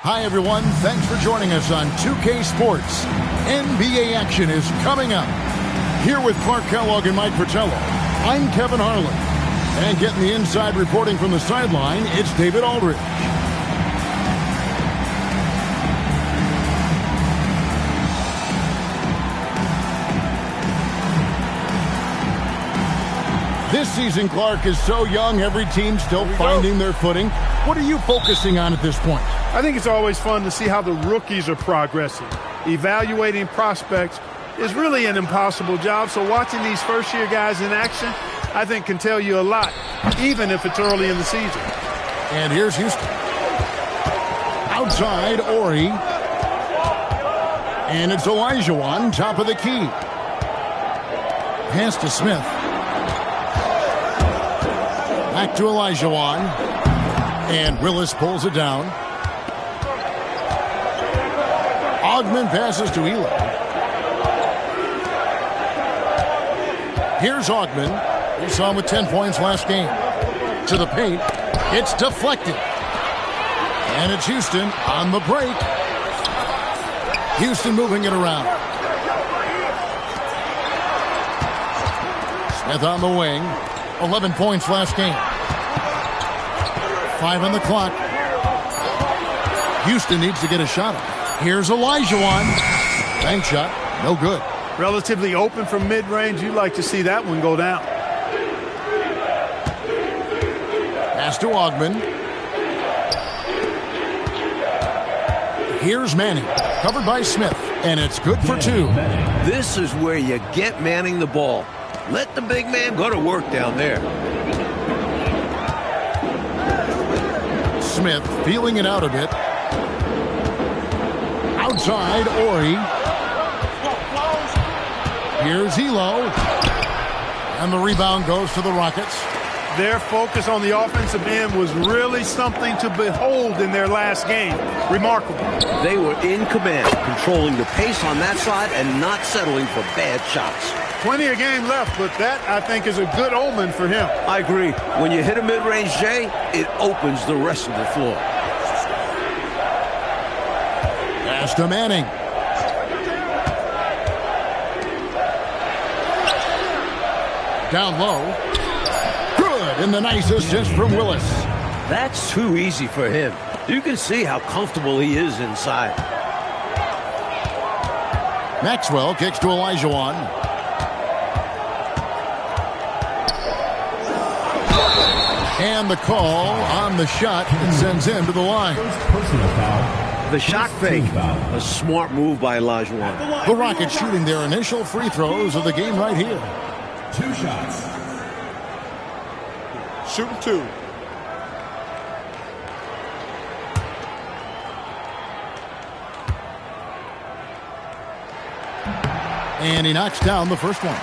Hi, everyone. Thanks for joining us on 2K Sports. NBA action is coming up. Here with Clark Kellogg and Mike Fratello, I'm Kevin Harlan. And getting the inside reporting from the sideline, it's David Aldridge. This season, Clark, is so young, every team still finding their footing. What are you focusing on at this point? I think it's always fun to see how the rookies are progressing. Evaluating prospects is really an impossible job, so watching these first-year guys in action, I think can tell you a lot, even if it's early in the season. And here's Houston. Outside, Ori. And it's Olajuwon, top of the key. Pass to Smith. Back to Olajuwon. And Willis pulls it down. Ogman passes to Elo. Here's Ogman. We saw him with 10 points last game. To the paint. It's deflected. And it's Houston on the break. Houston moving it around. Smith on the wing. 11 points last game. 5 on the clock. Houston needs to get a shot up. Here's Olajuwon. Bank shot. No good. Relatively open from mid-range. You'd like to see that one go down. Pass to Ogman. Here's Manning. Covered by Smith. And it's good for 2. This is where you get Manning the ball. Let the big man go to work down there. Smith feeling it out a bit. Outside, Ori. Here's Elo. And the rebound goes to the Rockets. Their focus on the offensive end was really something to behold in their last game. Remarkable. They were in command, controlling the pace on that side and not settling for bad shots. Plenty of game left, but that, I think, is a good omen for him. I agree. When you hit a mid-range J, it opens the rest of the floor. Pass to Manning. Down low. Good, and the nice assist from Willis. That's too easy for him. You can see how comfortable he is inside. Maxwell kicks to Olajuwon. And the call on the shot that sends him to the line. Personal foul. The shot fake. A smart move by Olajuwon. The Rockets shooting their initial free throws of the game right here. 2 shots. Shooting 2. And he knocks down the first one.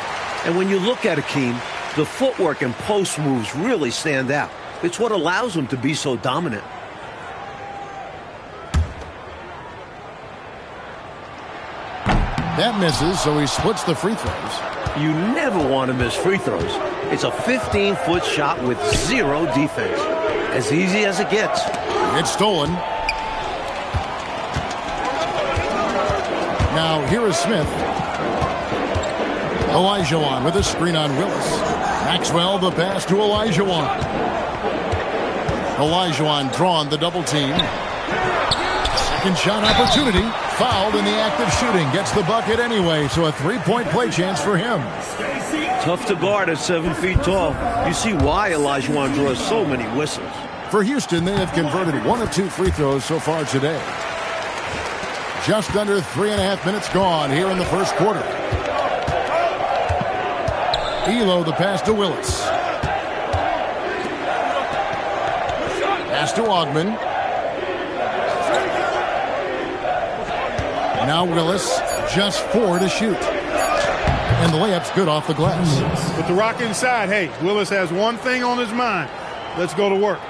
And when you look at Akeem, the footwork and post moves really stand out. It's what allows him to be so dominant. That misses, so he splits the free throws. You never want to miss free throws. It's a 15-foot shot with 0 defense. As easy as it gets. It's stolen. Now here is Smith. Olajuwon with a screen on Willis. Maxwell the pass to Olajuwon. Olajuwon drawn the double team. Second shot opportunity. Fouled in the act of shooting. Gets the bucket anyway, so a 3-point play chance for him. Tough to guard at 7 feet tall. You see why Olajuwon draws so many whistles. For Houston, they have converted 1 of 2 free throws so far today. Just under 3.5 minutes gone here in the first quarter. Elo the pass to Willis. Pass to Ogman. Now Willis, just 4 to shoot. And the layup's good off the glass. With the rock inside, hey, Willis has one thing on his mind. Let's go to work.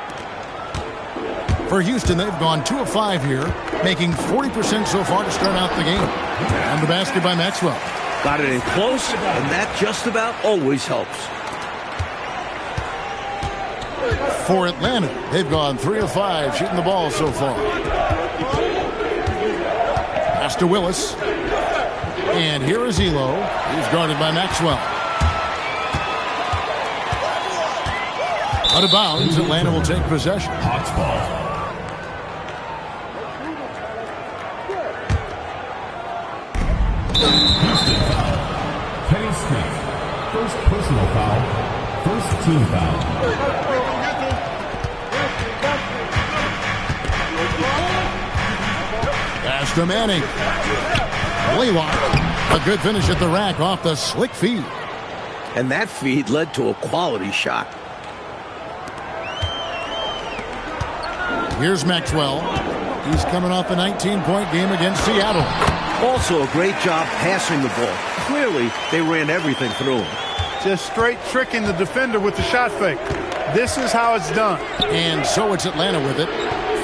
For Houston, they've gone 2 of 5 here, making 40% so far to start out the game. And the basket by Maxwell. Got it in close, and that just about always helps. For Atlanta, they've gone 3 of 5 shooting the ball so far. Pass to Willis. And here is Elo. He's guarded by Maxwell. Out of bounds, Atlanta will take possession. Hawks ball. Houston foul. Kenny Smith. First personal foul. First team foul. Pass to Manning. Blaylock. A good finish at the rack off the slick feed. And that feed led to a quality shot. Here's Maxwell. He's coming off a 19-point game against Seattle. Also a great job passing the ball. Clearly, they ran everything through him. Just straight tricking the defender with the shot fake. This is how it's done. And so it's Atlanta with it,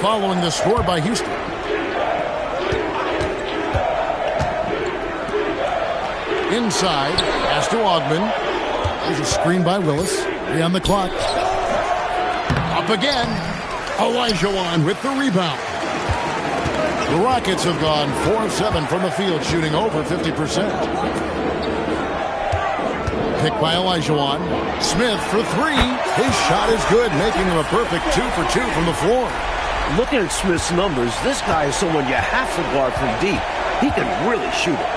following the score by Houston. Inside, pass to Ogman. There's a screen by Willis. 3 on the clock. Up again. Olajuwon with the rebound. The Rockets have gone 4 of 7 from the field, shooting over 50%. Pick by Olajuwon. Smith for 3. His shot is good, making him a perfect 2 for 2 from the floor. Looking at Smith's numbers, this guy is someone you have to guard from deep. He can really shoot it.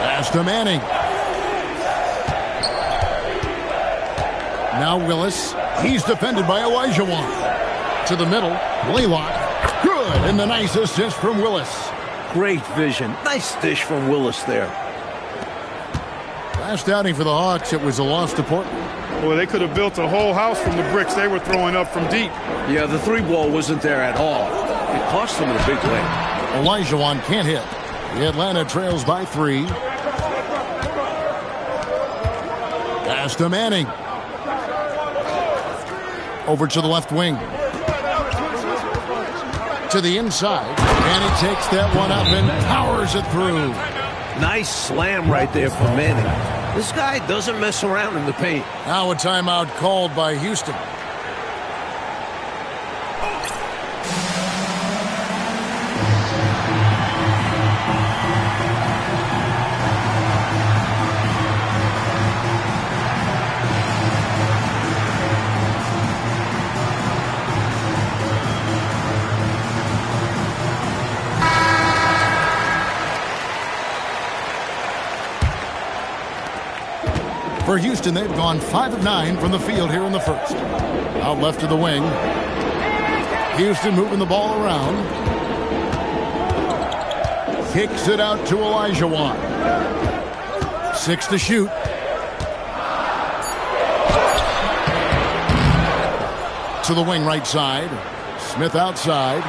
Pass to Manning. Now Willis. He's defended by Olajuwon. To the middle. Blaylock. Good. And the nice assist from Willis. Great vision. Nice dish from Willis there. Last outing for the Hawks, it was a loss to Portland. Boy, they could have built a whole house from the bricks they were throwing up from deep. Yeah, the 3-ball wasn't there at all. It cost them in a big way. Olajuwon can't hit. The Atlanta trails by 3. Pass to Manning. Over to the left wing. To the inside. And he takes that one up and powers it through. Nice slam right there from Manning. This guy doesn't mess around in the paint. Now a timeout called by Houston. For Houston, they've gone 5 of 9 from the field here in the first. Out left to the wing. Houston moving the ball around. Kicks it out to Olajuwon. 6 to shoot. To the wing right side. Smith outside.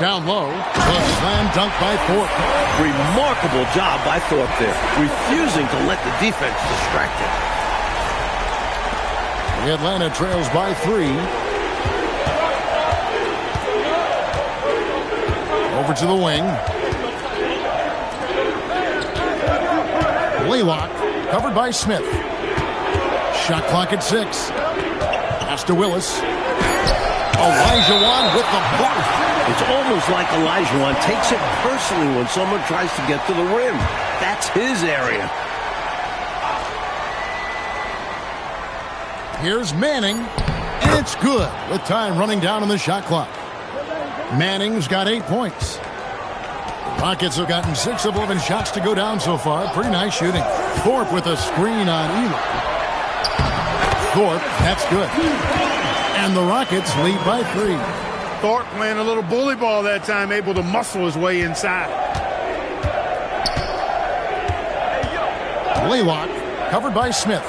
Down low. A slam dunk by Thorpe. Remarkable job by Thorpe there, refusing to let the defense distract him. The Atlanta trails by 3. Over to the wing. Laylock covered by Smith. Shot clock at 6. Pass to Willis. Olajuwon with the block. It's almost like Olajuwon takes it personally when someone tries to get to the rim. That's his area. Here's Manning, and it's good with time running down on the shot clock. Manning's got 8 points. Rockets have gotten 6 of 11 shots to go down so far. Pretty nice shooting. Thorpe with a screen on Elo. Thorpe, that's good. And the Rockets lead by 3. Thorpe playing a little bully ball that time, able to muscle his way inside. Laylock covered by Smith.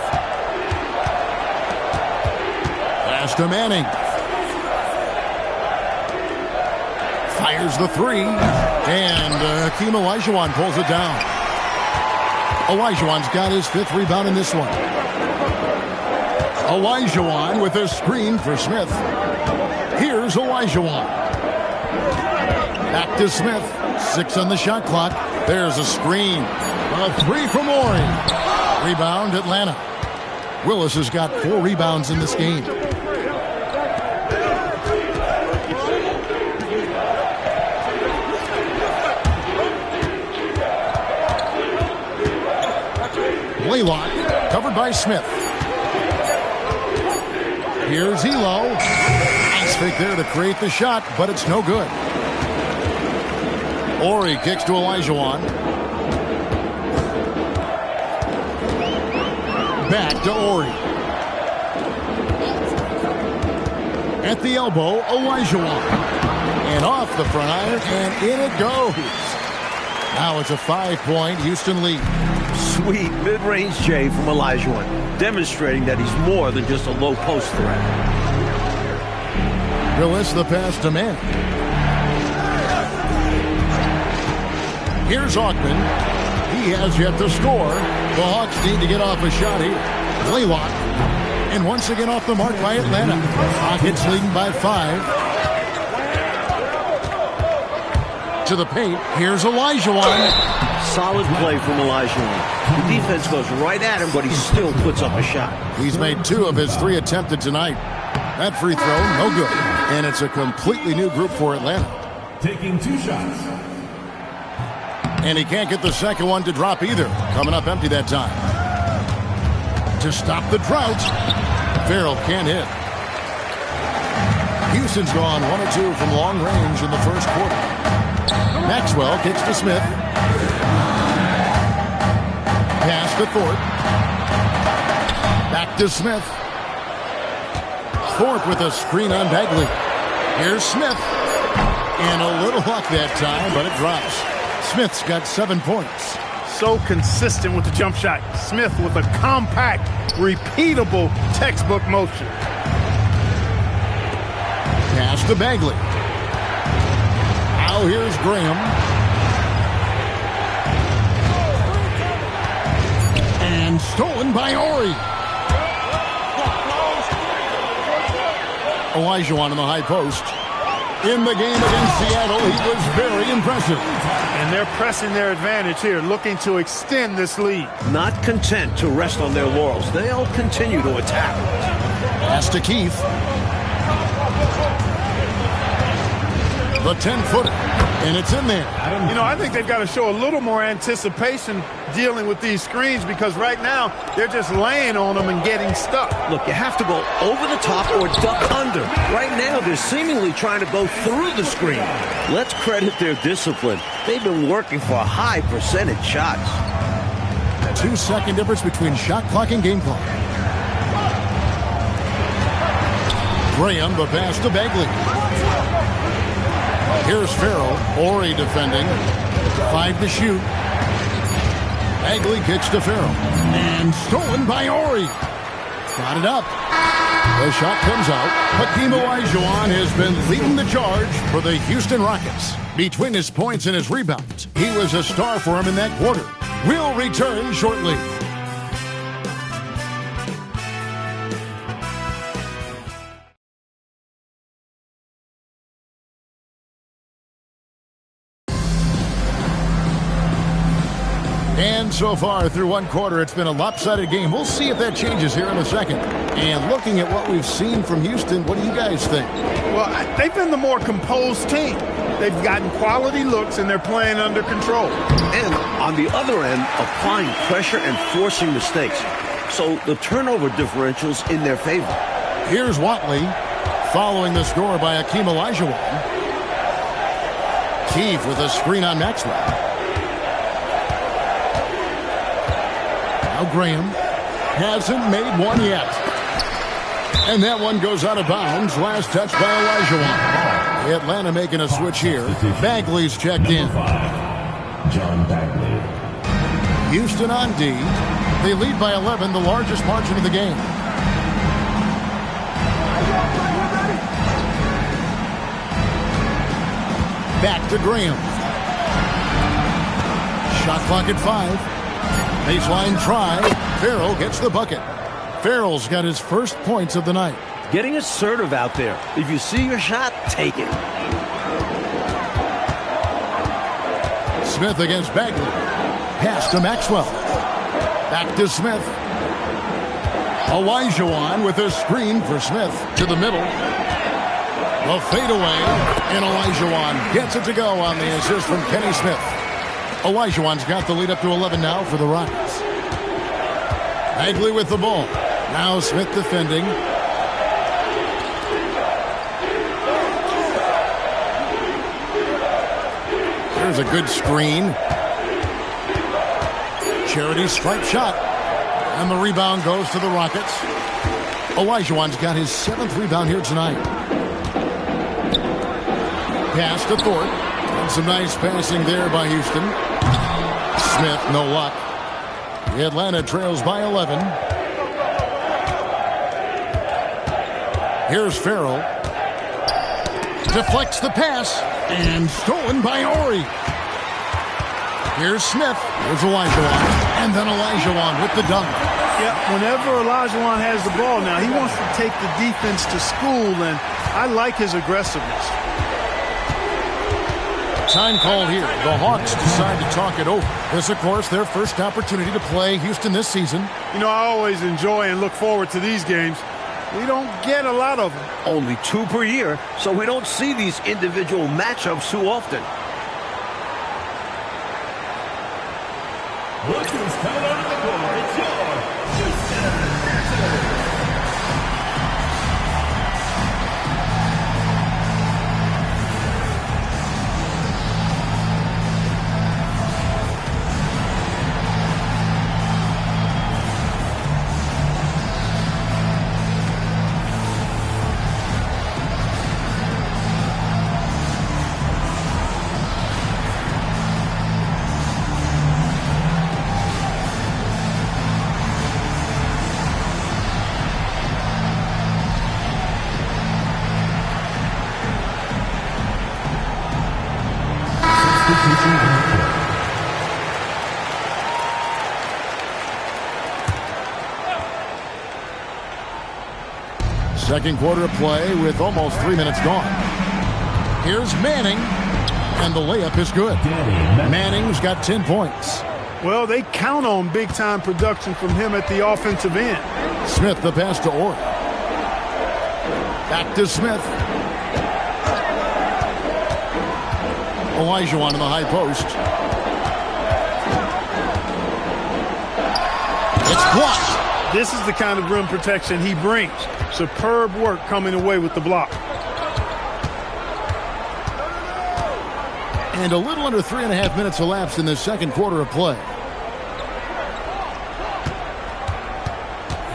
Pass to Manning. Fires the 3. And Hakeem Olajuwon pulls it down. Olajuwon's got his 5th rebound in this one. Olajuwon with a screen for Smith. Here's Olajuwon. Back to Smith. 6 on the shot clock. There's a screen. A 3 from Ori. Rebound Atlanta. Willis has got 4 rebounds in this game. Laylock covered by Smith. Here's Elo. Nice fake there to create the shot, but it's no good. Ori kicks to Olajuwon. Back to Ori. At the elbow, Olajuwon. And off the front iron, and in it goes. Now it's a 5-point Houston lead. Sweet mid-range J from Olajuwon, demonstrating that he's more than just a low-post threat. Willis the pass to Manning. Here's Augman. He has yet to score. The Hawks need to get off a shot here. Laylock. And once again off the mark by Atlanta. Rockets leading by 5. To the paint. Here's Olajuwon. Solid play from Olajuwon. The defense goes right at him, but he still puts up a shot. He's made 2 of his 3 attempted tonight. That free throw, no good. And it's a completely new group for Atlanta. Taking 2 shots. And he can't get the second one to drop either. Coming up empty that time. To stop the drought, Farrell can't hit. Houston's gone 1 of 2 from long range in the first quarter. Maxwell kicks to Smith. Pass to Thorpe. Back to Smith. Thorpe with a screen on Bagley. Here's Smith. And a little luck that time, but it drops. Smith's got 7 points. So consistent with the jump shot. Smith with a compact, repeatable textbook motion. Pass to Bagley. Now here's Graham. And stolen by Ori. Olajuwon in the high post. In the game against Seattle, he was very impressive. And they're pressing their advantage here, looking to extend this lead. Not content to rest on their laurels. They'll continue to attack. Pass to Keith. The 10-footer. And it's in there. You know, I think they've got to show a little more anticipation dealing with these screens, because right now they're just laying on them and getting stuck. Look, you have to go over the top or duck under. Right now they're seemingly trying to go through the screen. Let's credit their discipline. They've been working for high percentage shots. 2-second difference between shot clock and game clock. Graham, the pass to Bagley. Here's Farrell. Horry defending. 5 to shoot. Bagley kicks to Farrell. And stolen by Horry. Got it up. The shot comes out. Hakeem Olajuwon has been leading the charge for the Houston Rockets. Between his points and his rebounds, he was a star for him in that quarter. We'll return shortly. And so far through one quarter, it's been a lopsided game. We'll see if that changes here in a second. And looking at what we've seen from Houston, what do you guys think? Well, they've been the more composed team. They've gotten quality looks, and they're playing under control. And on the other end, applying pressure and forcing mistakes. So the turnover differential's in their favor. Here's Watley following the score by Hakeem Olajuwon. Keefe with a screen on Maxwell. Now Graham hasn't made one yet. And that one goes out of bounds. Last touch by Olajuwon. Atlanta making a switch here. Bagley's checked in. John Bagley. Houston on D. They lead by 11, the largest margin of the game. Back to Graham. Shot clock at 5. Baseline try. Farrell gets the bucket. Farrell's got his first points of the night. Getting assertive out there. If you see your shot, take it. Smith against Bagley. Pass to Maxwell. Back to Smith. Olajuwon with a screen for Smith to the middle. The fadeaway, and Olajuwon gets it to go on the assist from Kenny Smith. Olajuwon's got the lead up to 11 now for the Rockets. Bagley with the ball. Now Smith defending. There's a good screen. Charity stripe shot. And the rebound goes to the Rockets. Olajuwon's got his 7th rebound here tonight. Pass to Thorpe. And some nice passing there by Houston. Smith, no luck. Atlanta trails by 11. Here's Farrell. Deflects the pass. And stolen by Horry. Here's Smith. Here's Olajuwon. And then Olajuwon with the dunk. Yeah, whenever Olajuwon has the ball now, he wants to take the defense to school, and I like his aggressiveness. Time called here. The Hawks decide to talk it over. This, of course, their first opportunity to play Houston this season. You know, I always enjoy and look forward to these games. We don't get a lot of them. Only 2 per year, so we don't see these individual matchups too often. Look who's coming onto the court. It's your Houston Rockets. Second quarter of play with almost 3 minutes gone. Here's Manning, and the layup is good. Manning's got 10 points. Well, they count on big-time production from him at the offensive end. Smith, the pass to Orr. Back to Smith. Olajuwon in the high post. It's blocked. This is the kind of rim protection he brings. Superb work coming away with the block. And a little under 3.5 minutes elapsed in the second quarter of play.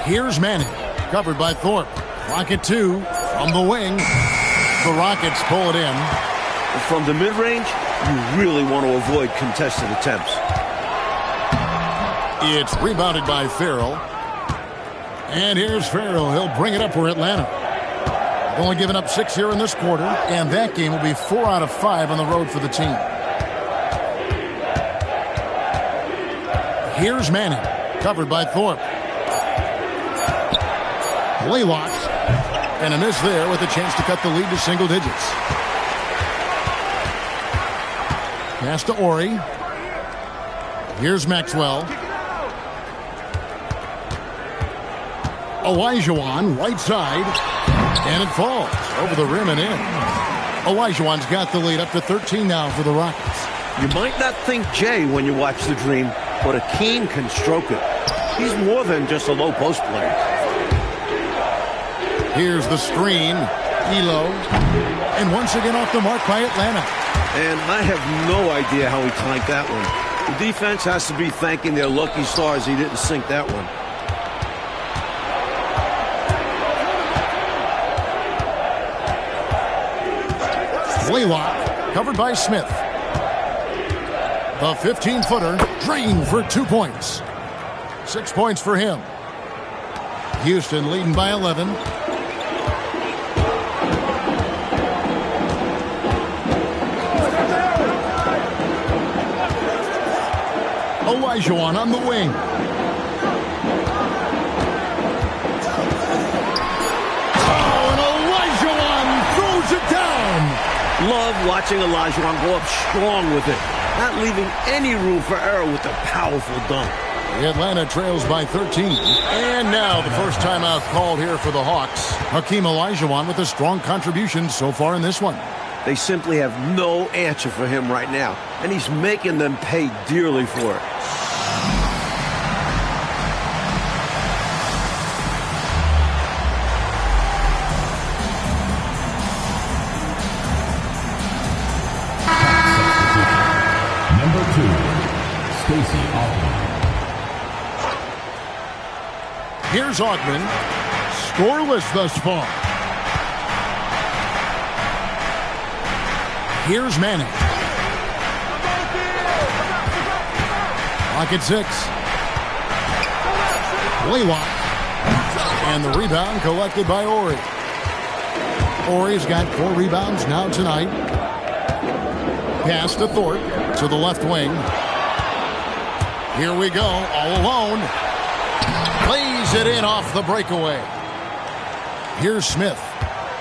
Here's Manning, covered by Thorpe. Rocket 2 from the wing. The Rockets pull it in. From the mid-range, you really want to avoid contested attempts. It's rebounded by Farrell. And here's Farrell. He'll bring it up for Atlanta. Only given up 6 here in this quarter, and that game will be 4 out of 5 on the road for the team. Here's Manning, covered by Thorpe. Blaylock, and a miss there with a chance to cut the lead to single digits. Pass to Ori. Here's Maxwell. Olajuwon, right side, and it falls over the rim and in. Olajuwon's got the lead up to 13 now for the Rockets. You might not think Jay when you watch the Dream, but Akeem can stroke it. He's more than just a low post player. Here's the screen. Elo. And once again off the mark by Atlanta. And I have no idea how he clanked that one. The defense has to be thanking their lucky stars he didn't sink that one. Blaylock, covered by Smith. The 15-footer drained for 2 points. 6 points for him. Houston leading by 11. Olajuwon on the wing. Oh, and Olajuwon throws it down. Love watching Olajuwon go up strong with it, not leaving any room for error with a powerful dunk. The Atlanta trails by 13. And now the first timeout called here for the Hawks. Hakeem Olajuwon with a strong contribution so far in this one. They simply have no answer for him right now, and he's making them pay dearly for it. Number 2, Stacey Augmon. Here's Augmon, scoreless thus far. Here's Manning. Rocket 6. Blaylock. And the rebound collected by Ori. Ori's got 4 rebounds now tonight. Pass to Thorpe to the left wing. Here we go, all alone. Plays it in off the breakaway. Here's Smith.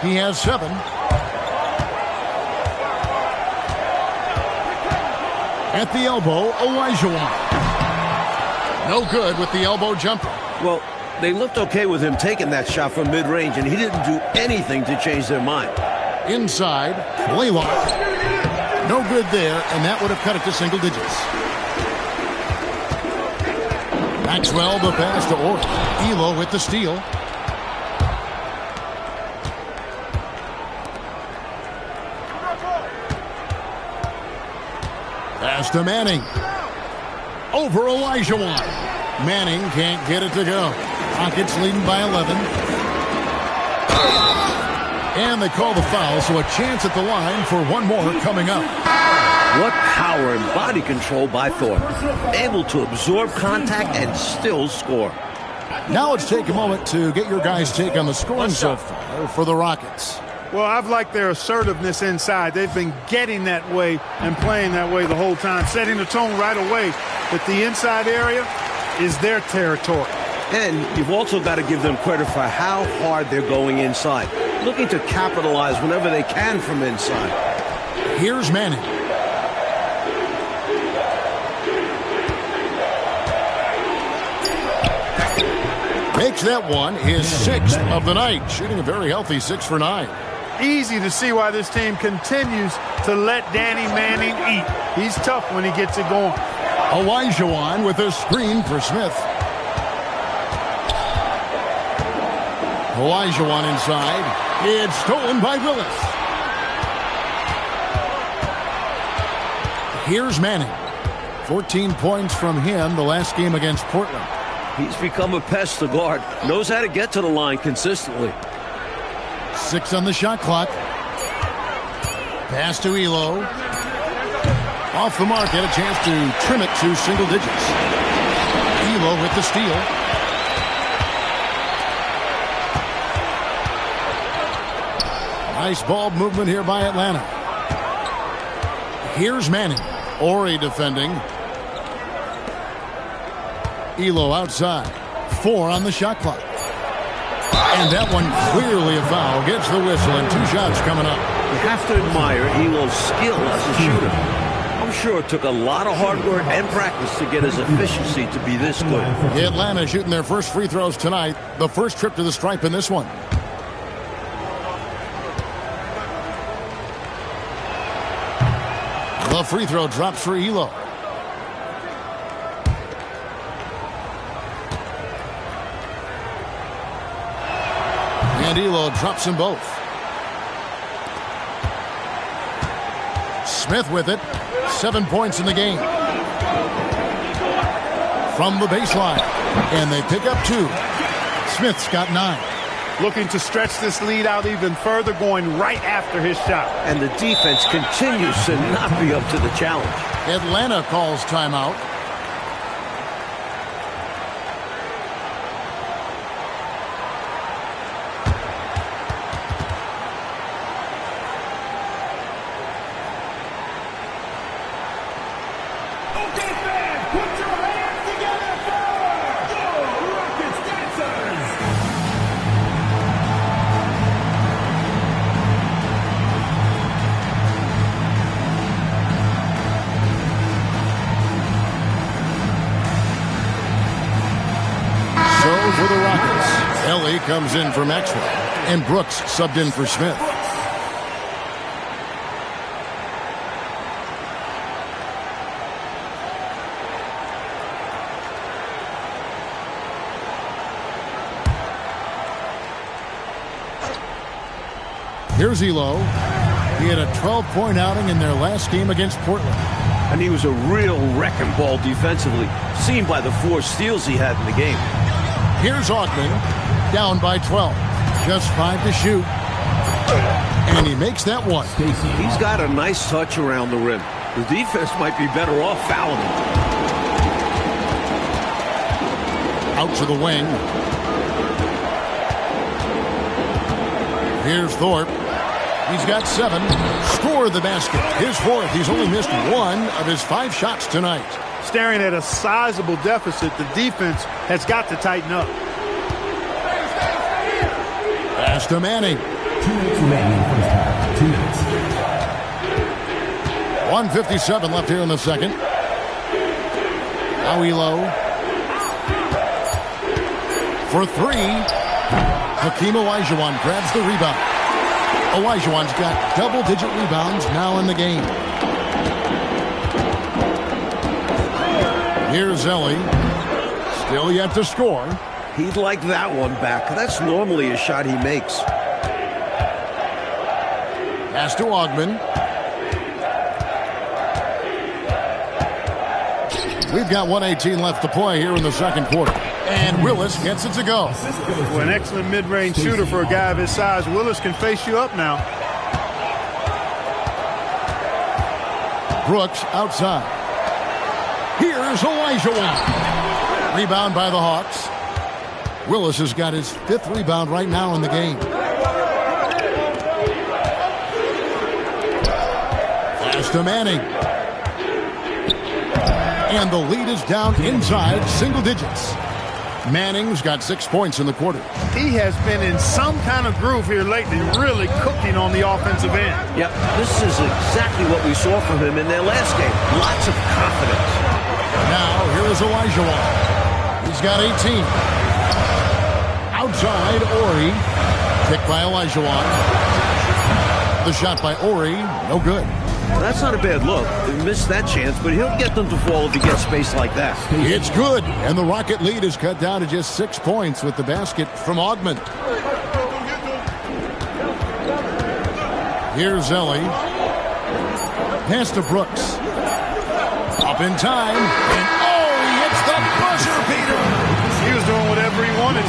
He has 7. At the elbow, Olajuwon. No good with the elbow jumper. Well, they looked okay with him taking that shot from mid-range, and he didn't do anything to change their mind. Inside, Blaylock. No good there, and that would have cut it to single digits. Maxwell, the pass to Ori. Elo with the steal. Pass to Manning. Over Olajuwon. Manning can't get it to go. Rockets leading by 11. And they call the foul, so a chance at the line for one more coming up. What power and body control by Thorpe. Able to absorb contact and still score. Now let's take a moment to get your guys' take on the scoring so far for the Rockets. Well, I've liked their assertiveness inside. They've been getting that way and playing that way the whole time, setting the tone right away that the inside area is their territory. And you've also got to give them credit for how hard they're going inside, looking to capitalize whenever they can from inside. Here's Manning. Makes that one his 6th of the night, shooting a very healthy 6 for 9. Easy to see why this team continues to let Danny Manning eat. He's tough when he gets it going. Olajuwon with a screen for Smith. Olajuwon inside. It's stolen by Willis. Here's Manning. 14 points from him the last game against Portland. He's become a pest to guard. Knows how to get to the line consistently. 6 on the shot clock. Pass to Elo. Off the mark, had a chance to trim it to single digits. Elo with the steal. Nice ball movement here by Atlanta. Here's Manning. Ori defending. Elo outside. 4 on the shot clock. And that one clearly a foul. Gets the whistle and 2 shots coming up. You have to admire Elo's skill as a shooter. I'm sure it took a lot of hard work and practice to get his efficiency to be this good. Atlanta shooting their first free throws tonight. The first trip to the stripe in this one. The free throw drops for Elo. And Elo drops them both. Smith with it. 7 points in the game. From the baseline. And they pick up 2. Smith's got 9. Looking to stretch this lead out even further, going right after his shot. And the defense continues to not be up to the challenge. Atlanta calls timeout. For the Rockets, Ellie comes in for Maxwell, and Brooks subbed in for Smith. Here's Elo. He had a 12-point outing in their last game against Portland. And he was a real wrecking ball defensively, seen by the 4 steals he had in the game. Here's Augman, down by 12. Just 5 to shoot. And he makes that one. He's got a nice touch around the rim. The defense might be better off fouling him. Out to the wing. Here's Thorpe. He's got 7. Scored the basket. His 4th. He's only missed 1 of his 5 shots tonight. Staring at a sizable deficit, the defense has got to tighten up. Pass to Manning. 2 minutes remaining in the first half. 2 minutes. 1:57 left here in the second. Now Elo. For 3. Hakeem Olajuwon grabs the rebound. Olajuwon's got double-digit rebounds now in the game. Here's Ellie. Still yet to score. He'd like that one back. That's normally a shot he makes. Pass to Augman. We've got 1:18 left to play here in the second quarter. And Willis gets it to go. Well, an excellent mid-range shooter for a guy of his size. Willis can face you up now. Brooks outside. Here's Olajuwon. Rebound by the Hawks. Willis has got his 5th rebound right now in the game. Pass to Manning. And the lead is down inside single digits. Manning's got 6 points in the quarter. He has been in some kind of groove here lately, really cooking on the offensive end. Yep, this is exactly what we saw from him in their last game. Lots of confidence. Now, here is Olajuwon. He's got 18. Outside, Ori. Picked by Olajuwon. The shot by Ori, no good. That's not a bad look. He missed that chance, but he'll get them to fall if he gets space like that. It's good, and the Rocket lead is cut down to just 6 points with the basket from Augman. Here's Ellie. Pass to Brooks. Up in time, and oh, he hits the buzzer beater.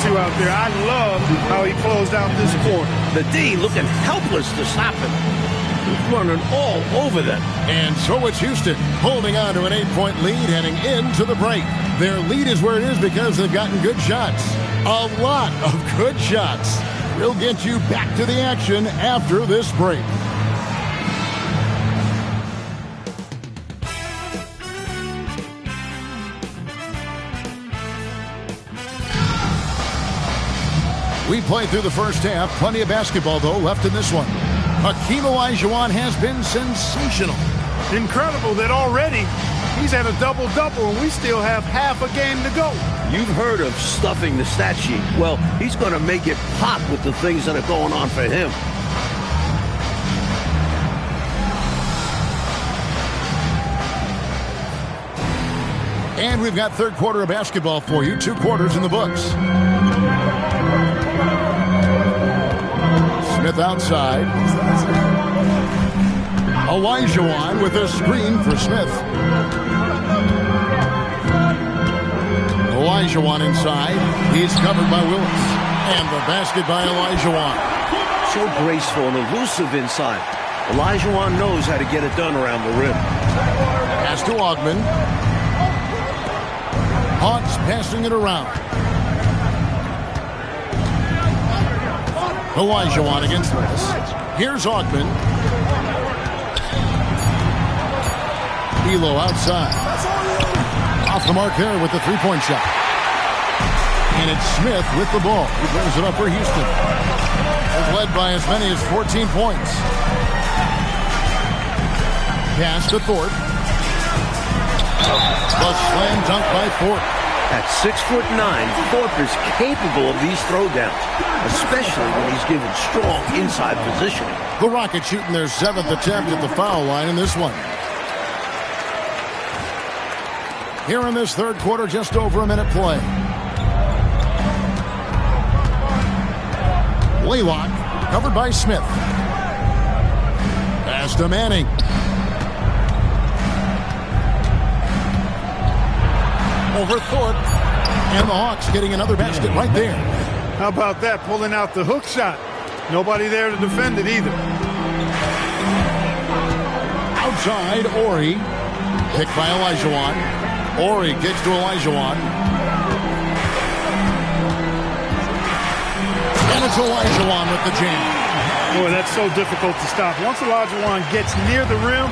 two out there. I love how he closed out this quarter. The D looking helpless to stop him. He's running all over them. And so it's Houston holding on to an 8-point lead heading into the break. Their lead is where it is because they've gotten good shots. A lot of good shots. We'll get you back to the action after this break. We played through the first half. Plenty of basketball, though, left in this one. Hakeem Olajuwon has been sensational. Incredible that already he's at a double-double and we still have half a game to go. You've heard of stuffing the stat sheet. Well, he's going to make it pop with the things that are going on for him. And we've got third quarter of basketball for you. 2 quarters in the books. Smith outside. Olajuwon with a screen for Smith. Olajuwon inside. He's covered by Willis. And the basket by Olajuwon. So graceful and elusive inside. Olajuwon knows how to get it done around the rim. Pass to Ogman. Hawks passing it around. Olajuwon against Willis. Here's Ogman. Elo outside. Off the mark there with the three-point shot. And it's Smith with the ball. He brings it up for Houston. They've led by as many as 14 points. Pass to Thorpe. The slam dunk by Thorpe. At 6'9", Thorpe is capable of these throwdowns, especially when he's given strong inside positioning. The Rockets shooting their 7th attempt at the foul line in this one. Here in this third quarter, just over a minute play. Laylock, covered by Smith. Pass to Manning. Over Thorpe. And the Hawks getting another basket right there. How about that, pulling out the hook shot? Nobody there to defend it either. Outside, Ori. Picked by Olajuwon. Ori kicks to Olajuwon. And it's Olajuwon with the jam. Boy, that's so difficult to stop. Once Olajuwon gets near the rim,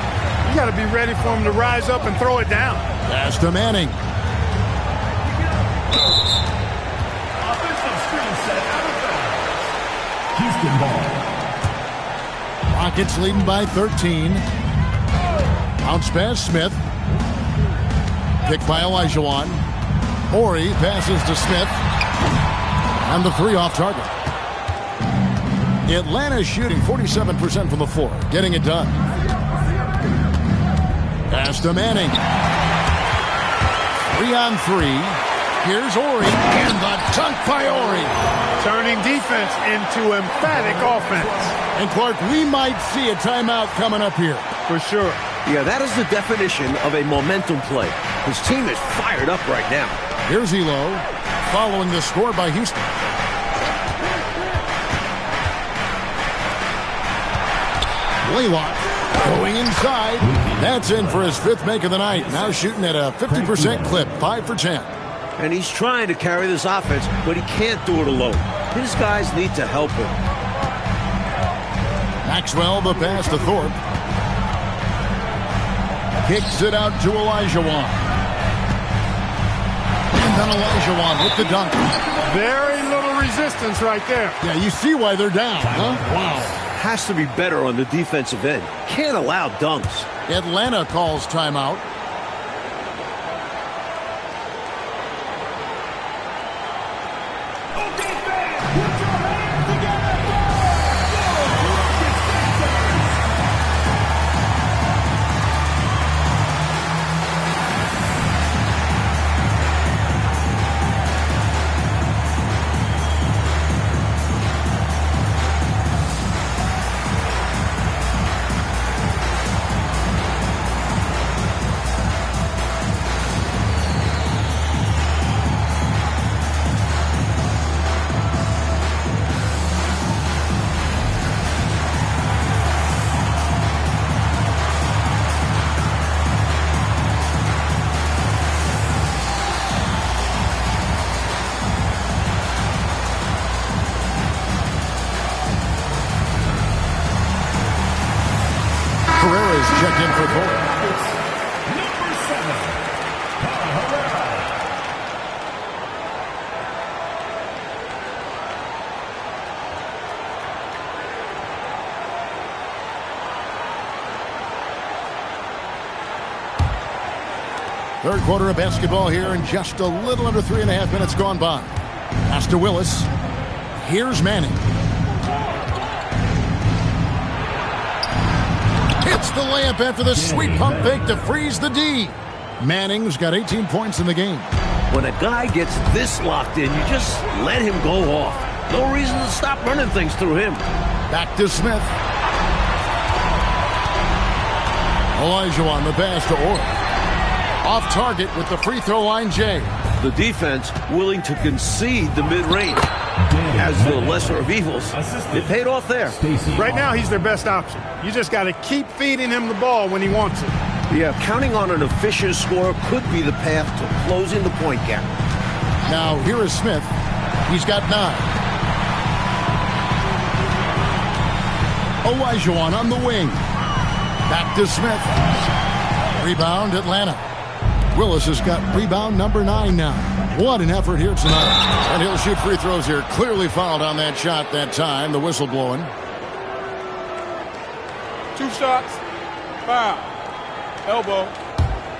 you got to be ready for him to rise up and throw it down. Pass to Manning. Offensive screen set out of bounds. Houston ball. Rockets leading by 13. Bounce pass, Smith. Picked by Olajuwon. Ori passes to Smith. And the three off target. Atlanta shooting 47% from the floor. Getting it done. Pass to Manning. 3-on-3. Here's Ori. And the dunk by Ori. Turning defense into emphatic offense. And Clark, we might see a timeout coming up here. For sure. Yeah, that is the definition of a momentum play. His team is fired up right now. Here's Elo, following the score by Houston. Laylock going inside. That's in for his 5th make of the night. Now shooting at a 50% clip, 5 for 10. And he's trying to carry this offense, but he can't do it alone. His guys need to help him. Maxwell, the pass to Thorpe. Kicks it out to Olajuwon. And then Olajuwon with the dunk. Very little resistance right there. Yeah, you see why they're down, huh? Wow. Has to be better on the defensive end. Can't allow dunks. Atlanta calls timeout. checked in for Ford. Number 7, Kyle Herrera. Third quarter of basketball here, and just a little under 3.5 minutes gone by. Pass to Willis. Here's Manning. Hits the layup after the sweet pump fake to freeze the D. Manning's got 18 points in the game. When a guy gets this locked in, you just let him go off. No reason to stop running things through him. Back to Smith. Olajuwon, the pass to Orr. Off target with the free throw line, Jay. The defense willing to concede the mid-range as the lesser of evils. It paid off there. Right now, he's their best option. You just got to keep feeding him the ball when he wants it. Yeah, counting on an efficient scorer could be the path to closing the point gap. Now, here is Smith. He's got 9. Olajuwon on the wing. Back to Smith. Rebound, Atlanta. Willis has got rebound number 9 now. What an effort here tonight. And he'll shoot free throws here. Clearly fouled on that shot that time. The whistle blowing. 2 shots. Foul. Elbow.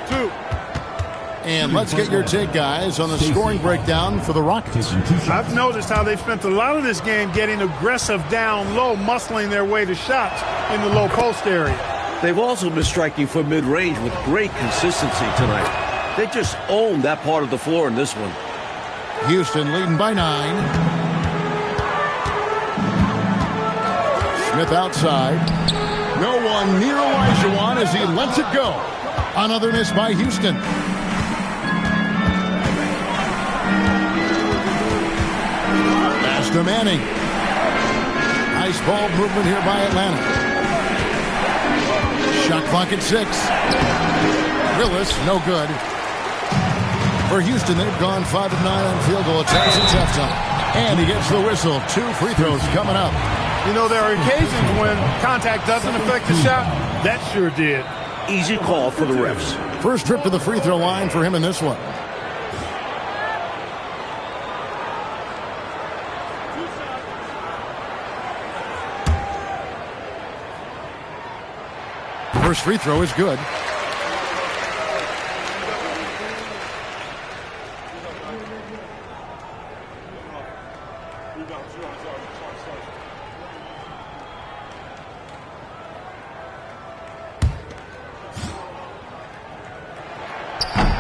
2. And let's get your take, guys, on the scoring breakdown for the Rockets. I've noticed how they've spent a lot of this game getting aggressive down low, muscling their way to shots in the low post area. They've also been striking for mid-range with great consistency tonight. They just own that part of the floor in this one. Houston leading by 9. Smith outside. No one near Olajuwon as he lets it go. Another miss by Houston. Pass to Manning. Nice ball movement here by Atlanta. Shot clock at 6. Willis, no good. For Houston, they've gone 5 of 9 on field goal attempts since halftime. And he gets the whistle. 2 free throws coming up. You know, there are occasions when contact doesn't affect the shot. That sure did. Easy call for the refs. First trip to the free throw line for him in this one. First free throw is good.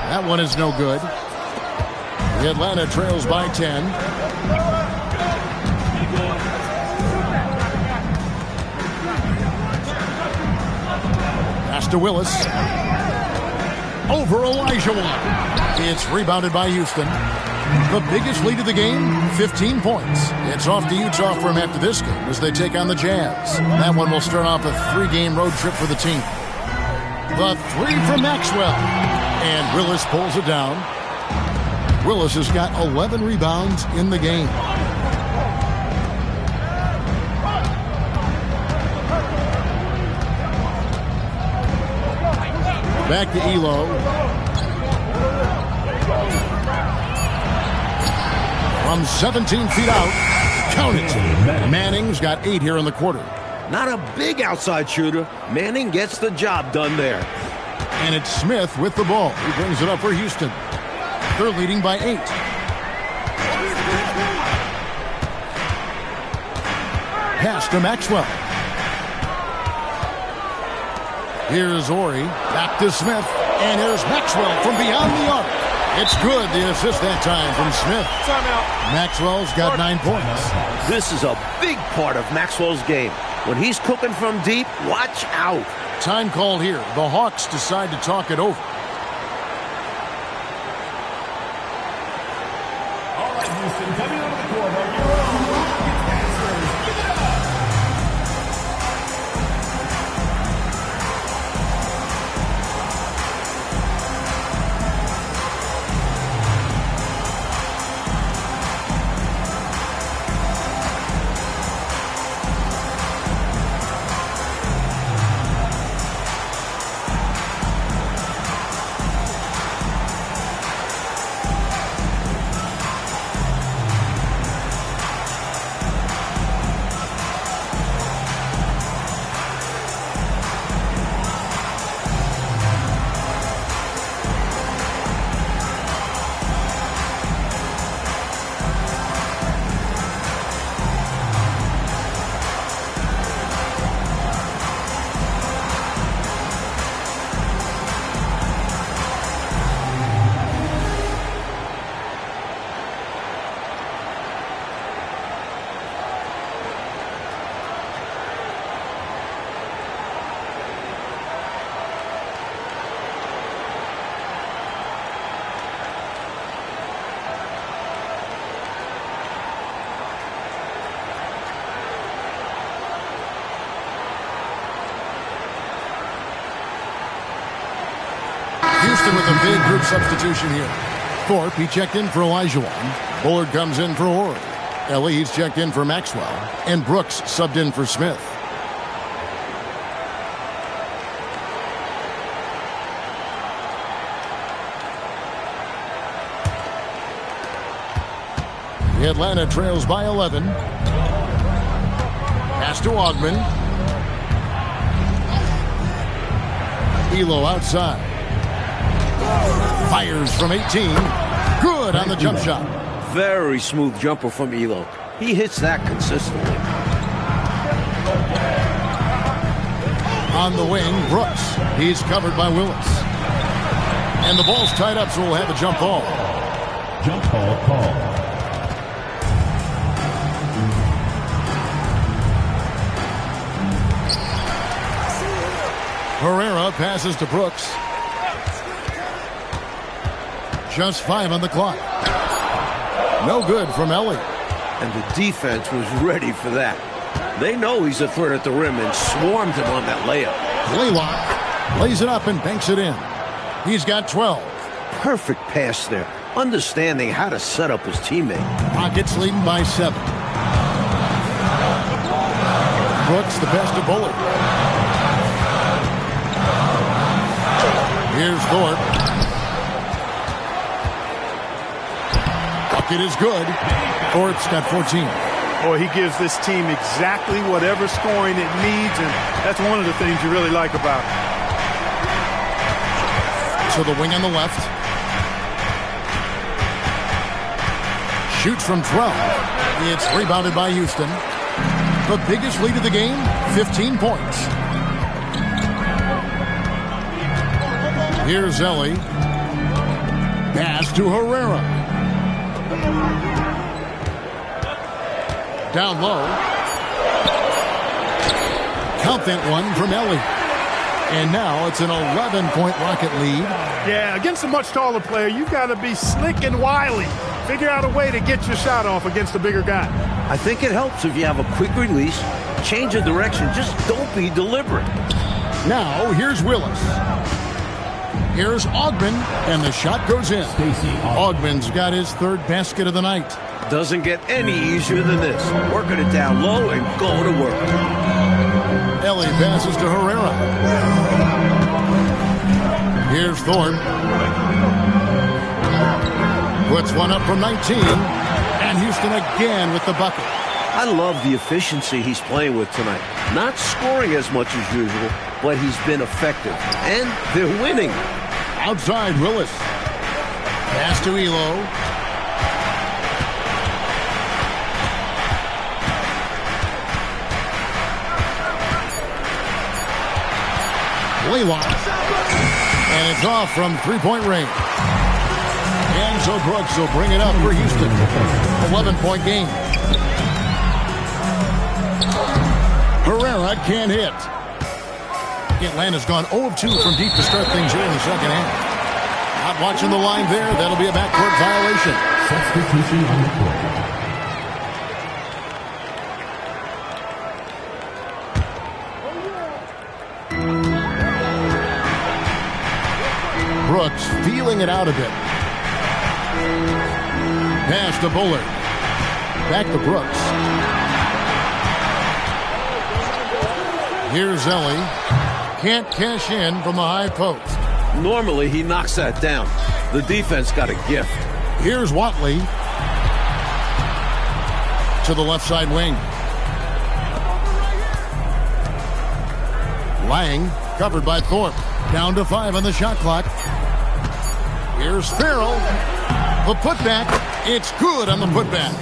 That one is no good. The Atlanta trails by 10. Pass to Willis. Over Olajuwon. It's rebounded by Houston. The biggest lead of the game, 15 points. It's off to Utah for him after this game as they take on the Jazz. That one will start off a 3-game road trip for the team. The 3 from Maxwell. And Willis pulls it down. Willis has got 11 rebounds in the game. Back to Elo. From 17 feet out. Count it. Manning's got 8 here in the quarter. Not a big outside shooter. Manning gets the job done there. And it's Smith with the ball. He brings it up for Houston. They're leading by 8. Pass to Maxwell. Here's Ori. Back to Smith. And here's Maxwell from beyond the arc. It's good, the assist that time from Smith. Timeout. Maxwell's got 9 points. This is a big part of Maxwell's game. When he's cooking from deep, watch out. Time called here. The Hawks decide to talk it over. All right, Houston, coming out of the court are your Rockets Masters. Give it up. Houston with a big group substitution here. Thorpe, he checked in for Olajuwon. Bullard comes in for Horry. Ellis checked in for Maxwell. And Brooks subbed in for Smith. Atlanta trails by 11. Pass to Augman. Elo outside. Fires from 18. Good on the jump shot. Very smooth jumper from Elo. He hits that consistently. On the wing, Brooks. He's covered by Willis. And the ball's tied up, so we'll have a jump ball. Jump ball called. Herrera passes to Brooks. Just 5 on the clock. No good from Ellie. And the defense was ready for that. They know he's a threat at the rim and swarmed him on that layup. Laylock lays it up and banks it in. He's got 12. Perfect pass there. Understanding how to set up his teammate. Rockets leading by 7. Brooks the best of Bullard. Here's Thorpe. Bucket is good. Thorpe's got 14. Boy, he gives this team exactly whatever scoring it needs, and that's one of the things you really like about it. To the wing on the left. Shoots from 12. It's rebounded by Houston. The biggest lead of the game, 15 points. Here's Ellie. Pass to Herrera. Down low. Count that one from Ellie. And now it's an 11-point Rocket lead. Yeah, against a much taller player, you've got to be slick and wily. Figure out a way to get your shot off against a bigger guy. I think it helps if you have a quick release, change of direction, just don't be deliberate. Now, here's Willis. Here's Augman, and the shot goes in. Augman's got his 3rd basket of the night. Doesn't get any easier than this. Working it down low and going to work. Ellie passes to Herrera. Here's Thorpe. Puts one up from 19. And Houston again with the bucket. I love the efficiency he's playing with tonight. Not scoring as much as usual, but he's been effective. And they're winning. Outside, Willis. Pass to Elo. Laylock. And it's off from 3-point range. And so Brooks will bring it up for Houston. 11-point game. Herrera can't hit. Atlanta's gone 0 of 2 from deep to start things here in the second half. Not watching the line there. That'll be a backcourt violation. Substitution on the court. Brooks feeling it out a bit. Pass to Bullard. Back to Brooks. Here's Ellie. Can't cash in from the high post. Normally, he knocks that down. The defense got a gift. Here's Watley. To the left side wing. Lang, covered by Thorpe. Down to 5 on the shot clock. Here's Farrell. The putback. It's good on the putback.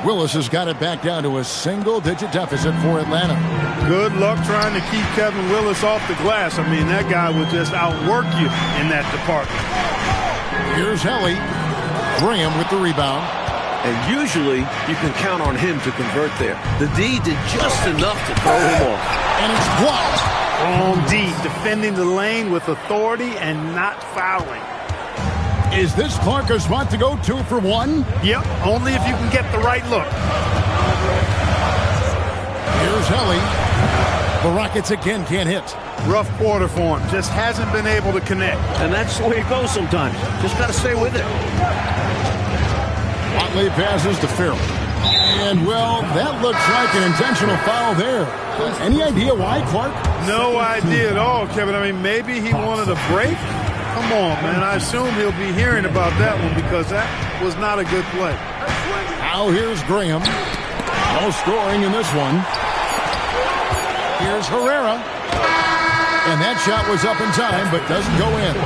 Willis has got it back down to a single-digit deficit for Atlanta. Good luck trying to keep Kevin Willis off the glass. I mean, that guy would just outwork you in that department. Here's Helly. Graham with the rebound. And usually, you can count on him to convert there. The D did just enough to throw him off. And it's blocked. On D, defending the lane with authority and not fouling. Is this Clark a spot to go 2 for 1? Yep, only if you can get the right look. Here's Helly. The Rockets again can't hit. Rough quarter for him. Just hasn't been able to connect. And that's the way it goes sometimes. Just got to stay with it. Watley passes to Farrell. And, well, that looks like an intentional foul there. Any idea why, Clark? No idea at all, Kevin. I mean, maybe he wanted a break? Come on, man. I assume he'll be hearing about that one because that was not a good play. Now here's Graham. No scoring in this one. Here's Herrera. And that shot was up in time, but doesn't go in.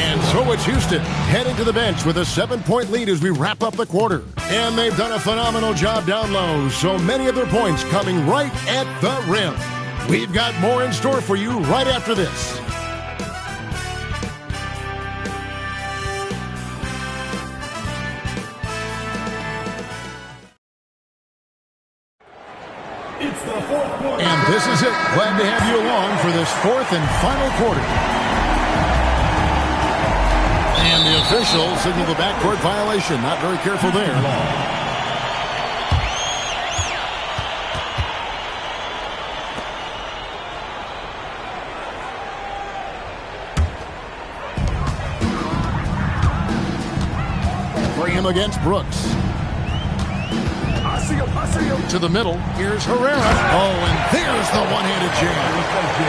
And so it's Houston heading to the bench with a 7-point lead as we wrap up the quarter. And they've done a phenomenal job down low, so many of their points coming right at the rim. We've got more in store for you right after this. And this is it. Glad to have you along for this fourth and final quarter. And the official signaled the backcourt violation. Not very careful there. Graham against Brooks. To the middle. Here's Herrera. Oh, and there's the one-handed jam.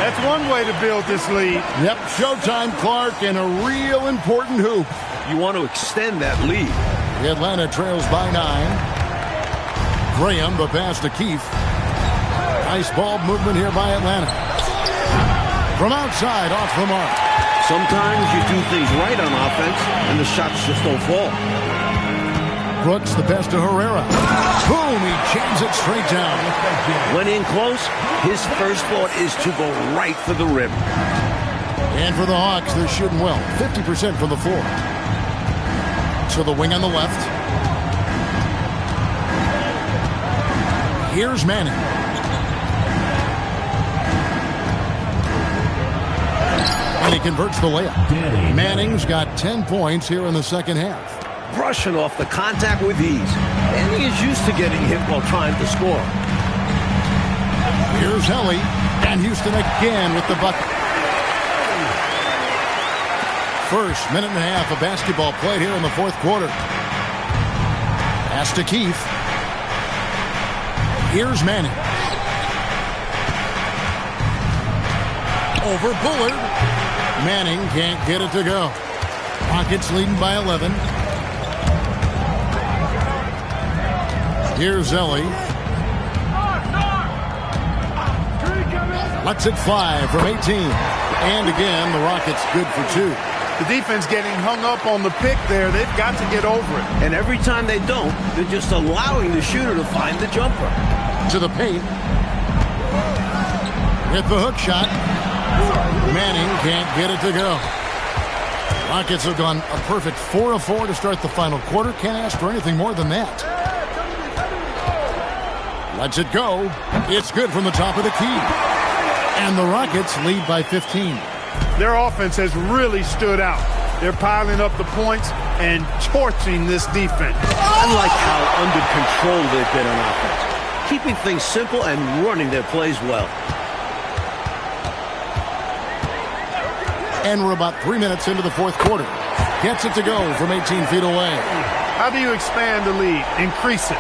That's one way to build this lead. Yep, showtime, Clark, and a real important hoop. You want to extend that lead. Atlanta trails by 9. Graham, the pass to Keith. Nice ball movement here by Atlanta. From outside, off the mark. Sometimes you do things right on offense, and the shots just don't fall. Brooks, the pass to Herrera. Boom, he jams it straight down. When in close, his first thought is to go right for the rim. And for the Hawks, they're shooting well. 50% from the floor. To the wing on the left. Here's Manning. And he converts the layup. Manning's got 10 points here in the second half. Brushing off the contact with ease. And he is used to getting hit while trying to score. Here's Helly. And Houston again with the bucket. First minute and a half of basketball played here in the fourth quarter. Pass to Keith. Here's Manning. Over Bullard. Manning can't get it to go. Rockets leading by 11. Here's Ellie. Lets it fly from 18. And again, the Rockets good for 2. The defense getting hung up on the pick there. They've got to get over it. And every time they don't, they're just allowing the shooter to find the jumper. To the paint. Hit the hook shot. Manning can't get it to go. Rockets have gone a perfect 4 of 4 to start the final quarter. Can't ask for anything more than that. Lets it go. It's good from the top of the key. And the Rockets lead by 15. Their offense has really stood out. They're piling up the points and torching this defense. I like how under control they've been on offense. Keeping things simple and running their plays well. And we're about 3 minutes into the fourth quarter. Gets it to go from 18 feet away. How do you expand the lead? Increase it.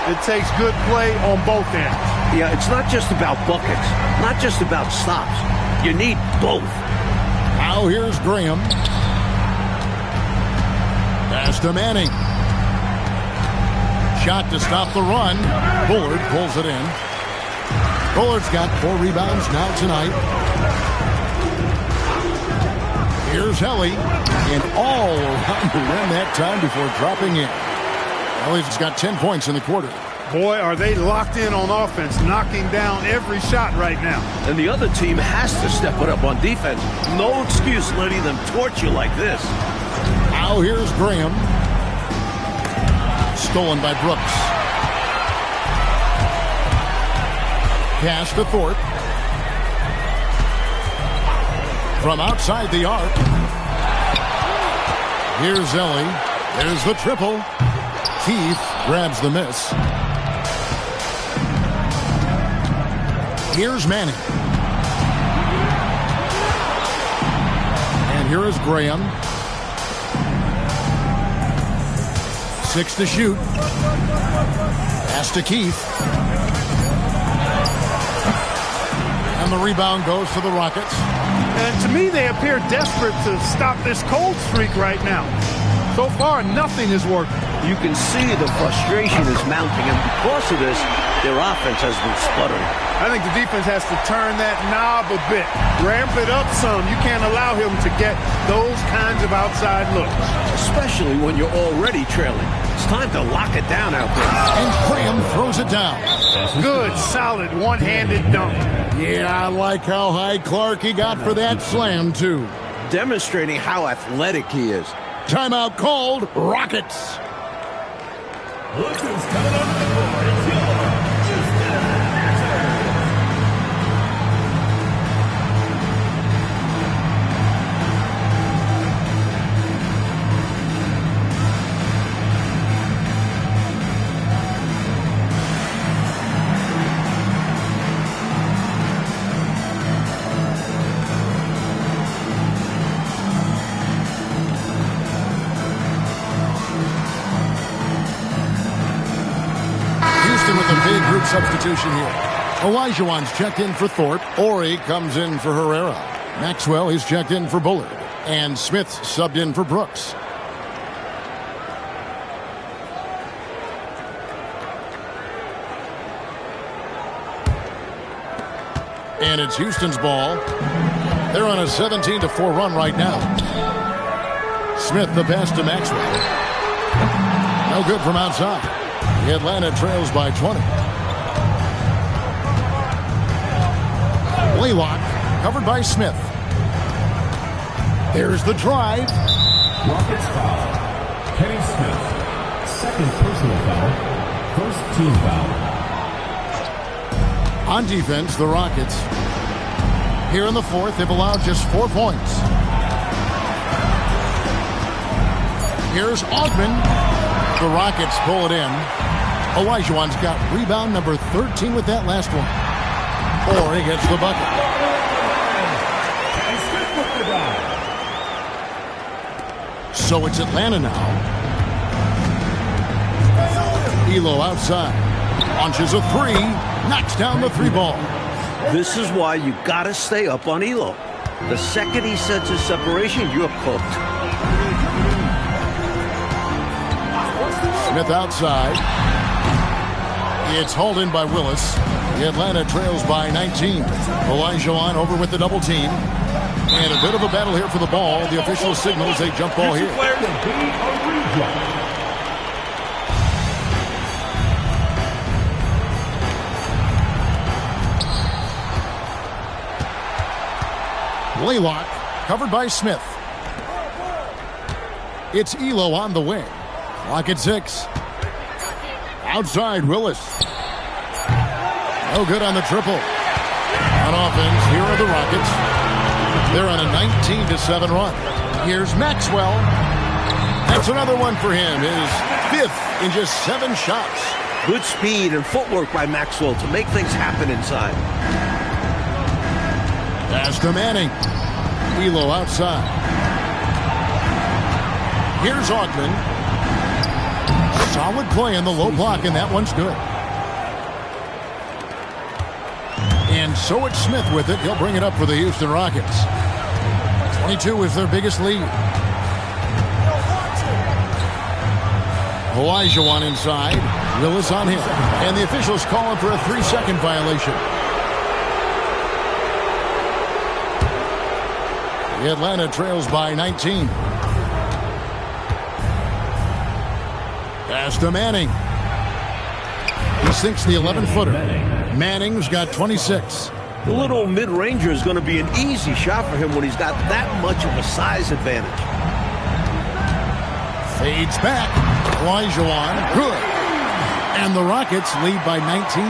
It takes good play on both ends. Yeah, it's not just about buckets, not just about stops. You need both. Now here's Graham. Pass to Manning. Shot to stop the run. Bullard pulls it in. Bullard's got 4 rebounds now tonight. Here's Helly. And all around the rim that time before dropping in. Helly's got 10 points in the quarter. Boy, are they locked in on offense, knocking down every shot right now. And the other team has to step it up on defense. No excuse letting them torch you like this. Now here's Graham. Stolen by Brooks. Pass to Thorpe. From outside the arc. Here's Ellie. There's the triple. Keith grabs the miss. Here's Manning. Here is Graham. 6 to shoot. Pass to Keith. And the rebound goes to the Rockets. And to me, they appear desperate to stop this cold streak right now. So far, nothing is working. You can see the frustration is mounting, and because of this, their offense has been sputtering. I think the defense has to turn that knob a bit, ramp it up some. You can't allow him to get those kinds of outside looks. Especially when you're already trailing. It's time to lock it down out there. And Graham throws it down. Good, solid, one-handed dunk. Yeah, I like how high Clarkie got for that slam, too. Demonstrating how athletic he is. Timeout called. Rockets. Look who's coming up the board. It's your Houston Rockets. With a big group substitution here. Olajuwon's checked in for Thorpe. Ori comes in for Herrera. Maxwell is checked in for Bullard. And Smith's subbed in for Brooks. And it's Houston's ball. They're on a 17-4 run right now. Smith the pass to Maxwell. No good from outside. Atlanta trails by 20. Blaylock covered by Smith. There's the drive. Rockets foul. Kenny Smith. Second personal foul. First team foul. On defense, the Rockets. Here in the fourth, they've allowed just 4 points. Here's Augman. The Rockets pull it in. Olajuwon's got rebound number 13 with that last one. Or he gets the bucket. So it's Atlanta now. Elo outside. Launches a three. Knocks down the three ball. This is why you got to stay up on Elo. The second he sets his separation, you're cooked. Smith outside. It's hauled in by Willis. The Atlanta trails by 19. Olajuwon over with the double team. And a bit of a battle here for the ball. The official signals a jump ball here. Blaylock covered by Smith. It's Elo on the wing. Clock at 6. Outside, Willis. No good on the triple. On offense, here are the Rockets. They're on a 19-7 run. Here's Maxwell. That's another one for him. His 5th in just 7 shots. Good speed and footwork by Maxwell to make things happen inside. Pass to Manning. Elo outside. Here's Augman. Solid play in the low block, and that one's good. And so it's Smith with it. He'll bring it up for the Houston Rockets. 22 is their biggest lead. Olajuwon inside. Willis on him. And the officials calling for a 3-second violation. The Atlanta trails by 19. Pass to Manning. He sinks the 11-footer. Manning's got 26. The little mid-ranger is going to be an easy shot for him when he's got that much of a size advantage. Fades back. Olajuwon. Good. And the Rockets lead by 19.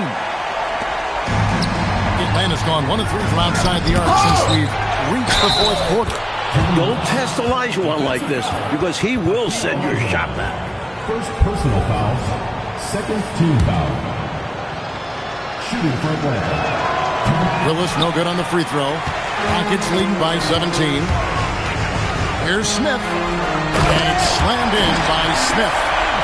Atlanta's gone 1 of 3 from outside the arc since we've reached the fourth quarter. Don't test Olajuwon like this because he will send your shot back. First personal foul. Second team foul. Shooting for Atlanta. Willis no good on the free throw. Rockets leading by 17. Here's Smith. And it's slammed in by Smith.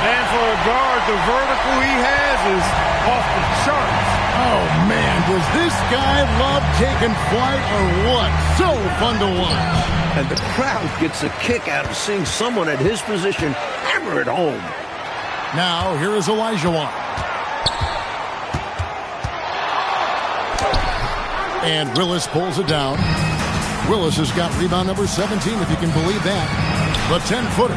And for a guard, the vertical he has is off the charts. Oh, man, does this guy love taking flight or what? So fun to watch. And the crowd gets a kick out of seeing someone at his position hammer it home. Now, here is Olajuwon. And Willis pulls it down. Willis has got rebound number 17, if you can believe that. The 10-footer.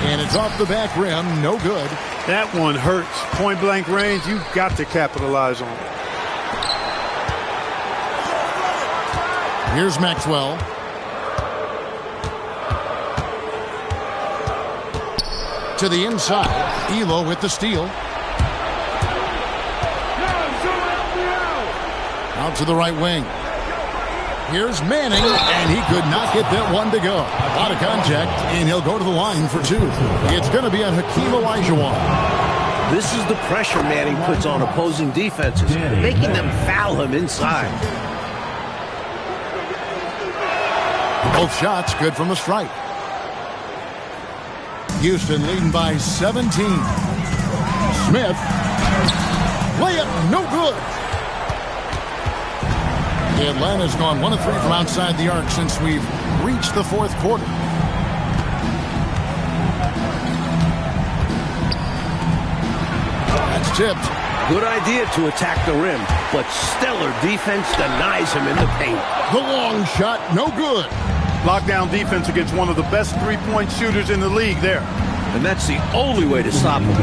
And it's off the back rim. No good. That one hurts. Point-blank range, you've got to capitalize on it. Here's Maxwell. To the inside. Elo with the steal. Out to the right wing. Here's Manning, and he could not get that one to go. Out of contact, and he'll go to the line for two. It's going to be on Hakeem Olajuwon. This is the pressure Manning puts on opposing defenses, making them foul him inside. Both shots good from the strike. Houston leading by 17. Smith. Layup, no good. Atlanta's gone 1 of 3 from outside the arc since we've reached the fourth quarter. That's tipped. Good idea to attack the rim, but stellar defense denies him in the paint. The long shot, no good. Lockdown defense against one of the best three-point shooters in the league there. And that's the only way to stop him.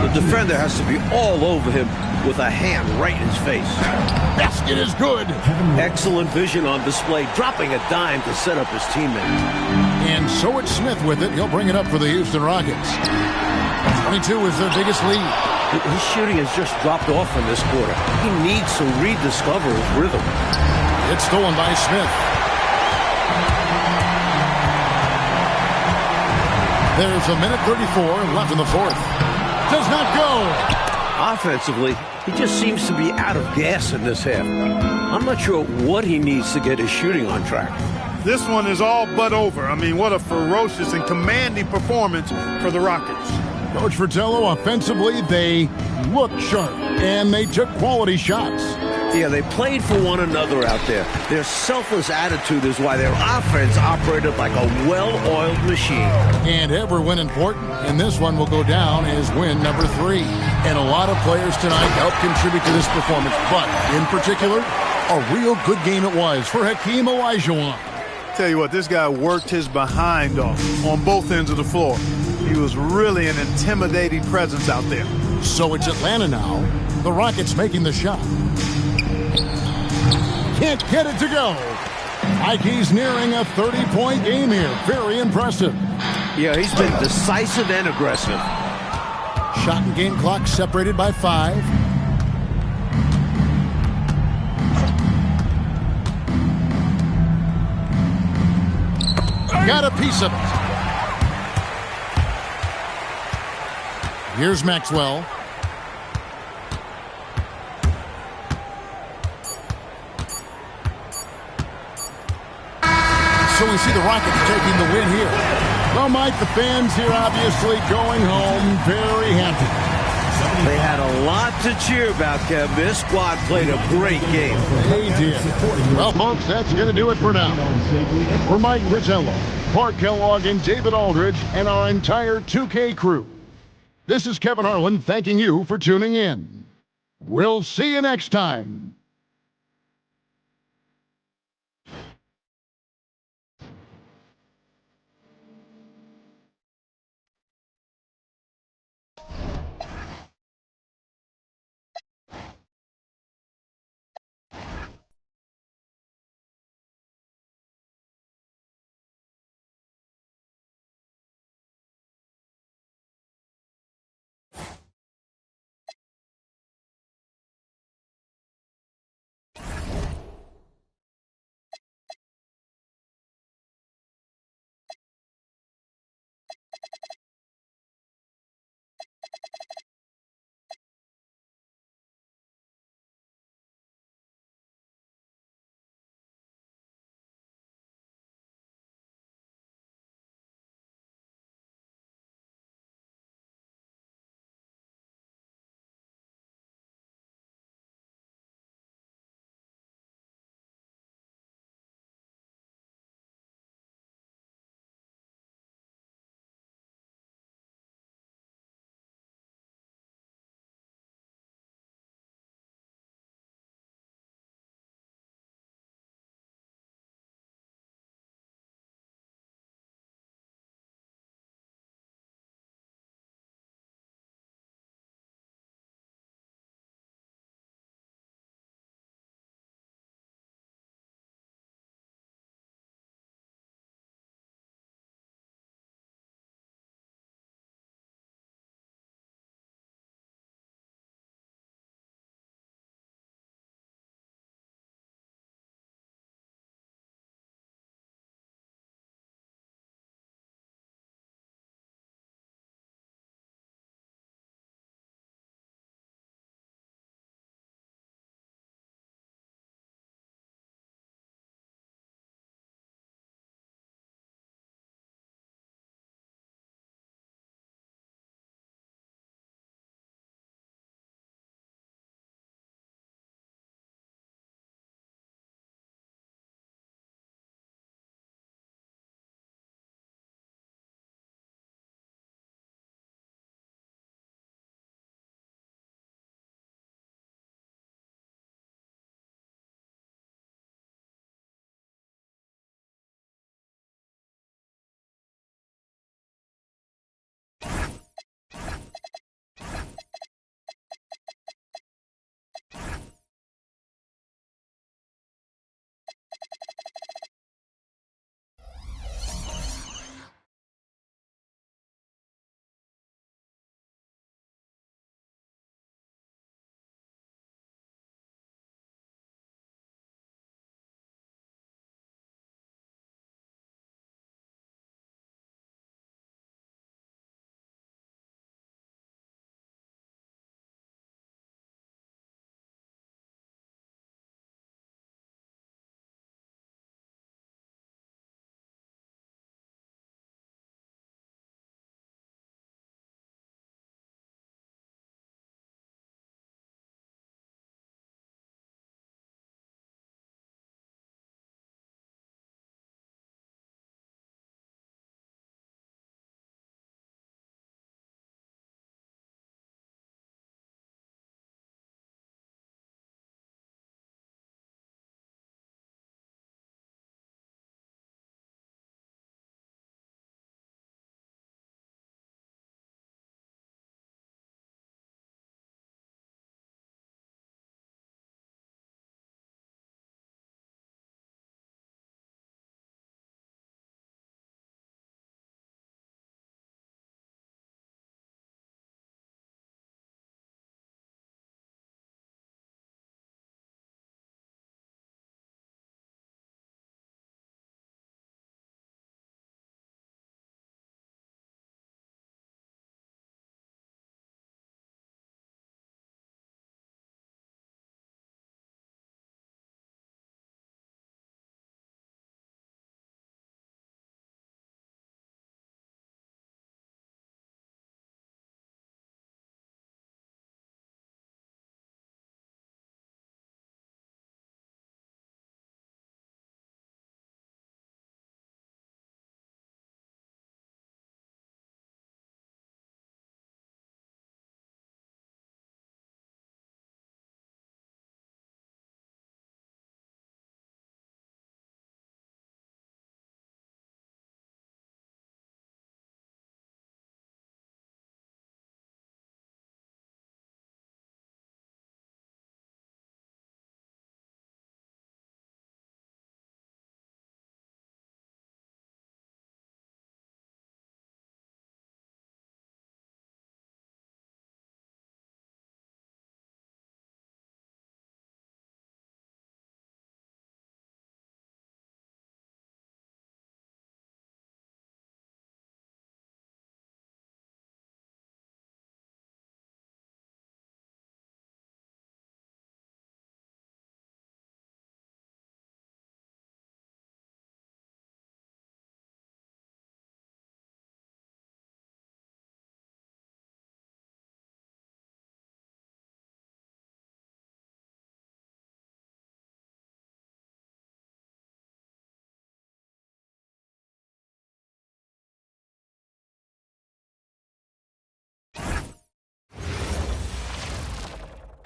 The defender has to be all over him with a hand right in his face. Basket is good. Excellent vision on display, dropping a dime to set up his teammate. And so it's Smith with it. He'll bring it up for the Houston Rockets. 22 is their biggest lead. His shooting has just dropped off in this quarter. He needs to rediscover his rhythm. It's stolen by Smith. There's a minute 34 left in the fourth. Does not go. Offensively, he just seems to be out of gas in this half. I'm not sure what he needs to get his shooting on track. This one is all but over. I mean, what a ferocious and commanding performance for the Rockets. Coach Fratello, offensively, they looked sharp, and they took quality shots. Yeah, they played for one another out there. Their selfless attitude is why their offense operated like a well-oiled machine. And every win important, and this one will go down as win number 3. And a lot of players tonight helped contribute to this performance, but in particular, a real good game it was for Hakeem Olajuwon. Tell you what, this guy worked his behind off on both ends of the floor. He was really an intimidating presence out there. So it's Atlanta now. The Rockets making the shot. Can't get it to go. Ikey's nearing a 30-point game here. Very impressive. Yeah, he's been decisive and aggressive. Shot and game clock separated by 5. Got a piece of it. Here's Maxwell. So we see the Rockets taking the win here. Well, Mike, the fans here obviously going home very happy. They had a lot to cheer about, Kev. This squad played a great game. They did. Well, folks, that's going to do it for now. For Mike Fratello, Clark Kellogg, and David Aldridge, and our entire 2K crew, this is Kevin Harlan thanking you for tuning in. We'll see you next time.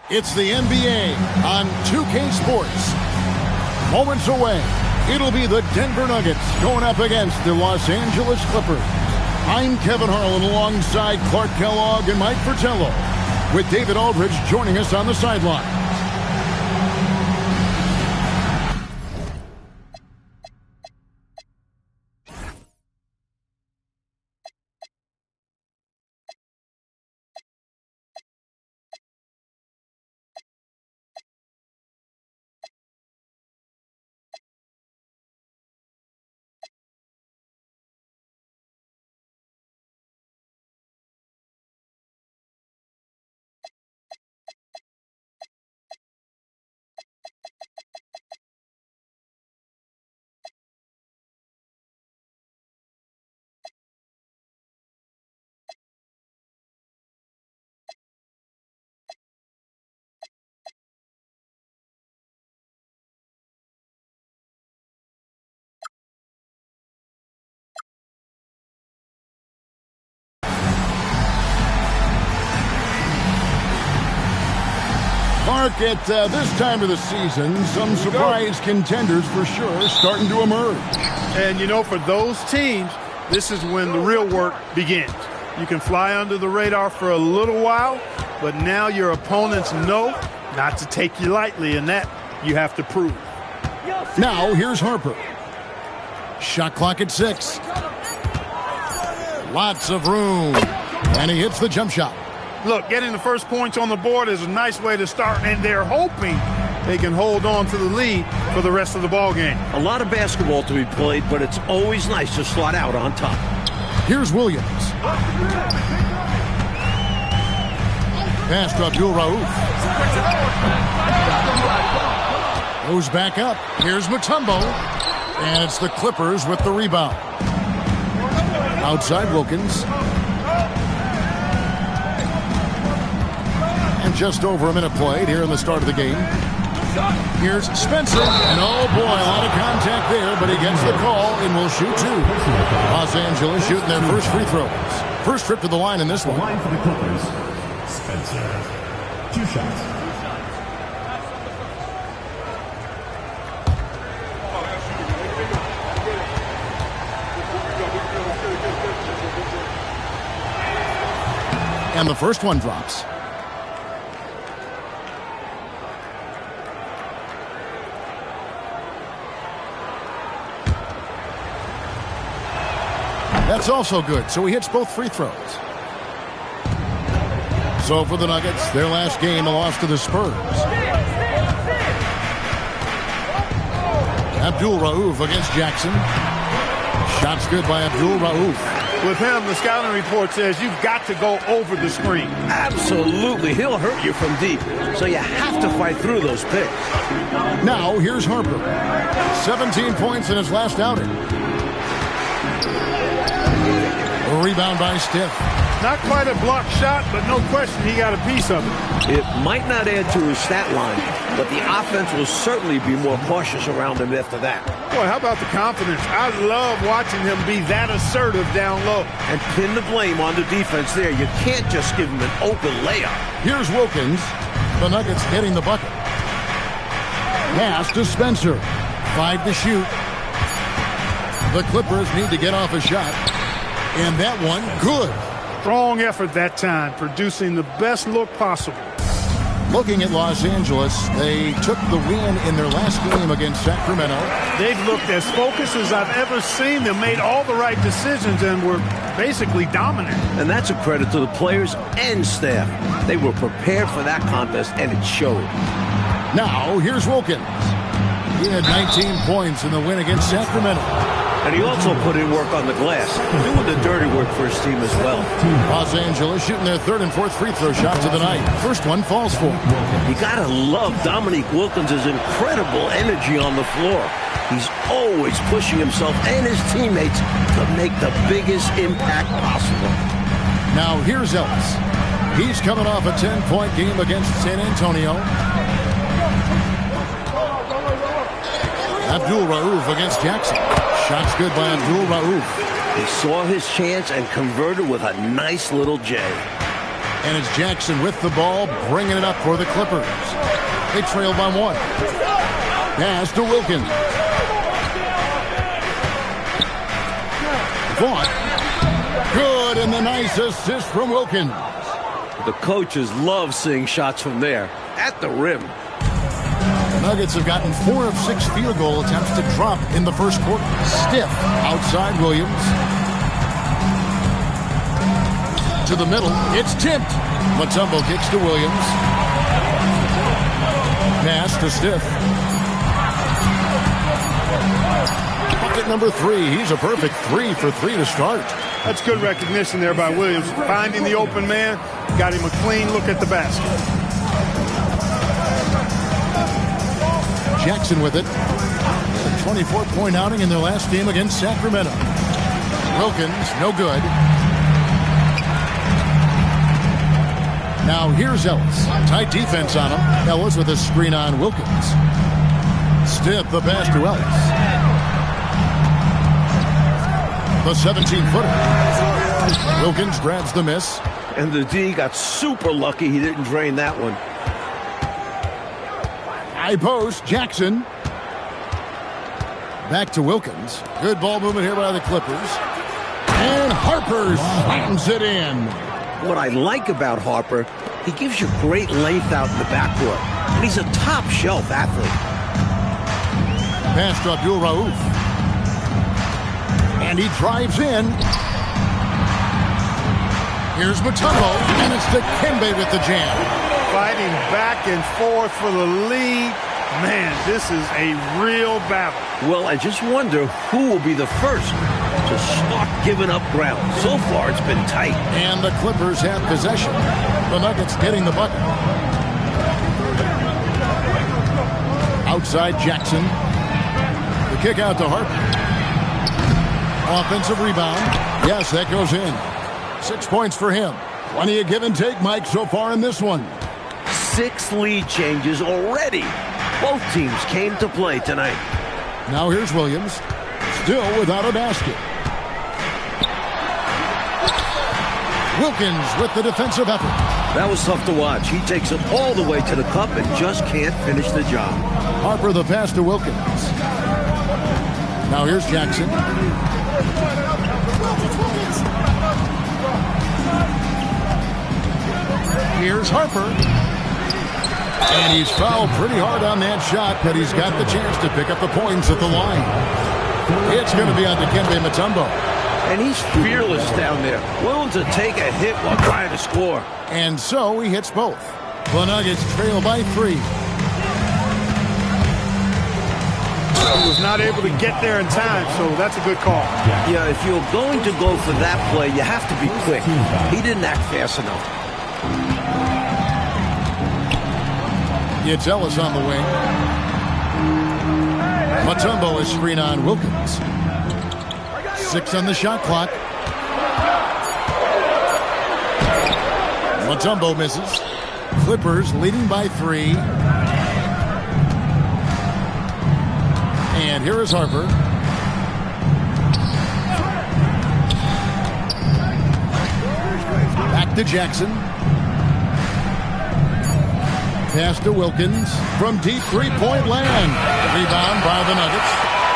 It's the NBA on 2K Sports. Moments away, it'll be the Denver Nuggets going up against the Los Angeles Clippers. I'm Kevin Harlan alongside Clark Kellogg and Mike Fratello, with David Aldridge joining us on the sideline. Mark, at this time of the season, some surprise contenders for sure starting to emerge. And, you know, for those teams, this is when the real work begins. You can fly under the radar for a little while, but now your opponents know not to take you lightly, and that you have to prove. Now, here's Harper. Shot clock at 6. Lots of room. And he hits the jump shot. Look, getting the first points on the board is a nice way to start, and they're hoping they can hold on to the lead for the rest of the ball game. A lot of basketball to be played, but it's always nice to start out on top. Here's Williams. Pass to Abdul Rauf. Goes back up. Here's Mutombo. And it's the Clippers with the rebound. Outside Wilkins. And just over a minute played here in the start of the game. Here's Spencer. And oh boy, a lot of contact there, but he gets the call and will shoot 2. Los Angeles shooting their first free throws. First trip to the line in this one. Line for the Clippers. Spencer. 2 shots. And the first one drops. That's also good, so he hits both free throws. So for the Nuggets, their last game, a loss to the Spurs. Abdul Rauf against Jackson. Shots good by Abdul Rauf. With him, the scouting report says you've got to go over the screen. Absolutely. He'll hurt you from deep, so you have to fight through those picks. Now, here's Harper. 17 points in his last outing. A rebound by Stiff. Not quite a blocked shot, but no question he got a piece of it. It might not add to his stat line, but the offense will certainly be more cautious around him after that. Boy, how about the confidence? I love watching him be that assertive down low. And pin the blame on the defense there. You can't just give him an open layup. Here's Wilkins. The Nuggets getting the bucket. Pass to Spencer. 5 to shoot. The Clippers need to get off a shot. And that one, good. Strong effort that time, producing the best look possible. Looking at Los Angeles, they took the win in their last game against Sacramento. They've looked as focused as I've ever seen them, made all the right decisions, and were basically dominant. And that's a credit to the players and staff. They were prepared for that contest, and it showed. Now, here's Wilkins. He had 19 points in the win against Sacramento. And he also put in work on the glass, doing the dirty work for his team as well. Los Angeles shooting their 3rd and 4th free throw shots of the night. First one falls for him. You got to love Dominique Wilkins' incredible energy on the floor. He's always pushing himself and his teammates to make the biggest impact possible. Now here's Ellis. He's coming off a 10-point game against San Antonio. Abdul Rauf against Jackson. Shots good by Abdul Rauf. He saw his chance and converted with a nice little J. And it's Jackson with the ball, bringing it up for the Clippers. They trail by 1. Pass to Wilkins. Vaught. Good, and the nice assist from Wilkins. The coaches love seeing shots from there, at the rim. The Nuggets have gotten 4 of 6 field goal attempts to drop in the first quarter. Stiff outside Williams. To the middle, it's tipped. Mutombo kicks to Williams. Pass to Stiff. Bucket number 3. He's a perfect 3 for 3 to start. That's good recognition there by Williams. Finding the open man, got him a clean look at the basket. Jackson with it. A 24-point outing in their last game against Sacramento. Wilkins, no good. Now here's Ellis. Tight defense on him. Ellis with a screen on Wilkins. Stiff the pass to Ellis. The 17-footer. Wilkins grabs the miss. And the D got super lucky he didn't drain that one. High post, Jackson. Back to Wilkins. Good ball movement here by the Clippers. And Harper slams it in. What I like about Harper, he gives you great length out in the backcourt. And he's a top-shelf athlete. Pass to Abdul Rauf. And he drives in. Here's Mutombo, and it's Dikembe with the jam. Fighting back and forth for the lead. Man, this is a real battle. Well, I just wonder who will be the first to start giving up ground. So far, it's been tight. And the Clippers have possession. The Nuggets getting the bucket. Outside Jackson. The kick out to Harper. Offensive rebound. Yes, that goes in. 6 points for him. Plenty of give and take, Mike, so far in this one. 6 lead changes already. Both teams came to play tonight. Now here's Williams. Still without a basket. Wilkins with the defensive effort. That was tough to watch. He takes it all the way to the cup and just can't finish the job. Harper the pass to Wilkins. Now here's Jackson. Here's Harper. And he's fouled pretty hard on that shot, but he's got the chance to pick up the points at the line. It's going to be on Dikembe Mutombo. And he's fearless down there, willing to take a hit while trying to score. And so he hits both. The Nuggets trail by 3. He was not able to get there in time, so that's a good call. Yeah, if you're going to go for that play, you have to be quick. He didn't act fast enough. It's Ellis on the wing. Mutombo is screen on Wilkins. 6 on the shot clock. Mutombo misses. Clippers leading by 3. And here is Harper. Back to Jackson. Pass to Wilkins from deep three-point land. Rebound by the Nuggets.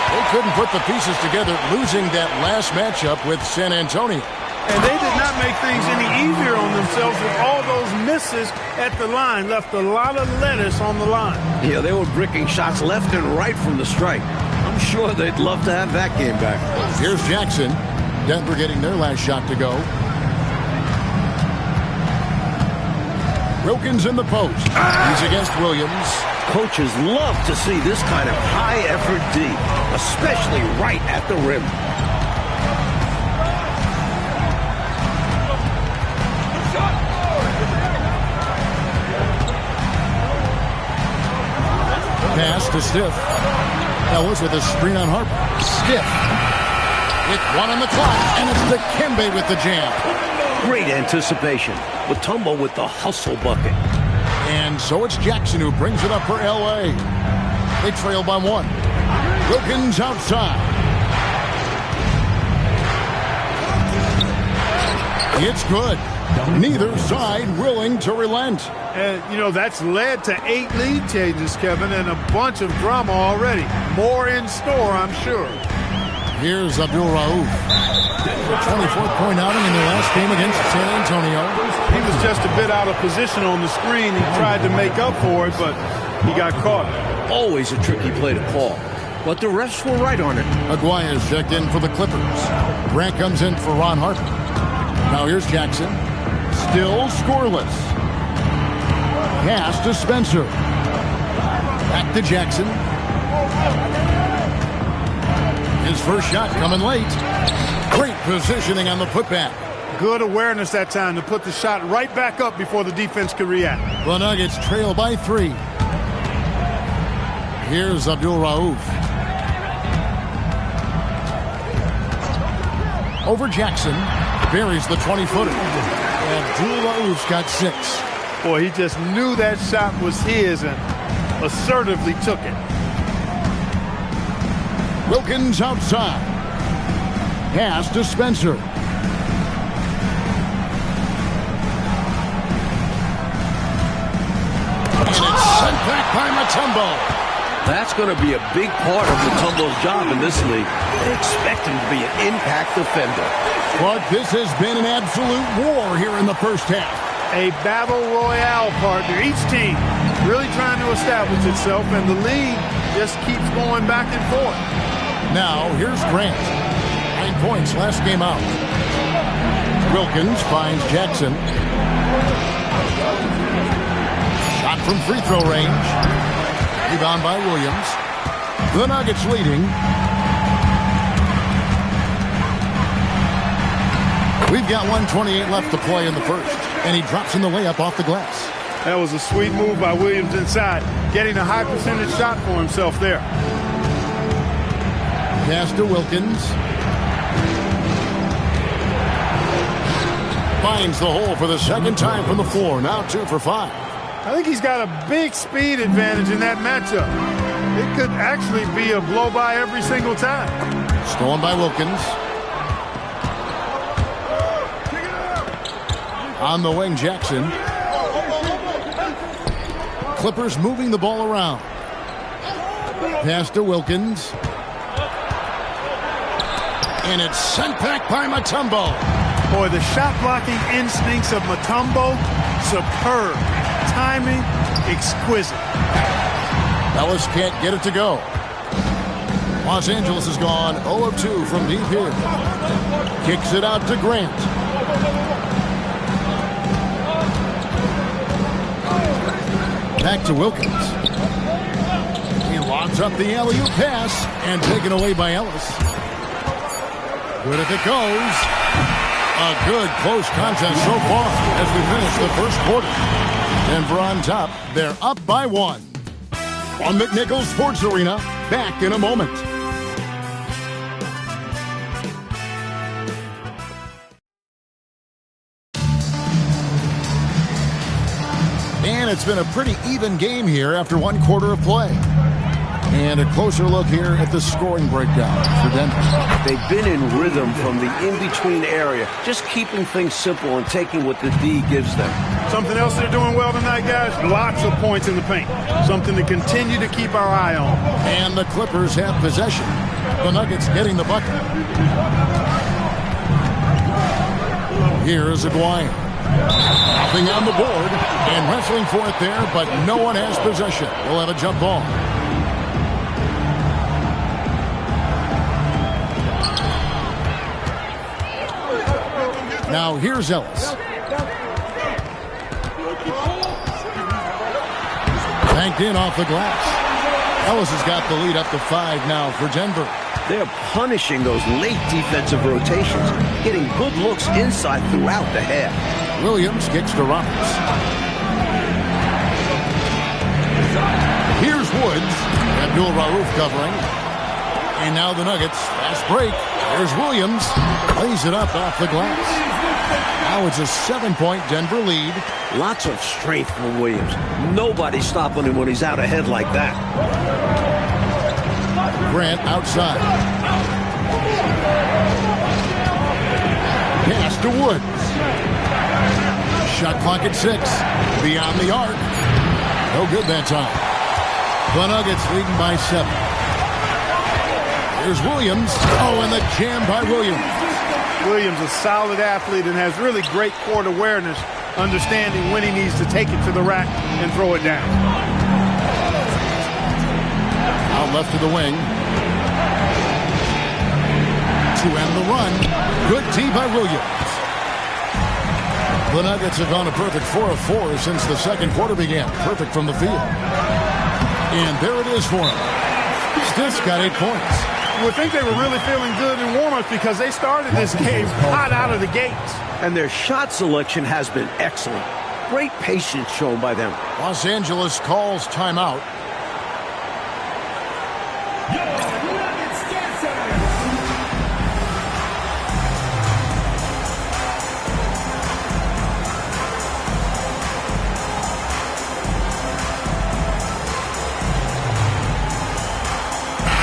They couldn't put the pieces together, losing that last matchup with San Antonio. And they did not make things any easier on themselves with all those misses at the line. Left a lot of lettuce on the line. Yeah, they were bricking shots left and right from the stripe. I'm sure they'd love to have that game back. Here's Jackson. Denver getting their last shot to go. Wilkins in the post. He's against Williams. Coaches love to see this kind of high-effort D, especially right at the rim. Pass to Stiff. Ellis with a screen on Harper. Stiff. With 1 on the clock, and it's Dikembe with the jam. Great anticipation. Mutombo with the hustle bucket. And so it's Jackson who brings it up for L.A. They trail by 1. Wilkins outside. It's good. Neither side willing to relent. And, you know, that's led to 8 lead changes, Kevin, and a bunch of drama already. More in store, I'm sure. Here's Abdul Rauf. 24th point outing in their last game against San Antonio. He was just a bit out of position on the screen. He tried to make up for it, but he got caught. Always a tricky play to call. But the refs were right on it. Aguaya's checked in for the Clippers. Grant comes in for Ron Harper. Now here's Jackson. Still scoreless. Pass to Spencer. Back to Jackson. His first shot coming late. Great positioning on the putback. Good awareness that time to put the shot right back up before the defense could react. The Nuggets trail by 3. Here's Abdul Rauf. Over Jackson. Buries the 20-footer. Abdul Rauf's got 6. Boy, he just knew that shot was his and assertively took it. Wilkins outside. Pass to Spencer. And it's sent back by Mutombo. That's going to be a big part of Mutombo's job in this league. They expect him to be an impact defender. But this has been an absolute war here in the first half. A battle royale, partner. Each team really trying to establish itself, and the league just keeps going back and forth. Now, here's Grant. 9 points last game out. Wilkins finds Jackson. Shot from free throw range. Rebound by Williams. The Nuggets leading. We've got 1:28 left to play in the first, and he drops in the layup off the glass. That was a sweet move by Williams inside, getting a high percentage shot for himself there. Pass to Wilkins. Finds the hole for the second time from the floor. Now 2 for 5. I think he's got a big speed advantage in that matchup. It could actually be a blow-by every single time. Stolen by Wilkins. On the wing, Jackson. Clippers moving the ball around. Pass to Wilkins. And it's sent back by Mutombo. Boy, the shot-blocking instincts of Mutombo, superb. Timing, exquisite. Ellis can't get it to go. Los Angeles has gone 0 of 2 from deep here. Kicks it out to Grant. Back to Wilkins. He lobs up the alley-oop pass and taken away by Ellis. Good if it goes. A good close contest so far as we finish the first quarter. Denver on top. They're up by 1. On McNichols Sports Arena. Back in a moment. And it's been a pretty even game here after 1 quarter of play. And a closer look here at the scoring breakdown for Denver. They've been in rhythm from the in-between area, just keeping things simple and taking what the D gives them. Something else they're doing well tonight, guys, lots of points in the paint. Something to continue to keep our eye on. And the Clippers have possession. The Nuggets getting the bucket. Here is Aguaya. Nothing on the board and wrestling for it there, but no one has possession. We'll have a jump ball. Now here's Ellis. Banked in off the glass. Ellis has got the lead up to 5 now for Denver. They're punishing those late defensive rotations, getting good looks inside throughout the half. Williams kicks to Roberts. Here's Woods. Abdul Rauf covering. And now the Nuggets. Fast break. There's Williams. Lays it up off the glass. Now it's a 7-point Denver lead. Lots of strength from Williams. Nobody's stopping him when he's out ahead like that. Grant outside. Pass to Woods. Shot clock at 6. Beyond the arc. No good that time. The Nuggets leading by 7. Here's Williams. Oh, and the jam by Williams. Williams, a solid athlete, and has really great court awareness, understanding when he needs to take it to the rack and throw it down. Out left to the wing. To end the run. Good D by Williams. The Nuggets have gone a perfect 4 of 4 since the second quarter began. Perfect from the field. And there it is for him. Stiff's got 8 points. You would think they were really feeling good in warm-ups because they started this game hot out of the gates. And their shot selection has been excellent. Great patience shown by them. Los Angeles calls timeout.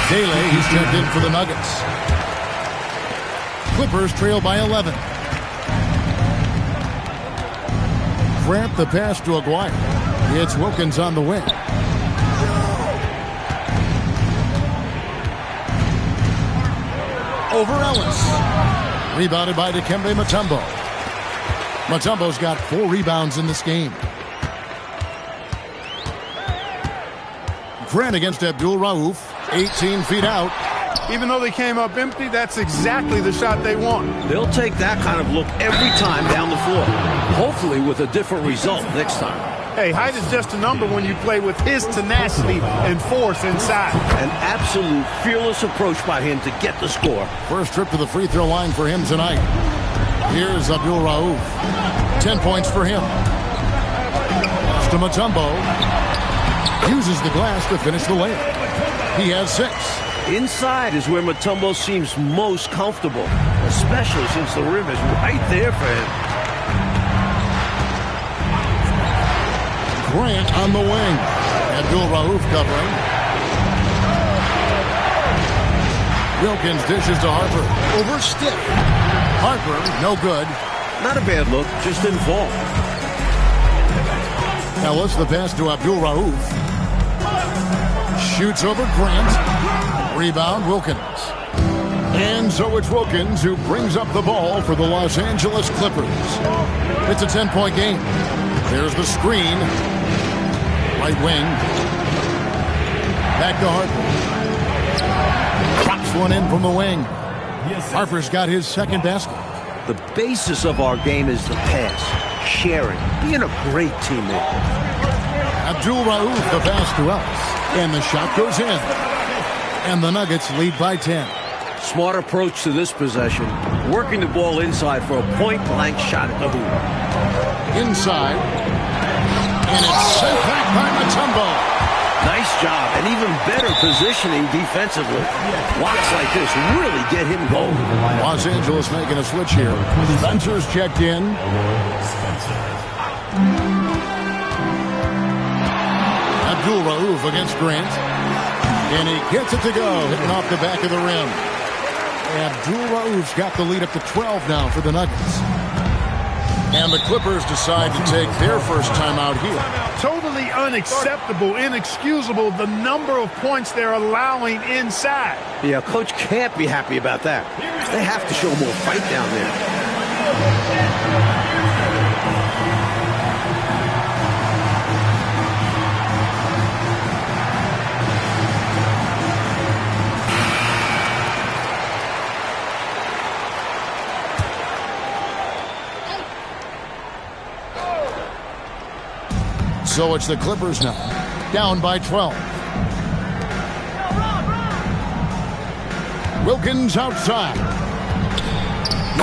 Daly, he's checked in for the Nuggets. Clippers trail by 11. Grant the pass to Aguirre. It's Wilkins on the wing. Over Ellis. Rebounded by Dikembe Mutombo. Mutombo's got 4 rebounds in this game. Grant against Abdul Rauf. 18 feet out. Even though they came up empty, that's exactly the shot they want. They'll take that kind of look every time down the floor. Hopefully with a different result next time. Hey, height is just a number when you play with his tenacity and force inside. An absolute fearless approach by him to get the score. First trip to the free throw line for him tonight. Here's Abdul Rauf. 10 points for him. To Mutombo. Uses the glass to finish the layup. He has 6. Inside is where Mutombo seems most comfortable, especially since the rim is right there for him. Grant on the wing. Abdul Rauf covering. Wilkins dishes to Harper. Over Stiff. Harper, no good. Not a bad look, just didn't fall. Ellis, the pass to Abdul Rauf. Shoots over Grant. Rebound, Wilkins. And so it's Wilkins who brings up the ball for the Los Angeles Clippers. It's a 10-point game. There's the screen. Right wing. Back to Harper. Drops one in from the wing. Harper's got his second basket. The basis of our game is the pass, sharing, being a great teammate. Abdul Rauf, the pass to Ellis. And the shot goes in. And the Nuggets lead by 10. Smart approach to this possession. Working the ball inside for a point-blank shot at the hoop. Inside. And it's sent back by Mutombo. Nice job, and even better positioning defensively. Blocks like this really get him going. Los Angeles making a switch here. Spencer's checked in. Abdul Rauf against Grant. And he gets it to go, hitting off the back of the rim. Abdul Rauf's got the lead up to 12 now for the Nuggets. And the Clippers decide to take their first time out here. Totally unacceptable, inexcusable, the number of points they're allowing inside. Yeah, coach can't be happy about that. They have to show more fight down there. So it's the Clippers now, down by 12. Wilkins outside.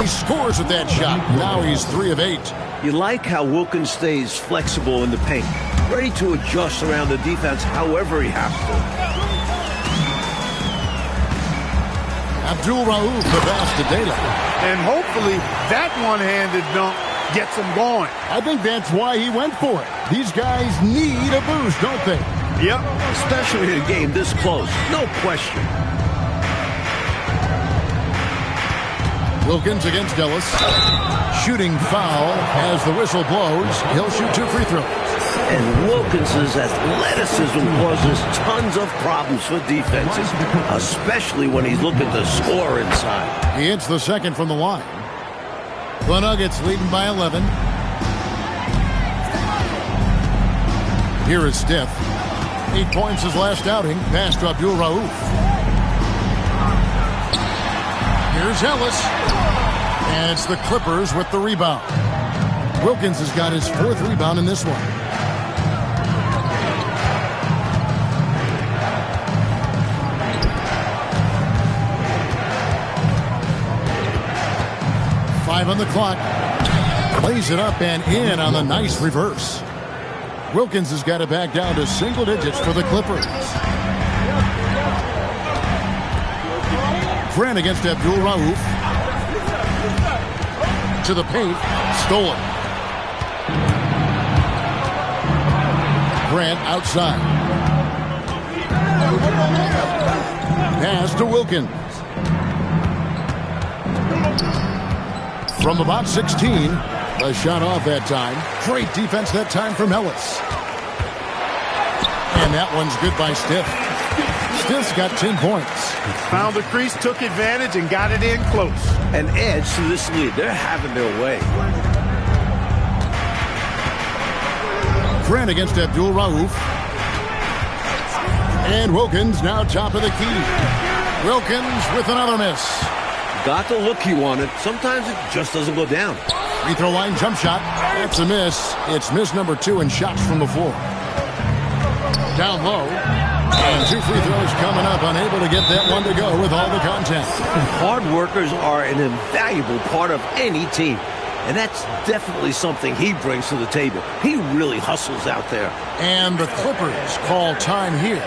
He scores with that shot. Now he's 3 of 8. You like how Wilkins stays flexible in the paint, ready to adjust around the defense however he has to. Abdul Rauf, the pass to Daly. And hopefully that one-handed dunk gets him going. I think that's why he went for it. These guys need a boost, don't they? Yep. Especially in a game this close. No question. Wilkins against Ellis. Shooting foul as the whistle blows. He'll shoot 2 free throws. And Wilkins' athleticism causes tons of problems for defenses, especially when he's looking to score inside. He hits the second from the line. The Nuggets leading by 11. Here is Steph. 8 points his last outing. Pass to Abdul Rauf. Here's Ellis. And it's the Clippers with the rebound. Wilkins has got his 4th rebound in this one. Five on the clock. Plays it up and in on the nice reverse. Wilkins has got it back down to single digits for the Clippers. Grant against Abdul Rauf. To the paint. Stolen. Grant outside. Pass to Wilkins. From about 16. A shot off that time. Great defense that time from Ellis. And that one's good by Stiff. Stiff's got 10 points. Found the crease, took advantage, and got it in close. An edge to this lead. They're having their way. Grant against Abdul Rauf. And Wilkins now top of the key. Wilkins with another miss. Got the look he wanted. Sometimes it just doesn't go down. Free throw line jump shot. That's a miss. It's miss number 2 in shots from the floor. Down low. And 2 free throws coming up. Unable to get that one to go with all the contact. Hard workers are an invaluable part of any team. And that's definitely something he brings to the table. He really hustles out there. And the Clippers call time here.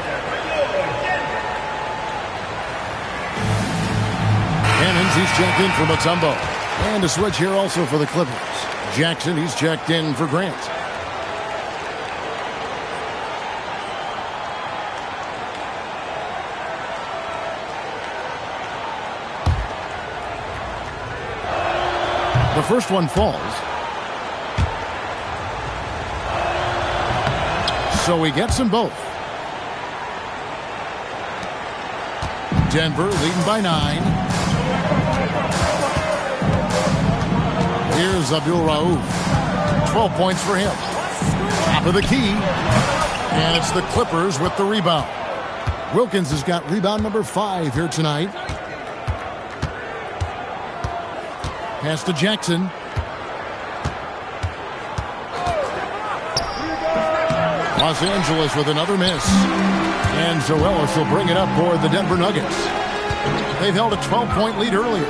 Cannons, he's checked in for Mutombo. And a switch here also for the Clippers. Jackson, he's checked in for Grant. The first one falls. So he gets them both. Denver leading by 9. Here's Abdul Rauf. 12 points for him. Top of the key. And it's the Clippers with the rebound. Wilkins has got rebound number 5 here tonight. Pass to Jackson. Los Angeles with another miss. And Zoelis will bring it up for the Denver Nuggets. They've held a 12-point lead earlier.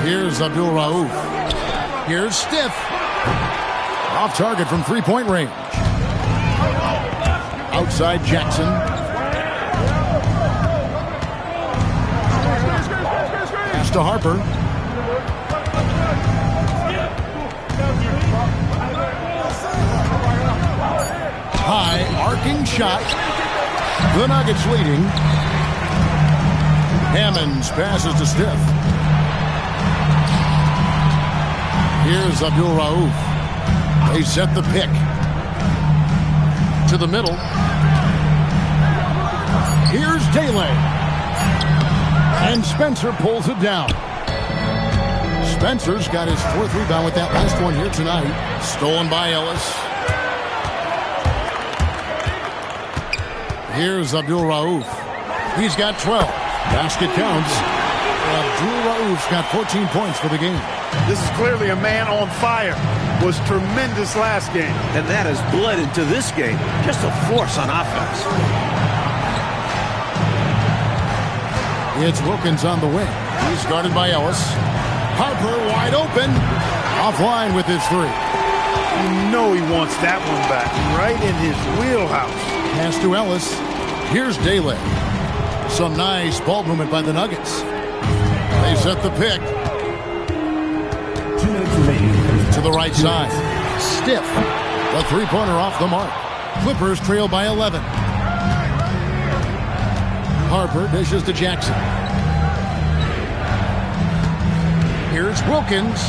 Here's Abdul Rauf. Here's Stiff. Off target from 3-point range. Outside Jackson. Pass to Harper. High arcing shot. The Nuggets leading. Hammonds passes to Stiff. Here's Abdul Rauf. They set the pick. To the middle. Here's Daly. And Spencer pulls it down. Spencer's got his 4th rebound with that last one here tonight. Stolen by Ellis. Here's Abdul Rauf. He's got 12. Basket counts. Abdul Rauf's got 14 points for the game. This is clearly a man on fire. Was tremendous last game. And that has bled into this game. Just a force on offense. It's Wilkins on the wing. He's guarded by Ellis. Harper wide open. Offline with his 3. You know he wants that one back. Right in his wheelhouse. Pass to Ellis. Here's Daly. Some nice ball movement by the Nuggets. They set the pick. 2 minutes remaining. To the right side. Stiff. The 3-pointer off the mark. Clippers trail by 11. Harper dishes to Jackson. Here's Wilkins.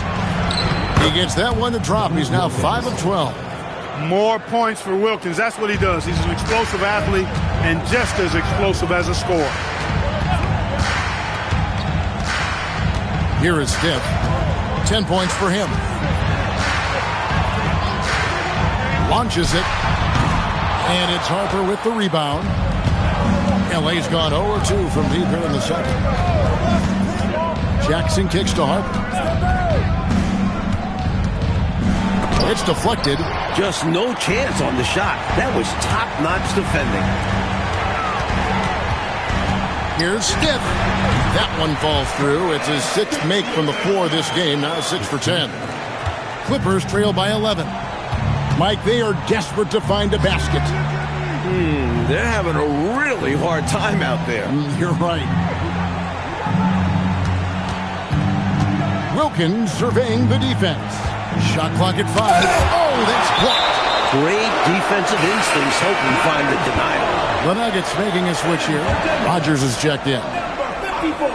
He gets that one to drop. He's now 5 of 12. More points for Wilkins. That's what he does. He's an explosive athlete and just as explosive as a scorer. Here is Stiff. 10 points for him. Launches it. And it's Harper with the rebound. LA's gone 0-2 from deep here in the second. Jackson kicks to Harper. It's deflected. Just no chance on the shot. That was top-notch defending. Here's Stiff. That one falls through. It's his 6th make from the floor this game. Now 6 for 10. Clippers trail by 11. Mike, they are desperate to find a basket. They're having a really hard time out there. You're right. Wilkins surveying the defense. Shot clock at 5. Oh, that's blocked. Great defensive instincts. Hope we find the denial. The Nuggets making a switch here. Rodgers is checked in. Number 54,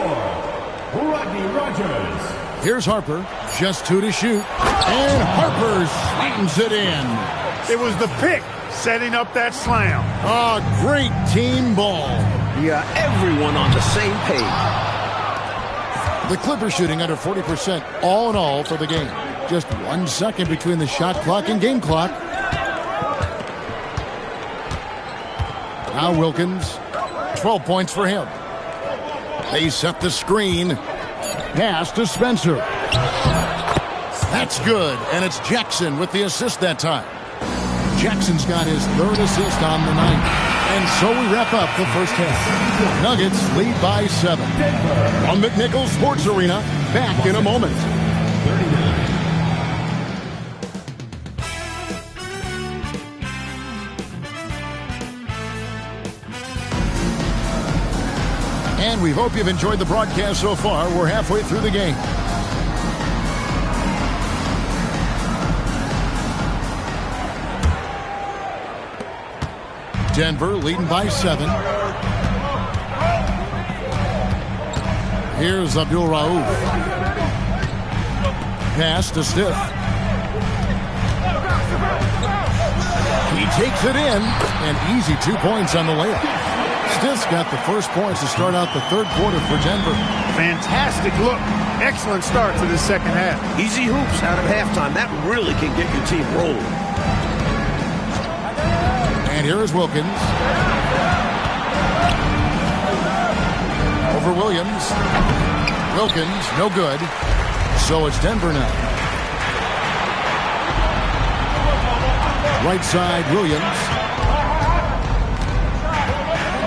Rodney Rogers. Here's Harper. Just 2 to shoot. And Harper slams it in. It was the pick setting up that slam. Oh, great team ball. Yeah, everyone on the same page. The Clippers shooting under 40% all in all for the game. Just 1 second between the shot clock and game clock. Now Wilkins, 12 points for him. They set the screen. Pass to Spencer. That's good, and it's Jackson with the assist that time. Jackson's got his 3rd assist on the night. And so we wrap up the first half. Nuggets lead by 7. From McNichols Sports Arena, back in a moment. 39. And we hope you've enjoyed the broadcast so far. We're halfway through the game. Denver leading by 7. Here's Abdul Rauf. Pass to Stiff. He takes it in. And easy 2 points on the layup. Stiff's got the first points to start out the 3rd quarter for Denver. Fantastic look. Excellent start to the second half. Easy hoops out of halftime. That really can get your team rolling. And here is Wilkins. Over Williams. Wilkins, no good. So it's Denver now. Right side, Williams.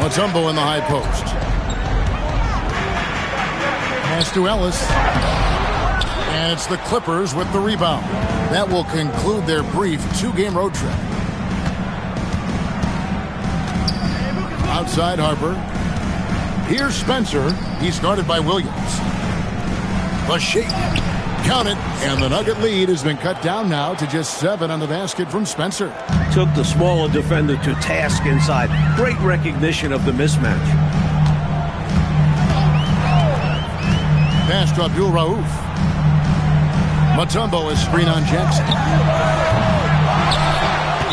Mutombo in the high post. Pass to Ellis. And it's the Clippers with the rebound. That will conclude their brief 2-game road trip. Outside Harper. Here's Spencer. He's guarded by Williams. The shake. Count it. And the Nugget lead has been cut down now to just 7 on the basket from Spencer. Took the smaller defender to task inside. Great recognition of the mismatch. Pass to Abdul Rauf. Mutombo is screen on Jackson.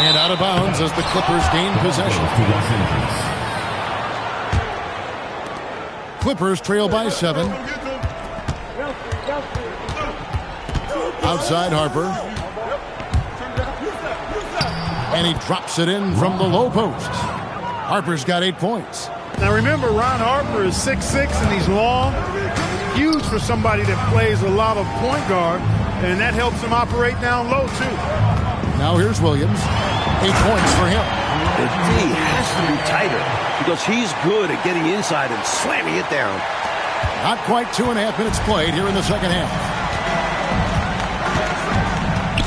And out of bounds as the Clippers gain possession. Clippers trail by 7. Outside Harper. And he drops it in from the low post. Harper's got 8 points. Now remember, Ron Harper is 6'6" and he's long. Huge for somebody that plays a lot of point guard. And that helps him operate down low, too. Now here's Williams. 8 points for him. The D has to be tighter because he's good at getting inside and slamming it down. Not quite 2.5 minutes played here in the second half.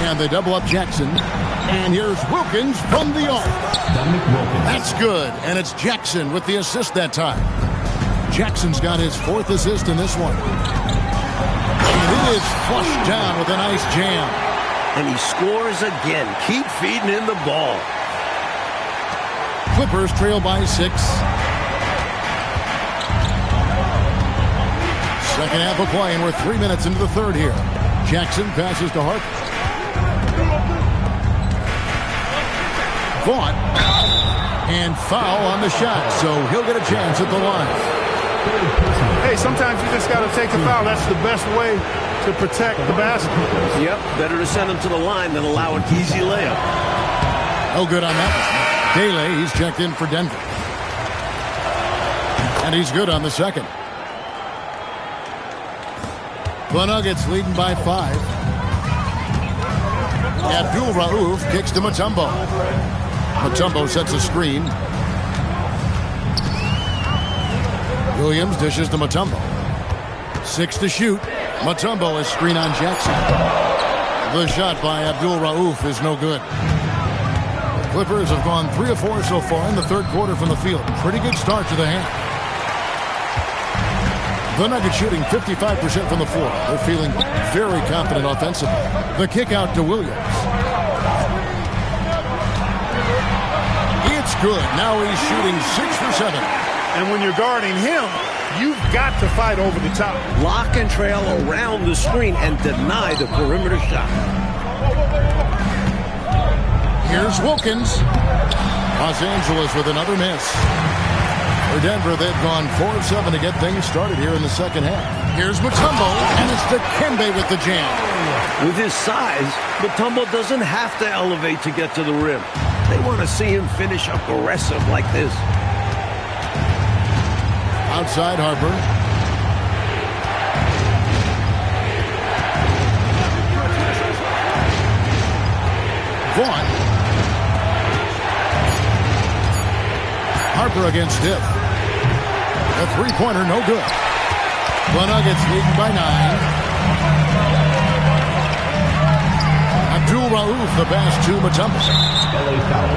And they double up Jackson. And here's Wilkins from the arc. That's good. And it's Jackson with the assist that time. Jackson's got his 4th assist in this one. And it is flushed down with a nice jam. And he scores again. Keep feeding him the ball. Clippers trail by 6. Second half of play, and we're 3 minutes into the third here. Jackson passes to Harper. Vaught. And foul on the shot, so he'll get a chance at the line. Hey, sometimes you just got to take a foul. That's the best way to protect the basket. Yep, better to send him to the line than allow an easy layup. No good on that one. Daly, he's checked in for Denver. And he's good on the second. The Nuggets leading by 5. Abdul Rauf kicks to Mutombo. Mutombo sets a screen. Williams dishes to Mutombo. 6 to shoot. Mutombo is screen on Jackson. The shot by Abdul Rauf is no good. The Clippers have gone 3 of 4 so far in the third quarter from the field. Pretty good start to the half. The Nuggets shooting 55% from the floor. They're feeling very confident offensively. The kick out to Williams. It's good. Now he's shooting 6 for 7. And when you're guarding him, you've got to fight over the top. Lock and trail around the screen and deny the perimeter shot. Here's Wilkins. Los Angeles with another miss. For Denver, they've gone 4 of 7 to get things started here in the second half. Here's Mutombo, and it's Dikembe with the jam. With his size, Mutombo doesn't have to elevate to get to the rim. They want to see him finish aggressive like this. Outside Harper. Vaughn. Harper against Stiff. A three-pointer, no good. The Nuggets leading by 9. Abdul Rauf, the pass to Mutombo. LA foul.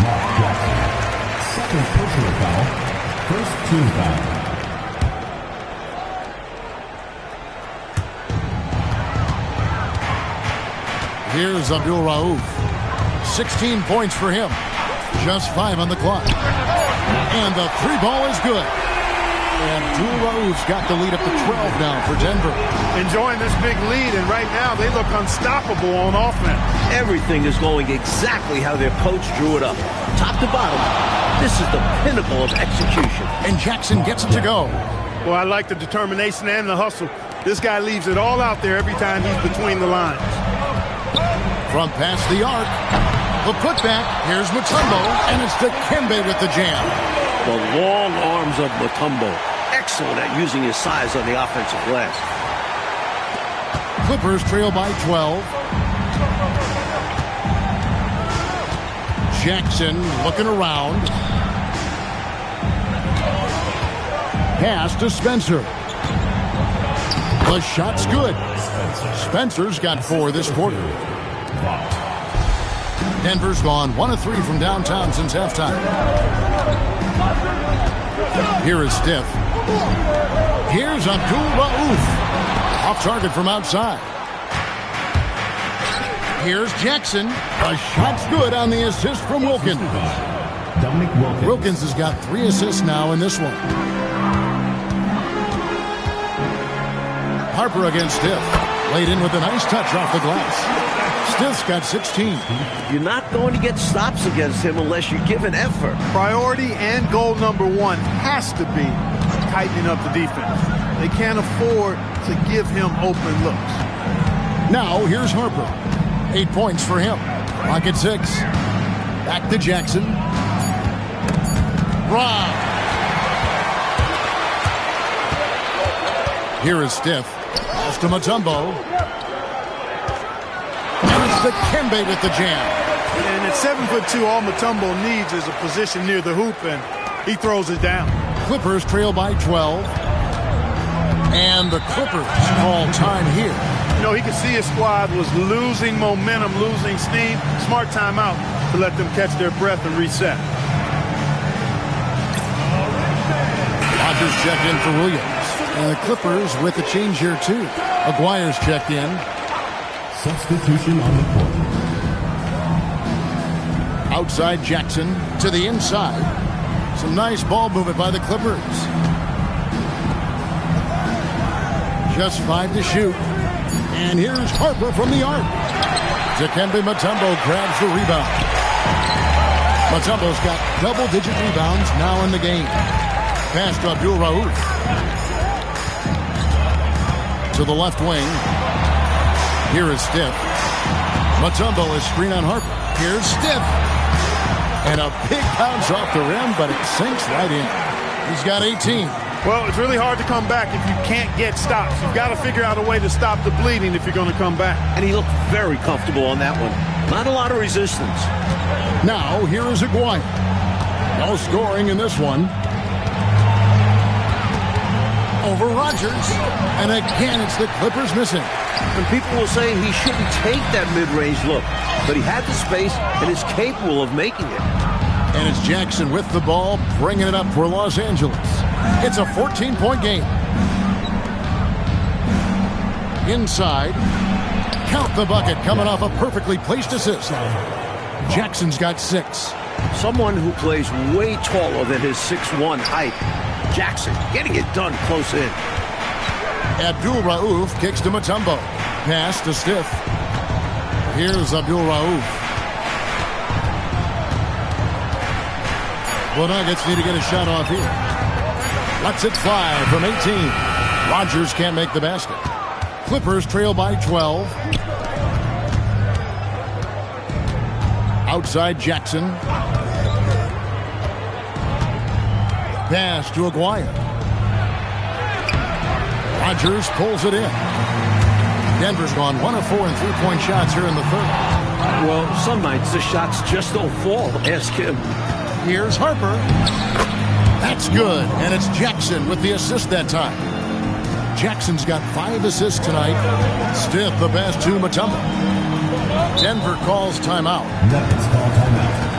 Mark Jackson. Second personal foul. First team foul. Here's Abdul Rauf. 16 points for him. Just 5 on the clock. And the 3 ball is good. And Abdul Rauf's got the lead up to 12 now for Denver. Enjoying this big lead, and right now they look unstoppable on offense. Everything is going exactly how their coach drew it up. Top to bottom, this is the pinnacle of execution. And Jackson gets it to go. Well, I like the determination and the hustle. This guy leaves it all out there every time he's between the lines. From past the arc. The putback, here's Mutombo, and it's Dikembe with the jam. The long arms of Mutombo. Excellent at using his size on the offensive glass. Clippers trail by 12. Jackson looking around. Pass to Spencer. The shot's good. Spencer's got 4 this quarter. Denver's gone 1 of 3 from downtown since halftime. Here is Stiff. Here's Abdul Rauf. Off target from outside. Here's Jackson. A shot's good on the assist from Wilkins. Wilkins has got 3 assists now in this one. Harper against Stiff. Laid in with a nice touch off the glass. Stiff's got 16. You're not going to get stops against him unless you give an effort. Priority and goal number 1 has to be tightening up the defense. They can't afford to give him open looks. Now here's Harper. 8 points for him. Clock at 6. Back to Jackson. Rob. Here is Stiff. Pass to Mutombo. And it's Dikembe with the jam. And at 7'2", all Mutombo needs is a position near the hoop, and he throws it down. Clippers trail by 12. And the Clippers call time here. You know, he could see his squad was losing momentum, losing steam. Smart timeout to let them catch their breath and reset. Rodgers checked in for Williams. And the Clippers with a change here, too. Aguirre's checked in. Substitution on the court. Outside Jackson to the inside. Some nice ball movement by the Clippers. Just 5 to shoot. And here's Harper from the arc. Dikembe Mutombo grabs the rebound. Mutombo's got double-digit rebounds now in the game. Pass to Abdul Rauf. To the left wing. Here is Stiff. Mutombo is screen on Harper. Here's Stiff. And a big bounce off the rim, but it sinks right in. He's got 18. Well, it's really hard to come back if you can't get stops. You've got to figure out a way to stop the bleeding if you're going to come back. And he looked very comfortable on that one. Not a lot of resistance. Now, here is Aguirre. No scoring in this one. Over Rogers. And again, it's the Clippers missing. And people will say he shouldn't take that mid-range look. But he had the space and is capable of making it. And it's Jackson with the ball, bringing it up for Los Angeles. It's a 14-point game. Inside. Count the bucket coming off a perfectly placed assist. Jackson's got 6. Someone who plays way taller than his 6'1" height. Jackson getting it done close in. Abdul Rauf kicks to Mutombo. Pass to Stiff. Here's Abdul Rauf. The Nuggets need to get a shot off here. Lets it fly from 18. Rogers can't make the basket. Clippers trail by 12. Outside Jackson. Pass to Aguirre. Rogers pulls it in. Denver's gone 1 of 4 in three-point shots here in the third. Well, some nights the shots just don't fall. Ask him. Here's Harper. That's good. And it's Jackson with the assist that time. Jackson's got 5 assists tonight. Stiff the pass to Mutombo. Denver calls timeout. Nuggets call timeout.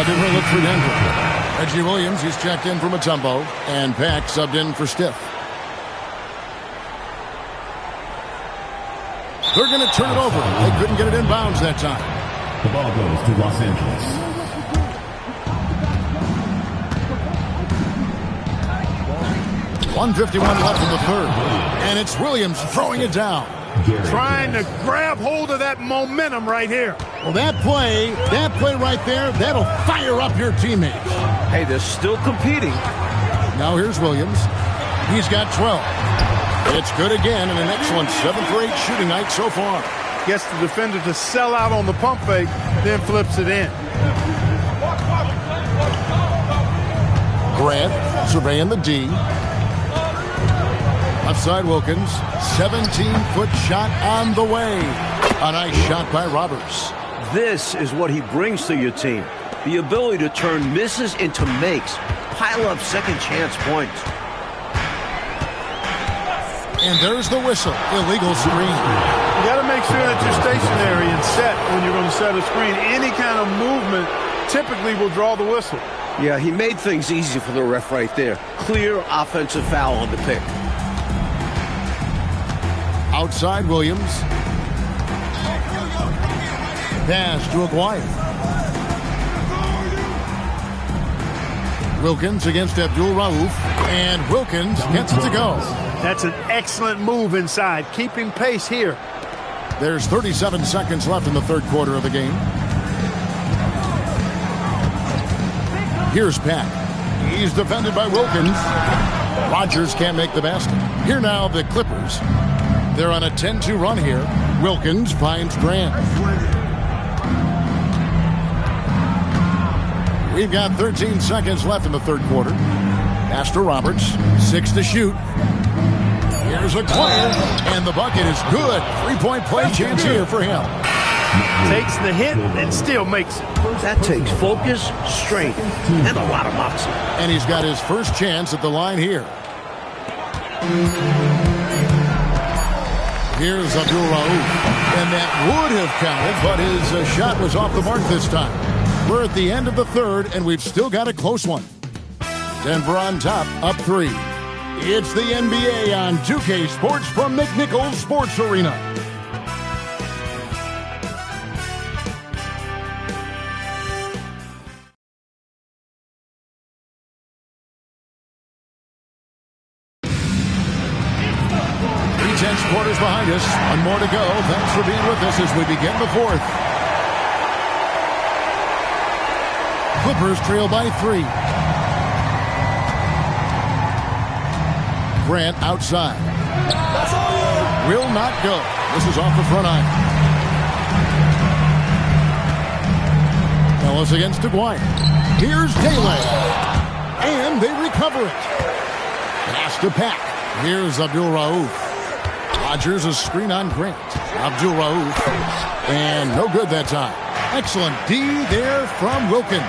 Look for Denver. Reggie Williams, he's checked in for Mutombo, and Pack subbed in for Stiff. They're going to turn it over. They couldn't get it in bounds that time. The ball goes to Los Angeles. .151 left in the third. And it's Williams throwing it down. Trying to grab hold of that momentum right here. Well, that play right there, that'll fire up your teammates. Hey, they're still competing. Now here's Williams. He's got 12. It's good again, and an excellent 7 for 8 shooting night so far. Gets the defender to sell out on the pump fake, then flips it in. Grant surveying the D. Left side Wilkins. 17-foot shot on the way. A nice shot by Roberts. This is what he brings to your team. The ability to turn misses into makes. Pile up second chance points. And there's the whistle. Illegal screen. You got to make sure that you're stationary and set when you're going to set a screen. Any kind of movement typically will draw the whistle. Yeah, he made things easy for the ref right there. Clear offensive foul on the pick. Outside Williams. Pass to Aguirre. Wilkins against Abdul Rauf. And Wilkins gets it to go. That's an excellent move inside. Keeping pace here. There's 37 seconds left in the third quarter of the game. Here's Pack. He's defended by Wilkins. Rogers can't make the basket. Here now, the Clippers. They're on a 10-2 run here. Wilkins finds Grant. We've got 13 seconds left in the third quarter. Pass to Roberts. 6 to shoot. Here's Aguirre, and the bucket is good. 3-point play chance here for him. Takes the hit and still makes it. That takes focus, strength, and a lot of moxie. And he's got his first chance at the line here. Here's Abdul Rauf. And that would have counted, but his shot was off the mark this time. We're at the end of the third, and we've still got a close one. Denver on top, up 3. It's the NBA on 2K Sports from McNichols Sports Arena. Quarters behind us. One more to go. Thanks for being with us as we begin the fourth. Clippers trail by 3. Grant outside. Will not go. This is off the front iron. Ellis against Aguirre. Here's Dele. And they recover it. Pass to Pack. Here's Abdul Rauf. Rodgers, a screen on Grant. Abdul Rauf. And no good that time. Excellent D there from Wilkins.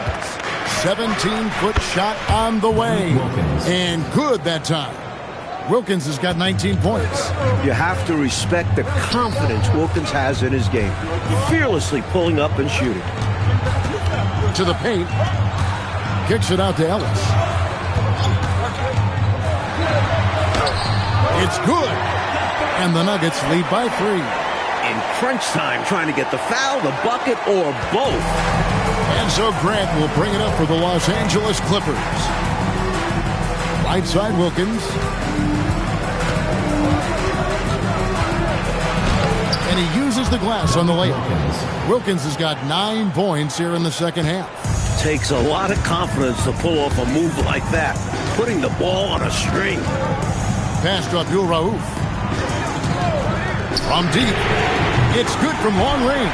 17-foot shot on the way. And good that time. Wilkins has got 19 points. You have to respect the confidence Wilkins has in his game. Fearlessly pulling up and shooting. To the paint. Kicks it out to Ellis. It's good. And the Nuggets lead by 3. In crunch time, trying to get the foul, the bucket, or both. And so Grant will bring it up for the Los Angeles Clippers. Right side, Wilkins. And he uses the glass on the layup. Wilkins has got 9 points here in the second half. Takes a lot of confidence to pull off a move like that. Putting the ball on a string. Pass to Abdul Rauf. From deep. It's good from long range.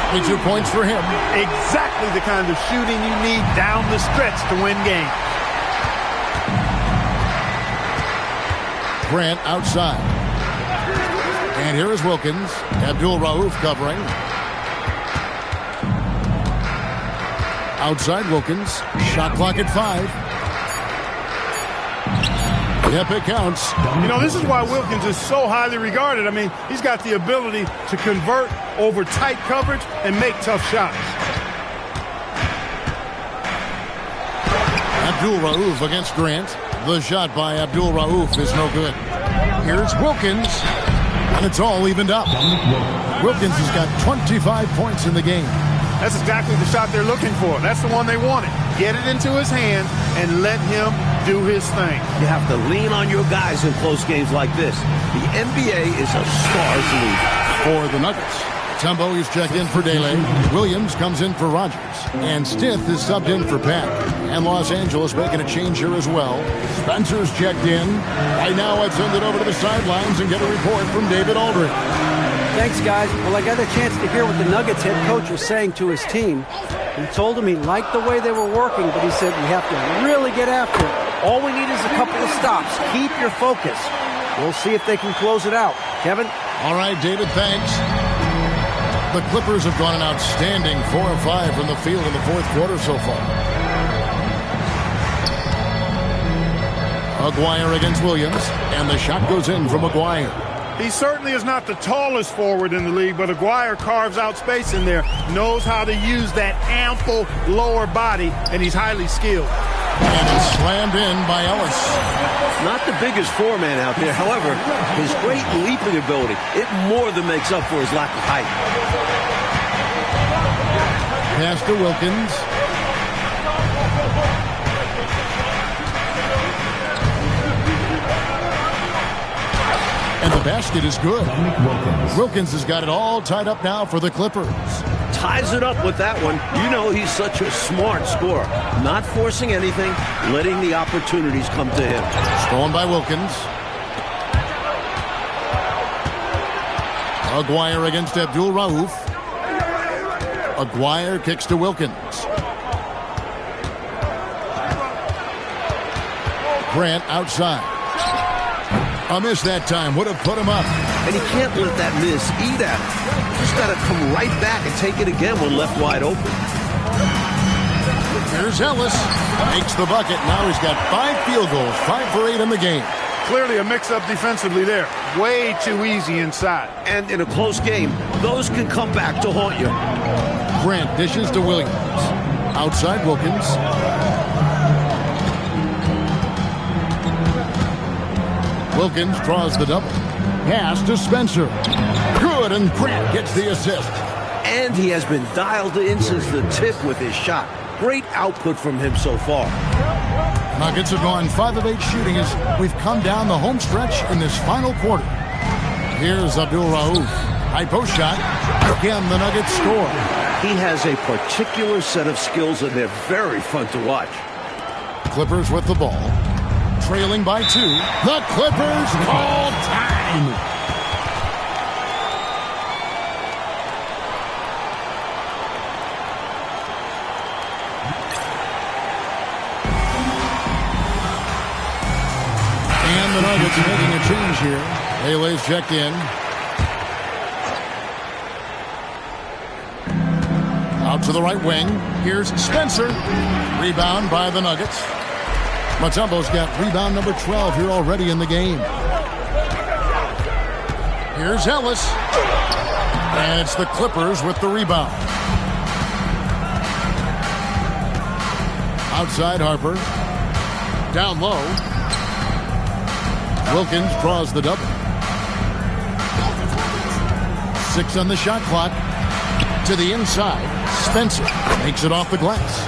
22 points for him. Exactly the kind of shooting you need down the stretch to win games. Grant outside. And here is Wilkins. Abdul Rauf covering. Outside Wilkins. Shot clock at 5. Yep, it counts. You know, this is why Wilkins is so highly regarded. I mean, he's got the ability to convert over tight coverage and make tough shots. Abdul Rauf against Grant. The shot by Abdul Rauf is no good. Here's Wilkins. And it's all evened up. Wilkins has got 25 points in the game. That's exactly the shot they're looking for. That's the one they wanted. Get it into his hand and let him do his thing. You have to lean on your guys in close games like this. The NBA is a stars league. For the Nuggets, Tumbo is checked in for Dele. Williams comes in for Rodgers. And Stith is subbed in for Pack. And Los Angeles making a change here as well. Spencer's checked in. Right now, I'd send it over to the sidelines and get a report from David Aldridge. Thanks, guys. Well, I got a chance to hear what the Nuggets head coach was saying to his team. He told him he liked the way they were working, but he said we have to really get after it. All we need is a couple of stops. Keep your focus. We'll see if they can close it out. Kevin? All right, David, thanks. The Clippers have gone an outstanding 4 of 5 from the field in the fourth quarter so far. Aguirre against Williams, and the shot goes in from Aguirre. He certainly is not the tallest forward in the league, but Aguirre carves out space in there, knows how to use that ample lower body, and he's highly skilled. And it's slammed in by Ellis. Not the biggest four-man out there. However, his great leaping ability, it more than makes up for his lack of height. Pass to Wilkins. And the basket is good. Wilkins has got it all tied up now for the Clippers. Ties it up with that one. You know he's such a smart scorer. Not forcing anything, letting the opportunities come to him. Stolen by Wilkins. Aguirre against Abdul Rauf. Aguirre kicks to Wilkins. Grant outside. A miss that time would have put him up. And he can't let that miss eat at him. Just got to come right back and take it again when left wide open. Here's Ellis. Makes the bucket. Now he's got 5 field goals, 5 for 8 in the game. Clearly a mix-up defensively there. Way too easy inside. And in a close game, those can come back to haunt you. Grant dishes to Williams. Outside Wilkins. Wilkins draws the double. Pass to Spencer. Good, and Grant gets the assist. And he has been dialed in since the tip with his shot. Great output from him so far. Nuggets have gone 5 of 8 shooting as we've come down the home stretch in this final quarter. Here's Abdul Rauf. High post shot. Again, the Nuggets score. He has a particular set of skills, and they're very fun to watch. Clippers with the ball. Trailing by 2. The Clippers call time. And the Nuggets making a change here. Pele's checked in. Out to the right wing. Here's Spencer. Rebound by the Nuggets. Mutombo's got rebound number 12 here already in the game. Here's Ellis. And it's the Clippers with the rebound. Outside Harper. Down low. Wilkins draws the double. 6 on the shot clock. To the inside. Spencer makes it off the glass.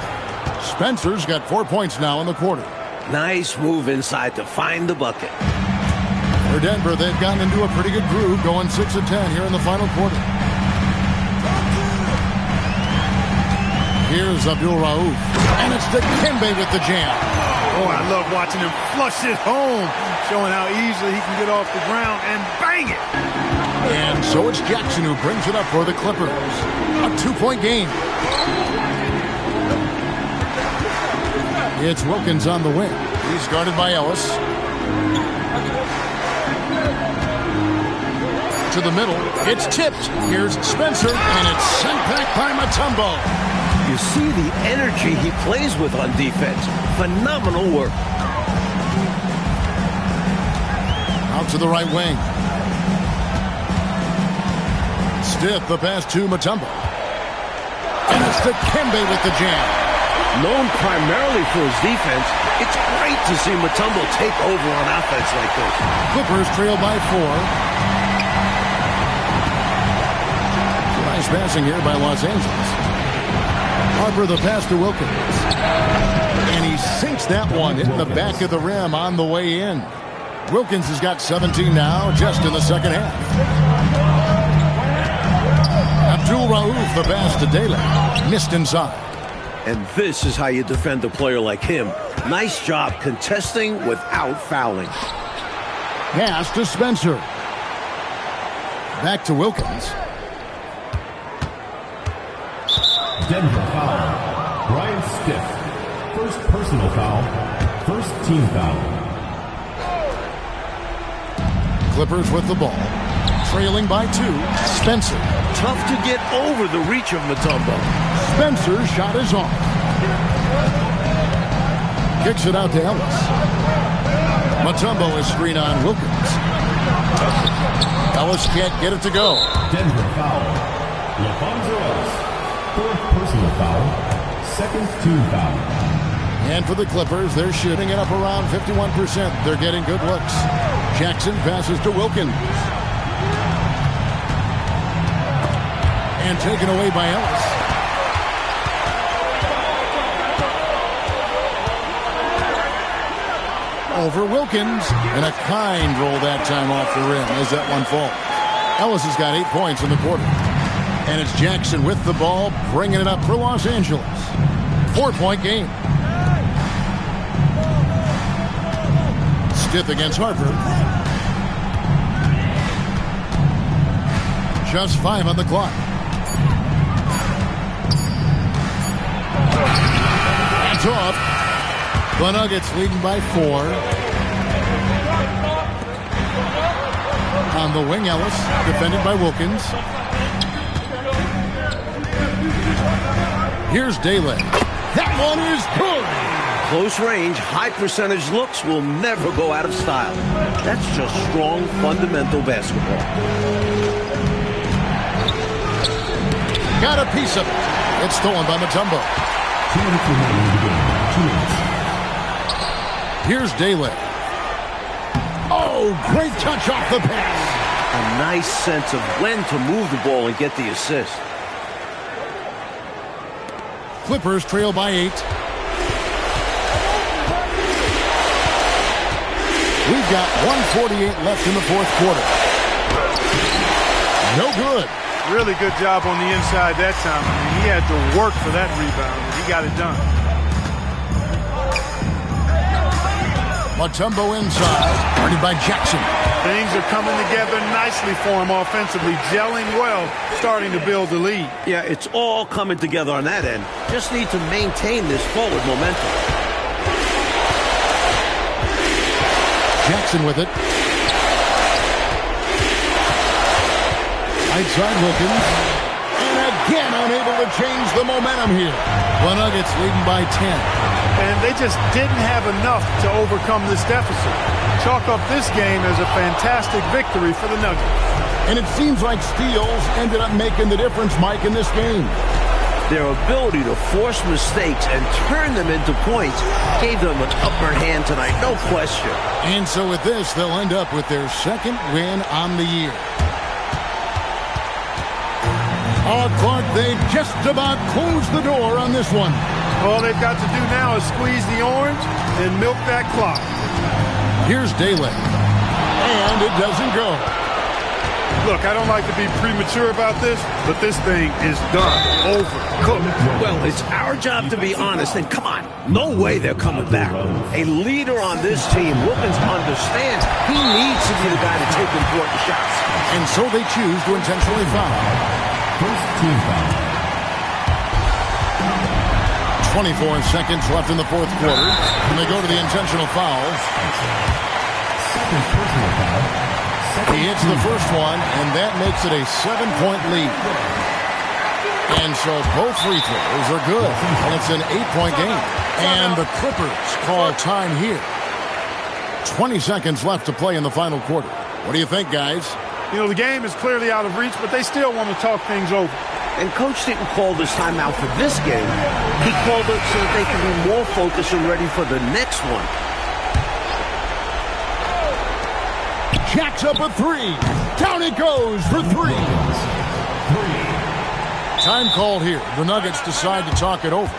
Spencer's got 4 points now in the quarter. Nice move inside to find the bucket. For Denver, they've gotten into a pretty good groove, going 6 of 10 here in the final quarter. Here's Abdul Rauf. And it's Dikembe with the jam. Oh, I love watching him flush it home, showing how easily he can get off the ground and bang it. And so it's Jackson who brings it up for the Clippers. A 2-point game. It's Wilkins on the wing. He's guarded by Ellis. To the middle. It's tipped. Here's Spencer, and it's sent back by Mutombo. You see the energy he plays with on defense. Phenomenal work. Out to the right wing. Stiff the pass to Mutombo. And it's Dikembe with the jam. Known primarily for his defense, it's great to see Mutombo take over on offense like this. Clippers trail by 4. Nice passing here by Los Angeles. Harper the pass to Wilkins. And he sinks that one in the back of the rim on the way in. Wilkins has got 17 now just in the second half. Abdul Rauf the pass to Dele. Missed inside. And this is how you defend a player like him. Nice job contesting without fouling. Pass to Spencer. Back to Wilkins. Denver foul. Brian Stiff. First personal foul. First team foul. Clippers with the ball. Trailing by 2. Spencer. Tough to get over the reach of Mutombo. Spencer's shot is off. Kicks it out to Ellis. Mutombo is screen on Wilkins. Ellis can't get it to go. Denver foul. LaFonso Ellis. Fourth personal foul. Second team foul. And for the Clippers, they're shooting it up around 51%. They're getting good looks. Jackson passes to Wilkins. And taken away by Ellis. Over Wilkins. And a kind roll that time off the rim as that one falls. Ellis has got 8 points in the quarter. And it's Jackson with the ball, bringing it up for Los Angeles. 4-point game. Stiff against Harper. Just 5 on the clock. That's off. The Nuggets leading by 4. On the wing, Ellis, defended by Wilkins. Here's Daly. That one is good. Close range, high percentage looks will never go out of style. That's just strong, fundamental basketball. Got a piece of it. It's stolen by Mutombo. 2 minutes remaining in the game. 2 minutes. Here's Daly. Oh, great touch off the pass. A nice sense of when to move the ball and get the assist. Clippers trail by 8. We've got 1:48 left in the fourth quarter. No good. Really good job on the inside that time. I mean, he had to work for that rebound, and he got it done. Mutombo inside, guarded by Jackson. Things are coming together nicely for him offensively, gelling well, starting to build the lead. Yeah, it's all coming together on that end. Just need to maintain this forward momentum. Jackson with it. Right side Wilkins. And again unable to change the momentum here. The Nuggets leading by 10. And they just didn't have enough to overcome this deficit. Chalk up this game as a fantastic victory for the Nuggets. And it seems like steals ended up making the difference, Mike, in this game. Their ability to force mistakes and turn them into points gave them an upper hand tonight, no question. And so with this, they'll end up with their second win on the year. Clark, they've just about closed the door on this one. All they've got to do now is squeeze the orange and milk that clock. Here's Daly. And it doesn't go. Look, I don't like to be premature about this, but this thing is done, over, cooked. Well, it's our job to be honest, and come on, no way they're coming back. A leader on this team, Wilkins understands he needs to be the guy to take important shots. And so they choose to intentionally foul. First team foul. 24 seconds left in the fourth quarter, and they go to the intentional foul. Second personal foul. He hits the first one, and that makes it a 7-point lead. And so both free throws are good, and it's an 8-point game. And the Clippers call time here. 20 seconds left to play in the final quarter. What do you think, guys? You know, the game is clearly out of reach, but they still want to talk things over. And Coach didn't call this timeout for this game. He called it so that they can be more focused and ready for the next one. Jacks up a three. Down it goes for three. Time called here. The Nuggets decide to talk it over.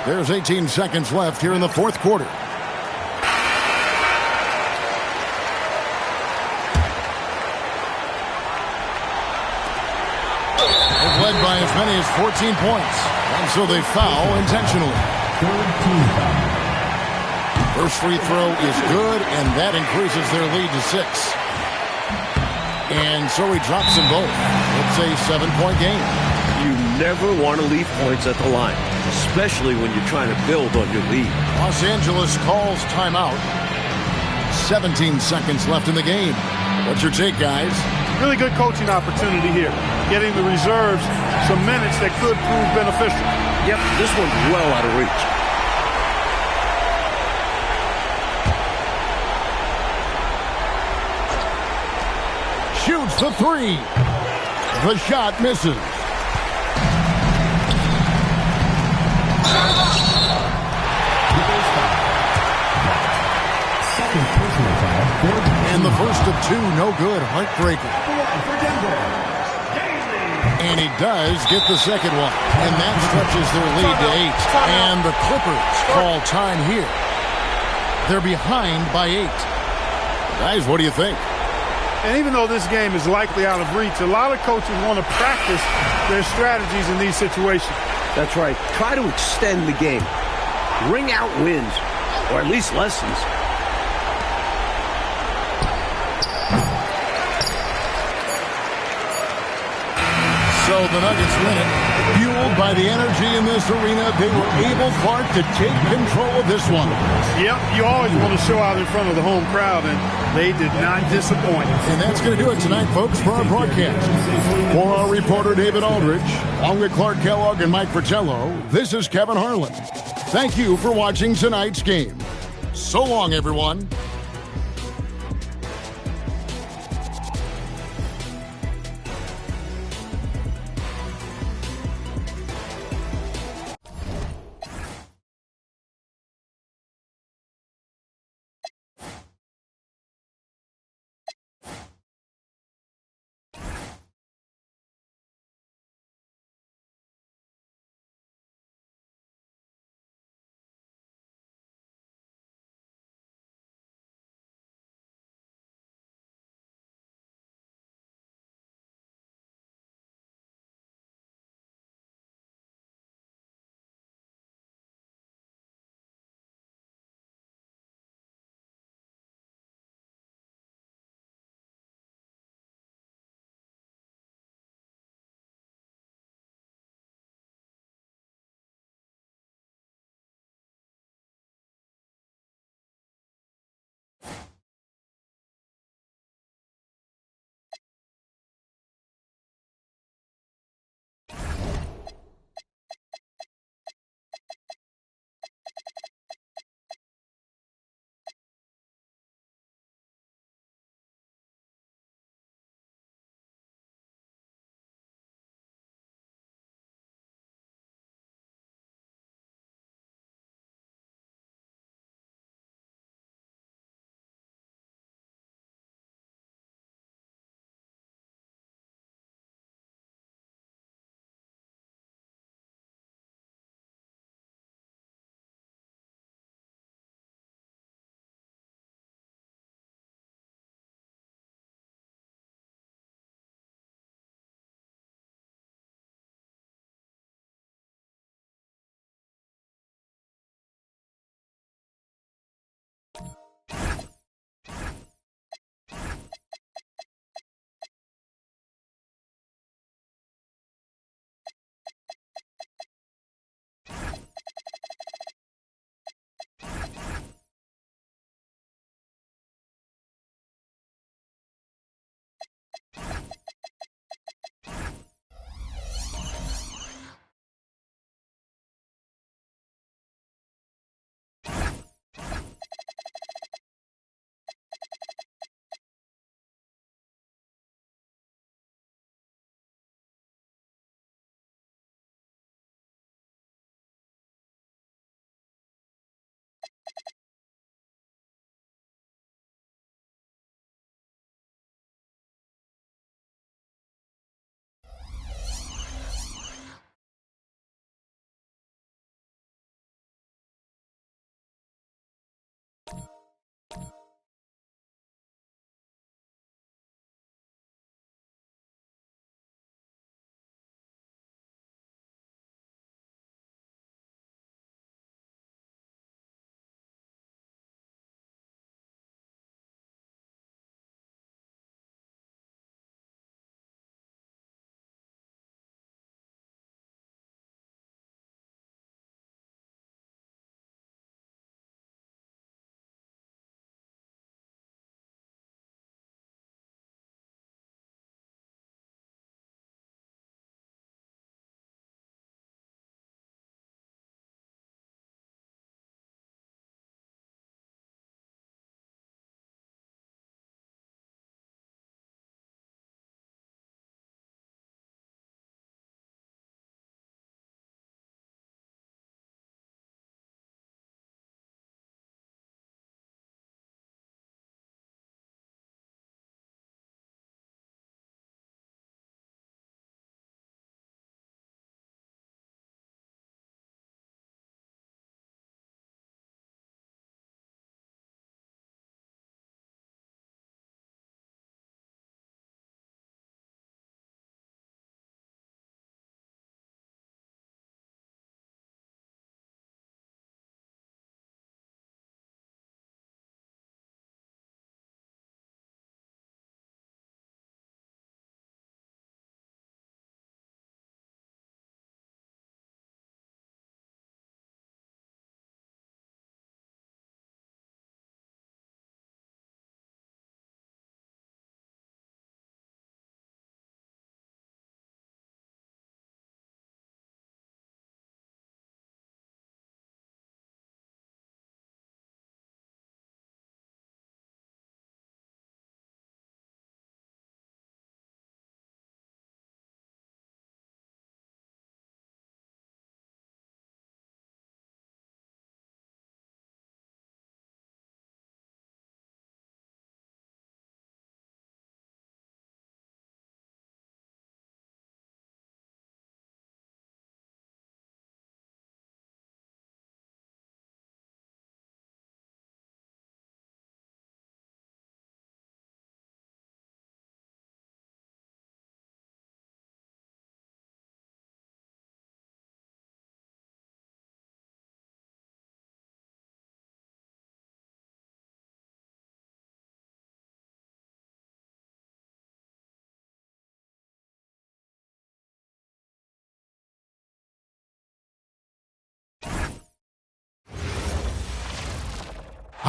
There's 18 seconds left here in the fourth quarter. They've led by as many as 14 points. And so they foul intentionally. Third team foul. First free throw is good, and that increases their lead to 6. And so he drops them both. It's a 7-point game. You never want to leave points at the line, especially when you're trying to build on your lead. Los Angeles calls timeout. 17 seconds left in the game. What's your take, guys? Really good coaching opportunity here. Getting the reserves some minutes that could prove beneficial. Yep, this one's well out of reach. Shoots the three. The shot misses. Second personal foul. And the first of two, no good. Heartbreaker. And he does get the second one. And that stretches their lead to 8. And the Clippers call time here. They're behind by 8. Guys, what do you think? And even though this game is likely out of reach, a lot of coaches want to practice their strategies in these situations. That's right. Try to extend the game. Ring out wins, or at least lessons. So So the Nuggets win it. Fueled by the energy in this arena, they were able, Clark, to take control of this one. Yep, you always want to show out in front of the home crowd, and they did not disappoint. And that's going to do it tonight, folks, for our broadcast. For our reporter, David Aldridge, along with Clark Kellogg and Mike Fratello, this is Kevin Harlan. Thank you for watching tonight's game. So long, everyone.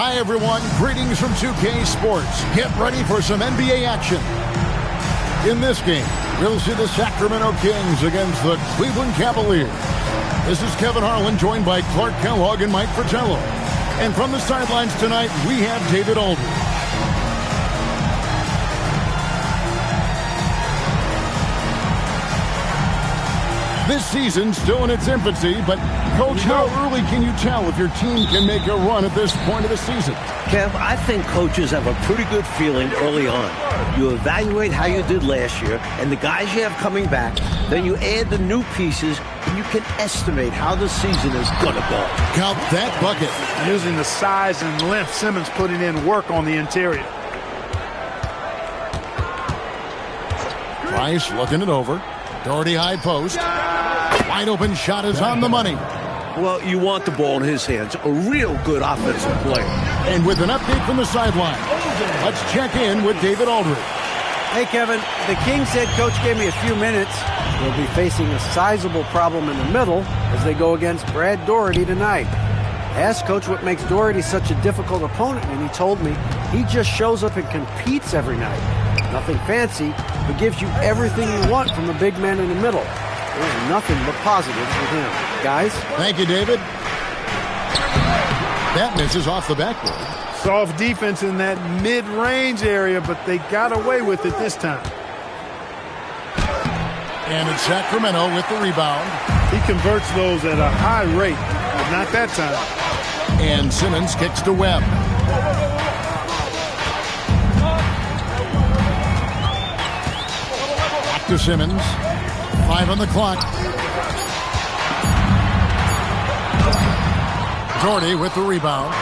Hi, everyone. Greetings from 2K Sports. Get ready for some NBA action. In this game, we'll see the Sacramento Kings against the Cleveland Cavaliers. This is Kevin Harlan, joined by Clark Kellogg and Mike Fratello. And from the sidelines tonight, we have David Aldridge. This season's still in its infancy, but, Coach, how early can you tell if your team can make a run at this point of the season? Kev, I think coaches have a pretty good feeling early on. You evaluate how you did last year and the guys you have coming back, then you add the new pieces, and you can estimate how the season is going to go. Count that bucket. Using the size and length, Simmons putting in work on the interior. Price looking it over. Doherty high post. Wide open shot is on the money. Well, you want the ball in his hands. A real good offensive player. And with an update from the sideline, let's check in with David Aldridge. Hey, Kevin, the Kings head coach gave me a few minutes. They'll be facing a sizable problem in the middle as they go against Brad Doherty tonight. I asked Coach what makes Doherty such a difficult opponent, and he told me he just shows up and competes every night. Nothing fancy, but gives you everything you want from the big man in the middle. There's nothing but positives with him. Guys? Thank you, David. That misses off the backboard. Soft defense in that mid-range area, but they got away with it this time. And it's Sacramento with the rebound. He converts those at a high rate, but not that time. And Simmons kicks to Webb. Back to Simmons. 5 on the clock. Doherty with the rebound.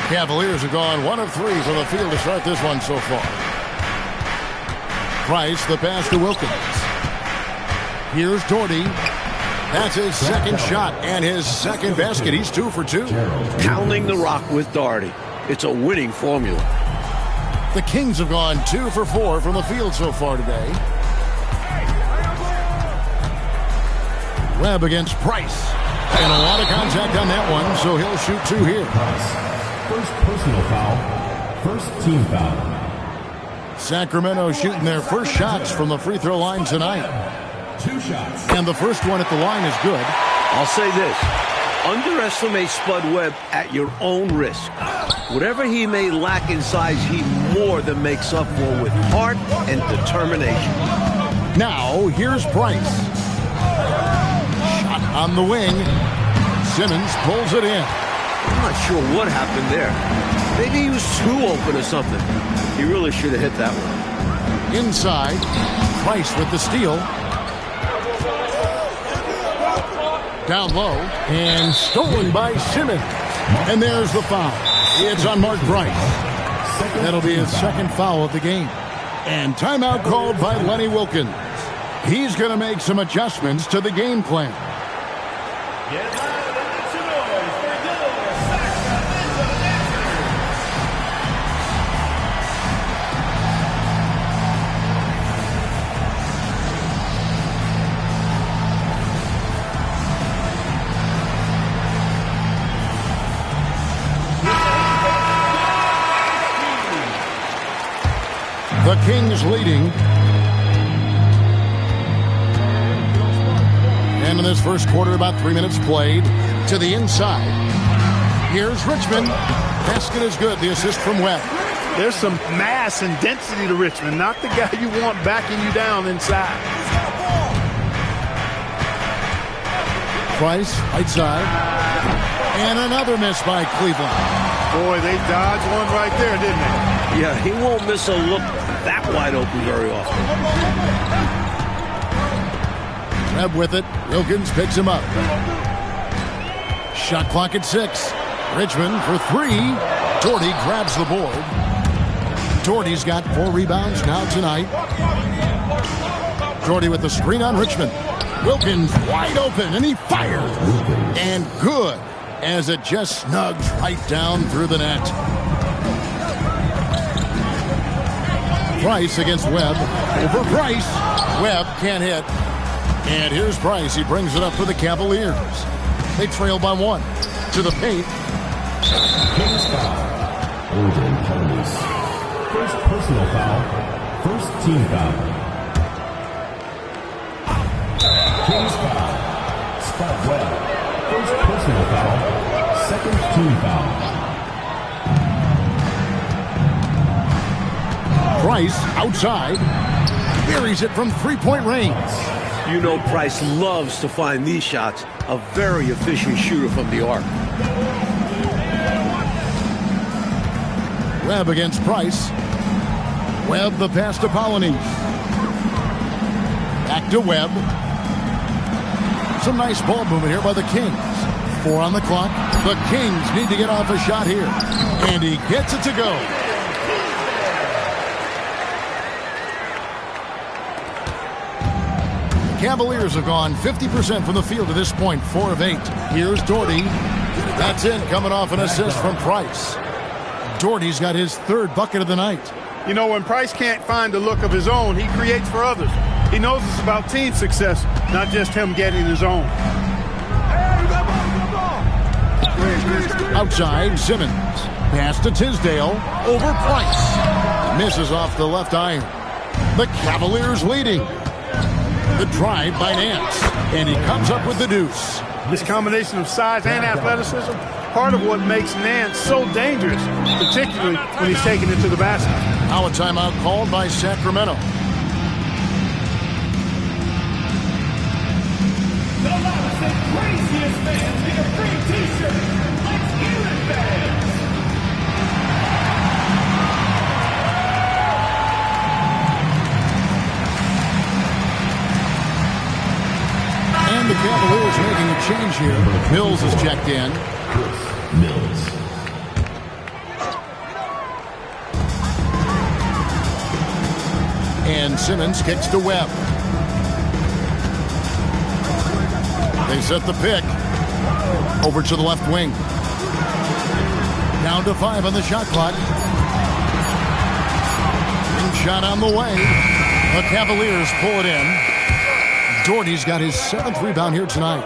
Cavaliers have gone 1 of 3 from the field to start this one so far. Price, the pass to Wilkins. Here's Doherty. That's his second shot and his second basket. He's 2 for 2. Pounding the rock with Doherty. It's a winning formula. The Kings have gone 2 for 4 from the field so far today. Webb against Price. And a lot of contact on that one, so he'll shoot 2 here. First personal foul. First team foul. Sacramento shooting their first shots from the free throw line tonight. 2 shots. And the first one at the line is good. I'll say this. Underestimate Spud Webb at your own risk. Whatever he may lack in size, he more than makes up for with heart and determination. Now, here's Price. Shot on the wing. Simmons pulls it in. I'm not sure what happened there. Maybe he was too open or something. He really should have hit that one. Inside, Price with the steal. Down low, and stolen by Simmons. And there's the foul. It's on Mark Price. That'll be his second foul of the game. And timeout called by Lenny Wilkins. He's going to make some adjustments to the game plan. The Kings leading. And in this first quarter, about 3 minutes played. To the inside. Here's Richmond. Basket is good. The assist from Webb. There's some mass and density to Richmond. Not the guy you want backing you down inside. Price, right side. And another miss by Cleveland. Boy, they dodged one right there, didn't they? Yeah, he won't miss a look that wide open very often. Webb with it. Wilkins picks him up. Shot clock at 6. Richmond for 3. Doherty grabs the board. Doherty's got 4 rebounds now tonight. Doherty with the screen on Richmond. Wilkins wide open, and he fires. And good, as it just snugs right down through the net. Price against Webb. Over Price. Webb can't hit. And here's Price. He brings it up for the Cavaliers. They trail by 1. To the paint. foul. Origin penalties. First personal foul. First team foul. Kings foul. Spot Webb. First personal foul. Second team foul. Price outside. Buries it from three-point range. You know Price loves to find these shots. A very efficient shooter from the arc. Webb against Price. Webb the pass to Polynice. Back to Webb. Some nice ball movement here by the Kings. 4 on the clock. The Kings need to get off a shot here. And he gets it to go. Cavaliers have gone 50% from the field to this point, 4 of 8. Here's Doherty. That's in, coming off an assist from Price. Doherty's got his 3rd bucket of the night. You know, when Price can't find a look of his own, he creates for others. He knows it's about team success, not just him getting his own. Outside, Simmons. Pass to Tisdale. Over Price. Misses off the left iron. The Cavaliers leading. The drive by Nance, and he comes up with the deuce. This combination of size and athleticism, part of what makes Nance so dangerous, particularly when he's taking it to the basket. Now a timeout called by Sacramento. The loudest and craziest fans get a free t-shirt. Let's hear it, fans! And the Cavaliers making a change here. Mills is checked in. Mills. And Simmons kicks to Webb. They set the pick. Over to the left wing. Down to 5 on the shot clock. And shot on the way. The Cavaliers pull it in. Doherty's got his 7th rebound here tonight.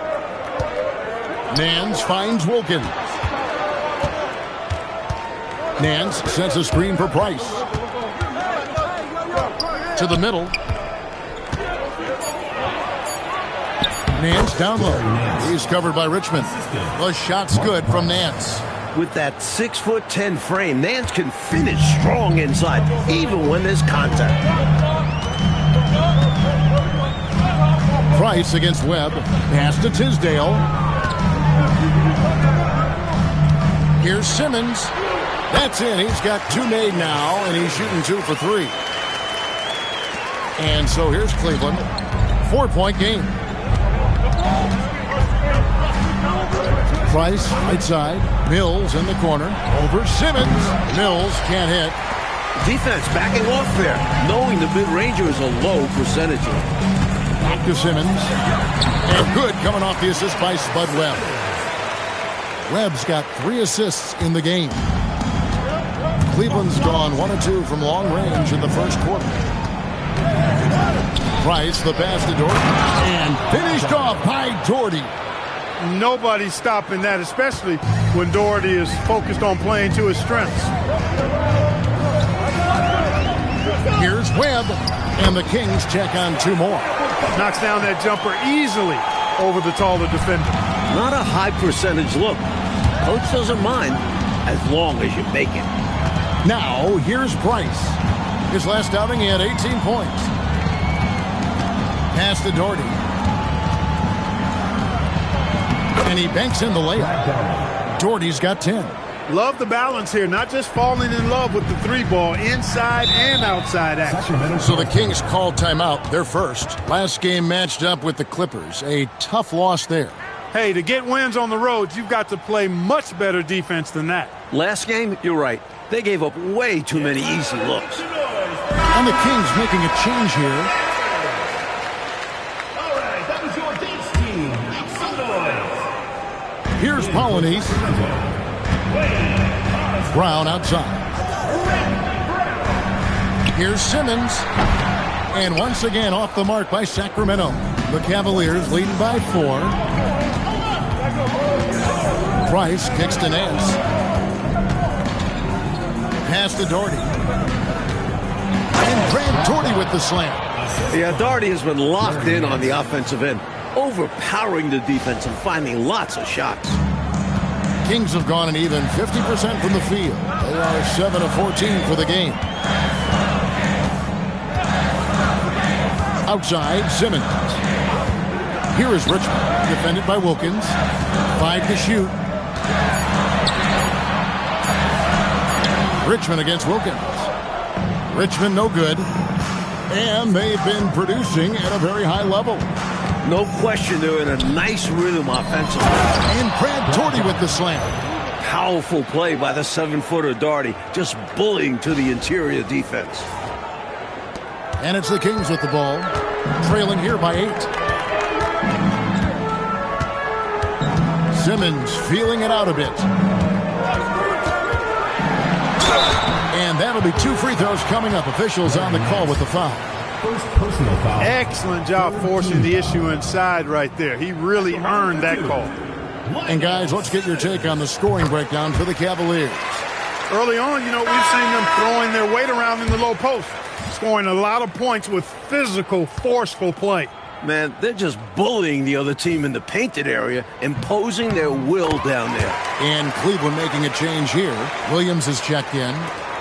Nance finds Wilkins. Nance sets a screen for Price. To the middle. Nance down low. He's covered by Richmond. The shot's good from Nance. With that 6'10" frame, Nance can finish strong inside, even when there's contact. Price against Webb. Pass to Tisdale. Here's Simmons. That's in. He's got 2 made now, and he's shooting 2 for 3. And so here's Cleveland. 4-point game. Price right side. Mills in the corner. Over Simmons. Mills can't hit. Defense backing off there, knowing the mid-ranger is a low percentage. Back to Simmons. And good coming off the assist by Spud Webb. Webb's got 3 assists in the game. Cleveland's gone 1 of 2 from long range in the first quarter. Price, the pass to Doherty. And finished off by Doherty. Nobody's stopping that, especially when Doherty is focused on playing to his strengths. Here's Webb. And the Kings check on 2 more. Knocks down that jumper easily over the taller defender. Not a high percentage look. Coach doesn't mind as long as you make it. Now, here's Price. His last outing, he had 18 points. Pass to Doherty. And he banks in the layup. Doherty's got 10. Love the balance here, not just falling in love with the 3-ball, inside and outside action. So the Kings called timeout, their first. Last game matched up with the Clippers. A tough loss there. Hey, to get wins on the road, you've got to play much better defense than that. Last game, you're right. They gave up way too many easy looks. And the Kings making a change here. All right, that was your dance team. Make some noise. Here's Polynice. Brown outside. Here's Simmons. And once again off the mark by Sacramento. The Cavaliers leading by 4. Price kicks to Nance. Pass to Doherty. And Grant Doherty with the slam. Yeah, Doherty has been locked in on the offensive end, overpowering the defense and finding lots of shots. Kings have gone an even 50% from the field. They are 7 of 14 for the game. Outside, Simmons. Here is Richmond, defended by Wilkins. 5 to shoot. Richmond against Wilkins. Richmond no good. And they've been producing at a very high level. No question, they're in a nice rhythm offensively. And Grant Doherty with the slam. Powerful play by the 7-footer Doherty, just bullying to the interior defense. And it's the Kings with the ball, trailing here by 8. Simmons feeling it out a bit. And that'll be 2 free throws coming up. Officials on the call with the foul. First personal foul. Excellent job forcing the issue inside right there. He really earned that call. And guys, let's get your take on the scoring breakdown for the Cavaliers. Early on, you know, we've seen them throwing their weight around in the low post, scoring a lot of points with physical, forceful play. Man, they're just bullying the other team in the painted area, imposing their will down there. And Cleveland making a change here. Williams is checked in.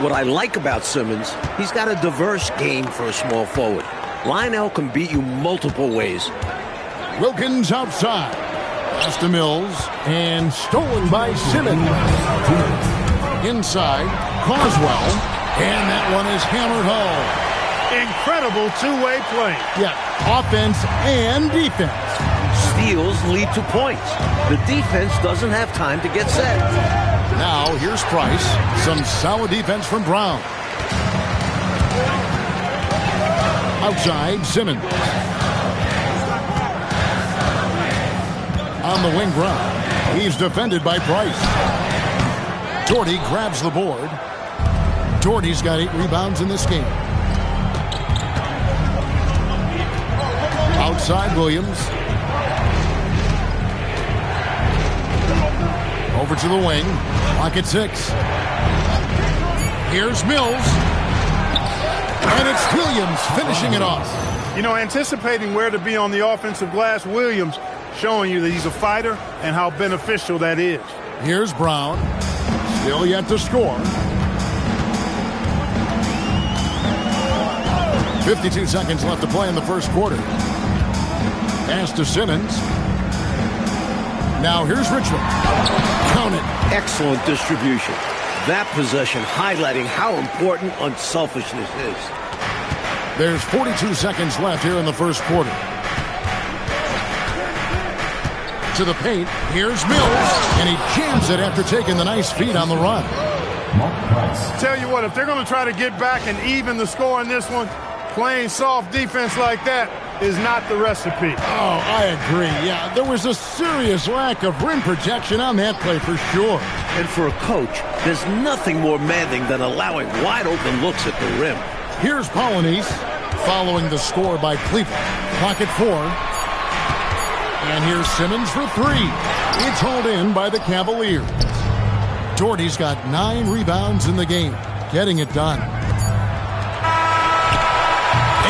What I like about Simmons, he's got a diverse game for a small forward. Lionel can beat you multiple ways. Wilkins outside. Pass to Mills. And stolen by Simmons. Inside, Carswell. And that one is hammered home. Incredible two-way play. Yeah, offense and defense. Steals lead to points. The defense doesn't have time to get set. Now, here's Price. Some solid defense from Brown. Outside, Simmons. On the wing, Brown. He's defended by Price. Doherty grabs the board. Doherty's got 8 rebounds in this game. Outside, Williams. Over to the wing. Clock at 6. Here's Mills. And it's Williams finishing it off. You know, anticipating where to be on the offensive glass, Williams showing you that he's a fighter and how beneficial that is. Here's Brown. Still yet to score. 52 seconds left to play in the first quarter. Pass to Simmons. Now here's Richmond. Count it. Excellent distribution. That possession highlighting how important unselfishness is. There's 42 seconds left here in the first quarter. To the paint. Here's Mills. And he jams it after taking the nice feed on the run. Mark Price. Tell you what, if they're going to try to get back and even the score in this one, playing soft defense like that is not the recipe. Oh, I agree. Yeah, there was a serious lack of rim protection on that play for sure. And for a coach, there's nothing more maddening than allowing wide open looks at the rim. Here's Polynice following the score by Cleveland. Clock at 4. And here's Simmons for 3. It's hauled in by the Cavaliers. Doherty's got 9 rebounds in the game, getting it done.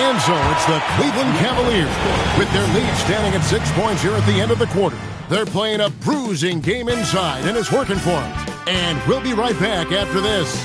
And so it's the Cleveland Cavaliers with their lead standing at 6 points here at the end of the quarter. They're playing a bruising game inside, and it's working for them. And we'll be right back after this.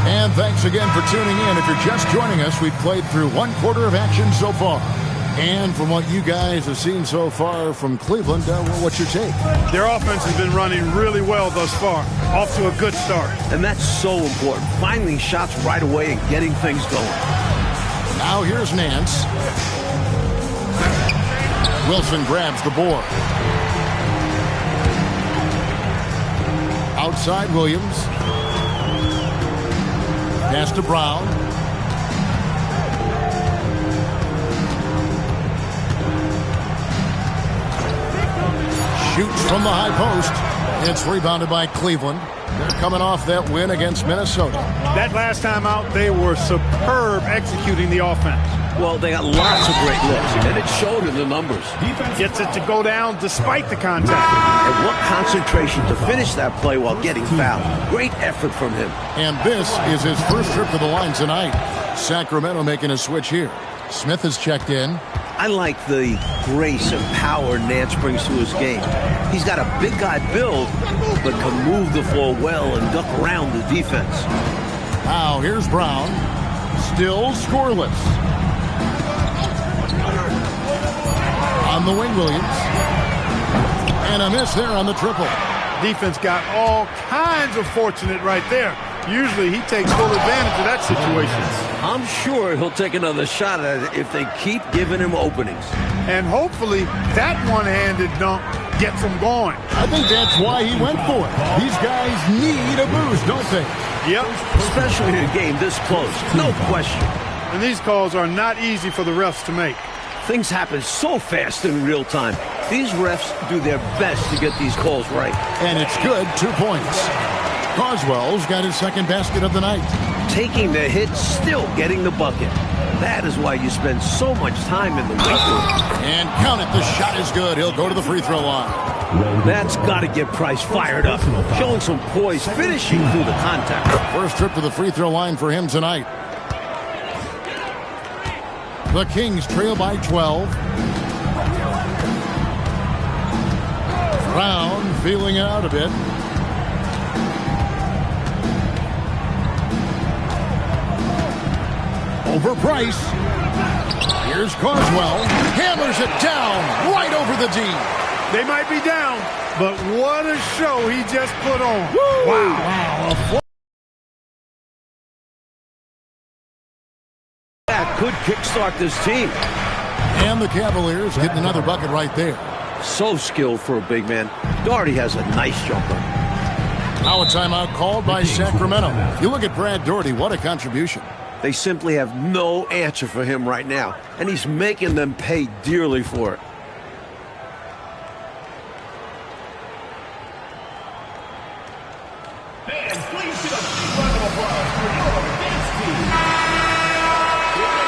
And thanks again for tuning in. If you're just joining us, we've played through 1 quarter of action so far. And from what you guys have seen so far from Cleveland, what's your take? Their offense has been running really well thus far. Off to a good start. And that's so important. Finding shots right away and getting things going. Now here's Nance. Wilson grabs the board. Outside Williams. Pass to Brown. shoots from the high post. It's rebounded by Cleveland. They're coming off that win against Minnesota. That last time out, they were superb executing the offense. Well, they got lots of great looks, and it showed in the numbers. Gets it to go down despite the contact. And what concentration to finish that play while getting fouled. Great effort from him. And this is his first trip to the line tonight. Sacramento making a switch here. Smith has checked in. I like the grace and power Nance brings to his game. He's got a big guy build, but can move the floor well and duck around the defense. Now here's Brown. Still scoreless. On the wing, Williams. And a miss there on the triple. Defense got all kinds of fortunate right there. Usually he takes full advantage of that situation. I'm sure he'll take another shot at it if they keep giving him openings. And hopefully that one-handed dunk gets him going. I think that's why he went for it. These guys need a boost, don't they? Yep. Especially in a game this close. No question. And these calls are not easy for the refs to make. Things happen so fast in real time. These refs do their best to get these calls right. And it's good, 2 points. Carswell's got his second basket of the night. Taking the hit, still getting the bucket. That is why you spend so much time in the weight room. And count it, the shot is good. He'll go to the free throw line. That's got to get Price fired up. Showing some poise, finishing through the contact. First trip to the free throw line for him tonight. The Kings trail by 12. Brown feeling it out a bit. Over Price. Here's Carswell. Hammers it down right over the D. They might be down, but what a show he just put on. Woo! Wow. That could kickstart this team. And the Cavaliers getting another bucket right there. So skilled for a big man. Daugherty has a nice jumper. Now a timeout called by Sacramento. You look at Brad Daugherty, what a contribution. They simply have no answer for him right now, and he's making them pay dearly for it. And please give a round of applause for your dance team. Good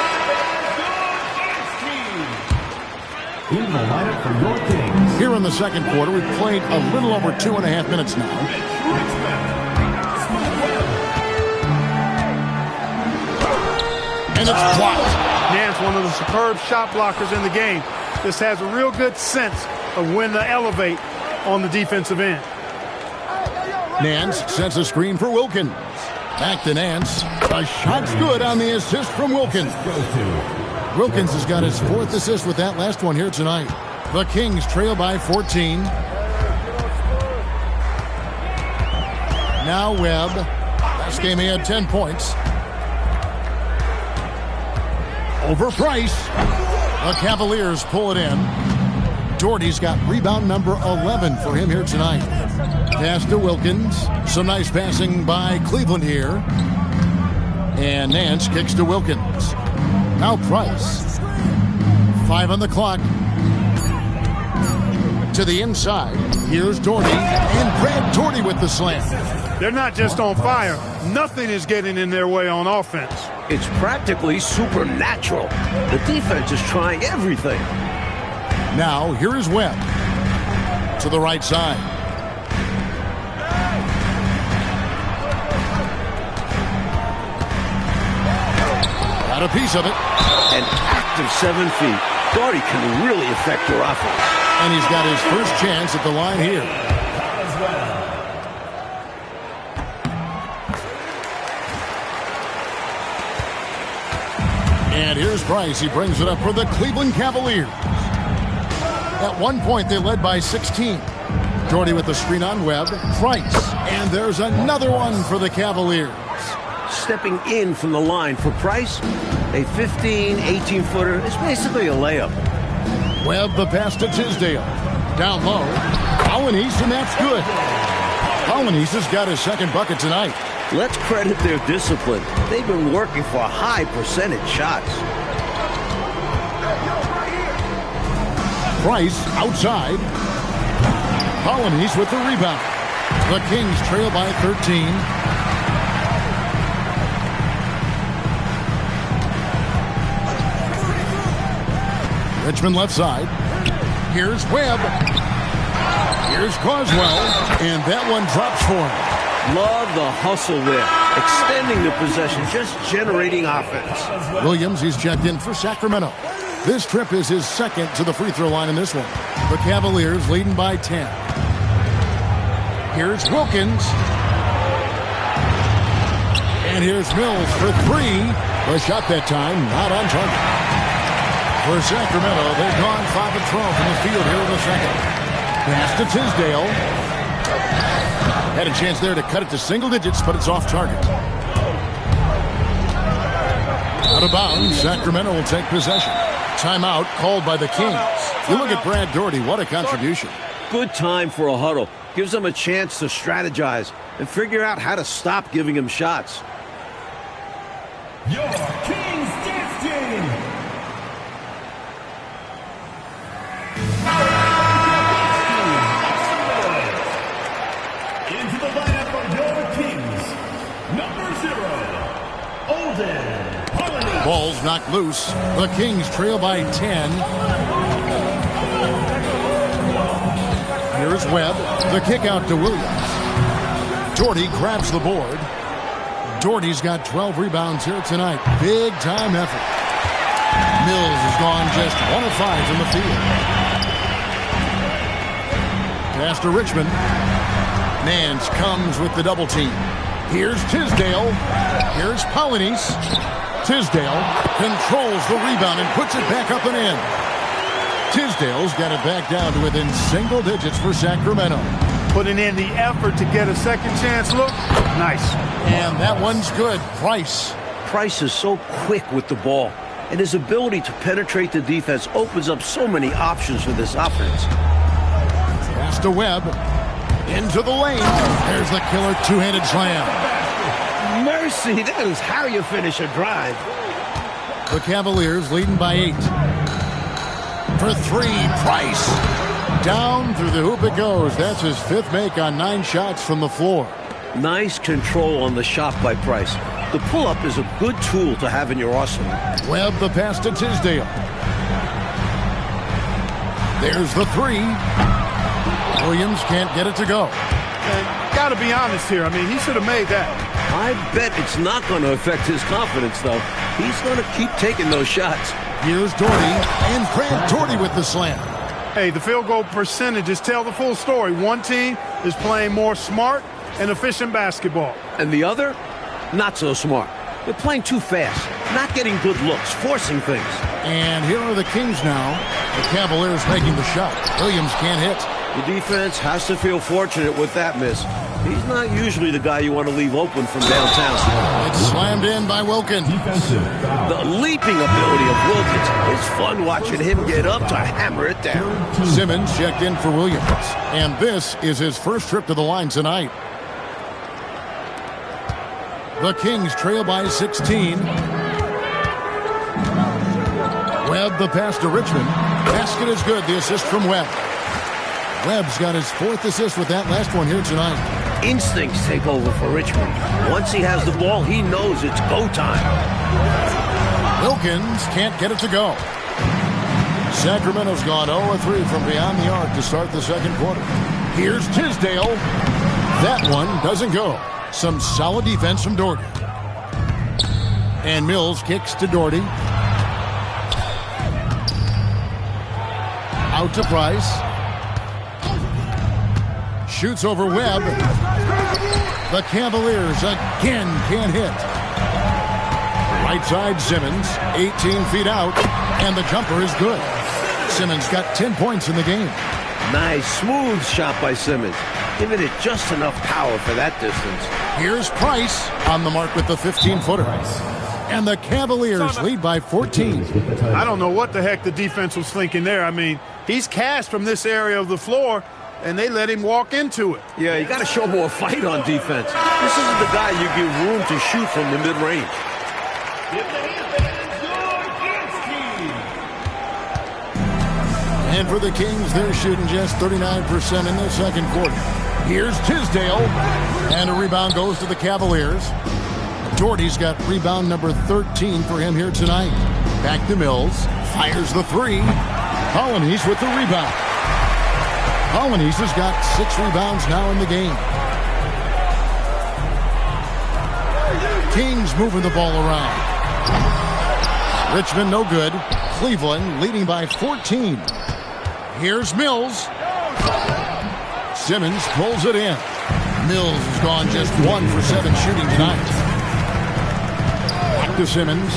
dance team. In the lineup for your Kings. Here in the second quarter, we've played a little over 2.5 minutes now. And it's blocked. Nance, one of the superb shot blockers in the game. Just has a real good sense of when to elevate on the defensive end. Nance sets a screen for Wilkins. Back to Nance. A shot's good on the assist from Wilkins. Wilkins has got his 4th assist with that last one here tonight. The Kings trail by 14. Now Webb. Last game he had 10 points. Over Price. The Cavaliers pull it in. Daugherty's got rebound number 11 for him here tonight. Pass to Wilkins. Some nice passing by Cleveland here. And Nance kicks to Wilkins. Now Price. 5 on the clock. To the inside. Here's Daugherty. And Brad Daugherty with the slam. They're not just on fire. Nothing is getting in their way on offense. It's practically supernatural. The defense is trying everything. Now, here is Webb. To the right side. Got a piece of it. An active 7 feet. Daugherty can really affect your offense. And he's got his first chance at the line here. And here's Price. He brings it up for the Cleveland Cavaliers. At one point, they led by 16. Daugherty with the screen on Webb. Price. And there's another one for the Cavaliers. Stepping in from the line for Price, a 15, 18-footer. It's basically a layup. Webb the pass to Tisdale. Down low. Alanis, and that's good. Alanis has got his second bucket tonight. Let's credit their discipline. They've been working for high percentage shots. Price outside. Polynice with the rebound. The Kings trail by 13. Richmond left side. Here's Webb. Here's Carswell. And that one drops for him. Love the hustle there. Extending the possession, just generating offense. Williams, he's checked in for Sacramento. This trip is his second to the free throw line in this one. The Cavaliers leading by 10. Here's Wilkins. And here's Mills for three. The shot that time, not on target. For Sacramento, they've gone 5 of 12 from the field here in the second. Pass to Tisdale. Had a chance there to cut it to single digits, but it's off target. Out of bounds, Sacramento will take possession. Timeout called by the Kings. You look at Brad Daugherty, what a contribution. Good time for a huddle. Gives them a chance to strategize and figure out how to stop giving him shots. Your Kings Dance Team. Into the lineup for your Kings. Number 0, Olden Polynice. Ball's knocked loose. The Kings trail by 10. Here's Webb. The kick out to Williams. Daugherty grabs the board. Daugherty's got 12 rebounds here tonight. Big time effort. Mills has gone just 1 of 5 from the field. Pass to Richmond. Nance comes with the double team. Here's Tisdale. Here's Polynice. Tisdale controls the rebound and puts it back up and in. Tisdale's got it back down to within single digits for Sacramento. Putting in the effort to get a second chance look. Nice. And that one's good. Price. Price is so quick with the ball, and his ability to penetrate the defense opens up so many options for this offense. Pass to Webb. Into the lane. There's the killer two-handed slam. Mercy, that is how you finish a drive. The Cavaliers leading by 8. For three, Price. Down through the hoop it goes. That's his 5th make on 9 shots from the floor. Nice control on the shot by Price. The pull-up is a good tool to have in your arsenal. Webb the pass to Tisdale. There's the 3. Williams can't get it to go. Got to be honest here. I mean, he should have made that. I bet it's not going to affect his confidence, though. He's going to keep taking those shots. Here's Daugherty, and Grant Daugherty with the slam. Hey, the field goal percentages tell the full story. One team is playing more smart and efficient basketball. And the other, not so smart. They're playing too fast, not getting good looks, forcing things. And here are the Kings now. The Cavaliers making the shot. Williams can't hit. The defense has to feel fortunate with that miss. He's not usually the guy you want to leave open from downtown. It's slammed in by Wilkins. The leaping ability of Wilkins. It's fun watching him get up to hammer it down. Simmons checked in for Williams. And this is his first trip to the line tonight. The Kings trail by 16. Webb the pass to Richmond. Basket is good. The assist from Webb. Webb's got his 4th assist with that last one here tonight. Instincts take over for Richmond. Once he has the ball, he knows it's go time. Wilkins can't get it to go. Sacramento's gone 0-3 from beyond the arc to start the second quarter. Here's Tisdale. That one doesn't go. Some solid defense from Daugherty. And Mills kicks to Daugherty. Out to Price. Shoots over Webb. The Cavaliers again can't hit. Right side Simmons, 18 feet out, and the jumper is good. Simmons got 10 points in the game. Nice, smooth shot by Simmons. Giving it just enough power for that distance. Here's Price on the mark with the 15-footer. And the Cavaliers lead by 14. I don't know what the heck the defense was thinking there. I mean, he's cast from this area of the floor, and they let him walk into it. Yeah, you got to show more fight on defense. This isn't the guy you give room to shoot from the mid-range. And for the Kings, they're shooting just 39% in the second quarter. Here's Tisdale. And a rebound goes to the Cavaliers. Doherty's got rebound number 13 for him here tonight. Back to Mills. Fires the three. Colonies with the rebound. Colonies has got 6 rebounds now in the game. Kings moving the ball around. Richmond no good. Cleveland leading by 14. Here's Mills. Simmons pulls it in. Mills has gone just 1 for 7 shooting tonight. Back to Simmons.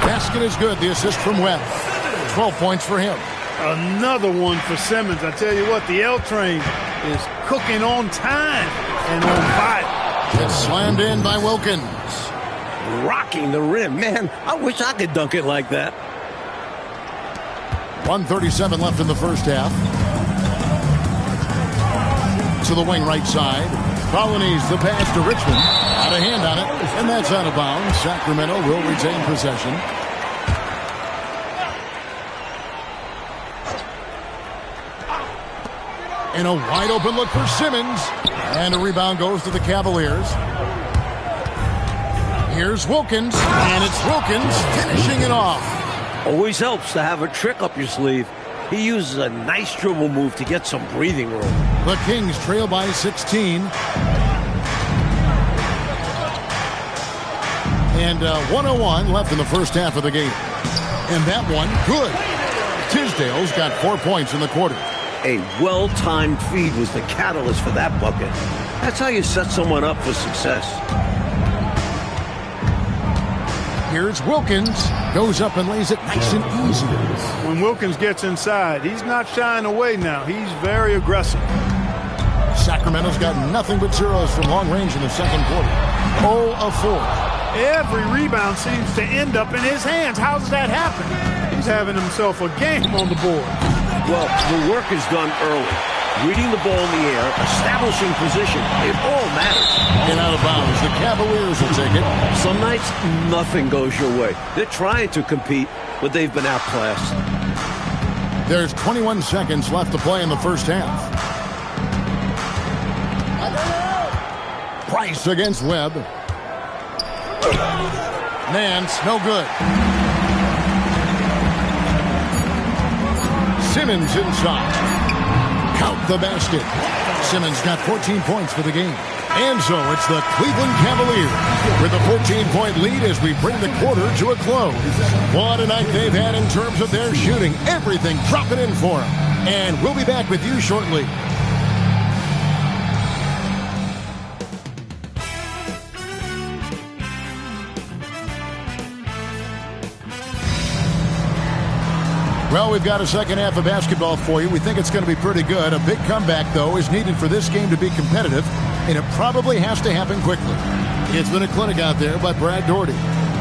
Basket is good. The assist from Webb. 12 points for him. Another one for Simmons. I tell you what, the L train is cooking on time and on fire. It's slammed in by Wilkins. Rocking the rim. Man, I wish I could dunk it like that. 1:37 left in the first half. To the wing right side. Colonies the pass to Richmond. Out of hand on it, and that's out of bounds. Sacramento will retain possession. And a wide open look for Simmons. And a rebound goes to the Cavaliers. Here's Wilkins. And it's Wilkins finishing it off. Always helps to have a trick up your sleeve. He uses a nice dribble move to get some breathing room. The Kings trail by 16. And 1:01 left in the first half of the game. And that one, good. Tisdale's got 4 points in the quarter. A well-timed feed was the catalyst for that bucket. That's how you set someone up for success. Here's Wilkins. Goes up and lays it nice and easy. When Wilkins gets inside, he's not shying away now. He's very aggressive. Sacramento's got nothing but zeros from long range in the second quarter. 0 of 4. Every rebound seems to end up in his hands. How does that happen? He's having himself a game on the board. Well, the work is done early. Reading the ball in the air, establishing position, it all matters. And out of bounds, the Cavaliers will take it. Some nights, nothing goes your way. They're trying to compete, but they've been outclassed. There's 21 seconds left to play in the first half. Price against Webb. Nance, no good. Simmons inside. Count the basket. Simmons got 14 points for the game. And so it's the Cleveland Cavaliers with a 14-point lead as we bring the quarter to a close. What a night they've had in terms of their shooting. Everything dropping in for them. And we'll be back with you shortly. Well, we've got a second half of basketball for you. We think it's going to be pretty good. A big comeback, though, is needed for this game to be competitive, and it probably has to happen quickly. It's been a clinic out there by Brad Doherty.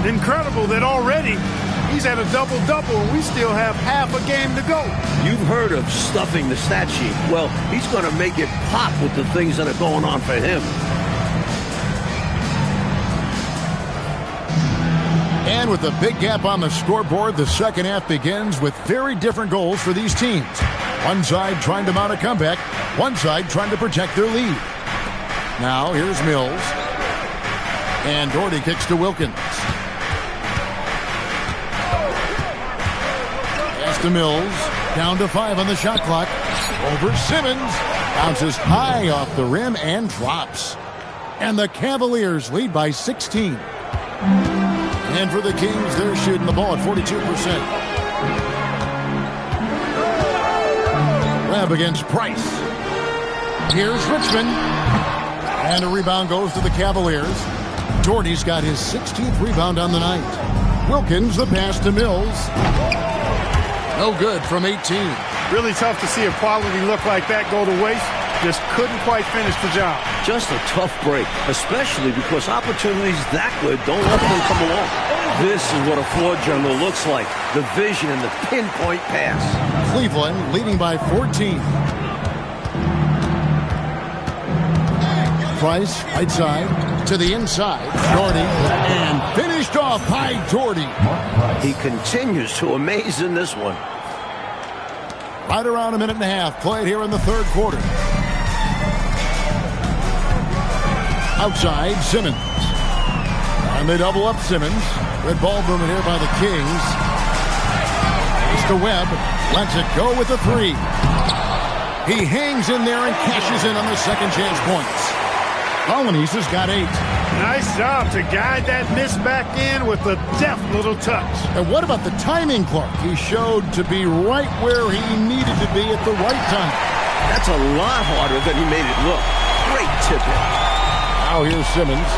Incredible that already he's at a double-double, and we still have half a game to go. You've heard of stuffing the stat sheet. Well, he's going to make it pop with the things that are going on for him. And with a big gap on the scoreboard, the second half begins with very different goals for these teams. One side trying to mount a comeback, one side trying to protect their lead. Now, here's Mills. And Doherty kicks to Wilkins. Pass to Mills. Down to 5 on the shot clock. Over Simmons. Bounces high off the rim and drops. And the Cavaliers lead by 16. And for the Kings, they're shooting the ball at 42%. Webb against Price. Here's Richmond. And a rebound goes to the Cavaliers. Doherty's got his 16th rebound on the night. Wilkins, the pass to Mills. No good from 18. Really tough to see a quality look like that go to waste. Just couldn't quite finish the job. Just a tough break, especially because opportunities that good don't often come along. This is what a floor general looks like. The vision and the pinpoint pass. Cleveland leading by 14. Price, right side, to the inside. Doherty, and finished off by Doherty. He continues to amaze in this one. Right around a minute and a half played here in the third quarter. Outside, Simmons. And they double up Simmons. Good ball movement here by the Kings. It's to Webb. Lets it go with the three. He hangs in there and cashes in on the second chance points. Polynice has got 8. Nice job to guide that miss back in with a deft little touch. And what about the timing, Clark? He showed to be right where he needed to be at the right time. That's a lot harder than he made it look. Great tip in. Now here's Simmons.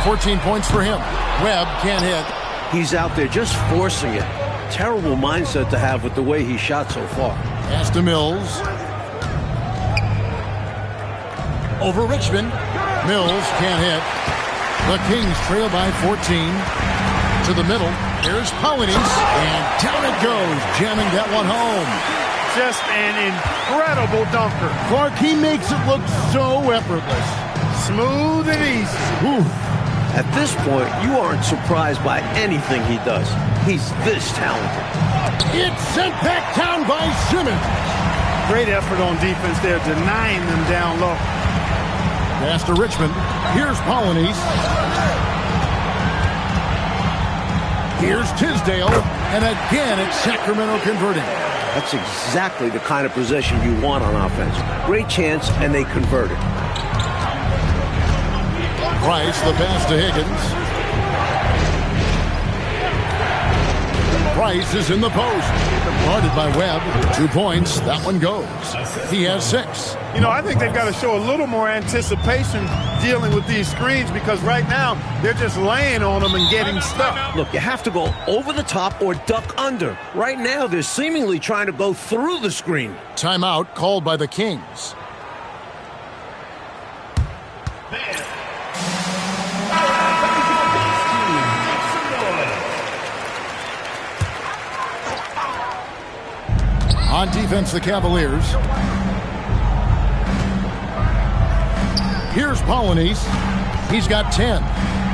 14 points for him. Webb can't hit. He's out there just forcing it. Terrible mindset to have with the way he shot so far. Pass to Mills. Over Richmond. Mills can't hit. The Kings trail by 14. To the middle. Here's Polynice. And down it goes, jamming that one home. Just an incredible dunker. Clark, he makes it look so effortless. Smooth and easy. Ooh. At this point, you aren't surprised by anything he does. He's this talented. It's sent back down by Simmons. Great effort on defense there, denying them down low. Pass to Richmond. Here's Polynice. Here's Tisdale. And again, it's Sacramento converting. That's exactly the kind of possession you want on offense. Great chance, and they convert it. Price, the pass to Higgins. Price is in the post. Guarded by Webb. 2 points. That one goes. He has 6. You know, I think they've got to show a little more anticipation dealing with these screens because right now they're just laying on them and getting stuck. Look, you have to go over the top or duck under. Right now, they're seemingly trying to go through the screen. Timeout called by the Kings. On defense, the Cavaliers. Here's Polynice. He's got 10.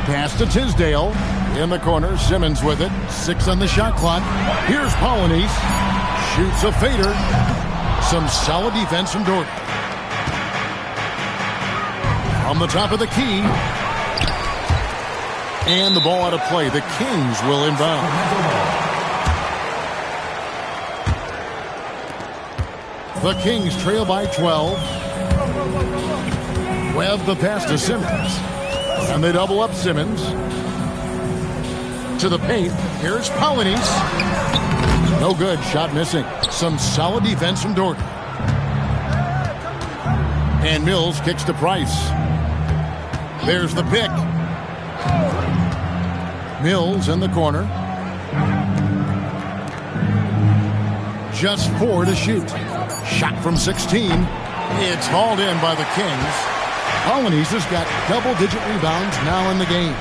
Pass to Tisdale. In the corner, Simmons with it. 6 on the shot clock. Here's Polynice. Shoots a fader. Some solid defense from Dort. On the top of the key. And the ball out of play. The Kings will inbound. The Kings trail by 12. Webb the pass to Simmons. And they double up Simmons. To the paint. Here's Polynice. No good. Shot missing. Some solid defense from Dort. And Mills kicks to Price. There's the pick. Mills in the corner. Just 4 to shoot. Shot from 16. It's hauled in by the Kings. Polynice has got double-digit rebounds now in the game.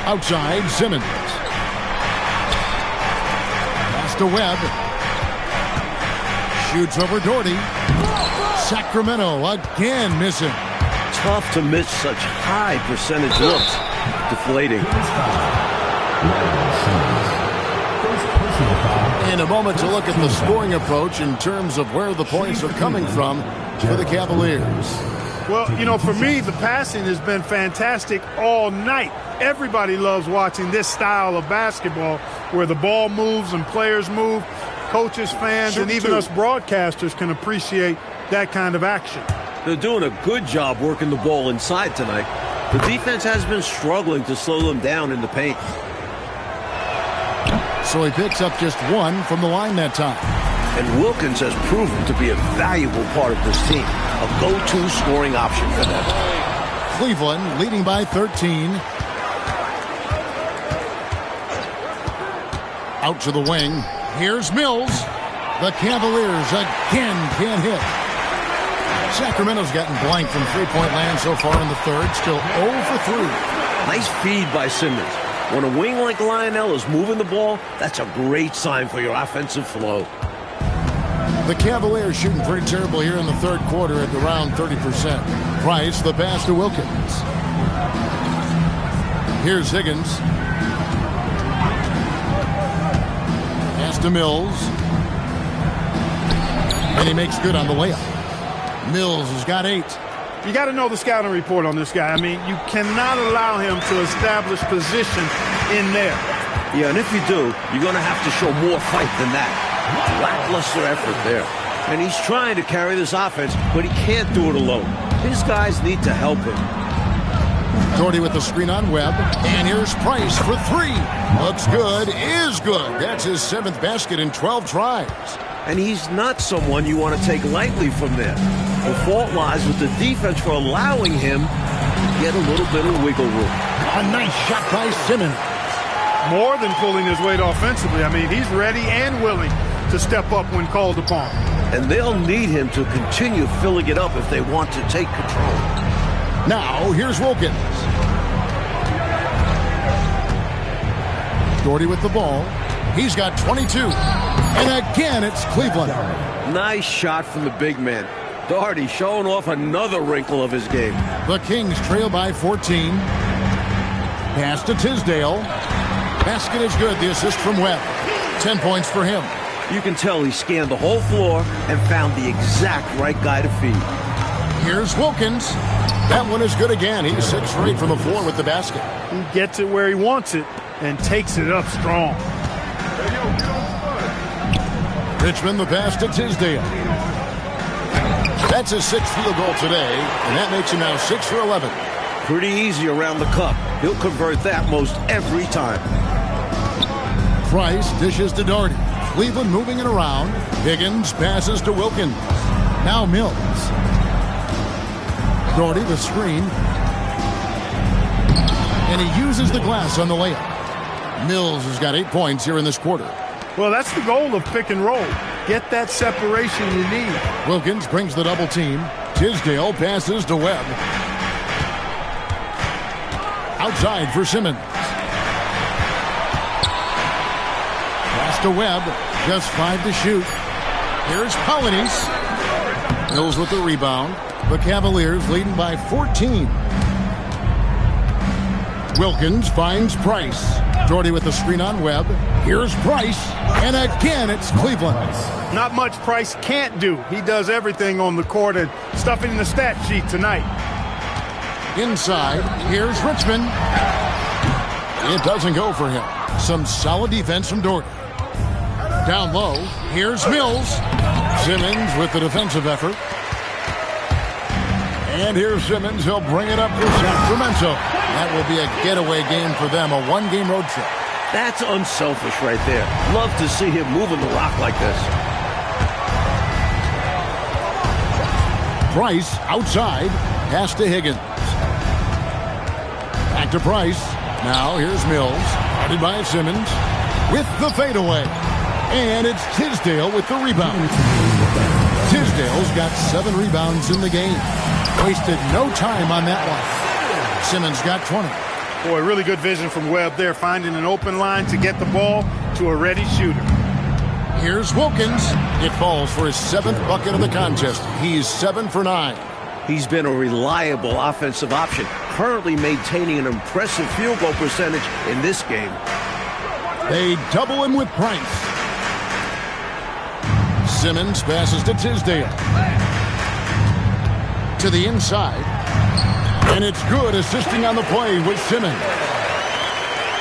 Outside, Simmons. Pass to Webb. Shoots over Doherty. Sacramento again missing. Tough to miss such high percentage looks. Deflating. In a moment to look at the scoring approach in terms of where the points are coming from for the Cavaliers. Well, you know, for me, the passing has been fantastic all night. Everybody loves watching this style of basketball where the ball moves and players move. Coaches, fans, and even us broadcasters can appreciate that kind of action. They're doing a good job working the ball inside tonight. The defense has been struggling to slow them down in the paint. So he picks up just 1 from the line that time. And Wilkins has proven to be a valuable part of this team. A go-to scoring option for them. Cleveland leading by 13. Out to the wing. Here's Mills. The Cavaliers again can't hit. Sacramento's gotten blank from three-point land so far in the third. Still 0 for 3. Nice feed by Simmons. When a wing like Lionel is moving the ball, that's a great sign for your offensive flow. The Cavaliers shooting pretty terrible here in the third quarter at around 30%. Price, the pass to Wilkins. Here's Higgins. to Mills. And he makes good on the layup. Mills has got 8. You got to know the scouting report on this guy. I mean, you cannot allow him to establish position in there. Yeah, and if you do, you're going to have to show more fight than that. Lackluster effort there. And he's trying to carry this offense, but he can't do it alone. His guys need to help him. Doherty with the screen on Webb. And here's Price for 3. Looks good, is good. That's his 7th basket in 12 tries. And he's not someone you want to take lightly from there. The fault lies with the defense for allowing him to get a little bit of wiggle room. A nice shot by Simmons. More than pulling his weight offensively. I mean, he's ready and willing to step up when called upon. And they'll need him to continue filling it up if they want to take control. Now, here's Wilkins. Doherty with the ball. He's got 22. And again, it's Cleveland. Nice shot from the big man. Doherty showing off another wrinkle of his game. The Kings trail by 14. Pass to Tisdale. Basket is good. The assist from Webb. 10 points for him. You can tell he scanned the whole floor and found the exact right guy to feed. Here's Wilkins. That one is good again. He's 6 for 8 from the floor with the basket. He gets it where he wants it and takes it up strong. Richmond the pass to Tisdale. That's his 6th field goal today, and that makes him now 6 for 11. Pretty easy around the cup. He'll convert that most every time. Price dishes to Doherty. Cleveland moving it around. Higgins passes to Wilkins. Now Mills. Doherty the screen. And he uses the glass on the layup. Mills has got 8 points here in this quarter. Well, that's the goal of pick and roll. Get that separation you need. Wilkins brings the double team. Tisdale passes to Webb. Outside for Simmons. Pass to Webb. Just 5 to shoot. Here's Polynice. Mills with the rebound. The Cavaliers leading by 14. Wilkins finds Price. Doherty with the screen on Webb. Here's Price. And again, it's Cleveland. Not much Price can't do. He does everything on the court and stuff in the stat sheet tonight. Inside, here's Richmond. It doesn't go for him. Some solid defense from Doherty. Down low, here's Mills. Simmons with the defensive effort. And here's Simmons. He'll bring it up for Sacramento. That will be a getaway game for them, a 1-game road trip. That's unselfish right there. Love to see him moving the rock like this. Price outside. Pass to Higgins. Back to Price. Now here's Mills. Guarded by Simmons. With the fadeaway. And it's Tisdale with the rebound. Tisdale's got 7 rebounds in the game. Wasted no time on that one. Simmons got 20. Boy, really good vision from Webb there, finding an open line to get the ball to a ready shooter. Here's Wilkins. It falls for his 7th bucket of the contest. He's 7 for 9. He's been a reliable offensive option, currently maintaining an impressive field goal percentage in this game. They double him with Price. Simmons passes to Tisdale. To the inside. And it's good, assisting on the play with Simmons.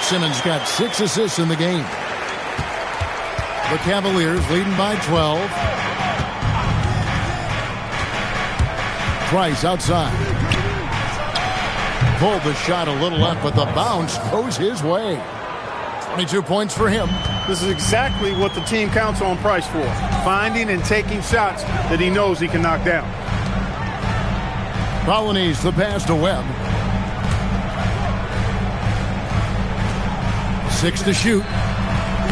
Simmons got 6 assists in the game. The Cavaliers leading by 12. Price outside. Pulled the shot a little left, but the bounce goes his way. 22 points for him. This is exactly what the team counts on Price for. Finding and taking shots that he knows he can knock down. Polynice the pass to Webb. 6 to shoot.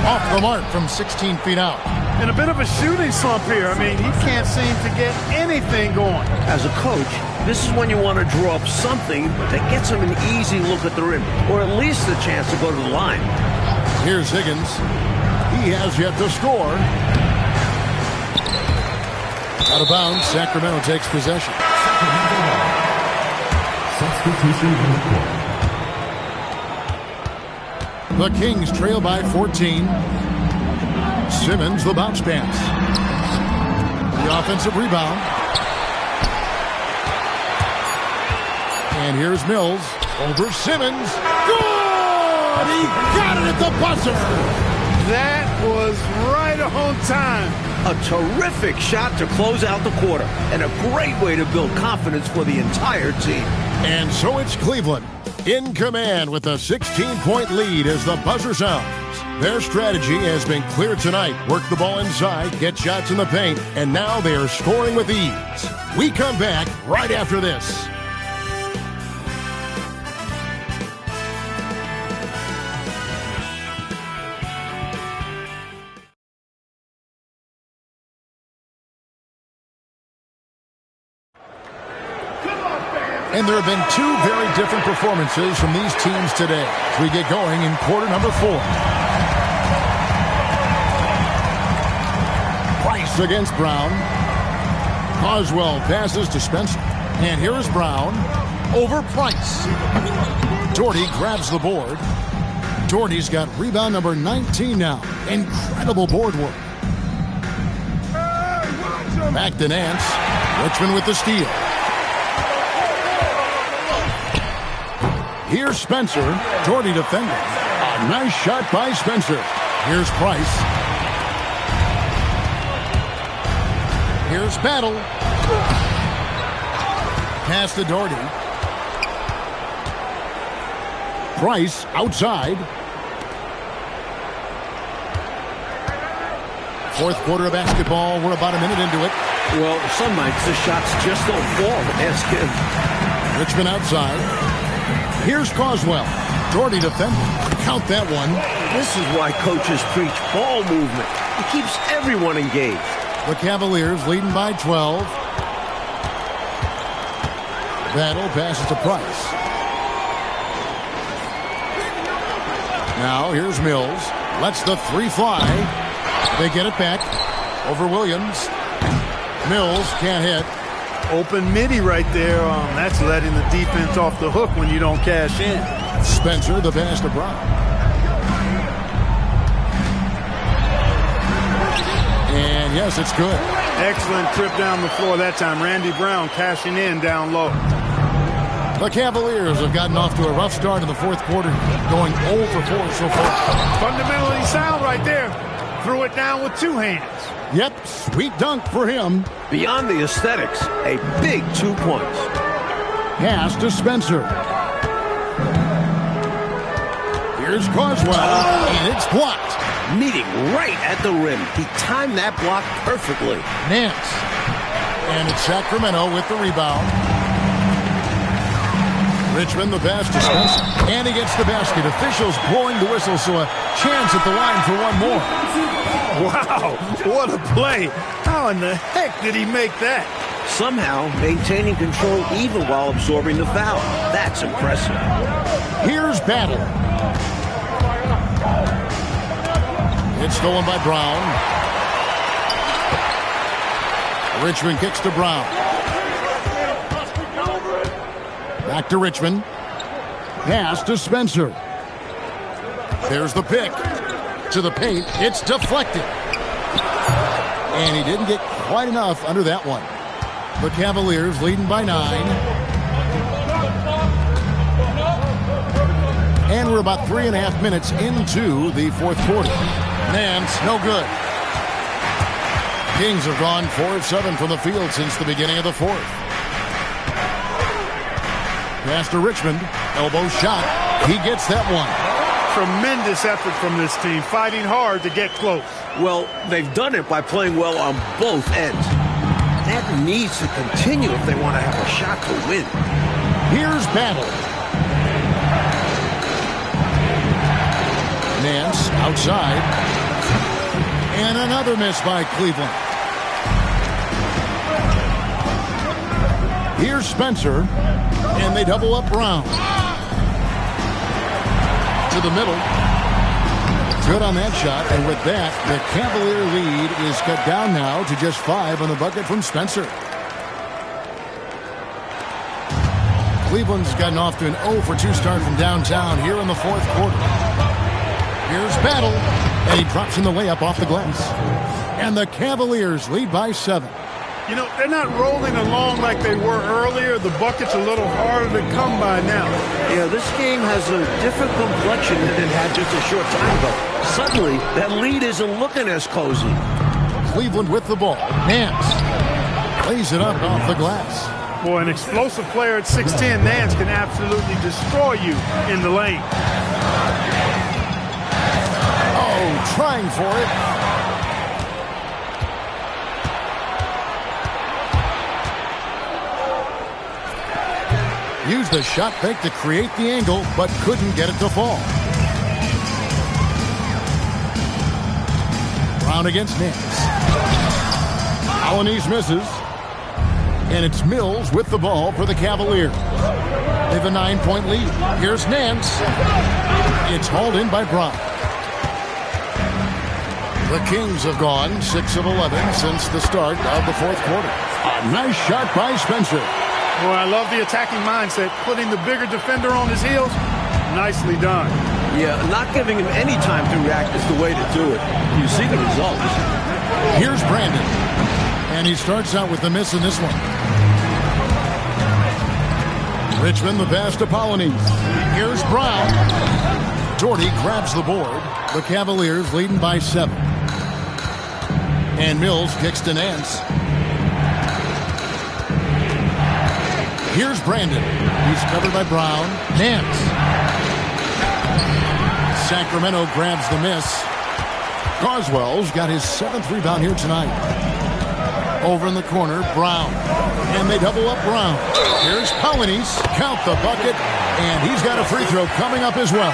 Off the mark from 16 feet out. And a bit of a shooting slump here. I mean, he can't seem to get anything going. As a coach, this is when you want to draw up something that gets him an easy look at the rim, or at least a chance to go to the line. Here's Higgins. He has yet to score. Out of bounds, Sacramento takes possession. Substitution on the court. The Kings trail by 14. Simmons, the bounce pass. The offensive rebound. And here's Mills over Simmons. Good! He got it at the buzzer. That was right on time. A terrific shot to close out the quarter, and a great way to build confidence for the entire team. And so it's Cleveland in command with a 16-point lead as the buzzer sounds. Their strategy has been clear tonight. Work the ball inside, get shots in the paint, and now they are scoring with ease. We come back right after this. And there have been two very different performances from these teams today as we get going in quarter number 4. Price against Brown. Coswell passes to Spencer. And here is Brown over Price. Doherty grabs the board. Doherty's got rebound number 19 now. Incredible board work. Back to Nance. Richmond with the steal. Here's Spencer. Doherty defending. A nice shot by Spencer. Here's Price. Here's Battle. Pass to Doherty. Price outside. Fourth quarter of basketball. We're about a minute into it. Well, some nights the shots just don't fall. Ask him. Richmond outside. Here's Coswell. Doherty defending. Count that one. This is why coaches preach ball movement. It keeps everyone engaged. The Cavaliers leading by 12. Battle passes to Price. Now here's Mills. Lets the three fly. They get it back. Over Williams. Mills can't hit. Open midi right there. That's letting the defense off the hook when you don't cash in. Spencer, the pass to Brown. And yes, it's good. Excellent trip down the floor that time. Randy Brown cashing in down low. The Cavaliers have gotten off to a rough start in the fourth quarter, going 0 for 4 so far. Fundamentally sound right there. Threw it down with two hands. Yep, sweet dunk for him. Beyond the aesthetics, a big 2 points. Pass to Spencer. Here's Coswell, and it's blocked. Meeting right at the rim. He timed that block perfectly. Nance. And it's Sacramento with the rebound. Richmond, the pass to Spencer. And he gets the basket. Officials blowing the whistle, so a chance at the line for one more. Wow, what a play. How in the heck did he make that? Somehow maintaining control even while absorbing the foul. That's impressive. Here's Battle. It's stolen by Brown. Richmond kicks to Brown. Back to Richmond. Pass to Spencer. There's the pick. To the paint. It's deflected. And he didn't get quite enough under that one. The Cavaliers leading by 9. And we're about 3.5 minutes into the fourth quarter. Nance, no good. Kings have gone 4 of 7 from the field since the beginning of the fourth. Pass to Richmond. Elbow shot. He gets that one. Tremendous effort from this team, fighting hard to get close. Well, they've done it by playing well on both ends. That needs to continue if they want to have a shot to win. Here's Battle. Nance outside. And another miss by Cleveland. Here's Spencer. And they double up Brown. To the middle. Good on that shot. And with that, the Cavalier lead is cut down now to just 5 on the bucket from Spencer. Cleveland's gotten off to an 0 for 2 start from downtown here in the fourth quarter. Here's Battle. And he drops in the layup off the glass. And the Cavaliers lead by 7. You know, they're not rolling along like they were earlier. The bucket's a little harder to come by now. Yeah, this game has a different complexion than it had just a short time ago. Suddenly, that lead isn't looking as cozy. Cleveland with the ball. Nance lays it up off the glass. Boy, an explosive player at 6'10", Nance can absolutely destroy you in the lane. Oh, trying for it. Used the shot fake to create the angle, but couldn't get it to fall. Brown against Nance. Alanis misses. And it's Mills with the ball for the Cavaliers. They have a 9-point lead. Here's Nance. It's hauled in by Brown. The Kings have gone 6 of 11 since the start of the fourth quarter. A nice shot by Spencer. Boy, I love the attacking mindset. Putting the bigger defender on his heels, nicely done. Yeah, not giving him any time to react is the way to do it. You see the results. Here's Brandon. And he starts out with the miss in this one. Richmond the pass to Polynice. Here's Brown. Doherty grabs the board. The Cavaliers leading by 7. And Mills kicks to Nance. Here's Brandon. He's covered by Brown. Nance. Sacramento grabs the miss. Carswell's got his 7th rebound here tonight. Over in the corner, Brown. And they double up Brown. Here's Polynice. Count the bucket. And he's got a free throw coming up as well.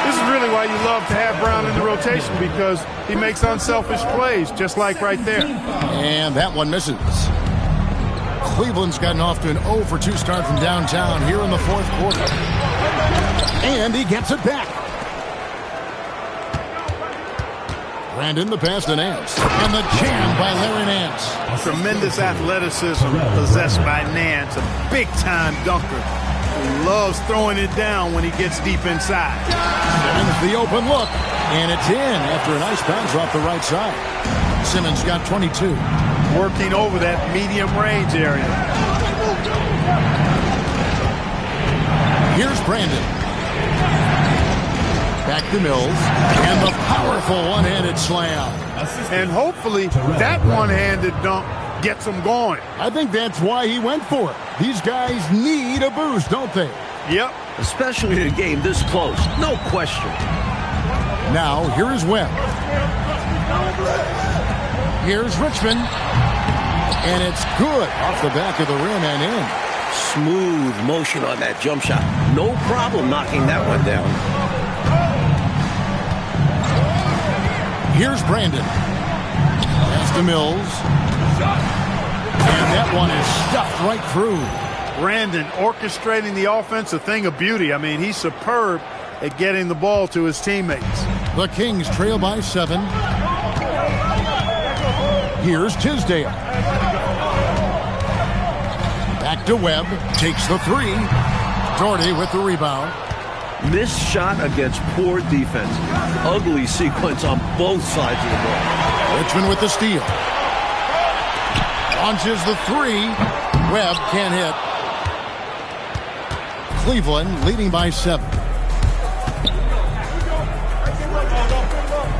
This is really why you love to have Brown in the rotation, because he makes unselfish plays, just like right there. And that one misses. Cleveland's gotten off to an 0 for 2 start from downtown here in the fourth quarter. And he gets it back. Brandon the pass to Nance. And the jam by Larry Nance. Tremendous athleticism possessed by Nance. A big-time dunker who loves throwing it down when he gets deep inside. Simmons the open look. And it's in after a nice bounce off the right side. Simmons got 22. Working over that medium range area. Here's Brandon. Back to Mills. And the powerful one-handed slam. And hopefully that one-handed dunk gets him going. I think that's why he went for it. These guys need a boost, don't they? Yep. Especially in a game this close. No question. Now, here is Webb. Here's Richmond. And it's good off the back of the rim and in. Smooth motion on that jump shot. No problem knocking that one down. Here's Brandon. Pass to Mills. And that one is stuffed right through. Brandon orchestrating the offense, a thing of beauty. I mean, he's superb at getting the ball to his teammates. The Kings trail by 7. Here's Tisdale. Back to Webb. Takes the 3. Doherty with the rebound. Missed shot against poor defense. Ugly sequence on both sides of the ball. Richmond with the steal. Launches the 3. Webb can't hit. Cleveland leading by 7.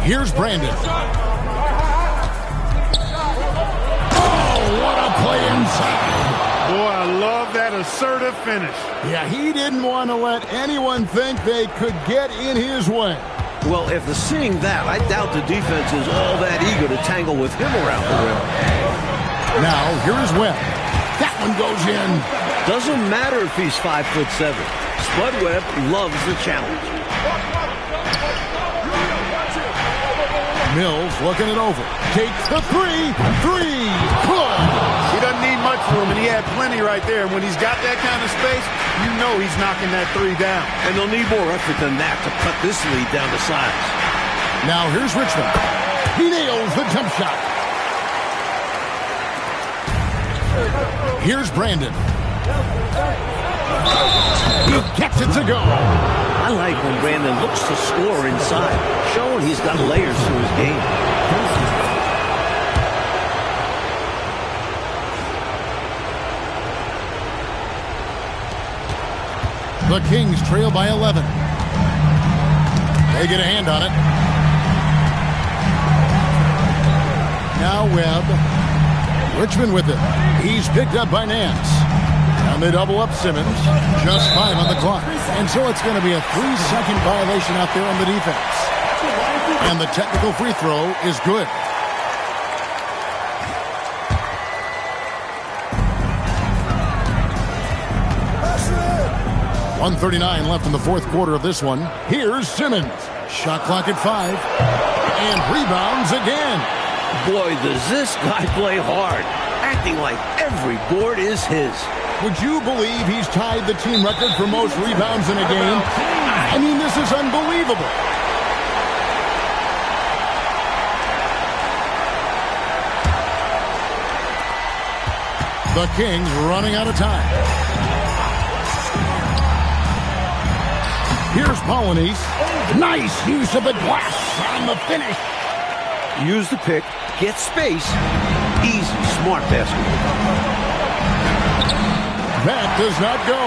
Here's Brandon. Oh, what a play inside. Boy, I love that assertive finish. Yeah, he didn't want to let anyone think they could get in his way. Well, after seeing that, I doubt the defense is all that eager to tangle with him around the rim. Now, here's Webb. That one goes in. Doesn't matter if he's 5'7". Spud Webb loves the challenge. Mills looking it over. Takes the 3. 3. Good. He doesn't need much room, and he had plenty right there. And when he's got that kind of space, you know he's knocking that 3 down. And they'll need more effort than that to cut this lead down to size. Now here's Richmond. He nails the jump shot. Here's Brandon. He gets it to go. I like when Brandon looks to score inside, showing he's got layers to his game. The Kings trail by 11. They get a hand on it. Now Webb. Richmond with it. He's picked up by Nance. And they double up Simmons. Just 5 on the clock. And so it's going to be a 3-second violation out there on the defense. And the technical free throw is good. .139 left in the fourth quarter of this one. Here's Simmons. Shot clock at 5. And rebounds again. Boy, does this guy play hard. Acting like every board is his. Would you believe he's tied the team record for most rebounds in a game? I mean, this is unbelievable. The Kings running out of time. Here's Polynice. Nice use of the glass on the finish. Use the pick, get space. Easy, smart basketball. That does not go.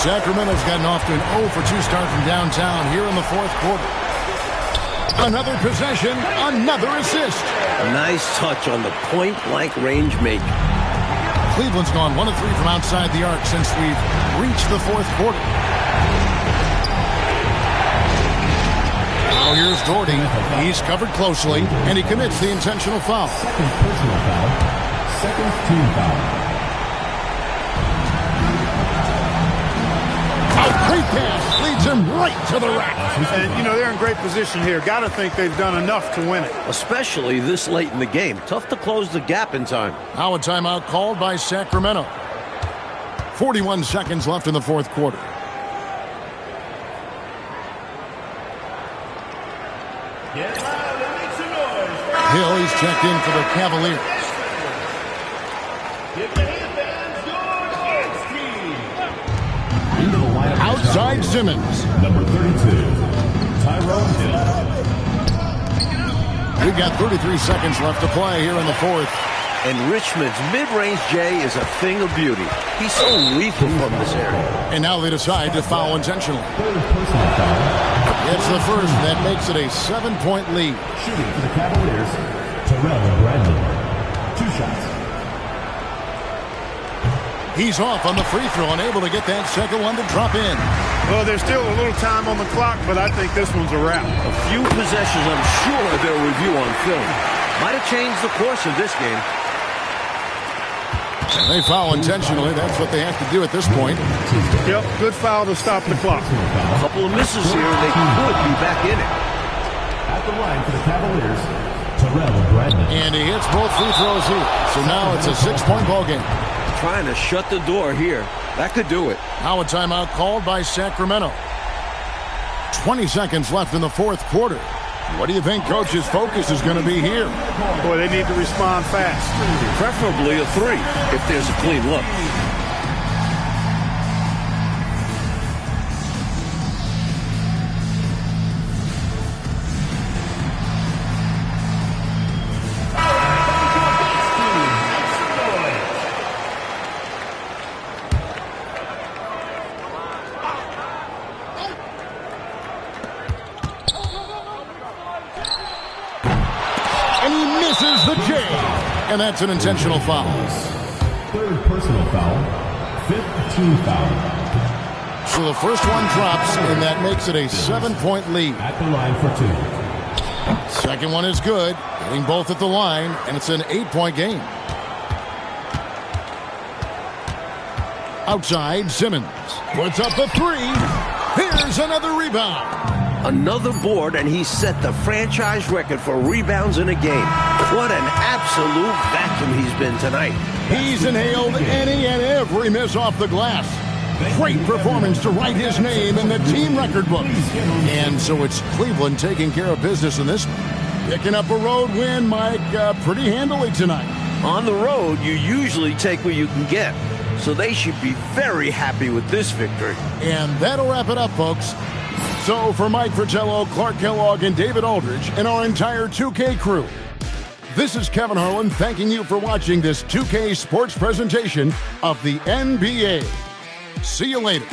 Sacramento's gotten off to an 0 for 2 start from downtown here in the fourth quarter. Another possession, another assist. A nice touch on the point-blank range make. Cleveland's gone 1 of 3 from outside the arc since we've reached the fourth quarter. Now here's Doherty. He's covered closely, and he commits the intentional foul. Second personal foul. Second team foul. A great pass leads him right to the rack. And, you know, they're in great position here. Got to think they've done enough to win it. Especially this late in the game. Tough to close the gap in time. Now a timeout called by Sacramento. 41 seconds left in the fourth quarter. Hill, he's checked in for the Cavaliers. Outside Simmons. Number 32, Tyrone Hill. We've got 33 seconds left to play here in the fourth. And Richmond's mid-range J is a thing of beauty. He's so lethal from this area. And now they decide to foul intentionally. Third personal foul. It's the first. That makes it a 7-point lead. Shooting for the Cavaliers, Terrell Bradley. 2 shots. He's off on the free throw, unable to get that second one to drop in. Well, there's still a little time on the clock, but I think this one's a wrap. A few possessions I'm sure they'll review on film. Might have changed the course of this game. They foul intentionally. That's what they have to do at this point. Yep, good foul to stop the clock. A couple of misses here, and they could be back in it. At the line for the Cavaliers, Terrell Bradley. And he hits both free throws here. So now it's a 6-point ball game. Trying to shut the door here. That could do it. Now a timeout called by Sacramento. 20 seconds left in the fourth quarter. What do you think Coach's focus is going to be here? Boy, they need to respond fast. Preferably a 3 if there's a clean look. And that's an intentional foul. Third personal foul. 5th team foul. So the first one drops, and that makes it a 7-point lead. At the line for 2. Second one is good, getting both at the line, and it's an 8-point game. Outside, Simmons puts up the 3. Here's another rebound. Another board, and he set the franchise record for rebounds in a game. What an absolute vacuum he's been tonight. He's inhaled any and every miss off the glass. Great performance to write his name in the team record book. And so it's Cleveland taking care of business in this. Picking up a road win, Mike, pretty handily tonight. On the road, you usually take what you can get. so they should be very happy with this victory. And that'll wrap it up, folks. So for Mike Fratello, Clark Kellogg, and David Aldridge, and our entire 2K crew, this is Kevin Harlan thanking you for watching this 2K Sports presentation of the NBA. See you later.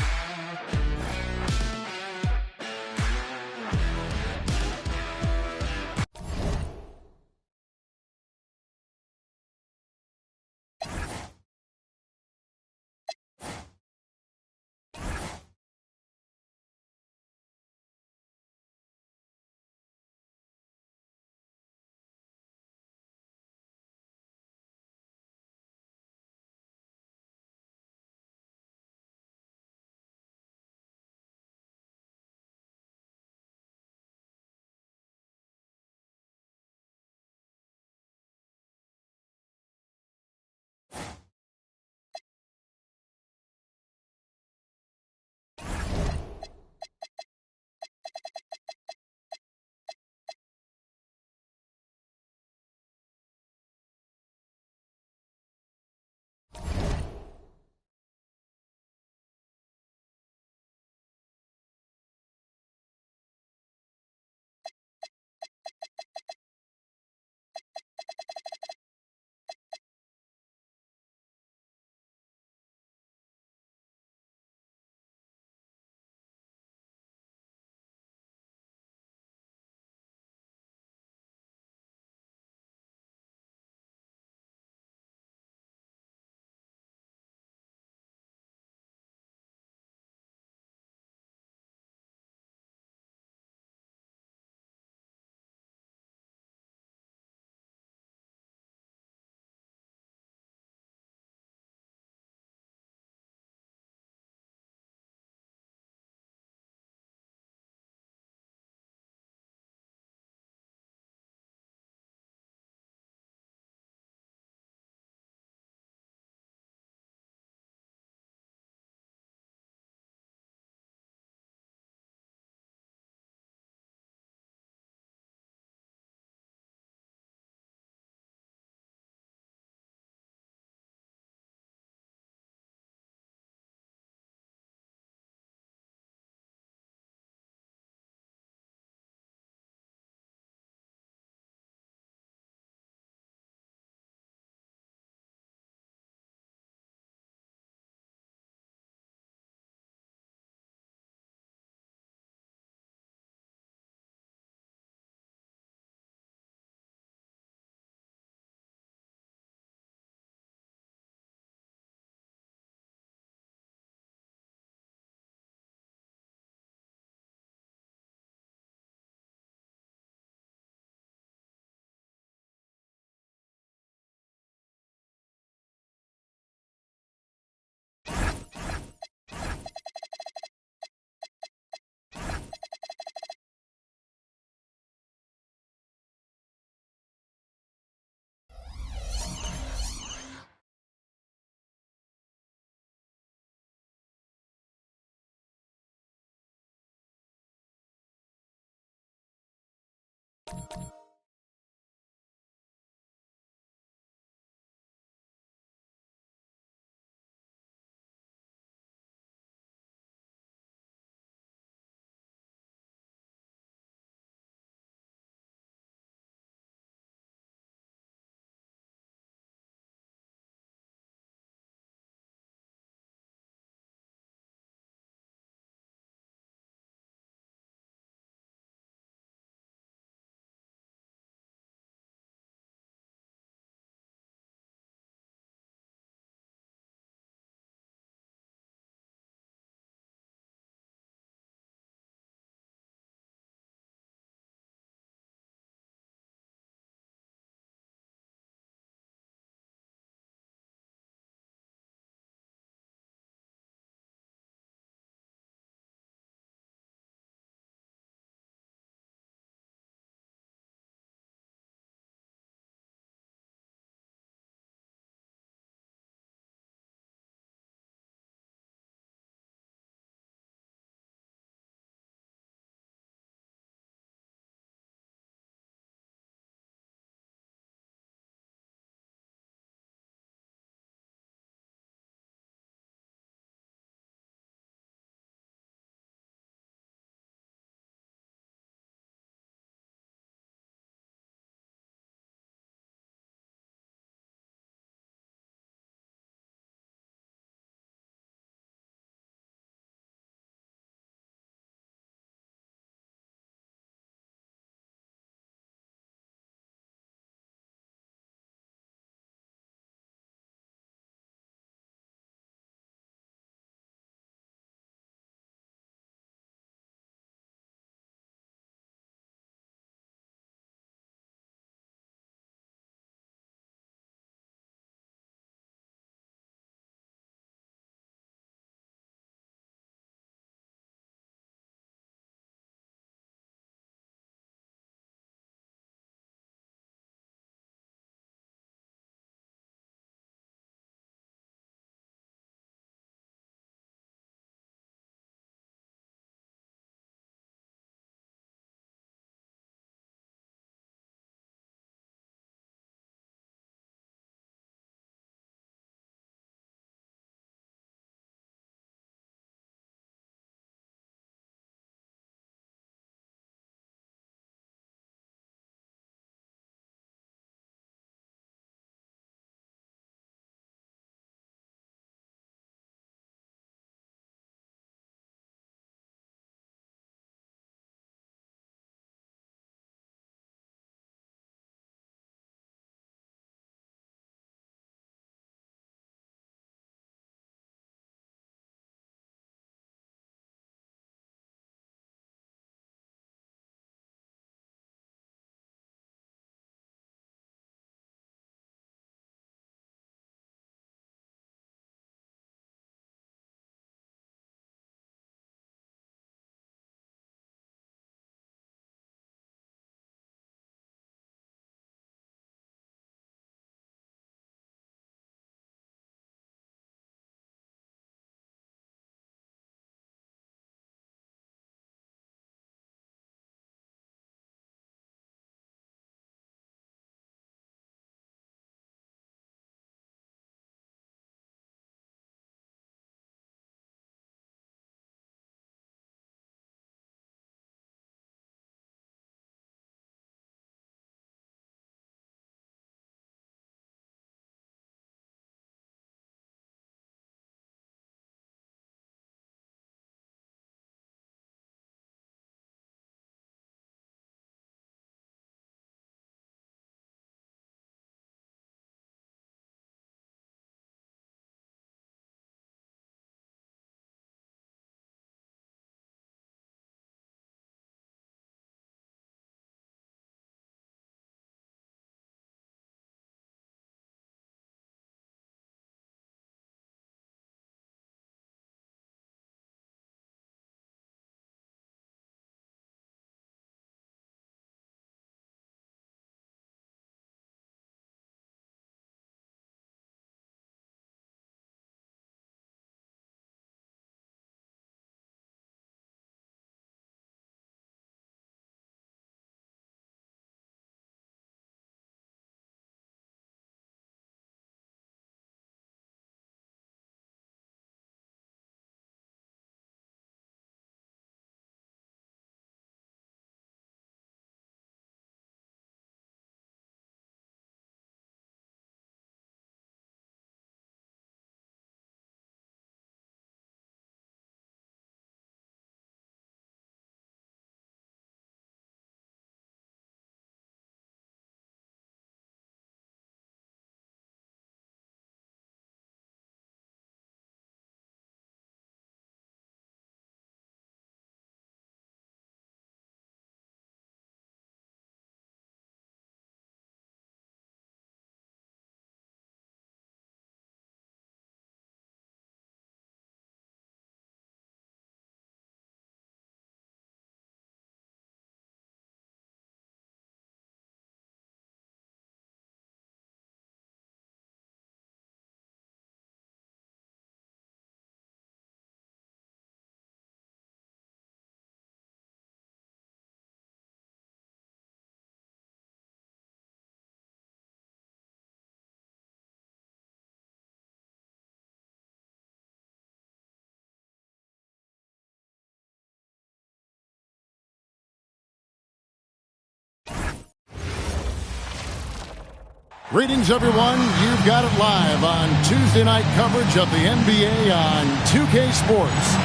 Greetings, everyone. You've got it live on Tuesday night coverage of the NBA on 2K Sports.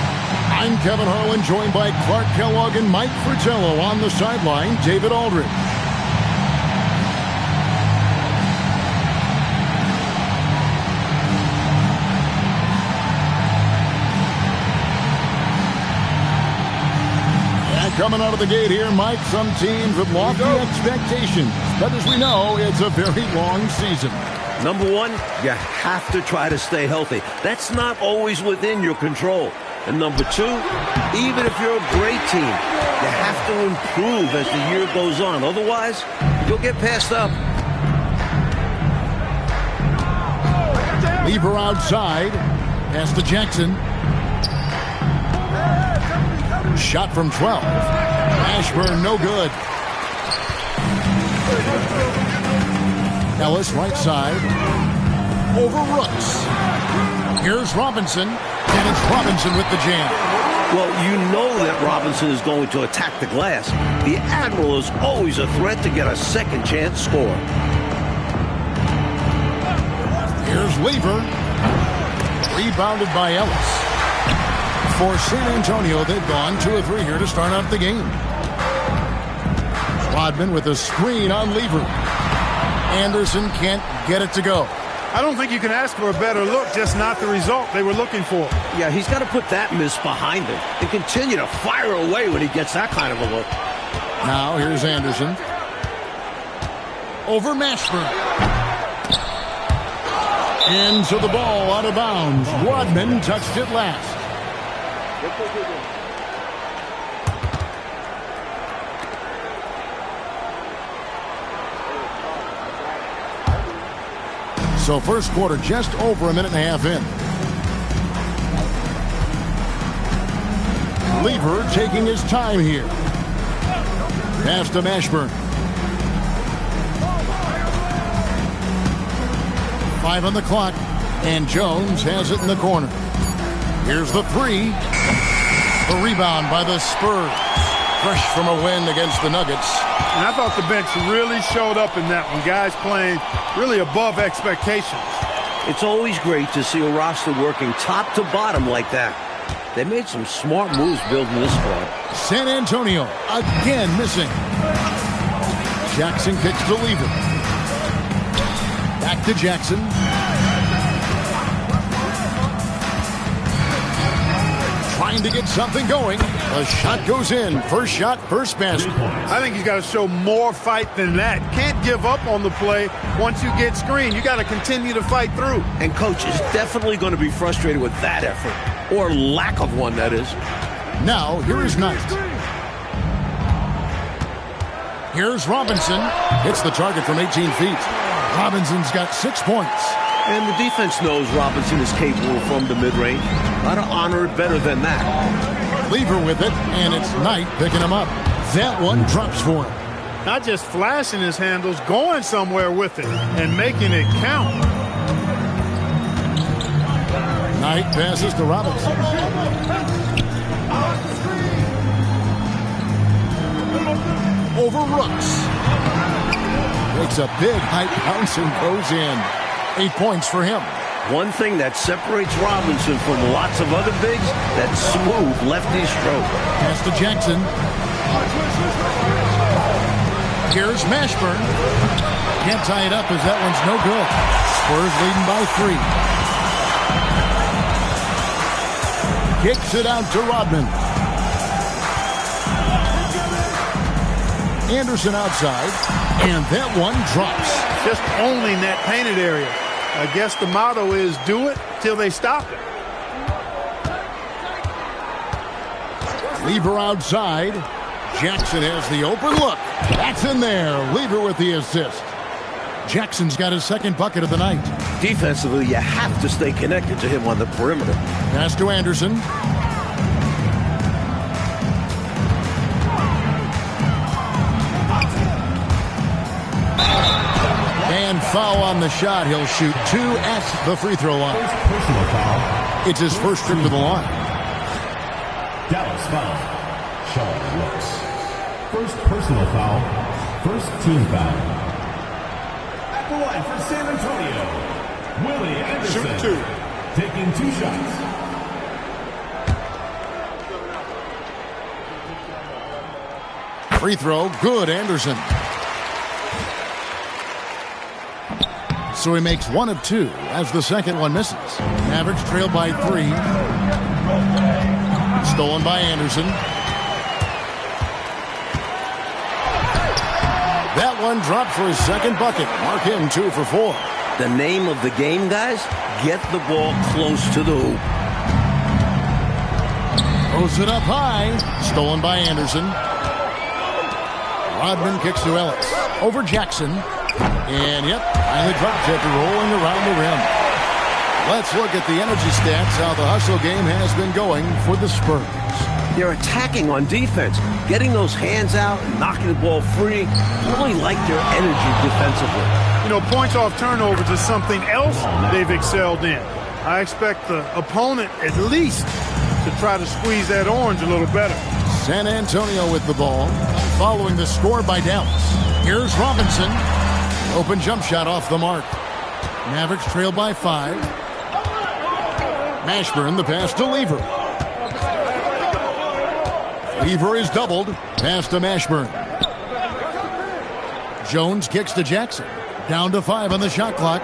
I'm Kevin Harlan, joined by Clark Kellogg and Mike Fratello. On the sideline, David Aldridge. Coming out of the gate here, Mike, some teams with lofty expectations. But as we know, it's a very long season. Number one, you have to try to stay healthy. That's not always within your control. And number two, even if you're a great team, you have to improve as the year goes on. Otherwise, you'll get passed up. Lever outside. Pass to Jackson. Shot from 12. Ashburn, no good. Ellis, right side. Over Rooks. Here's Robinson. And it's Robinson with the jam. Well, you know that Robinson is going to attack the glass. The Admiral is always a threat to get a second chance score. Here's Lever. Rebounded by Ellis. For San Antonio, they've gone 2 of 3 here to start out the game. Rodman with a screen on Lever. Anderson can't get it to go. I don't think you can ask for a better look, just not the result they were looking for. Yeah, he's got to put that miss behind him and continue to fire away when he gets that kind of a look. Now here's Anderson. Over Mashburn. Into the ball, out of bounds. Rodman touched it last. So first quarter just over a minute and a half in. Lever taking his time here. Pass to Mashburn. 5 on the clock, and Jones has it in the corner. Here's the 3. A rebound by the Spurs. Fresh from a win against the Nuggets. And I thought the bench really showed up in that one. Guys playing really above expectations. It's always great to see a roster working top to bottom like that. They made some smart moves building this squad. San Antonio again missing. Jackson kicks to Lever. Back to Jackson. Trying to get something going. A shot goes in. First shot, first basket. I think he's got to show more fight than that. Can't give up on the play once you get screened. You got to continue to fight through. And coach is definitely going to be frustrated with that effort. Or lack of one, that is. Now, here is Knight. Here's Robinson. Hits the target from 18 feet. Robinson's got 6 points. And the defense knows Robinson is capable from the mid-range. Ought to honor it better than that. Lever with it, and it's Knight picking him up. That one drops for him. Not just flashing his handles, going somewhere with it and making it count. Knight passes to Robinson. Over Rooks. Takes a big height bounce and goes in. 8 points for him. One thing that separates Robinson from lots of other bigs, that smooth lefty stroke. Pass to Jackson. Here's Mashburn. Can't tie it up as that one's no good. Spurs leading by 3. Kicks it out to Rodman. Anderson outside, and that one drops. Just owning that painted area. I guess the motto is do it till they stop it. Lever outside. Jackson has the open look. That's in there. Lever with the assist. Jackson's got his second bucket of the night. Defensively, you have to stay connected to him on the perimeter. Pass to Anderson. And foul on the shot. He'll shoot 2 at the free throw line. Personal foul. It's his first trip to the line. Dallas foul. Sean Rooks. First personal foul. First team foul. line for San Antonio, Willie Anderson. Shoot 2. Taking 2 shots. Free throw, good, Anderson. So he makes 1 of 2 as the second one misses. Mavericks trail by 3. Stolen by Anderson. That one dropped for his second bucket. Mark him 2 for 4. The name of the game, guys, get the ball close to the hoop. Throws it up high. Stolen by Anderson. Rodman kicks to Ellis. Over Jackson. And, yep, finally drops after rolling around the rim. Let's look at the energy stats, how the hustle game has been going for the Spurs. They're attacking on defense, getting those hands out and knocking the ball free. Really like their energy defensively. You know, points off turnovers is something else they've excelled in. I expect the opponent at least to try to squeeze that orange a little better. San Antonio with the ball, following the score by Dallas. Here's Robinson. Open jump shot off the mark. Mavericks trail by 5. Mashburn, the pass to Lever. Lever is doubled. Pass to Mashburn. Jones kicks to Jackson. Down to 5 on the shot clock.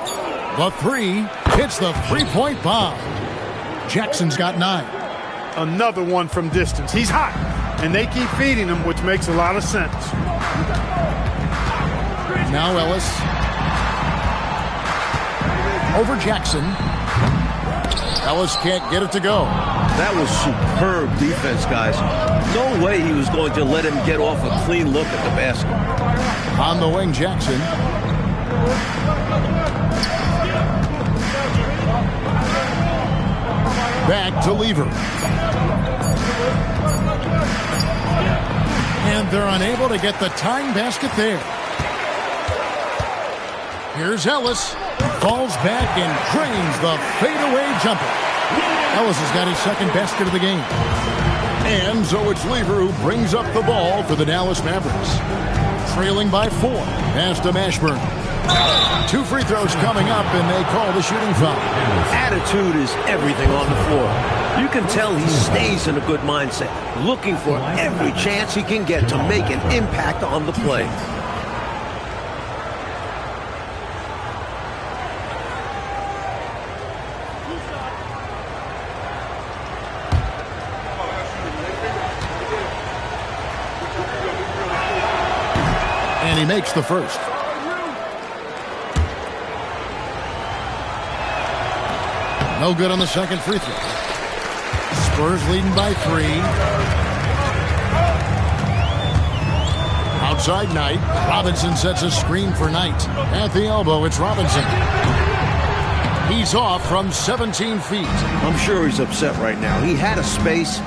The 3 hits the 3-point bomb. Jackson's got 9. Another one from distance. He's hot, and they keep feeding him, which makes a lot of sense. Now Ellis. Over Jackson. Ellis can't get it to go. That was superb defense, guys. No way he was going to let him get off a clean look at the basket. On the wing, Jackson. Back to Lever. And they're unable to get the tying basket there. Here's Ellis. Falls back and drains the fadeaway jumper. Ellis has got his second basket of the game. And so it's Lever who brings up the ball for the Dallas Mavericks. Trailing by 4. Pass to Mashburn. 2 free throws coming up, and they call the shooting foul. Attitude is everything on the floor. You can tell he stays in a good mindset, looking for every chance he can get to make an impact on the play. And he makes the first. No good on the second free throw. Spurs leading by 3. Outside Knight. Robinson sets a screen for Knight. At the elbow, it's Robinson. He's off from 17 feet. I'm sure he's upset right now. He had a space,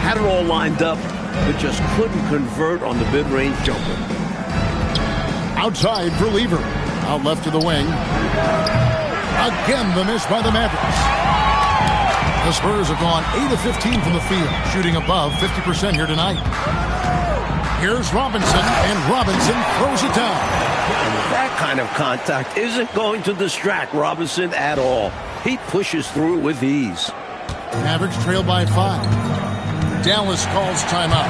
had it all lined up, but just couldn't convert on the mid-range jumper. Outside for Lever. Out left to the wing. Again, the miss by the Mavericks. The Spurs have gone 8 of 15 from the field, shooting above 50% here tonight. Here's Robinson, and Robinson throws it down. That kind of contact isn't going to distract Robinson at all. He pushes through it with ease. Mavericks trail by 5. Dallas calls timeout.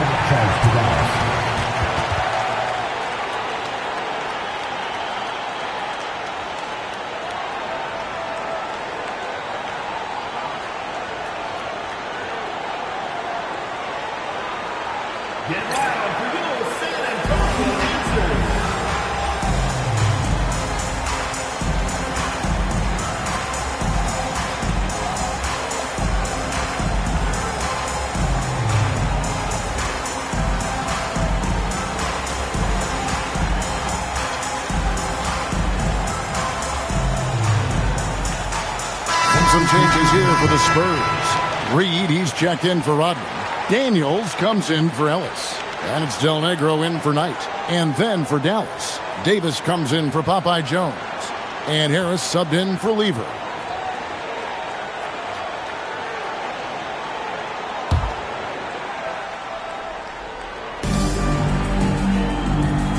Get loud for your San Antonio Monsters. And some changes here for the Spurs. Reed, he's checked in for Rodman. Daniels comes in for Ellis. And it's Del Negro in for Knight. And then for Dallas, Davis comes in for Popeye Jones. And Harris subbed in for Lever.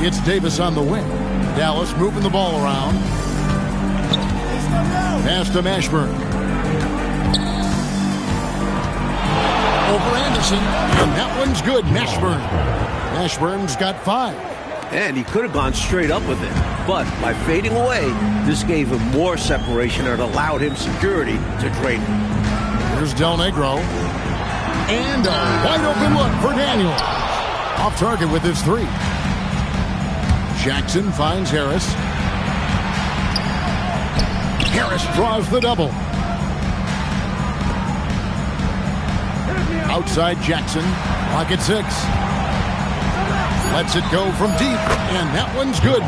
It's Davis on the wing. Dallas moving the ball around. Pass to Mashburn. Over Anderson, and that one's good. Mashburn's got 5. And he could have gone straight up with it. But by fading away, this gave him more separation and allowed him security to drain him. Here's Del Negro. And a wide open look for Daniels. Off target with his 3. Jackson finds Harris. Harris draws the double. Outside Jackson. Pocket 6. Lets it go from deep. And that one's good.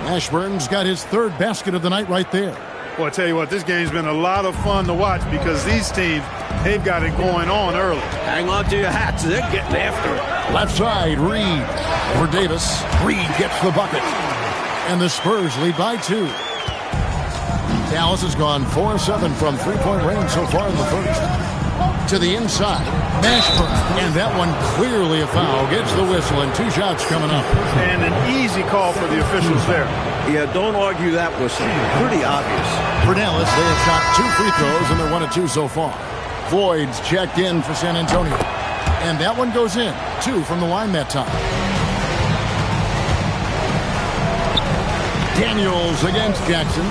Mashburn's got his 3rd basket of the night right there. Well, I tell you what, this game's been a lot of fun to watch because these teams, they've got it going on early. Hang on to your hats. They're getting after it. Left side, Reed. For Davis. Reed gets the bucket. And the Spurs lead by 2. Dallas has gone 4-7 from 3-point range so far in the first. To the inside. Mashburn. And that one clearly a foul. Gets the whistle and 2 shots coming up. And an easy call for the officials there. Yeah, don't argue that whistle. Pretty obvious. For Dallas, they have shot 2 free throws, and they're 1 of 2 so far. Floyd's checked in for San Antonio. And that one goes in. 2 from the line that time. Daniels against Jackson.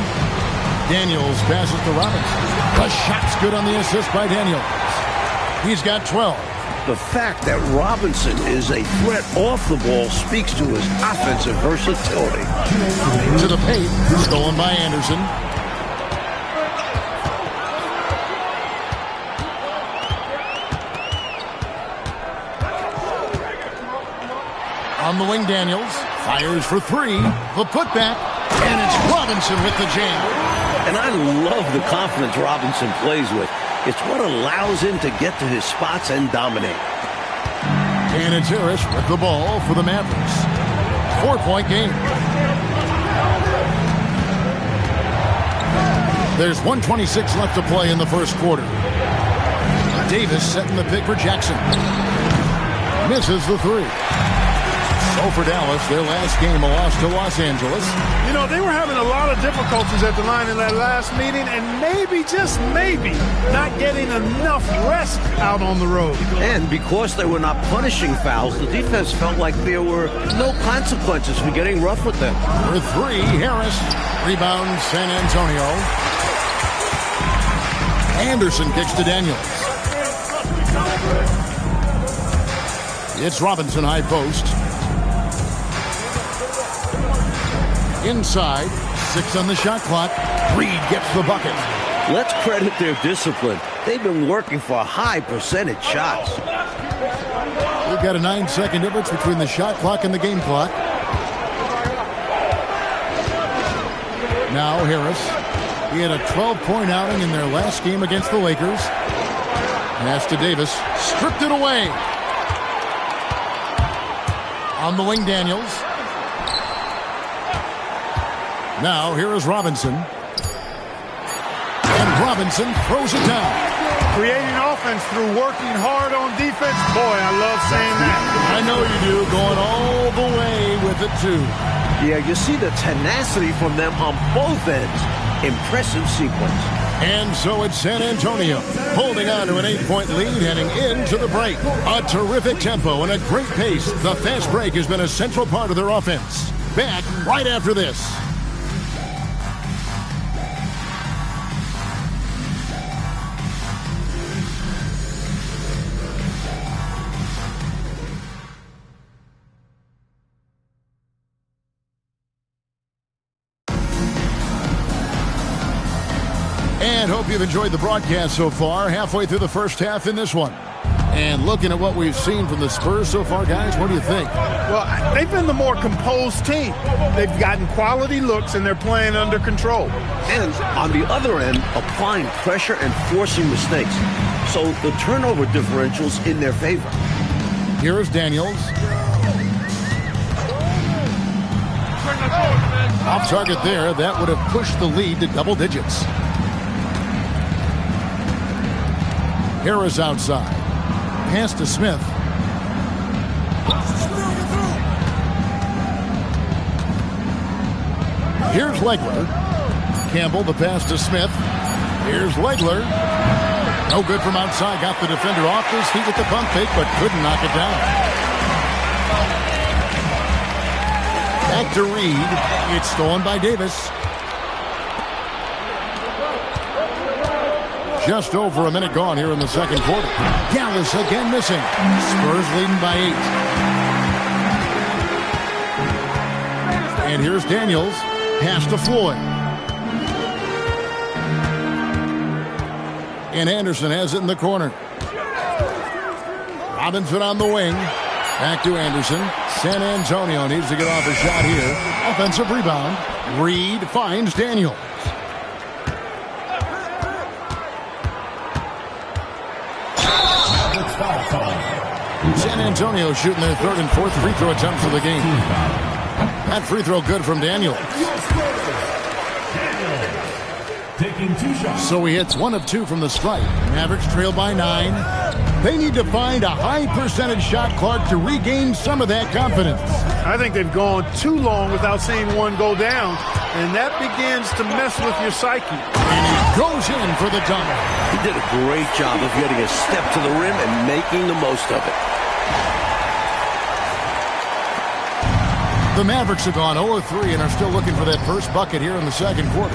Daniels passes to Robinson. The shot's good on the assist by Daniels. He's got 12. The fact that Robinson is a threat off the ball speaks to his offensive versatility. To the paint, stolen by Anderson. On the wing, Daniels fires for 3. The putback, and it's Robinson with the jam. And I love the confidence Robinson plays with. It's what allows him to get to his spots and dominate. And it's Harris with the ball for the Mavericks. 4-point game. There's 1:26 left to play in the first quarter. Davis setting the pick for Jackson. Misses the 3. So for Dallas, their last game, a loss to Los Angeles. You know, they were having a lot of difficulties at the line in that last meeting, and maybe, just maybe, not getting enough rest out on the road. And because they were not punishing fouls, the defense felt like there were no consequences for getting rough with them. For 3, Harris. Rebound, San Antonio. Anderson kicks to Daniels. It's Robinson high post. Inside, 6 on the shot clock. Reed gets the bucket. Let's credit their discipline. They've been working for high percentage shots. We've got a 9-second difference between the shot clock and the game clock. Now Harris. He had a 12-point outing in their last game against the Lakers. Pass to Davis. Stripped it away. On the wing, Daniels. Now, here is Robinson. And Robinson throws it down. Creating offense through working hard on defense. Boy, I love saying that. I know you do. Going all the way with it, too. Yeah, you see the tenacity from them on both ends. Impressive sequence. And so it's San Antonio holding on to an 8-point lead heading into the break. A terrific tempo and a great pace. The fast break has been a central part of their offense. Back right after this. And hope you've enjoyed the broadcast so far. Halfway through the first half in this one. And looking at what we've seen from the Spurs so far, guys, what do you think? Well, they've been the more composed team. They've gotten quality looks, and they're playing under control. And on the other end, applying pressure and forcing mistakes. So the turnover differential's in their favor. Here's Daniels. Off target there. That would have pushed the lead to double digits. Harris outside. Pass to Smith. Here's Legler. Campbell, the pass to Smith. Here's Legler. No good from outside. Got the defender off his feet with the pump fake, but couldn't knock it down. Back to Reed. It's stolen by Davis. Just over a minute gone here in the second quarter. Dallas again missing. Spurs leading by 8. And here's Daniels. Pass to Floyd. And Anderson has it in the corner. Robinson on the wing. Back to Anderson. San Antonio needs to get off a shot here. Offensive rebound. Reed finds Daniels. San Antonio shooting their third and fourth free throw attempts of the game. That free throw good from Daniels. Taking 2 shots. So he hits 1 of 2 from the stripe. Mavericks trail by 9. They need to find a high percentage shot, Clark, to regain some of that confidence. I think they've gone too long without seeing one go down, and that begins to mess with your psyche. And he goes in for the dunk. He did a great job of getting a step to the rim and making the most of it. The Mavericks have gone 0-3 and are still looking for that first bucket here in the second quarter.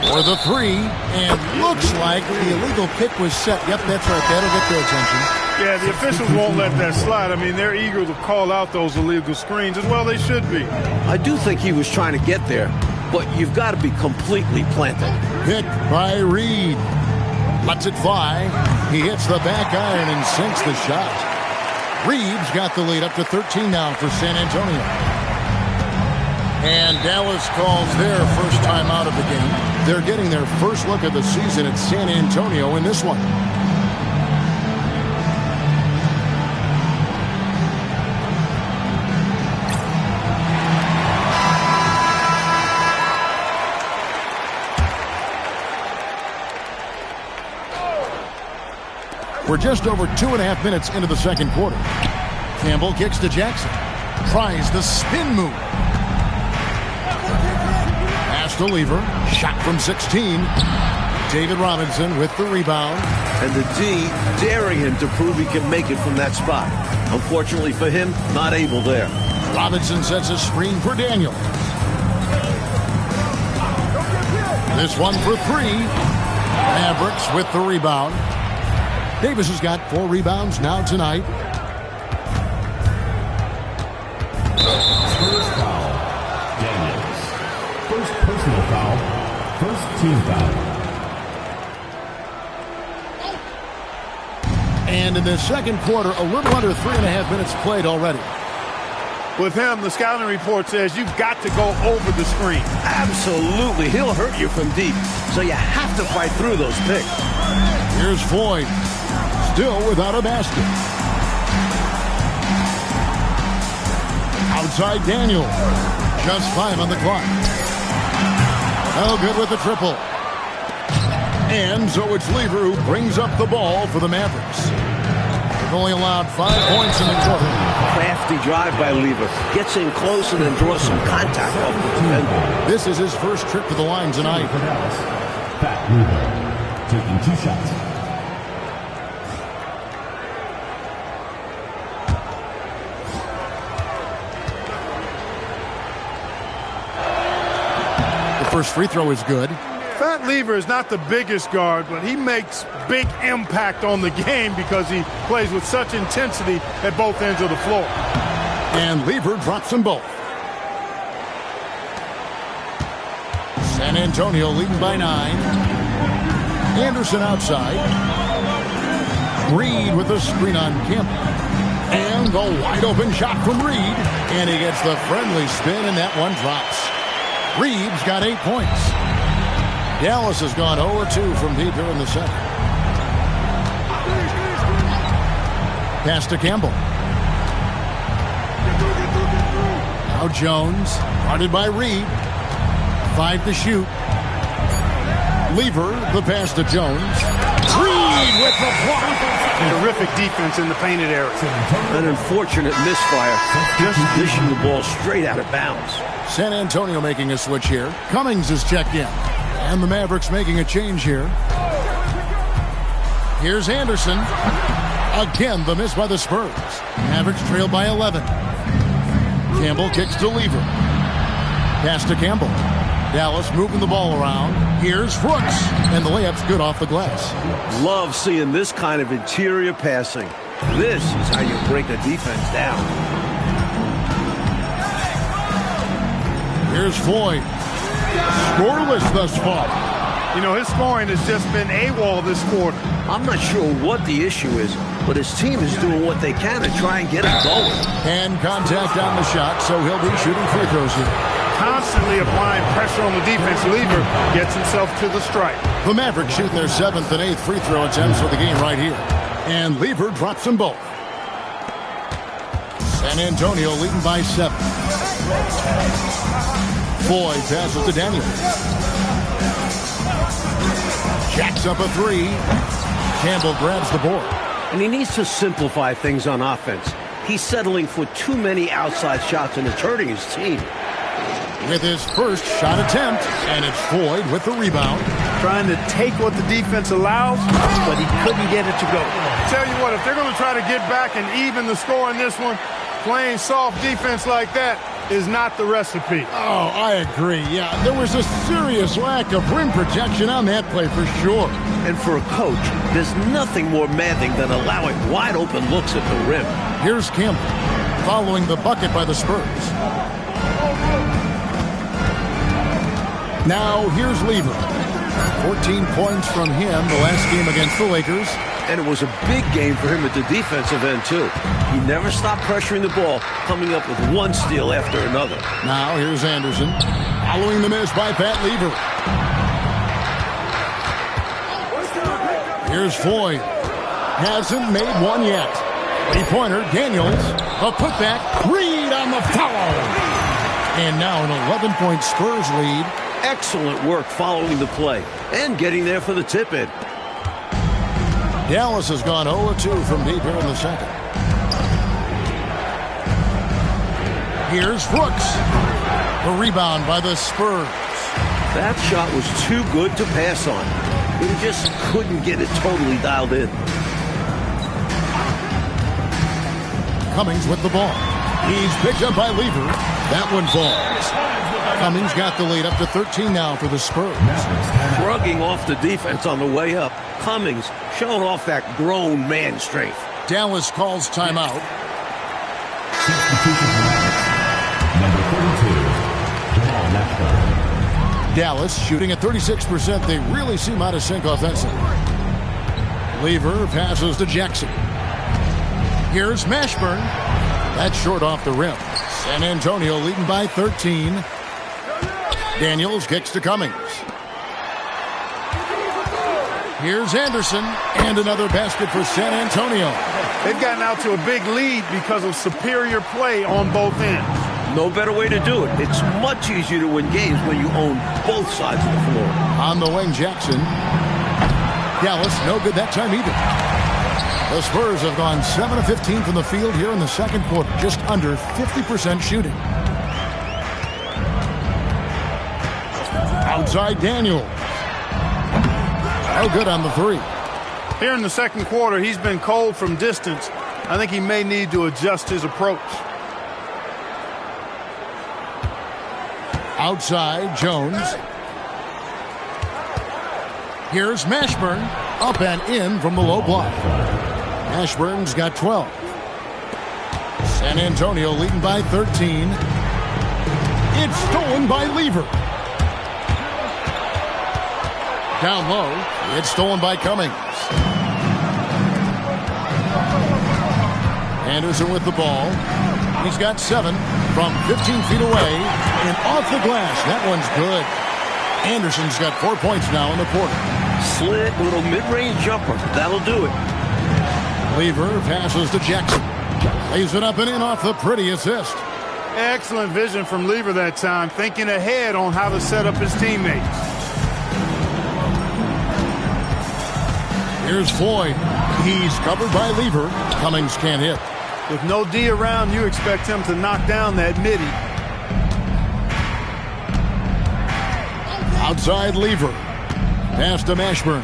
For the 3, and looks like the illegal pick was set. Yep, that's right. That'll get their attention. Yeah, the officials won't let that slide. I mean, they're eager to call out those illegal screens, as well they should be. I do think he was trying to get there, but you've got to be completely planted. Pick by Reed. Lets it fly. He hits the back iron and sinks the shot. Reeves got the lead up to 13 now for San Antonio. And Dallas calls their first time out of the game. They're getting their first look of the season at San Antonio in this one. We're just over 2.5 minutes into the second quarter. Campbell kicks to Jackson. Tries the spin move. Pass to Lever. Shot from 16. David Robinson with the rebound. And the D daring him to prove he can make it from that spot. Unfortunately for him, not able there. Robinson sets a screen for Daniels. This one for 3. Mavericks with the rebound. Davis has got 4 rebounds now tonight. First foul, Daniels. First personal foul, first team foul. And in the second quarter, a little under 3.5 minutes played already. With him, the scouting report says you've got to go over the screen. Absolutely. He'll hurt you from deep, so you have to fight through those picks. Here's Floyd. Still without a basket. Outside Daniel. Just 5 on the clock. No good with the triple. And so it's Lever who brings up the ball for the Mavericks. They've only allowed 5 points in the quarter. Crafty drive by Lever. Gets in close and then draws some contact off the defender. This is his first trip to the line tonight. For Dallas, Pat Lever, taking 2 shots. First free throw is good. Pat Lever is not the biggest guard, but he makes big impact on the game because he plays with such intensity at both ends of the floor. And Lever drops them both. San Antonio leading by 9. Anderson outside. Reed with a screen on Campbell. And the wide open shot from Reed. And he gets the friendly spin, and that one drops. Reeves got 8 points. Dallas has gone 0-2 from deep here in the second. Pass to Campbell. Now Jones, guarded by Reed. 5 to shoot. Lever, the pass to Jones. Reed with the block. Terrific defense in the painted area. An unfortunate misfire. Just dishing the ball straight out of bounds. San Antonio making a switch here. Cummings is checked in. And the Mavericks making a change here. Here's Anderson. Again, the miss by the Spurs. Mavericks trail by 11. Campbell kicks to Lever. Pass to Campbell. Dallas moving the ball around. Here's Brooks. And the layup's good off the glass. Love seeing this kind of interior passing. This is how you break a defense down. Here's Floyd. Scoreless thus far. You know, his scoring has just been AWOL this quarter. I'm not sure what the issue is, but his team is doing what they can to try and get it going. And contact on the shot, so he'll be shooting free throws here. Constantly applying pressure on the defense. Lever gets himself to the stripe. The Mavericks shoot their 7th and 8th free throw attempts for the game right here. And Lever drops them both. San Antonio leading by 7. Floyd passes to Daniels. Jacks up a 3. Campbell grabs the board. And he needs to simplify things on offense. He's settling for too many outside shots and it's hurting his team. With his first shot attempt, and it's Floyd with the rebound. Trying to take what the defense allows, but he couldn't get it to go. Tell you what, if they're going to try to get back and even the score in this one, playing soft defense like that is not the recipe. Oh, I agree. Yeah, there was a serious lack of rim protection on that play for sure. And for a coach, there's nothing more maddening than allowing wide open looks at the rim. Here's Campbell, following the bucket by the Spurs. Now, here's Lever. 14 points from him the last game against the Lakers. And it was a big game for him at the defensive end, too. He never stopped pressuring the ball, coming up with one steal after another. Now, here's Anderson, following the miss by Pat Lever. Here's Floyd. Hasn't made one yet. 3-pointer, Daniels. A putback, Reed on the foul. And now an 11-point Spurs lead. Excellent work following the play and getting there for the tip-in. Dallas has gone 0-2 from deep here in the second. Here's Brooks. The rebound by the Spurs. That shot was too good to pass on. He just couldn't get it totally dialed in. Cummings with the ball. He's picked up by Lever. That one falls. Cummings got the lead up to 13 now for the Spurs. Shrugging off the defense on the way up. Cummings showing off that grown man strength. Dallas calls timeout. Number 32, Jamal Mashburn. Dallas shooting at 36%. They really seem out of sync offensively. Lever passes to Jackson. Here's Mashburn. That's short off the rim. San Antonio leading by 13. Daniels kicks to Cummings. Here's Anderson, and another basket for San Antonio. They've gotten out to a big lead because of superior play on both ends. No better way to do it. It's much easier to win games when you own both sides of the floor. On the wing, Jackson. Dallas, no good that time either. The Spurs have gone 7 of 15 from the field here in the second quarter, just under 50% shooting. Outside Daniels. No good on the 3. Here in the second quarter, he's been cold from distance. I think he may need to adjust his approach. Outside, Jones. Here's Mashburn, up and in from the low block. Mashburn's got 12. San Antonio leading by 13. It's stolen by Lever. Down low, it's stolen by Cummings. Anderson with the ball. He's got 7 from 15 feet away and off the glass. That one's good. Anderson's got 4 points now in the quarter. Slick little mid-range jumper. That'll do it. Lever passes to Jackson. Lays it up and in off the pretty assist. Excellent vision from Lever that time, thinking ahead on how to set up his teammates. Here's Floyd. He's covered by Lever. Cummings can't hit. With no D around, you expect him to knock down that midi. Outside Lever. Pass to Mashburn.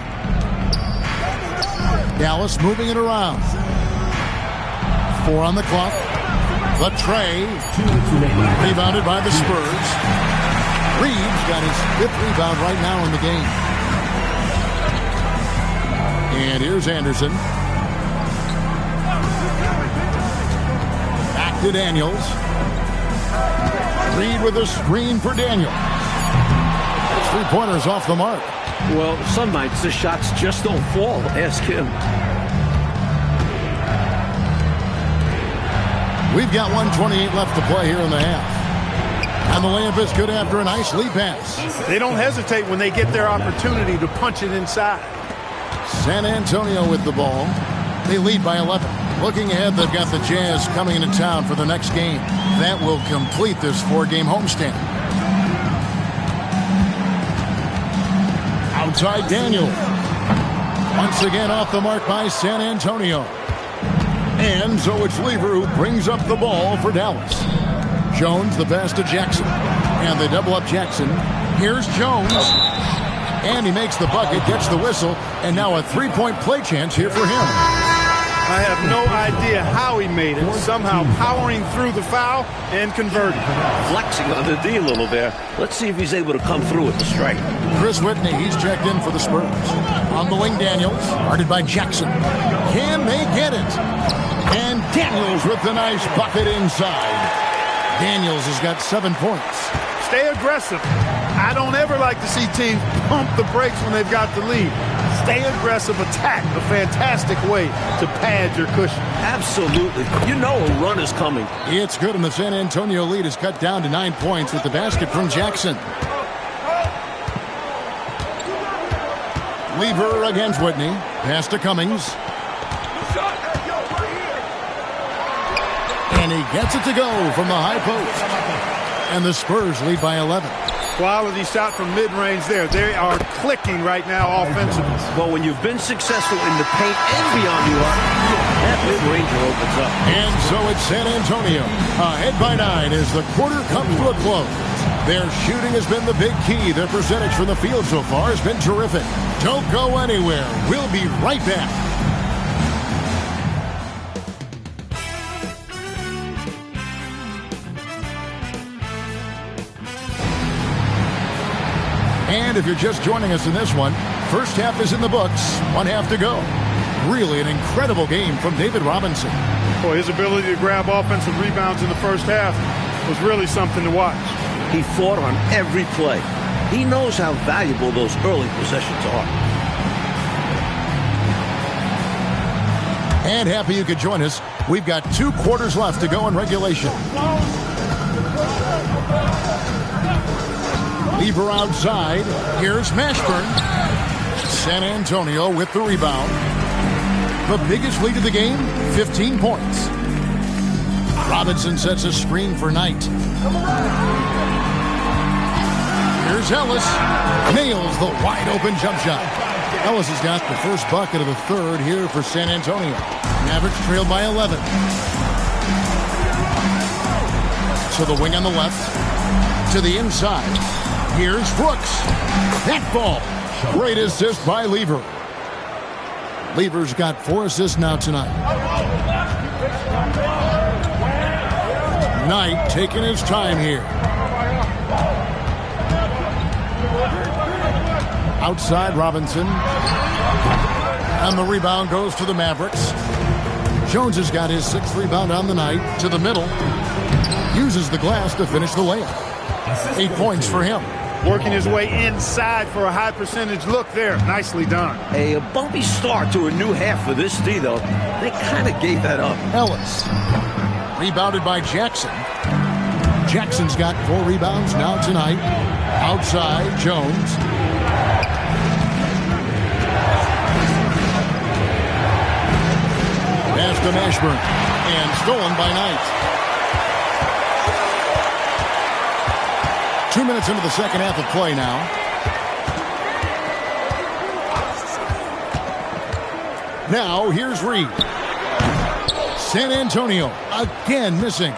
Dallas moving it around. 4 on the clock. The tray. Rebounded by the Spurs. Reeves got his 5th rebound right now in the game. And here's Anderson. Back to Daniels. Reed with a screen for Daniels. 3-pointers off the mark. Well, some nights the shots just don't fall. Ask him. We've got 1:28 left to play here in the half. And the layup is good after a nice lead pass. They don't hesitate when they get their opportunity to punch it inside. San Antonio with the ball. They lead by 11. Looking ahead, they've got the Jazz coming into town for the next game. That will complete this 4-game homestand. Outside Daniel. Once again off the mark by San Antonio. And so it's Lever who brings up the ball for Dallas. Jones the pass to Jackson. And they double up Jackson. Here's Jones. And he makes the bucket, gets the whistle, and now a 3-point play chance here for him. I have no idea how he made it. Somehow powering through the foul and converting. Flexing on the D a little there. Let's see if he's able to come through with the strike. Chris Whitney, he's checked in for the Spurs. On the wing, Daniels, guarded by Jackson. Can they get it? And Daniels with the nice bucket inside. Daniels has got 7 points. Stay aggressive. I don't ever like to see teams pump the brakes when they've got the lead. Stay aggressive, attack. A fantastic way to pad your cushion. Absolutely. You know a run is coming. It's good, and the San Antonio lead is cut down to 9 points with the basket from Jackson. Lever against Whitney. Pass to Cummings. And he gets it to go from the high post. And the Spurs lead by 11. Quality shot from mid-range there. They are clicking right now offensively. Well, when you've been successful in the paint and beyond the arc, that mid-ranger opens up. And so it's San Antonio. Ahead by 9 as the quarter comes to a close. Their shooting has been the big key. Their percentage from the field so far has been terrific. Don't go anywhere. We'll be right back. And if you're just joining us in this one, first half is in the books. 1 half to go. Really an incredible game from David Robinson. Boy, his ability to grab offensive rebounds in the first half was really something to watch. He fought on every play. He knows how valuable those early possessions are. And happy you could join us. We've got 2 quarters left to go in regulation. Lever outside. Here's Mashburn. San Antonio with the rebound. The biggest lead of the game, 15 points. Robinson sets a screen for Knight. Here's Ellis. Nails the wide-open jump shot. Ellis has got the first bucket of the third here for San Antonio. Mavericks trailed by 11. To the wing on the left. To the inside. Here's Brooks. That ball. Great assist by Lever. Lever's got 4 assists now tonight. Knight taking his time here. Outside Robinson. And the rebound goes to the Mavericks. Jones has got his 6th rebound on the night. To the middle. Uses the glass to finish the layup. 8 points for him. Working his way inside for a high percentage look there. Nicely done. A bumpy start to a new half for this D, though. They kind of gave that up. Ellis. Rebounded by Jackson. Jackson's got 4 rebounds now tonight. Outside, Jones. Pass to Mashburn. And stolen by Knight. 2 minutes into the second half of play now. Now, here's Reed. San Antonio again missing.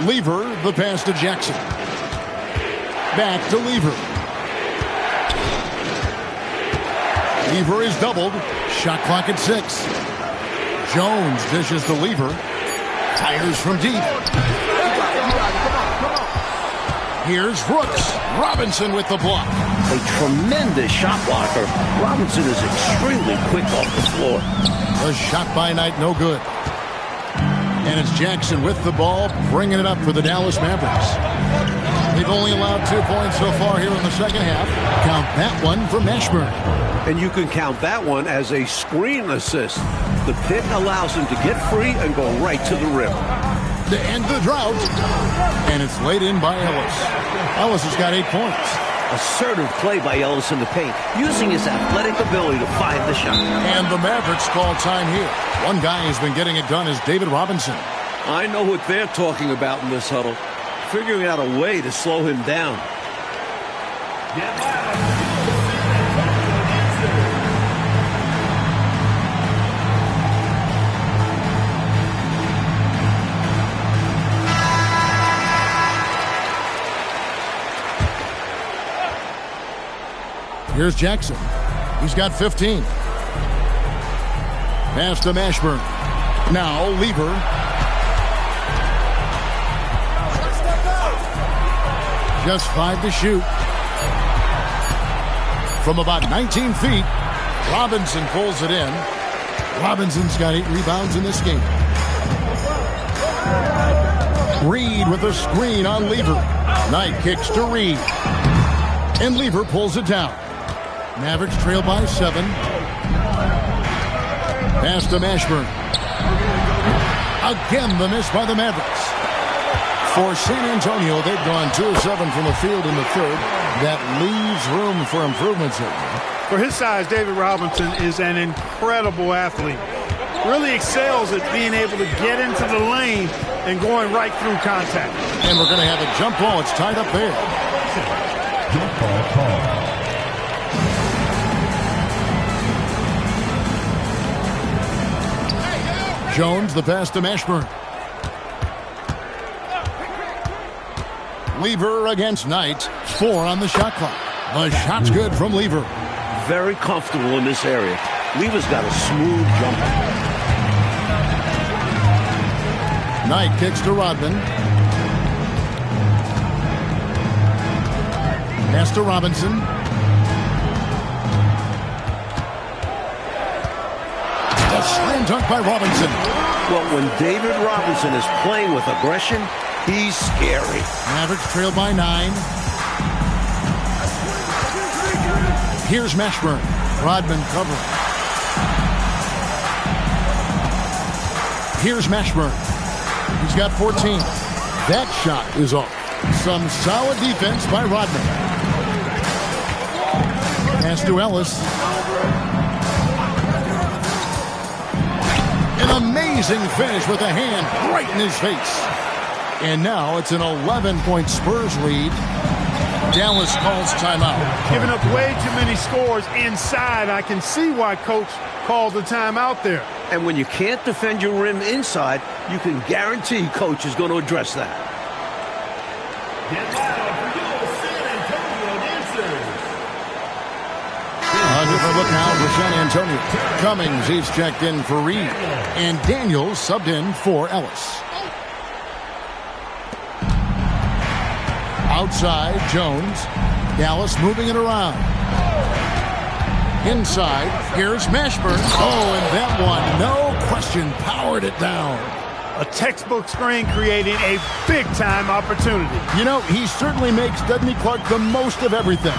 Lever, the pass to Jackson. Back to Lever. Lever is doubled. Shot clock at 6. Jones dishes to Lever. Fires from deep. Here's Brooks. Robinson with the block. A tremendous shot blocker. Robinson is extremely quick off the floor. A shot by Knight, no good. And it's Jackson with the ball, bringing it up for the Dallas Mavericks. They've only allowed 2 points so far here in the second half. Count that one for Mashburn. And you can count that one as a screen assist. The pick allows him to get free and go right to the rim. To end the drought. And it's laid in by Ellis. Ellis has got 8 points. Assertive play by Ellis in the paint, using his athletic ability to find the shot. And the Mavericks call time here. One guy who's been getting it done is David Robinson. I know what they're talking about in this huddle. Figuring out a way to slow him down. Here's Jackson. He's got 15. Pass to Mashburn. Now Lever. Just 5 to shoot. From about 19 feet, Robinson pulls it in. Robinson's got 8 rebounds in this game. Reed with a screen on Lever. Knight kicks to Reed. And Lever pulls it down. Mavericks trail by 7. Pass to Mashburn. Again, the miss by the Mavericks. For San Antonio, they've gone 2 of 7 from the field in the third. That leaves room for improvements here. For his size, David Robinson is an incredible athlete. Really excels at being able to get into the lane and going right through contact. And we're going to have a jump ball. It's tied up there. Jump ball call. Jones, the pass to Mashburn. Lever against Knight. 4 on the shot clock. The shot's good from Lever. Very comfortable in this area. Lever's got a smooth jumper. Knight kicks to Rodman. Pass to Robinson. A slam dunk by Robinson. Well, when David Robinson is playing with aggression, he's scary. Mavericks trail by 9. Here's Mashburn. Rodman covering. Here's Mashburn. He's got 14. That shot is off. Some solid defense by Rodman. Pass to Ellis. An amazing finish with a hand right in his face. And now it's an 11-point Spurs lead. Dallas calls timeout. Giving up way too many scores inside. I can see why Coach called the timeout there. And when you can't defend your rim inside, you can guarantee Coach is going to address that. A different look now for San Antonio. Cummings, he's checked in for Reed. And Daniels subbed in for Ellis. Outside, Jones. Dallas moving it around. Inside, here's Mashburn. Oh, and that one, no question, powered it down. A textbook screen creating a big-time opportunity. You know, he certainly makes, doesn't he, Clark, the most of everything.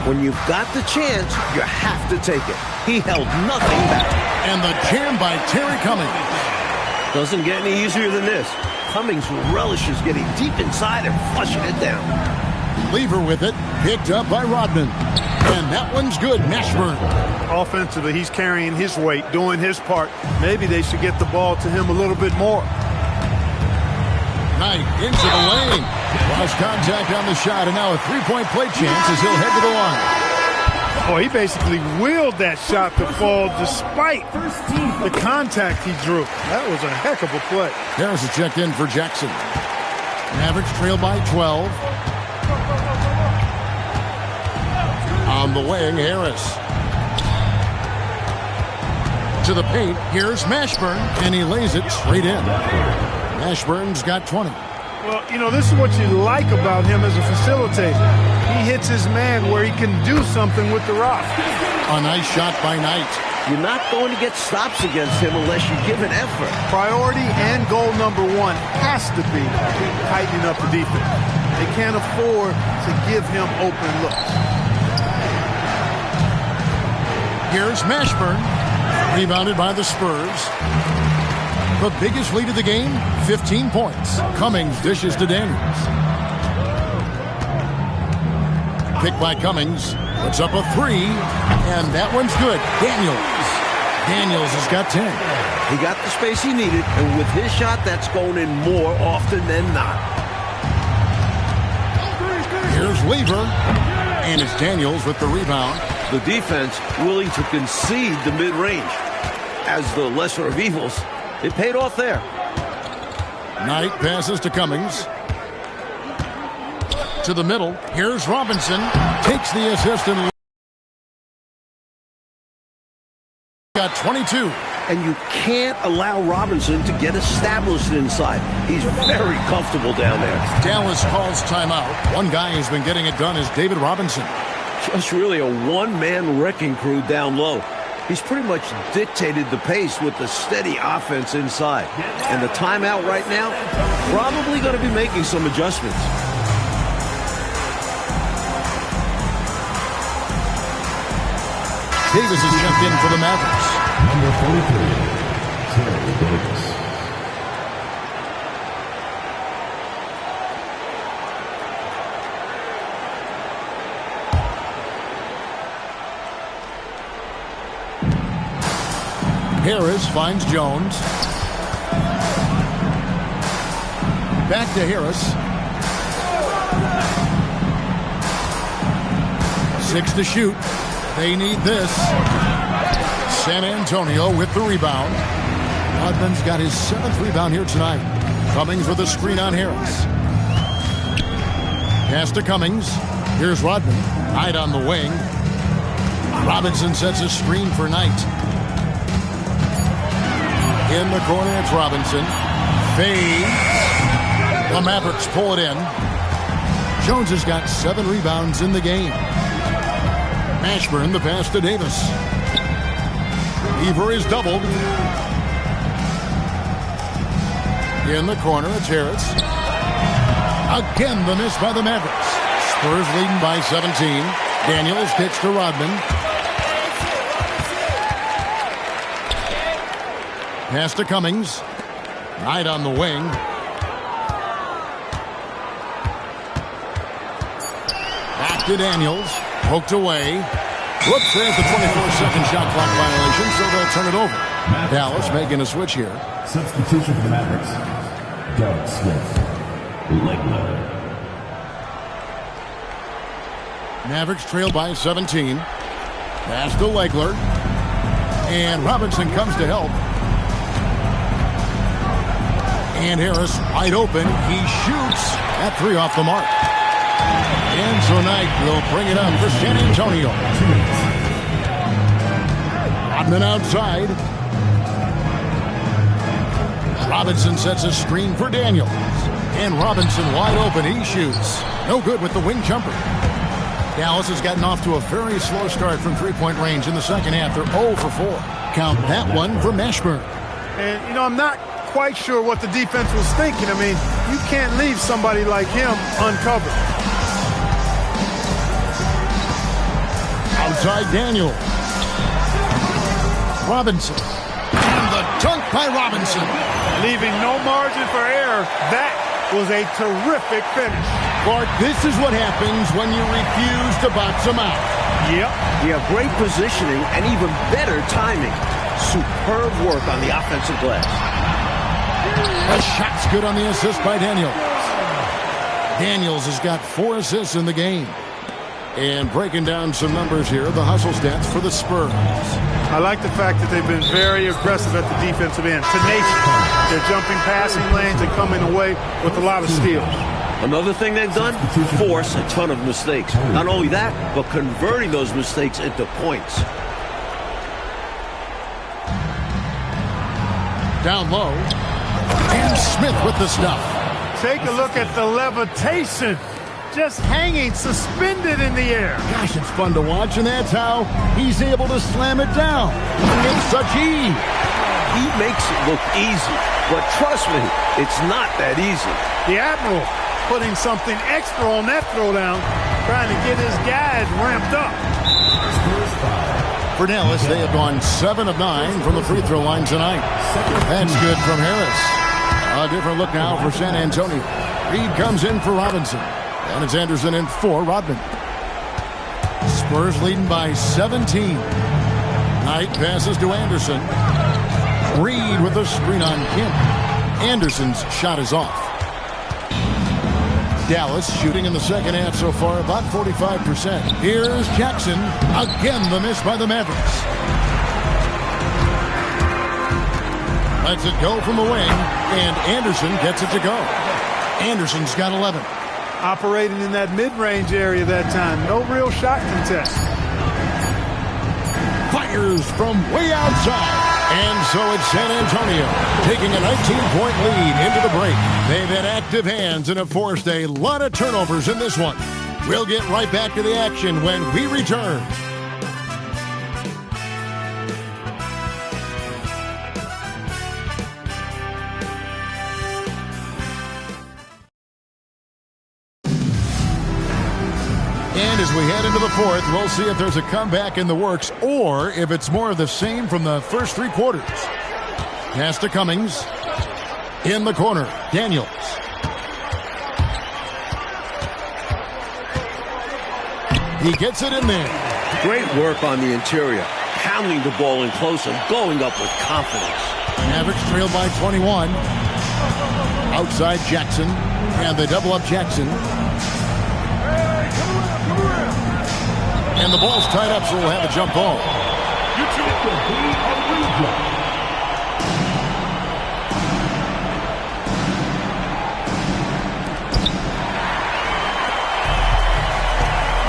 When you've got the chance, you have to take it. He held nothing back. And the jam by Terry Cummings. Doesn't get any easier than this. Cummings relishes getting deep inside and flushing it down. Lever with it, picked up by Rodman. And that one's good, Mashburn. Offensively, he's carrying his weight, doing his part. Maybe they should get the ball to him a little bit more. Knight into the lane. Lost contact on the shot, and now a three-point play chance as he'll head to the line. Oh, he basically willed that shot to fall despite the contact he drew. That was a heck of a play. There's a check in for Jackson. Mavericks trail by 12. On the wing, Harris. To the paint, here's Mashburn, and he lays it straight in. Mashburn's got 20. Well, you know, this is what you like about him as a facilitator. He hits his man where he can do something with the rock. A nice shot by Knight. You're not going to get stops against him unless you give an effort. Priority and goal number one has to be tightening up the defense. They can't afford to give him open looks. Here's Mashburn, rebounded by the Spurs. The biggest lead of the game, 15 points. Cummings dishes to Daniels. Pick by Cummings. Puts up a three, and that one's good. Daniels has got 10. He got the space he needed, and with his shot, that's going in more often than not. Here's Weaver, and it's Daniels with the rebound. The defense willing to concede the mid-range. As the lesser of evils, it paid off there. Knight passes to Cummings. To the middle. Here's Robinson. Takes the assist and got 22. And you can't allow Robinson to get established inside. He's very comfortable down there. Dallas calls timeout. One guy who's been getting it done is David Robinson. Just really a one-man wrecking crew down low. He's pretty much dictated the pace with the steady offense inside. And the timeout right now, probably going to be making some adjustments. Davis is checked in for the Mavericks. Number 43, Terry Davis. Harris finds Jones. Back to Harris. 6 to shoot. They need this. San Antonio with the rebound. Rodman's got his 7th rebound here tonight. Cummings with a screen on Harris. Pass to Cummings. Here's Rodman. Knight on the wing. Robinson sets a screen for Knight. In the corner, it's Robinson. Fades. The Mavericks pull it in. Jones has got 7 rebounds in the game. Mashburn, the pass to Davis. Weaver is doubled. In the corner, it's Harris. Again, the miss by the Mavericks. Spurs leading by 17. Daniels kicks to Rodman. Pass to Cummings. Knight on the wing. Back to Daniels. Poked away. Whoops, there's the 24-second shot clock violation, so they'll turn it over. Dallas making a switch here. Substitution for the Mavericks. Doug Smith. Legler. Mavericks trail by 17. Pass to Legler. And Robinson comes to help. And Harris wide open. He shoots. That 3 off the mark. And so Knight will bring it up for San Antonio. Rodman outside. Robinson sets a screen for Daniels. And Robinson wide open. He shoots. No good with the wing jumper. Dallas has gotten off to a very slow start from three-point range in the second half. They're 0 for 4. Count that one for Mashburn. And, you know, I'm not quite sure what the defense was thinking. I mean, you can't leave somebody like him uncovered. Outside Daniel. Robinson. And the dunk by Robinson. Leaving no margin for error. That was a terrific finish. Clark, this is what happens when you refuse to box them out. Yep. You have great positioning and even better timing. Superb work on the offensive glass. The shot's good on the assist by Daniels. Daniels has got 4 assists in the game. And breaking down some numbers here, the hustle stats for the Spurs. I like the fact that they've been very aggressive at the defensive end. Tenacious. They're jumping passing lanes and coming away with a lot of steals. Another thing they've done, force a ton of mistakes. Not only that, but converting those mistakes into points. Down low. And Smith with the stuff. Take a look at the levitation. Just hanging, suspended in the air. Gosh, it's fun to watch, and that's how he's able to slam it down. It's such ease. He makes it look easy, but trust me, it's not that easy. The Admiral putting something extra on that throwdown, trying to get his guys ramped up. For Dallas, they have gone 7 of 9 from the free throw line tonight. That's good from Harris. A different look now for San Antonio. Reed comes in for Robinson. And it's Anderson in for Rodman. Spurs leading by 17. Knight passes to Anderson. Reed with a screen on Kemp. Anderson's shot is off. Dallas shooting in the second half so far about 45%. Here's Jackson. Again the miss by the Mavericks. Lets it go from the wing. And Anderson gets it to go. Anderson's got 11. Operating in that mid-range area that time. No real shot contest. Fires from way outside. And so it's San Antonio taking a 19-point lead into the break. They've had active hands and have forced a lot of turnovers in this one. We'll get right back to the action when we return. And as we head into the fourth, we'll see if there's a comeback in the works or if it's more of the same from the first 3 quarters. Pass to Cummings. In the corner, Daniels. He gets it in there. Great work on the interior. Pounding the ball in close and going up with confidence. Mavericks trailed by 21. Outside Jackson. And they double up Jackson. And the ball's tied up, so we'll have a jump ball.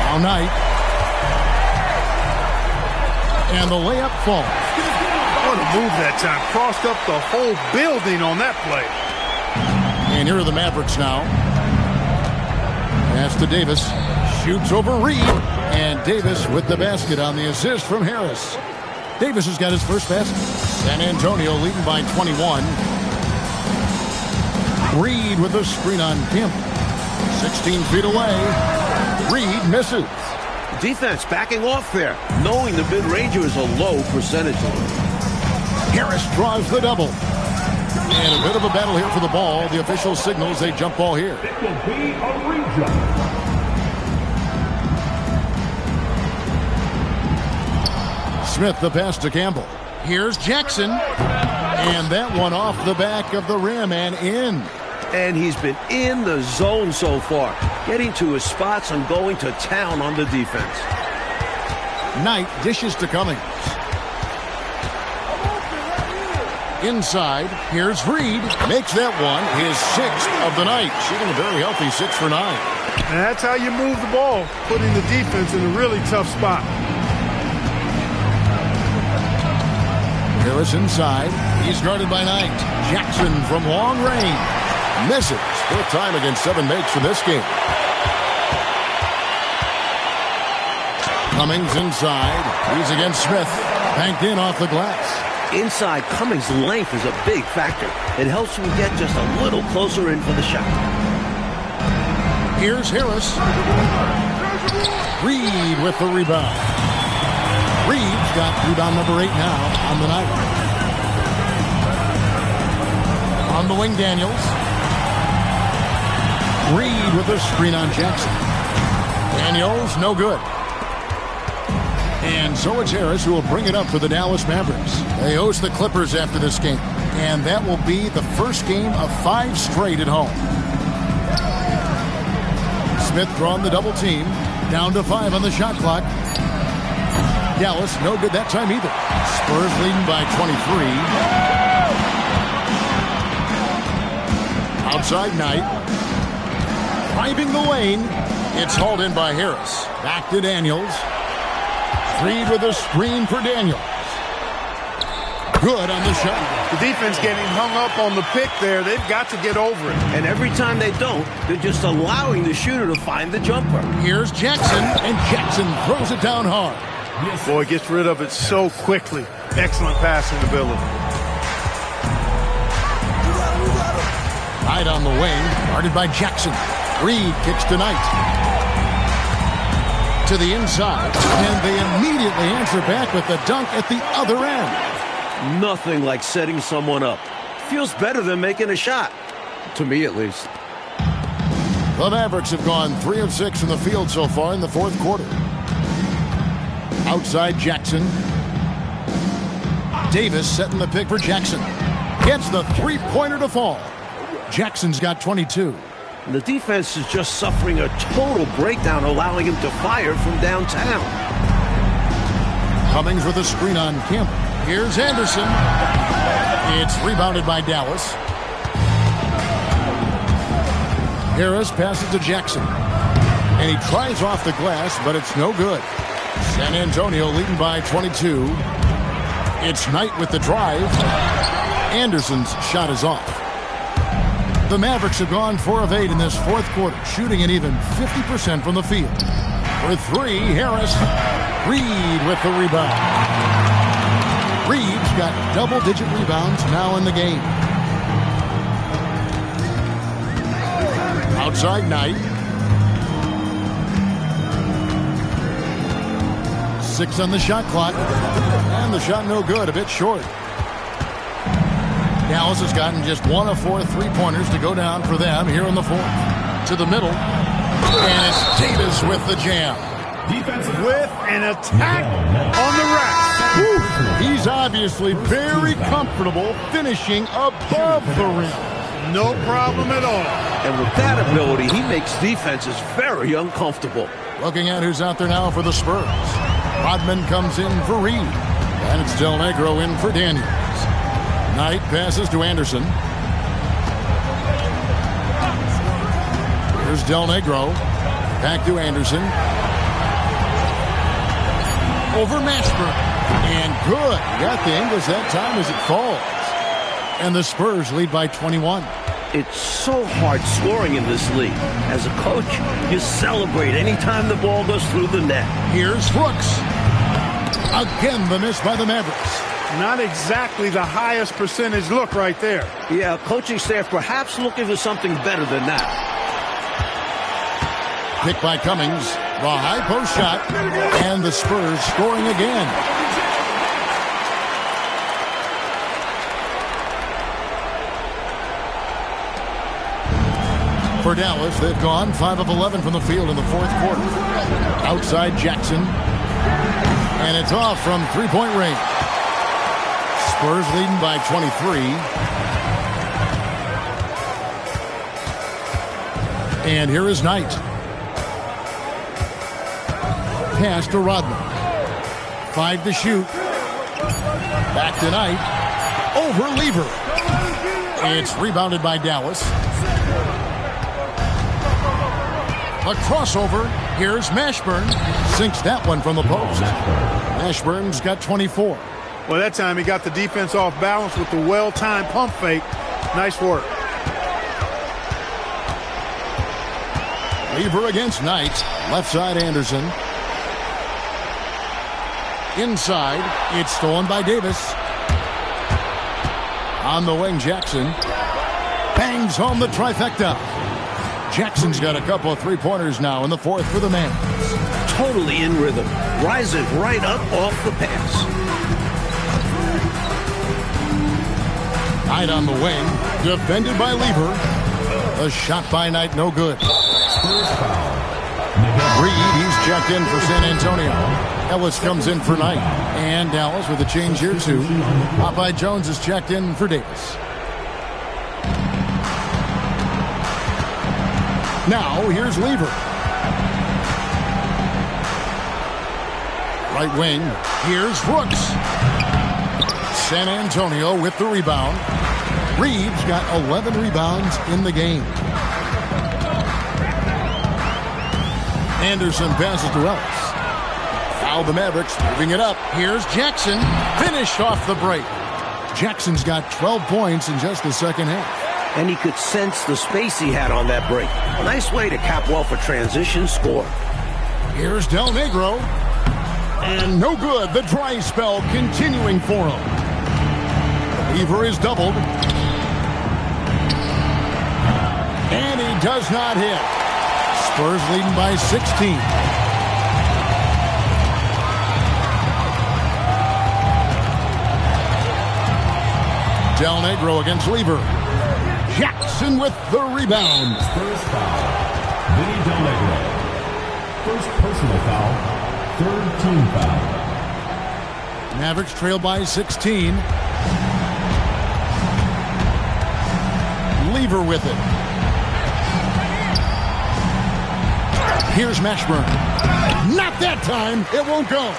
All night. And the layup falls. What a move that time. Crossed up the whole building on that play. And here are the Mavericks now. Pass to Davis. Shoots over Reed. And Davis with the basket on the assist from Harris. Davis has got his first basket. San Antonio leading by 21. Reed with a screen on Kemp. 16 feet away. Reed misses. Defense backing off there, knowing the mid-ranger is a low percentage. Harris draws the double. And a bit of a battle here for the ball. The official signals a jump ball here. It will be a re-jump. Smith the pass to Campbell. Here's Jackson. And that one off the back of the rim and in. And he's been in the zone so far, getting to his spots and going to town on the defense. Knight dishes to Cummings. Inside, here's Reed. Makes that one his 6th of the night. Shooting a very healthy 6 for 9. And that's how you move the ball, putting the defense in a really tough spot. Harris inside. He's guarded by Knight. Jackson from long range. Misses. Split time against 7 makes for this game. Cummings inside. He's against Smith. Banked in off the glass. Inside, Cummings' length is a big factor. It helps him get just a little closer in for the shot. Here's Harris. Reed with the rebound. Reed's got rebound number 8 now on the night. On the wing, Daniels. Reed with a screen on Jackson. Daniels, no good. And so it's Harris who will bring it up for the Dallas Mavericks. They host the Clippers after this game. And that will be the first game of 5 straight at home. Smith drawing the double team. Down to 5 on the shot clock. Dallas, no good that time either. Spurs leading by 23. Outside Knight. driving the lane. It's hauled in by Harris. Back to Daniels. Reed with a screen for Daniels. Good on the shot. The defense getting hung up on the pick there. They've got to get over it. And every time they don't, they're just allowing the shooter to find the jumper. Here's Jackson, and Jackson throws it down hard. Boy, gets rid of it so quickly. Excellent passing ability. Right on the wing, guarded by Jackson. Reed kicks to Knight. To the inside, and they immediately answer back with the dunk at the other end. Nothing like setting someone up. Feels better than making a shot. To me, at least. The Mavericks have gone 3 of 6 from the field so far in the fourth quarter. Outside Jackson. Davis setting the pick for Jackson. Gets the three-pointer to fall. Jackson's got 22. And the defense is just suffering a total breakdown, allowing him to fire from downtown. Cummings with a screen on Campbell. Here's Anderson. It's rebounded by Dallas. Harris passes to Jackson. And he tries off the glass, but it's no good. San Antonio leading by 22. It's Knight with the drive. Anderson's shot is off. The Mavericks have gone 4 of 8 in this fourth quarter, shooting an even 50% from the field. For 3, Harris. Reed with the rebound. Reed's got double-digit rebounds now in the game. Outside Knight. 6 on the shot clock. And the shot no good, a bit short. Dallas has gotten just 1 of 4 three-pointers to go down for them here in the fourth. To the middle. And it's Davis with the jam. With an attack on the rack. Whew. He's obviously very comfortable finishing above the rim. No problem at all. And with that ability, he makes defenses very uncomfortable. Looking at who's out there now for the Spurs. Rodman comes in for Reed. And it's Del Negro in for Daniels. Knight passes to Anderson. Here's Del Negro. Back to Anderson. Over Mashburn. And good. Got the English that time as it falls. And the Spurs lead by 21. It's so hard scoring in this league. As a coach, you celebrate anytime the ball goes through the net. Here's Brooks. Again, the miss by the Mavericks. Not exactly the highest percentage look right there. Yeah, coaching staff perhaps looking for something better than that. Picked by Cummings. The high post shot. And the Spurs scoring again. For Dallas, they've gone 5 of 11 from the field in the fourth quarter. Outside Jackson. And it's off from three-point range. Spurs leading by 23. And here is Knight. Pass to Rodman. 5 to shoot. Back to Knight. Over Lever. It's rebounded by Dallas. A crossover. Here's Mashburn. Sinks that one from the post. Mashburn's got 24. Well, that time he got the defense off balance with the well-timed pump fake. Nice work. Lever against Knight. Left side Anderson. Inside. It's stolen by Davis. On the wing, Jackson. Bangs home the trifecta. Jackson's got a couple of three-pointers now in the fourth for the Mavs. Totally in rhythm. Rises right up off the pass. Knight on the wing. Defended by Lever. A shot by Knight, no good. Reed, he's checked in for San Antonio. Ellis comes in for Knight. And Dallas with a change here, too. Popeye Jones is checked in for Davis. Now, here's Lever. Right wing. Here's Brooks. San Antonio with the rebound. Reed's got 11 rebounds in the game. Anderson passes to Ellis. Now the Mavericks moving it up. Here's Jackson. Finished off the break. Jackson's got 12 points in just the second half. And he could sense the space he had on that break. A nice way to cap off a transition score. Here's Del Negro. And no good. The dry spell continuing for him. Lever is doubled. And he does not hit. Spurs leading by 16. Del Negro against Lever. Jackson with the rebound. Spurs foul. Vinny Del Negro. First personal foul. Third team foul. Mavericks trail by 16. Lever with it. Here's Mashburn. Not that time. It won't go.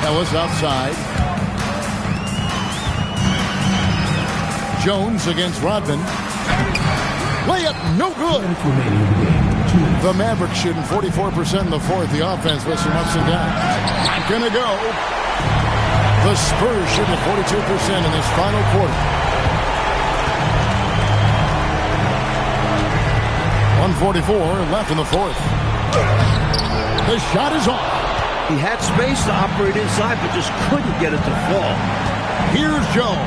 Ellis outside. Jones against Rodman. Layup, no good. The Mavericks shooting 44% in the fourth. The offense with some ups and downs. Not gonna go. The Spurs shooting 42% in this final quarter. 1:44 left in the fourth. The shot is off. He had space to operate inside, but just couldn't get it to fall. Here's Jones.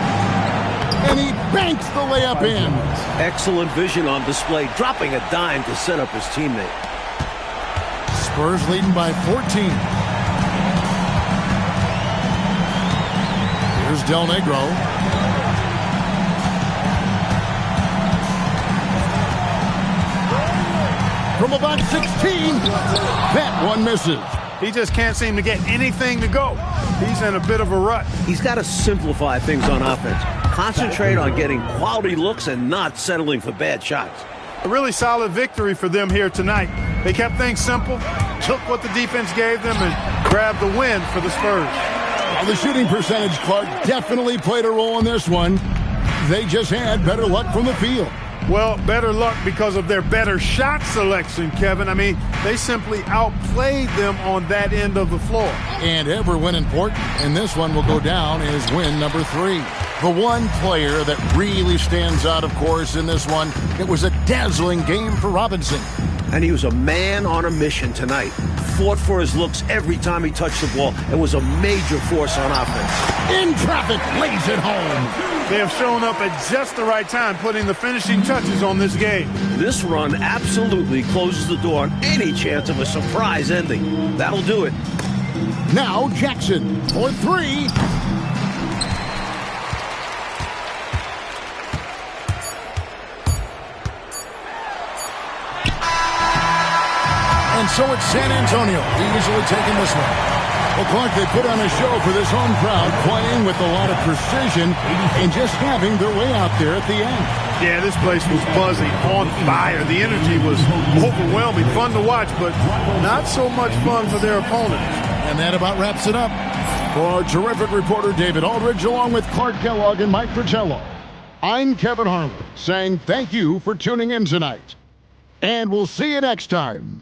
And he banks the layup in. Excellent vision on display, dropping a dime to set up his teammate. Spurs leading by 14. Here's Del Negro. From about 16, that one misses. He just can't seem to get anything to go. He's in a bit of a rut. He's got to simplify things on offense. Concentrate on getting quality looks and not settling for bad shots. A really solid victory for them here tonight. They kept things simple, took what the defense gave them, and grabbed the win for the Spurs. Well, the shooting percentage, Clark, definitely played a role in this one. They just had better luck from the field. Well, better luck because of their better shot selection, Kevin. I mean, they simply outplayed them on that end of the floor. And every win important, and this one will go down as win number 3. The one player that really stands out, of course, in this one, it was a dazzling game for Robinson. And he was a man on a mission tonight. Fought for his looks every time he touched the ball and was a major force on offense. In traffic, lays it home. They have shown up at just the right time, putting the finishing touches on this game. This run absolutely closes the door on any chance of a surprise ending. That'll do it. Now Jackson for 3. And so it's San Antonio easily taking this one. Well, Clark, they put on a show for this home crowd, playing with a lot of precision and just having their way out there at the end. Yeah, this place was buzzing, on fire. The energy was overwhelming, fun to watch, but not so much fun for their opponents. And that about wraps it up. For our terrific reporter, David Aldridge, along with Clark Kellogg and Mike Fratello, I'm Kevin Harlan, saying thank you for tuning in tonight. And we'll see you next time.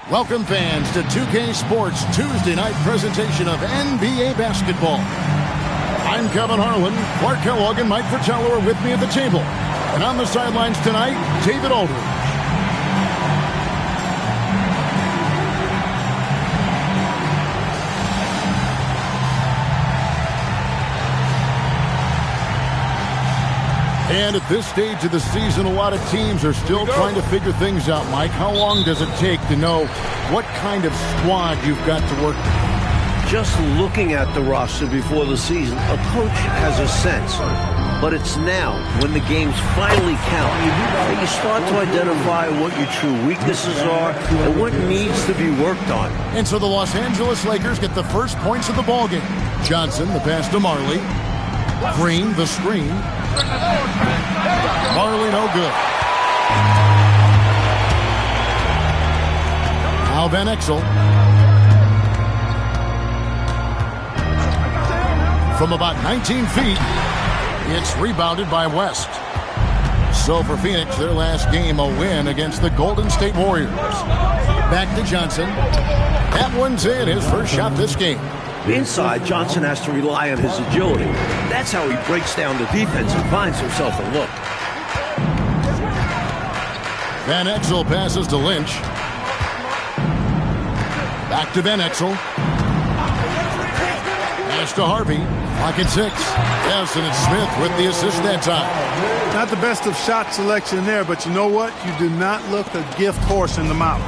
Welcome fans to 2K Sports Tuesday night presentation of NBA basketball. I'm Kevin Harlan. Clark Kellogg and Mike Fratello are with me at the table. And on the sidelines tonight, David Aldridge. And at this stage of the season, a lot of teams are still trying to figure things out, Mike. How long does it take to know what kind of squad you've got to work with? Just looking at the roster before the season, a coach has a sense. But it's now, when the games finally count, that you start to identify what your true weaknesses are and what needs to be worked on. And so the Los Angeles Lakers get the first points of the ballgame. Johnson, the pass to Marley. Green, the screen. Marley, no good. Now Van Exel. From about 19 feet, it's rebounded by West. So for Phoenix, their last game, a win against the Golden State Warriors. Back to Johnson. That one's in, his first shot this game. Inside, Johnson has to rely on his agility. That's how he breaks down the defense and finds himself a look. Van Exel passes to Lynch. Back to Van Exel. Pass to Harvey. Clock at 6. Yes, and it's Smith with the assist that time. Not the best of shot selection there, but you know what? You do not look a gift horse in the mouth.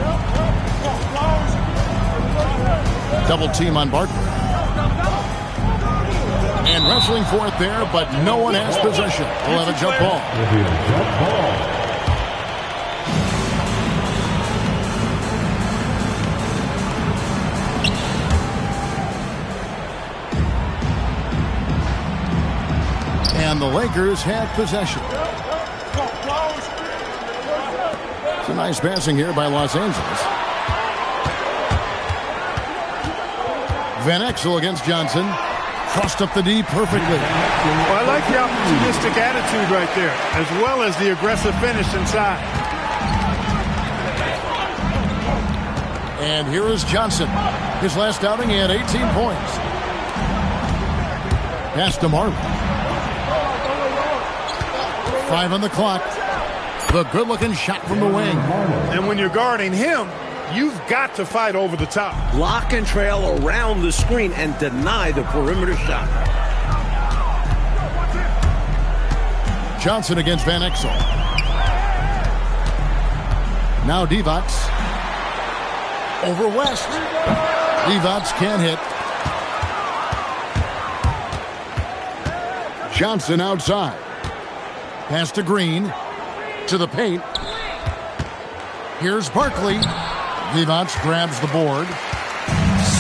Double team on Barkley. And wrestling for it there, but no one has possession. We'll have a jump ball. And the Lakers have possession. It's a nice passing here by Los Angeles. Van Exel against Johnson. Crossed up the D perfectly. Well, I like the opportunistic attitude right there, as well as the aggressive finish inside. And here is Johnson. His last outing, he had 18 points. Pass to Marley. 5 on the clock. The good-looking shot from the wing. And when you're guarding him, you've got to fight over the top. Block and trail around the screen and deny the perimeter shot. Johnson against Van Exel. Now Divac. Over West. Divac can't hit. Johnson outside. Pass to Green. To the paint. Here's Barkley. Divac grabs the board.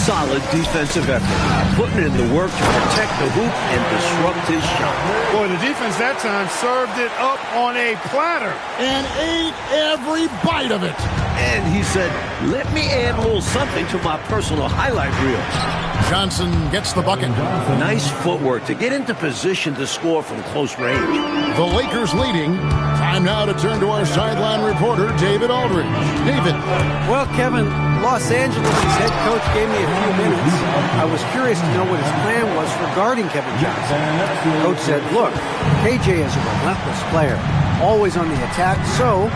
Solid defensive effort. Putting in the work to protect the hoop and disrupt his shot. Boy, the defense that time served it up on a platter. And ate every bite of it. And he said, let me add a little something to my personal highlight reel. Johnson gets the bucket. Nice footwork to get into position to score from close range. The Lakers leading. Time now to turn to our sideline reporter, David Aldridge. David. Well, Kevin, Los Angeles' head coach gave me a few minutes. I was curious to know what his plan was for guarding Kevin Johnson. The coach said, look, KJ is a relentless player, always on the attack, so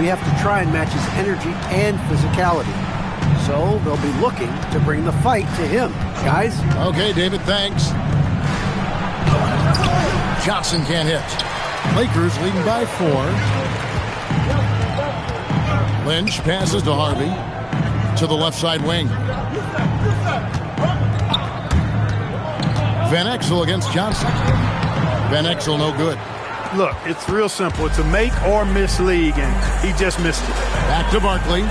we have to try and match his energy and physicality. So they'll be looking to bring the fight to him. Guys? Okay, David, thanks. Johnson can't hit. Lakers leading by 4. Lynch passes to Harvey. To the left side wing. Van Exel against Johnson. Van Exel no good. Look, it's real simple. It's a make or miss league, and he just missed it. Back to Barkley.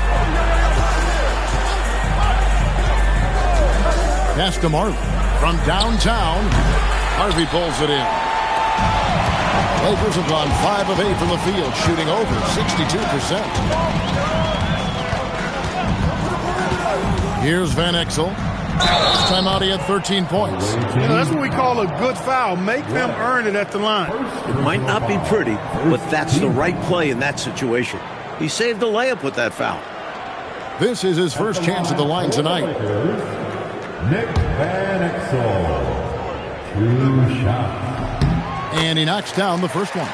Pass to Marley. From downtown, Harvey pulls it in. Lakers have gone 5 of 8 from the field, shooting over 62%. Here's Van Exel. This time out, he had 13 points. You know, that's what we call a good foul. Make them earn it at the line. It might not be pretty, but that's the right play in that situation. He saved the layup with that foul. This is his first chance at the line tonight. Nick Van Exel, 2 shots. And he knocks down the first one.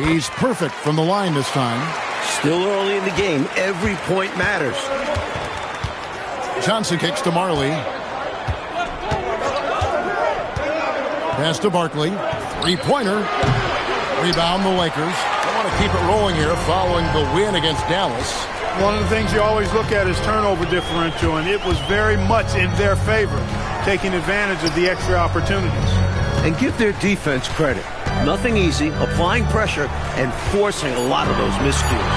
He's perfect from the line this time. Still early in the game. Every point matters. Johnson kicks to Marley. Pass to Barkley. Three-pointer. Rebound the Lakers. They want to keep it rolling here following the win against Dallas. One of the things you always look at is turnover differential, and it was very much in their favor, taking advantage of the extra opportunities. And give their defense credit. Nothing easy, applying pressure, and forcing a lot of those miscues.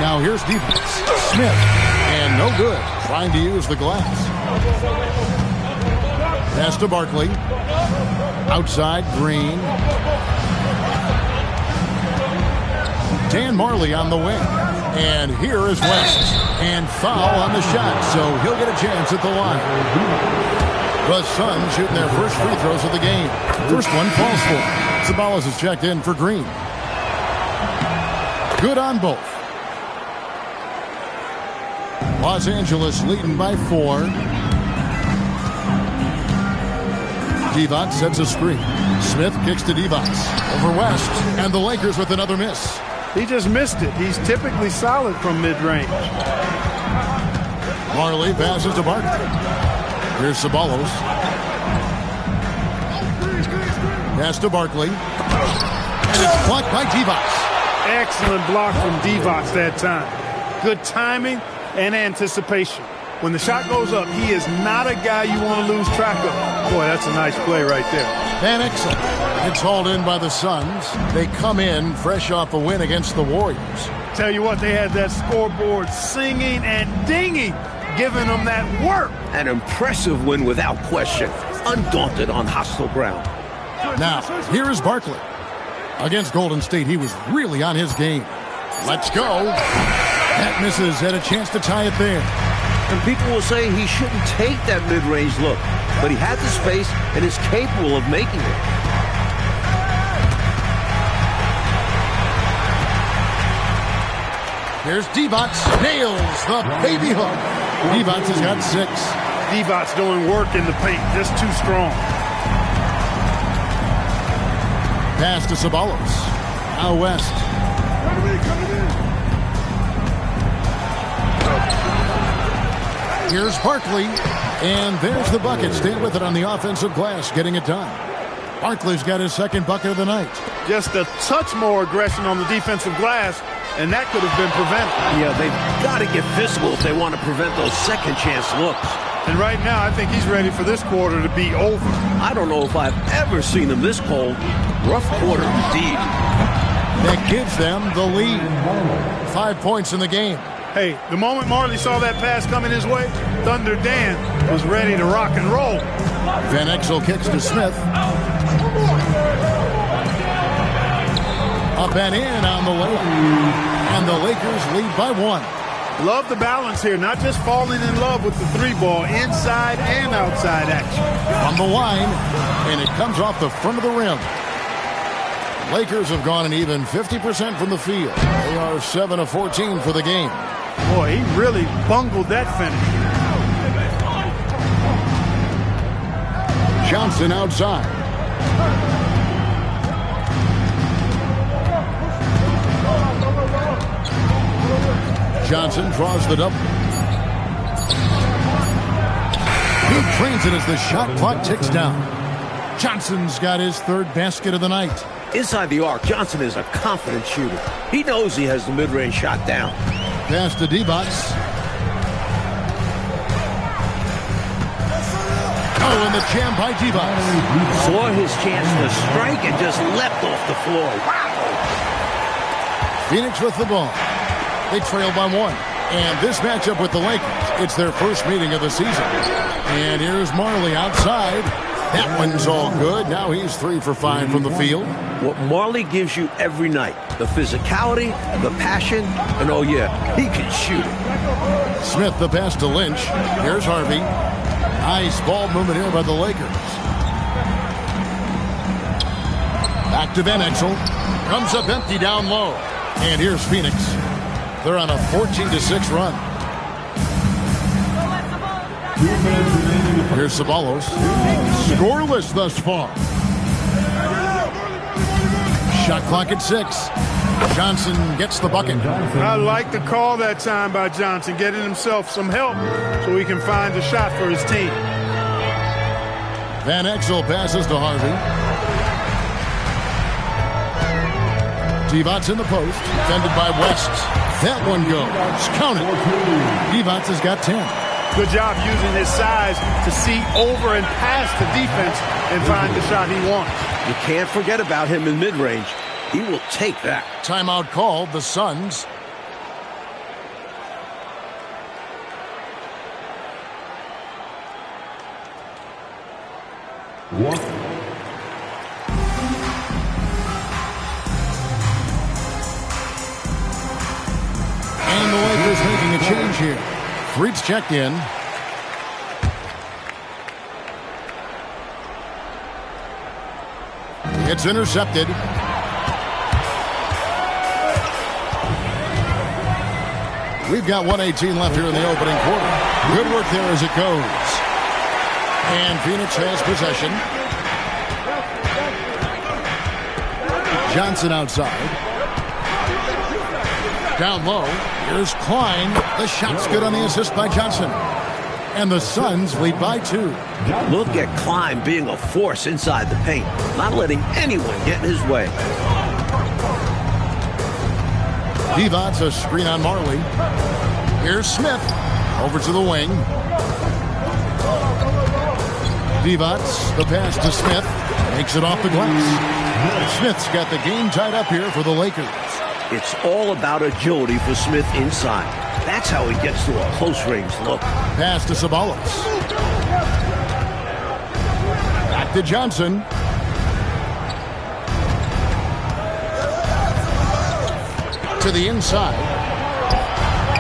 Now here's defense. Smith. And no good. Trying to use the glass. Pass to Barkley. Outside, Green. Dan Marley on the wing. And here is West. And foul on the shot, so he'll get a chance at the line. The Suns shooting their first free throws of the game. First one falls for. Sabalas is checked in for Green. Good on both. Los Angeles leading by 4. Divac sets a screen. Smith kicks to Divac. Over West. And the Lakers with another miss. He just missed it. He's typically solid from mid-range. Marley passes to Barkley. Here's Sabalos. Pass to Barkley. And it's blocked by Divac. Excellent block from Divac that time. Good timing and anticipation. When the shot goes up, he is not a guy you want to lose track of. Boy, that's a nice play right there. Van Exel. It's hauled in by the Suns. They come in fresh off a win against the Warriors. Tell you what, they had that scoreboard singing and dinging, giving them that work. An impressive win without question. Undaunted on hostile ground. Now, here is Barkley. Against Golden State, he was really on his game. Let's go. That misses, had a chance to tie it there. And people will say he shouldn't take that mid-range look, but he has the space and is capable of making it. Here's Divac. Nails the baby hook. Divac has got 6. Divac doing work in the paint, just too strong. Pass to Sabalos. Now West. Here's Barkley. And there's the bucket. Stay with it on the offensive glass, getting it done. Barkley's got his second bucket of the night. Just a touch more aggression on the defensive glass, and that could have been prevented. Yeah, they've got to get physical if they want to prevent those second chance looks. And right now, I think he's ready for this quarter to be over. I don't know if I've ever seen him this cold. Rough quarter indeed. That gives them the lead. 5 points in the game. Hey, the moment Marley saw that pass coming his way, Thunder Dan was ready to rock and roll. Van Exel kicks to Smith. Up and in on the layup. And the Lakers lead by 1. Love the balance here, not just falling in love with the 3-ball, inside and outside action. On the line, and it comes off the front of the rim. Lakers have gone an even 50% from the field. They are 7 of 14 for the game. Boy, he really bungled that finish. Johnson outside. Johnson draws the double. He trains it as the shot clock ticks down. Johnson's got his 3rd basket of the night. Inside the arc, Johnson is a confident shooter. He knows he has the mid-range shot down. Pass to Divac. Oh, and the jam by Divac. Saw his chance to strike and just leapt off the floor. Wow! Phoenix with the ball. They trail by 1. And this matchup with the Lakers, it's their first meeting of the season. And here's Marley outside. That one's all good. Now he's 3 for 5 from the field. What Marley gives you every night, the physicality, the passion, and oh yeah, he can shoot it. Smith the pass to Lynch. Here's Harvey. Nice ball movement here by the Lakers. Back to Van Exel. Comes up empty down low. And here's Phoenix. They're on a 14-6 run. Here's Ceballos. Scoreless thus far. Shot clock at 6. Johnson gets the bucket. I like the call that time by Johnson, getting himself some help so he can find a shot for his team. Van Exel passes to Harvey. Divac in the post, defended by West. That one goes. Count it. Divac has got 10. Good job using his size to see over and past the defense and find the shot he wants. You can't forget about him in mid-range. He will take that. Timeout called, the Suns. What? And the Lakers making a change here. Freets checked in. It's intercepted. We've got 1:18 left here in the opening quarter. Good work there as it goes. And Phoenix has possession. Johnson outside. Down low. Here's Klein. The shot's good on the assist by Johnson. And the Suns lead by 2. Look at Klein being a force inside the paint, not letting anyone get in his way. Divac, a screen on Marley. Here's Smith. Over to the wing. Divac, the pass to Smith. Makes it off the glass. Smith's got the game tied up here for the Lakers. It's all about agility for Smith inside. That's how he gets to a close-range look. Pass to Ceballos. Back to Johnson. To the inside.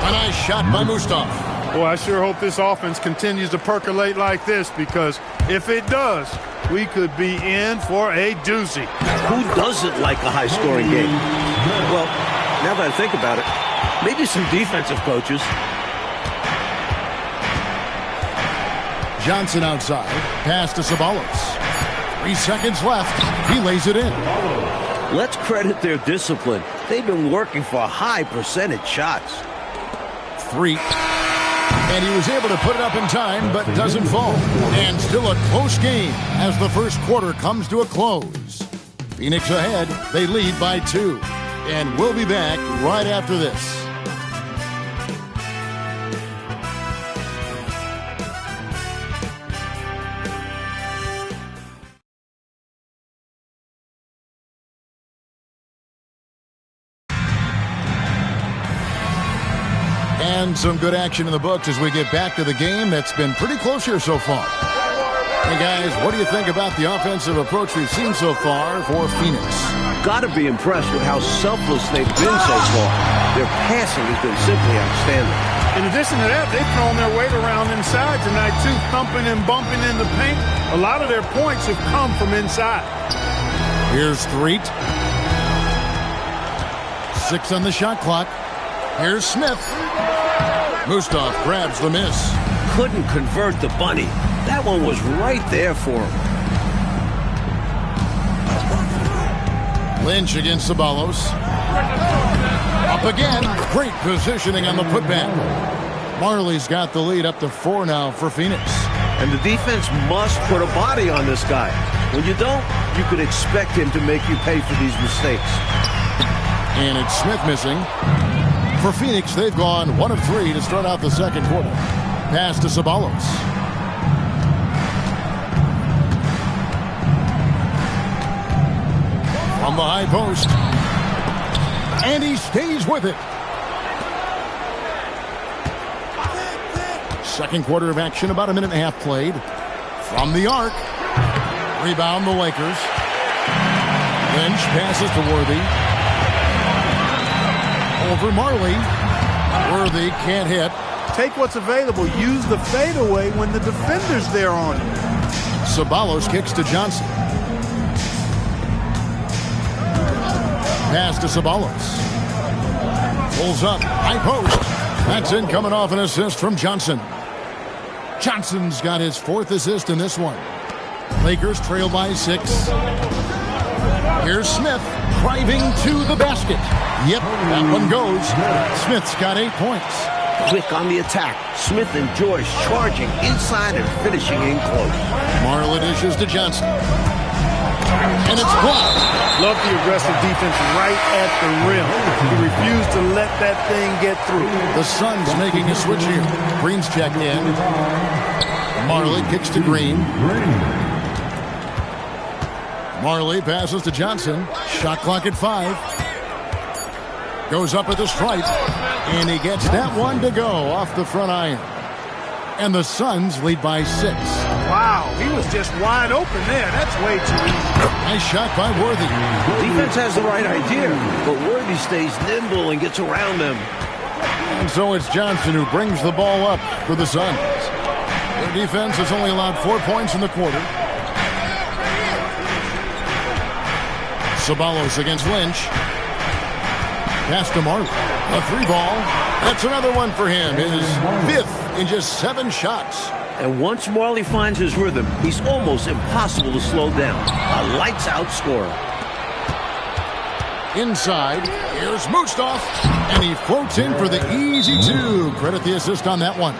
A nice shot by Mustaf. Well, I sure hope this offense continues to percolate like this, because if it does, we could be in for a doozy. Who doesn't like a high-scoring game? Well, now that I think about it, maybe some defensive coaches. Johnson outside. Pass to Ceballos. 3 seconds left. He lays it in. Let's credit their discipline. They've been working for high percentage shots. 3. And he was able to put it up in time, but doesn't fall. And still a close game as the first quarter comes to a close. Phoenix ahead. They lead by 2. And we'll be back right after this. And some good action in the books as we get back to the game that's been pretty close here so far. Hey guys, what do you think about the offensive approach we've seen so far for Phoenix? Got to be impressed with how selfless they've been so far. Their passing has been simply outstanding. In addition to that, they've thrown their weight around inside tonight too, thumping and bumping in the paint. A lot of their points have come from inside. Here's Threet. 6 on the shot clock. Here's Smith. Mustaf grabs the miss. Couldn't convert the bunny. That one was right there for him. Lynch against Ceballos. Up again. Great positioning on the putback. Marley's got the lead up to 4 now for Phoenix. And the defense must put a body on this guy. When you don't, you could expect him to make you pay for these mistakes. And it's Smith missing. For Phoenix, they've gone 1 of 3 to start out the second quarter. Pass to Ceballos. From the high post. And he stays with it. Second quarter of action, about a minute and a half played. From the arc. Rebound the Lakers. Lynch passes to Worthy. Over Marley. Worthy can't hit. Take what's available. Use the fadeaway when the defender's there on it. Ceballos kicks to Johnson. Pass to Ceballos. Pulls up. High post. That's in, coming off an assist from Johnson. Johnson's got his 4th assist in this one. Lakers trail by 6. Here's Smith driving to the basket. Yep, that one goes. Smith's got 8 points. Quick on the attack. Smith and George charging inside and finishing in close. Marlin dishes to Johnson. And it's blocked. Love the aggressive defense right at the rim. He refused to let that thing get through. The Suns making a switch here. Green's checked in. Marley kicks to Green. Marley passes to Johnson. Shot clock at 5. Goes up at the stripe. And he gets that one to go off the front iron. And the Suns lead by 6. Wow, he was just wide open there. That's way too easy. Nice shot by Worthy. Defense has the right idea, but Worthy stays nimble and gets around them. And so it's Johnson who brings the ball up for the Suns. Their defense has only allowed 4 points in the quarter. Ceballos against Lynch. Pass to Marley. A 3-ball. That's another one for him. His 5th in just 7 shots. And once Marley finds his rhythm, he's almost impossible to slow down. A lights-out scorer. Inside, here's Mustaf, and he floats in for the easy 2. Credit the assist on that one.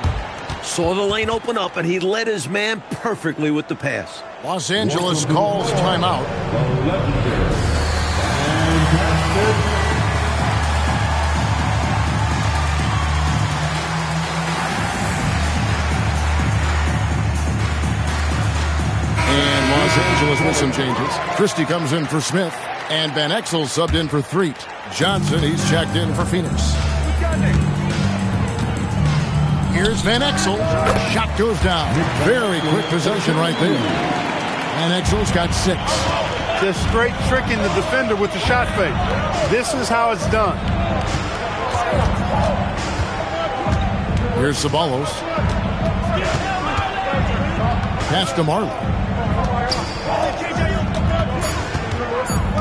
Saw the lane open up, and he led his man perfectly with the pass. Los Angeles calls timeout. And Los Angeles with some changes. Christie comes in for Smith. And Van Exel subbed in for Threet. Johnson, he's checked in for Phoenix. Here's Van Exel. Shot goes down. Very quick possession right there. Van Exel's got 6. Just straight tricking the defender with the shot fake. This is how it's done. Here's Ceballos. Pass to Marley.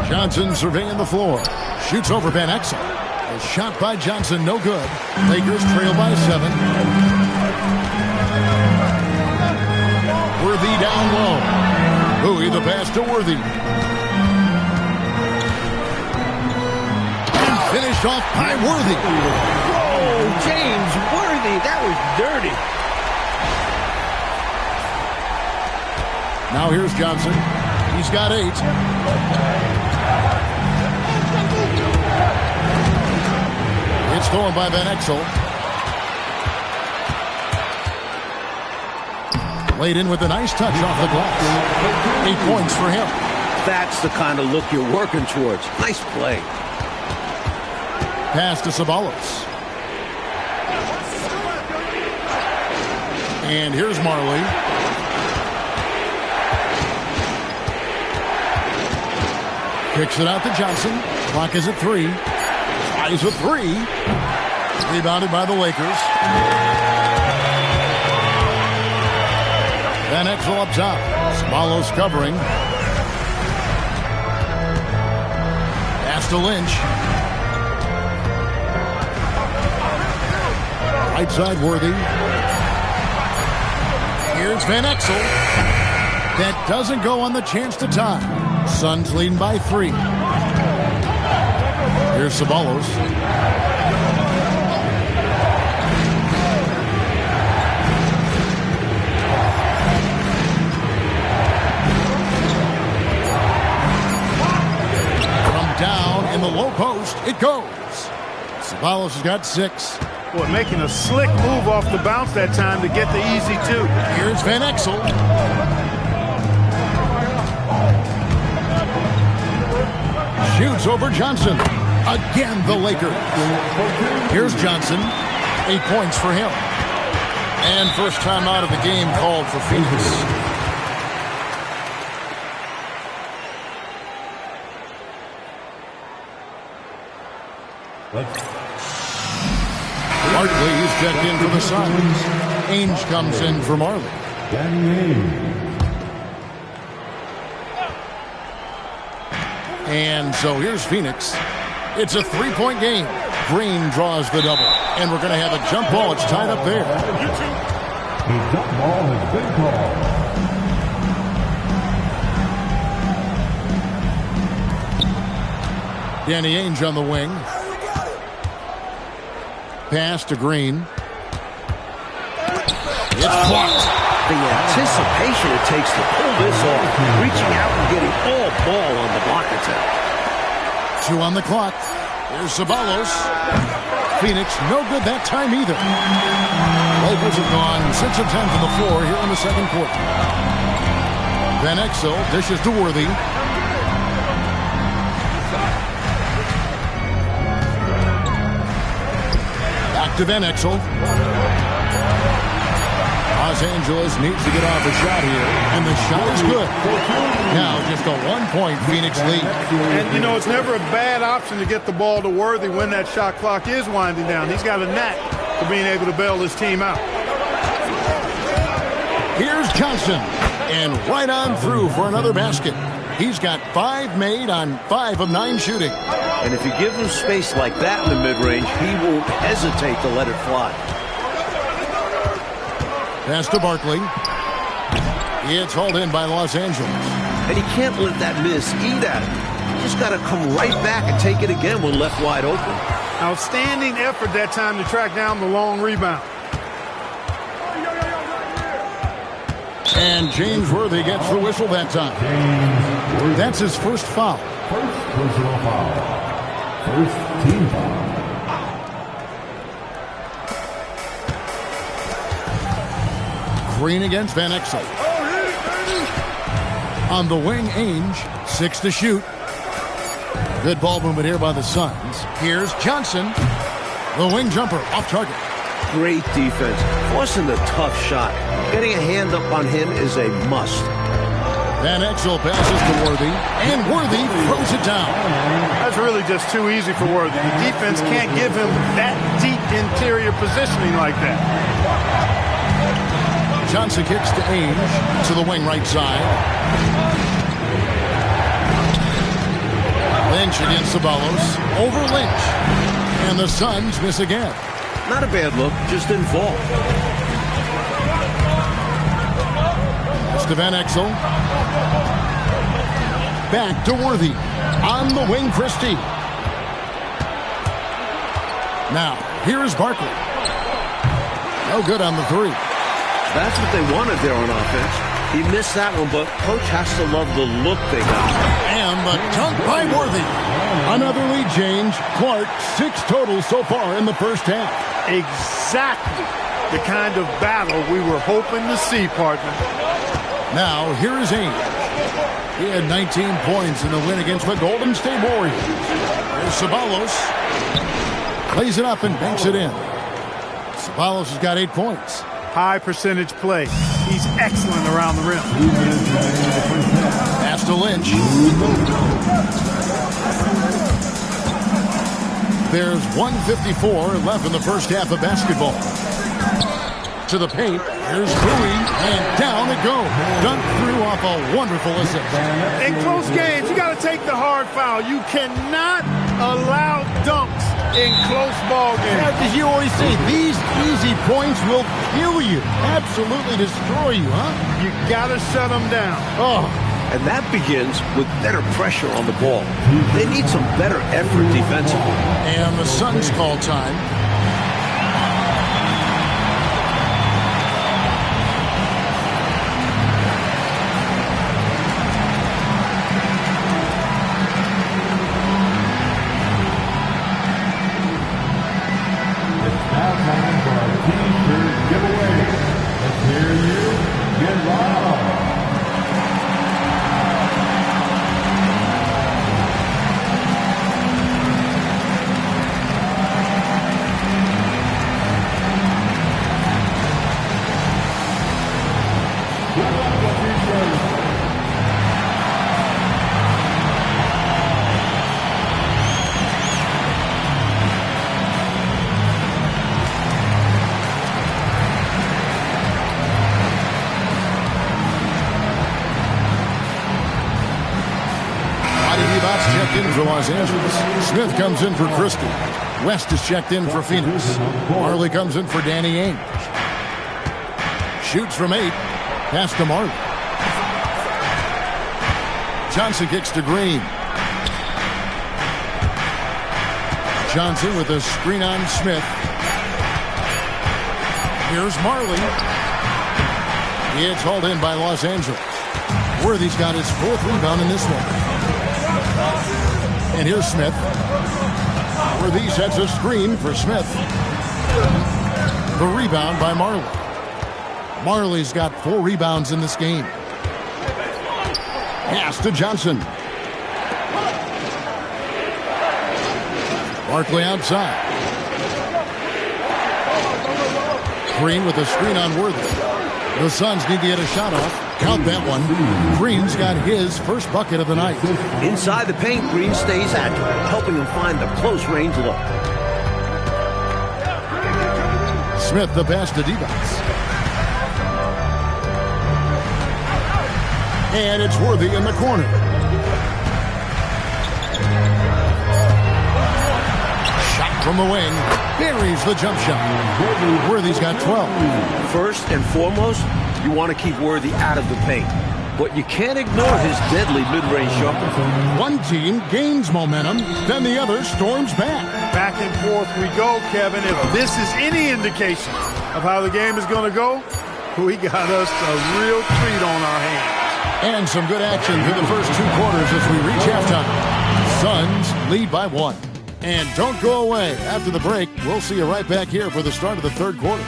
Johnson surveying the floor. Shoots over Van Exel. A shot by Johnson, no good. Lakers trail by 7. Worthy down low. Bowie the pass to Worthy. And finished off by Worthy. Oh, James Worthy, that was dirty. Now here's Johnson. He's got 8. It's stolen by Van Exel. Laid in with a nice touch off the glass. 8 points for him. That's the kind of look you're working towards. Nice play. Pass to Ceballos. And here's Marley. Kicks it out to Johnson. Clock is at 3. Ties with 3. Rebounded by the Lakers. Van Exel up top. Ceballos covering. Pass to Lynch. Right side Worthy. Here's Van Exel. That doesn't go on the chance to tie. Suns leading by 3. Here's Ceballos. From down in the low post, it goes. Ceballos has got 6. Boy, making a slick move off the bounce that time to get the easy 2. Here's Van Exel. Shoots over Johnson. Again, the Lakers. Here's Johnson. 8 points for him. And first time out of the game called for Phoenix. Barkley is checked in for the Suns. Ainge comes in for Marley. And so here's Phoenix. It's a three-point game. Green draws the double. And we're going to have a jump ball. It's tied up there. A jump ball has been called. Danny Ainge on the wing. Pass to Green. It's blocked. The anticipation it takes to pull this off, reaching out and getting all ball on the block attack. 2 on the clock. Here's Ceballos. Phoenix, no good that time either. Lakers have gone 6 of 10 from the floor here in the second quarter. Van Exel dishes to Worthy. Back to Van Exel. Los Angeles needs to get off a shot here, and the shot is good. Now just a 1-point Phoenix lead. And, you know, it's never a bad option to get the ball to Worthy when that shot clock is winding down. He's got a knack for being able to bail his team out. Here's Johnson, and right on through for another basket. He's got 5 made on 5 of 9 shooting. And if you give him space like that in the mid-range, he won't hesitate to let it fly. Pass to Barkley. It's hauled in by Los Angeles. And he can't let that miss eat at him. Just got to come right back and take it again when left wide open. Outstanding effort that time to track down the long rebound. And James Worthy gets the whistle that time. That's his first foul. First personal foul. First team foul. Green against Van Exel. On the wing, Ainge, 6 to shoot. Good ball movement here by the Suns. Here's Johnson. The wing jumper off target. Great defense. Forcing the tough shot. Getting a hand up on him is a must. Van Exel passes to Worthy, and Worthy throws it down. That's really just too easy for Worthy. The defense can't give him that deep interior positioning like that. Johnson kicks to Ainge to the wing right side. Lynch against Ceballos. Over Lynch. And the Suns miss again. Not a bad look, just didn't fall. It's to Van Exel. Back to Worthy. On the wing, Christie. Now, here is Barkley. No good on the 3. That's what they wanted there on offense. He missed that one, but coach has to love the look they got. And the dunk by Worthy. Another lead change. Clark, 6 total so far in the first half. Exactly the kind of battle we were hoping to see, partner. Now, here is Ainge. He had 19 points in the win against the Golden State Warriors. There's Ceballos. Plays it up and banks it in. Ceballos has got 8 points. High percentage play. He's excellent around the rim. Pass to Lynch. There's 1:54 left in the first half of basketball. To the paint. Here's Bowie, and down it goes. Dunked through off a wonderful assist. In close games, you got to take the hard foul. You cannot allow dunks in close ball games. As you always say, these easy points will kill you. Absolutely destroy you, huh? You got to shut them down. Oh. And that begins with better pressure on the ball. They need some better effort defensively. And the Suns call time. checked in for Los Angeles. Smith comes in for Christie. West is checked in for Phoenix. Marley comes in for Danny Ainge. Shoots from 8. Pass to Marley. Johnson kicks to Green. Johnson with a screen on Smith. Here's Marley. It's hauled in by Los Angeles. Worthy's got his 4th rebound in this one. And here's Smith. Worthy sets a screen for Smith. The rebound by Marley. Marley's got 4 rebounds in this game. Pass to Johnson. Barkley outside. Green with a screen on Worthy. The Suns need to get a shot off. Count that one. Green's got his first bucket of the night. Inside the paint, Green stays accurate, helping him find the close-range look. Smith the pass to Divac. And it's Worthy in the corner. Shot from the wing. Buries the jump shot. Worthy's got 12. First and foremost, you want to keep Worthy out of the paint. But you can't ignore his deadly mid-range jumper. One team gains momentum, then the other storms back. Back and forth we go, Kevin. If this is any indication of how the game is going to go, we got us a real treat on our hands. And some good action through the first 2 quarters as we reach halftime. Suns lead by 1. And don't go away. After the break, we'll see you right back here for the start of the 3rd quarter.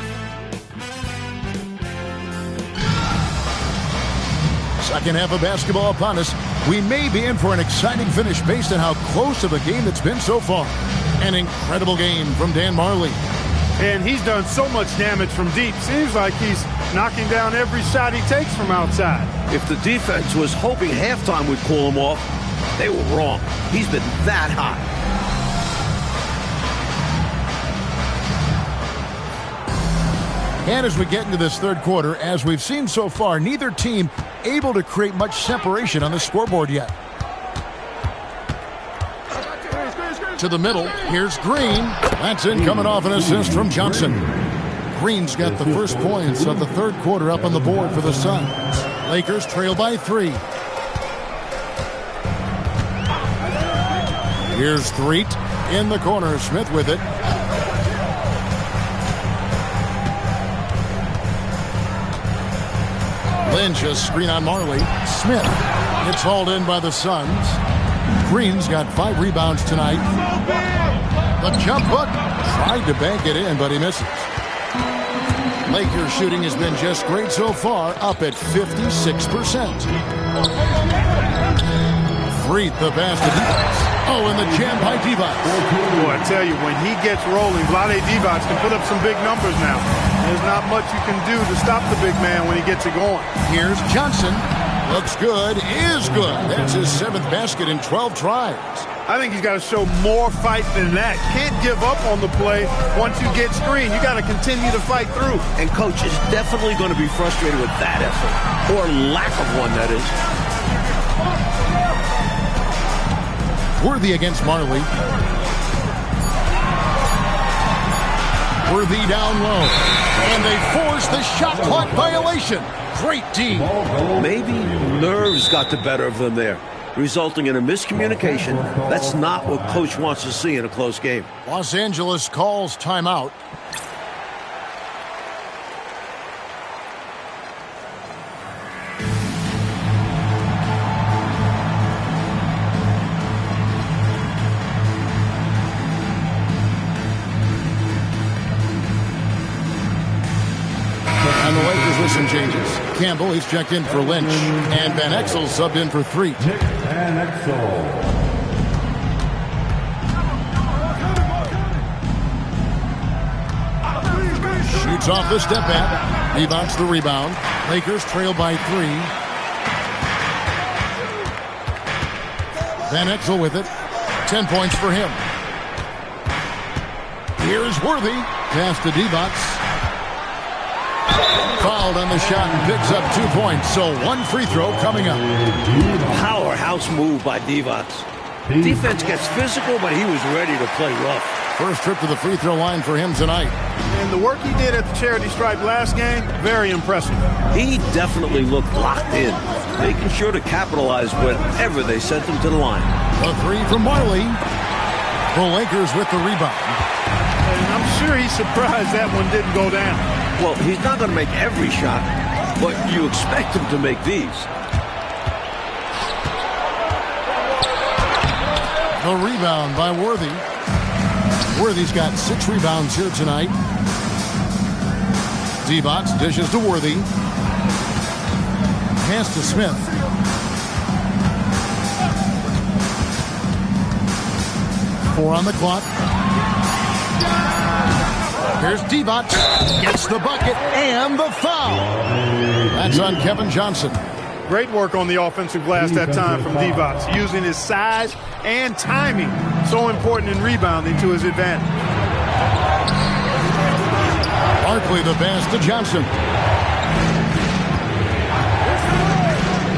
Second half of basketball upon us. We may be in for an exciting finish based on how close of a game it's been so far. An incredible game from Dan Marley. And he's done so much damage from deep. Seems like he's knocking down every shot he takes from outside. If the defense was hoping halftime would cool him off, they were wrong. He's been that hot. And as we get into this 3rd quarter, as we've seen so far, neither team able to create much separation on the scoreboard yet. To the middle, here's Green. That's in, coming off an assist from Johnson. Green's got the first points of the 3rd quarter up on the board for the Suns. Lakers trail by 3. Here's Threet in the corner. Smith with it. Lynch a screen on Marley. Smith. It's hauled in by the Suns. Green's got 5 rebounds tonight. The jump hook. Tried to bank it in, but he misses. Lakers shooting has been just great so far, up at 56%. Threet the pass to Divac. Oh, and the jam by Divac. Boy, I tell you, when he gets rolling, Vlade Divac can put up some big numbers now. There's not much you can do to stop the big man when he gets it going. Here's Johnson. Looks good, is good. That's his 7th basket in 12 tries. I think he's got to show more fight than that. Can't give up on the play once you get screened. You got to continue to fight through. And coach is definitely going to be frustrated with that effort. Or lack of one, that is. Worthy against Marley. Worthy down low. And they force the shot clock violation. Great team. Maybe nerves got the better of them there, resulting in a miscommunication. That's not what coach wants to see in a close game. Los Angeles calls timeout. And the Lakers with some changes. Campbell, he's checked in for Lynch. And Van Exel subbed in for Threet. Van Exel. Shoots off the step back. Rebounds the rebound. Lakers trail by 3. Van Exel with it. 10 points for him. Here's Worthy. Pass to Divac. Fouled on the shot and picks up 2 points. So 1 free throw coming up. Powerhouse move by Divac. Defense gets physical, but he was ready to play rough. First trip to the free throw line for him tonight. And the work he did at the charity stripe last game, very impressive. He definitely looked locked in, making sure to capitalize whenever they sent him to the line. A three from Marley. The Lakers with the rebound. And I'm sure he's surprised that one didn't go down. Well, he's not going to make every shot, but you expect him to make these. The rebound by Worthy. Worthy's got 6 rebounds here tonight. Divac dishes to Worthy. Pass to Smith. Four on the clock. Here's Divac. Gets the bucket and the foul. That's on Kevin Johnson. Great work on the offensive glass that time from Divac, using his size and timing, so important in rebounding, to his advantage. Barkley the pass to Johnson.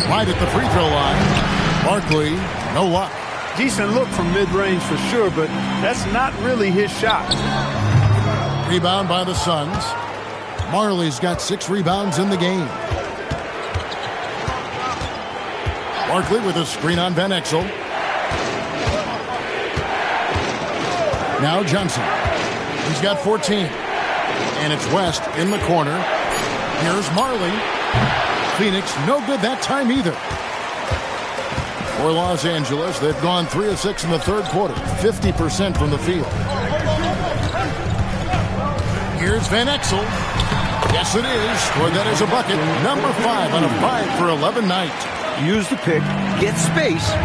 Right at the free throw line. Barkley, no luck. Decent look from mid-range for sure, but that's not really his shot. Rebound by the Suns. Marley's got 6 rebounds in the game. Barkley with a screen on Van Exel. Now Johnson. He's got 14. And it's West in the corner. Here's Marley. Phoenix, no good that time either. For Los Angeles, they've gone 3 of 6 in the third quarter. 50% from the field. Here's Van Exel. Yes, it is. Scored that as a bucket. Number 5 on a 5 for 11 night. Use the pick, get space.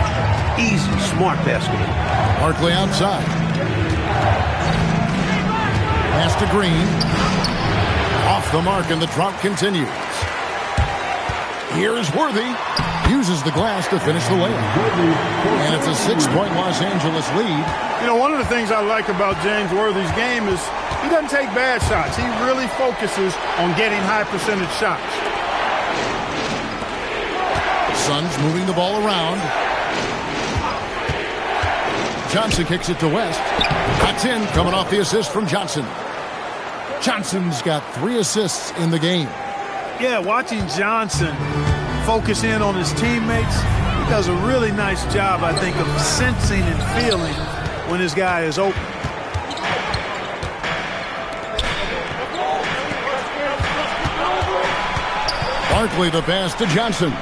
Easy, smart basketball. Barkley outside. Pass to Green. Off the mark, and the drought continues. Here's Worthy. Uses the glass to finish the layup. And it's a 6-point Los Angeles lead. You know, one of the things I like about James Worthy's game is he doesn't take bad shots. He really focuses on getting high percentage shots. Suns moving the ball around. Johnson kicks it to West. That's in, coming off the assist from Johnson. Johnson's got 3 assists in the game. Yeah, watching Johnson focus in on his teammates, he does a really nice job, I think, of sensing and feeling when his guy is open. Barkley the pass to Johnson.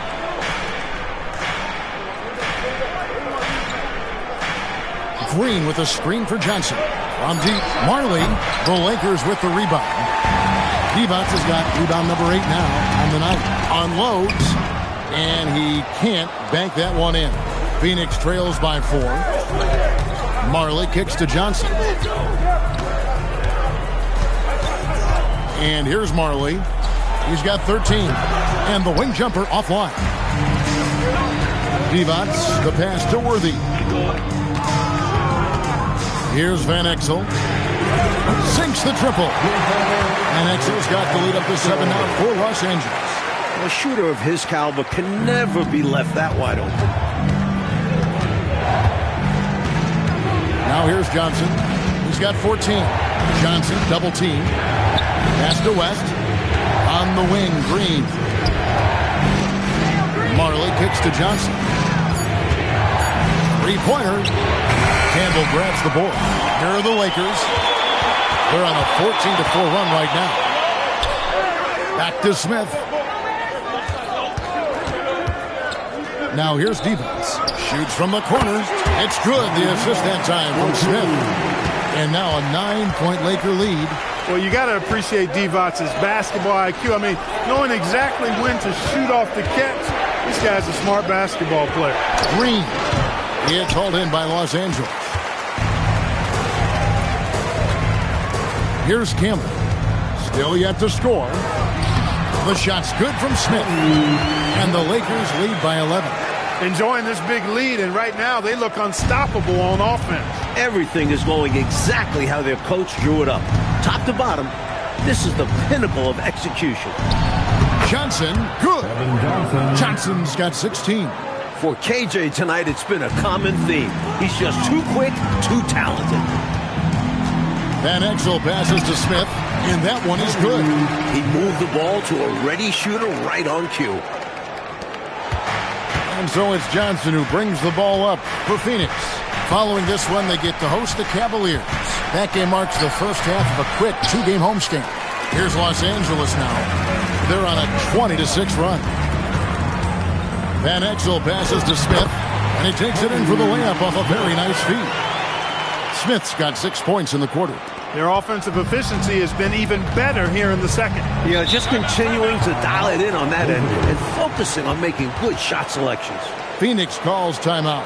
Green with a screen for Johnson. From deep, Marley, the Lakers with the rebound. Divac has got rebound number 8 now on the night. Unloads, and he can't bank that one in. Phoenix trails by 4. Marley kicks to Johnson. And here's Marley. He's got 13. And the wing jumper offline. Divac, the pass to Worthy. Here's Van Exel. Sinks the triple. Van Exel's got the lead up to 7 now for Los Angeles. A shooter of his caliber can never be left that wide open. Now here's Johnson. He's got 14. Johnson double team. Pass to West. On the wing, Green. Marley kicks to Johnson. 3-pointer. Campbell grabs the board. Here are the Lakers. They're on a 14-4 run right now. Back to Smith. Now here's Divac. Shoots from the corner. It's good. The assist that time from Smith. And now a 9-point Laker lead. Well, you got to appreciate Divac's basketball IQ. I mean, knowing exactly when to shoot off the catch. This guy's a smart basketball player. Green. It's hauled in by Los Angeles. Here's Campbell. Still yet to score. The shot's good from Smith. And the Lakers lead by 11. Enjoying this big lead, and right now they look unstoppable on offense. Everything is going exactly how their coach drew it up. Top to bottom, this is the pinnacle of execution. Johnson, good. Johnson's got 16. For KJ tonight, it's been a common theme. He's just too quick, too talented. Van Exel passes to Smith, and that one is good. He moved the ball to a ready shooter right on cue. And so it's Johnson who brings the ball up for Phoenix. Following this one, they get to host the Cavaliers. That game marks the first half of a quick two-game homestand. Here's Los Angeles now. They're on a 20-6 run. Van Exel passes to Smith, and he takes it in for the layup off a very nice feed. Smith's got 6 points in the quarter. Their offensive efficiency has been even better here in the second. Yeah, just continuing to dial it in on that end and focusing on making good shot selections. Phoenix calls timeout.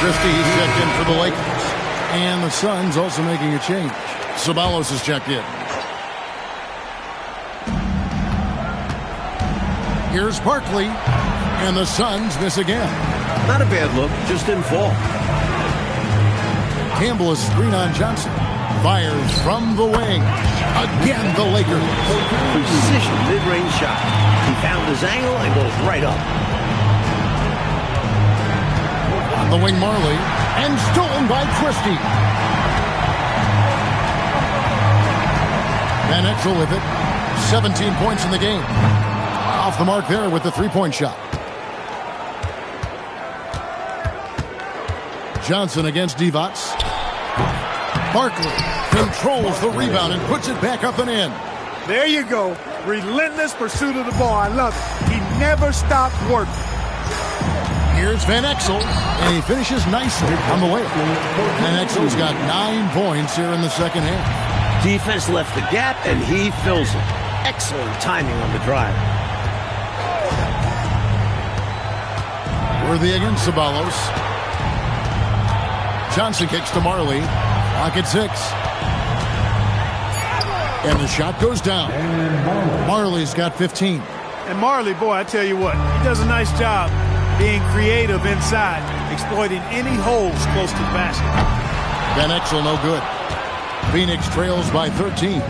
Christie checked in for the Lakers. And the Suns also making a change. Ceballos is checked in. Here's Barkley. And the Suns miss again. Not a bad look, just didn't fall. Campbell is screen on Johnson. Fires from the wing. Again, the Lakers. Precision mid-range shot. He found his angle and goes right up. On the wing, Marley. And stolen by Christie. Van Exel with it. 17 points in the game. Off the mark there with the three-point shot. Johnson against Divac. Barkley controls the rebound and puts it back up and in. There you go. Relentless pursuit of the ball. I love it. He never stopped working. Here's Van Exel, and he finishes nicely on the layup. Van Exel's got 9 points here in the second half. Defense left the gap, and he fills it. Excellent timing on the drive. Worthy against Ceballos. Johnson kicks to Marley. Clock at 6. And the shot goes down. Marley's got 15. And Marley, boy, I tell you what, he does a nice job being creative inside, exploiting any holes close to the basket. Van Exel no good. Phoenix trails by 13.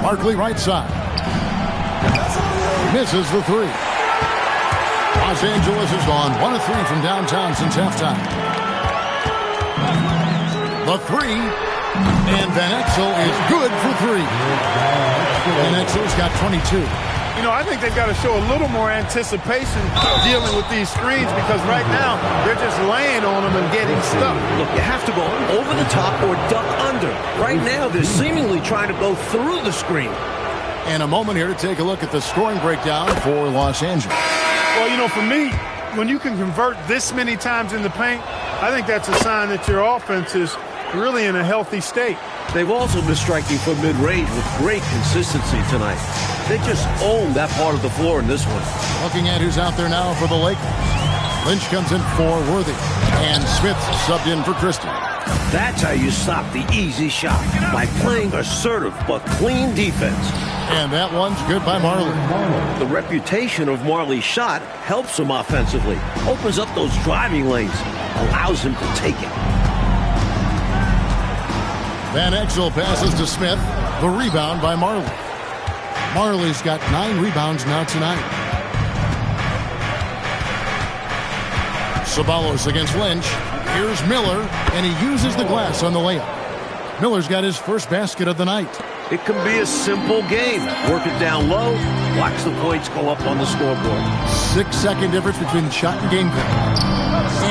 Barkley right side. Misses the three. Los Angeles has gone 1 of 3 from downtown since halftime. The three, and Van Exel is good for 3. Van Exel's got 22. You know, I think they've got to show a little more anticipation dealing with these screens because right now they're just laying on them and getting stuck. Look, you have to go over the top or duck under. Right now, they're seemingly trying to go through the screen. And a moment here to take a look at the scoring breakdown for Los Angeles. Well, you know, for me, when you can convert this many times in the paint, I think that's a sign that your offense is really in a healthy state. They've also been striking from mid-range with great consistency tonight. They just own that part of the floor in this one. Looking at who's out there now for the Lakers. Lynch comes in for Worthy. And Smith subbed in for Christie. That's how you stop the easy shot, by playing assertive but clean defense. And that one's good by Marley. The reputation of Marley's shot helps him offensively. Opens up those driving lanes. Allows him to take it. Van Exel passes to Smith. The rebound by Marley. Marley's got 9 rebounds now tonight. Ceballos against Lynch. Here's Miller, and he uses the glass on the layup. Miller's got his first basket of the night. It can be a simple game. Work it down low. Watch the points go up on the scoreboard. 6-second difference between shot and game count.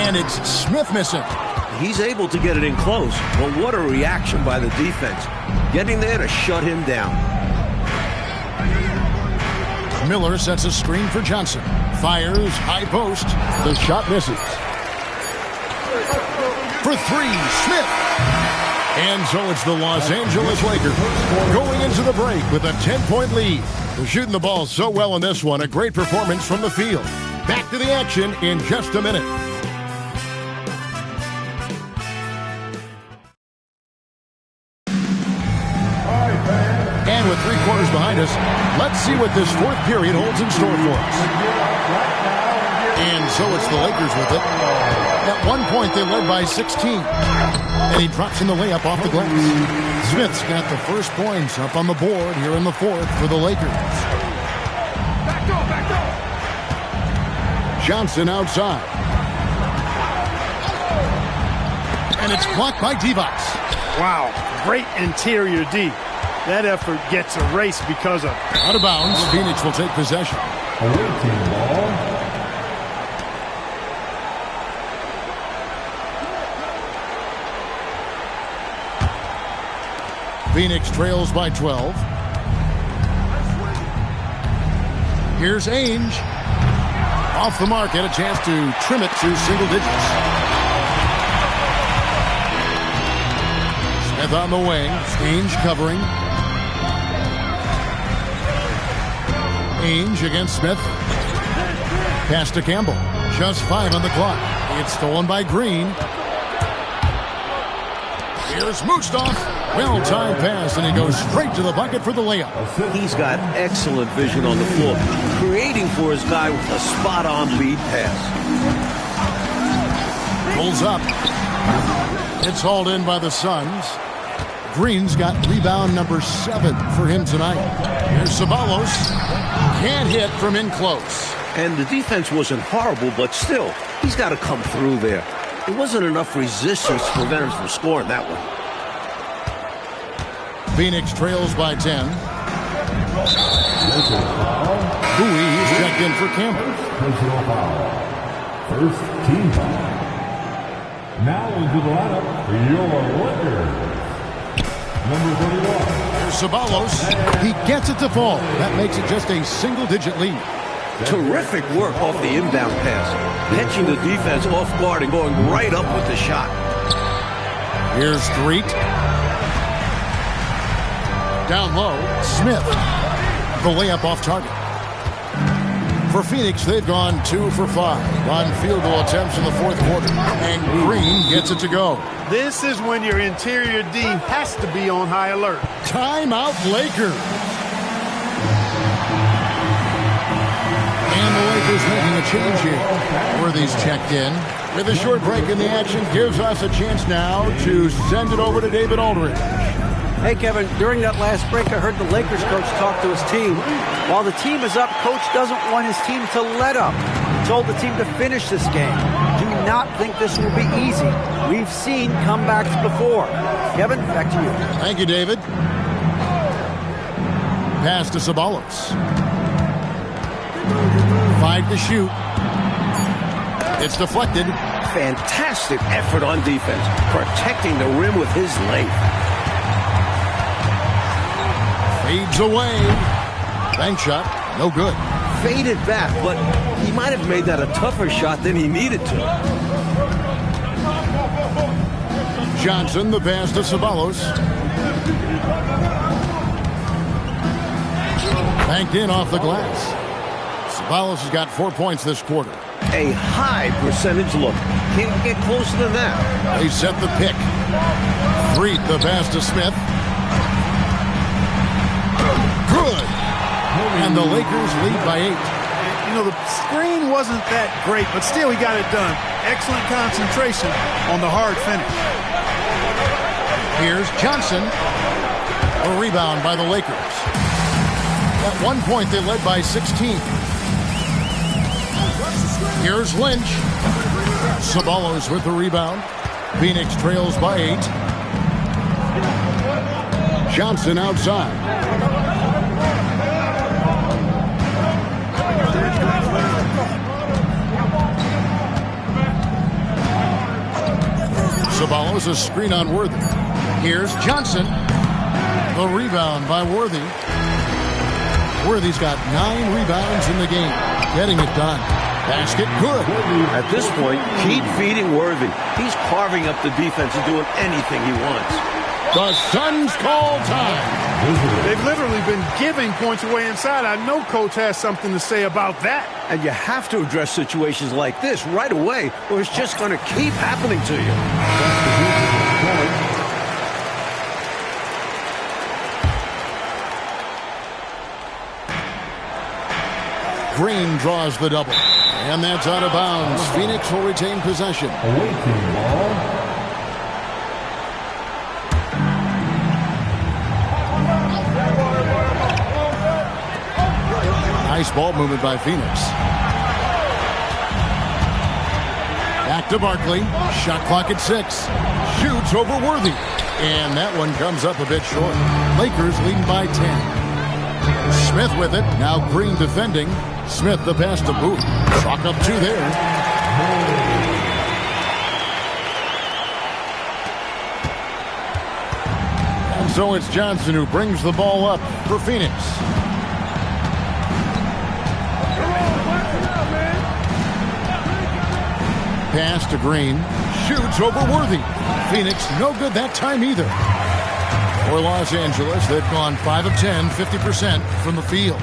And it's Smith missing. He's able to get it in close, but what a reaction by the defense. Getting there to shut him down. Miller sets a screen for Johnson. Fires, high post. The shot misses. For 3, Smith. And so it's the Los Angeles Lakers going into the break with a 10-point lead. They're shooting the ball so well in this one. A great performance from the field. Back to the action in just a minute. And with 3 quarters behind us, let's see what this fourth period holds in store for us. And so it's the Lakers with it. At one point, they led by 16. And he drops in the layup off the glass. Smith's got the first points up on the board here in the fourth for the Lakers. Johnson outside. And it's blocked by Divac. Wow, great interior D. That effort gets erased because of out of bounds. Phoenix will take possession. Away team ball. Phoenix trails by 12. Here's Ainge. Off the mark, had a chance to trim it to single digits. Smith on the wing. Ainge covering. Ainge against Smith. Pass to Campbell. Just 5 on the clock. It's stolen by Green. Here's Mustaf. Well-timed pass, and he goes straight to the bucket for the layup. He's got excellent vision on the floor, creating for his guy with a spot-on lead pass. Pulls up. It's hauled in by the Suns. Green's got rebound number 7 for him tonight. Here's Ceballos. Can't hit from in close. And the defense wasn't horrible, but still, he's got to come through there. There wasn't enough resistance to prevent him from scoring that one. Phoenix trails by 10. Bowie is checked in for Campbell. Personal foul. First team foul. Now into the lineup for your Lakers. Number 31. There's Ceballos. He gets it to fall. That makes it just a single-digit lead. Terrific work off the inbound pass. Catching the defense off guard and going right up with the shot. Here's Street. Down low, Smith. The layup off target. For Phoenix, they've gone 2 for 5 on field goal attempts in the fourth quarter. And Green gets it to go. This is when your interior D has to be on high alert. Timeout, Lakers. And the Lakers making a change here. Worthy's checked in. With a short break in the action, gives us a chance now to send it over to David Aldridge. Hey, Kevin, during that last break, I heard the Lakers coach talk to his team. While the team is up, coach doesn't want his team to let up. He told the team to finish this game. Do not think this will be easy. We've seen comebacks before. Kevin, back to you. Thank you, David. Pass to Ceballos. 5 to shoot. It's deflected. Fantastic effort on defense, protecting the rim with his length. Fades away. Bank shot, no good. Faded back, but he might have made that a tougher shot than he needed to. Johnson, the pass to Ceballos. Banked in off the glass. Ceballos has got 4 points this quarter. A high percentage look. Can't get closer than that. They set the pick. Reed, the pass to Smith. Good. And the Lakers lead by 8. You know, the screen wasn't that great, but still he got it done. Excellent concentration on the hard finish. Here's Johnson. A rebound by the Lakers. At one point, they led by 16. Here's Lynch. Ceballos with the rebound. Phoenix trails by 8. Johnson outside. Ceballos a screen on Worthy. Here's Johnson. The rebound by Worthy. Worthy's got 9 rebounds in the game. Getting it done. Basket good. At this point, keep feeding Worthy. He's carving up the defense and doing anything he wants. The Suns call time. They've literally been giving points away inside. I know coach has something to say about that. And you have to address situations like this right away, or it's just going to keep happening to you. Green draws the double. And that's out of bounds. Phoenix will retain possession. Away team ball. Nice ball movement by Phoenix. Back to Barkley. Shot clock at 6. Shoots over Worthy. And that one comes up a bit short. Lakers leading by 10. Smith with it. Now Green defending. Smith the pass to Bowie. Chalk up 2 there. And so it's Johnson who brings the ball up for Phoenix. Pass to Green. Shoots over Worthy. Phoenix no good that time either. For Los Angeles, they've gone 5 of 10, 50% from the field.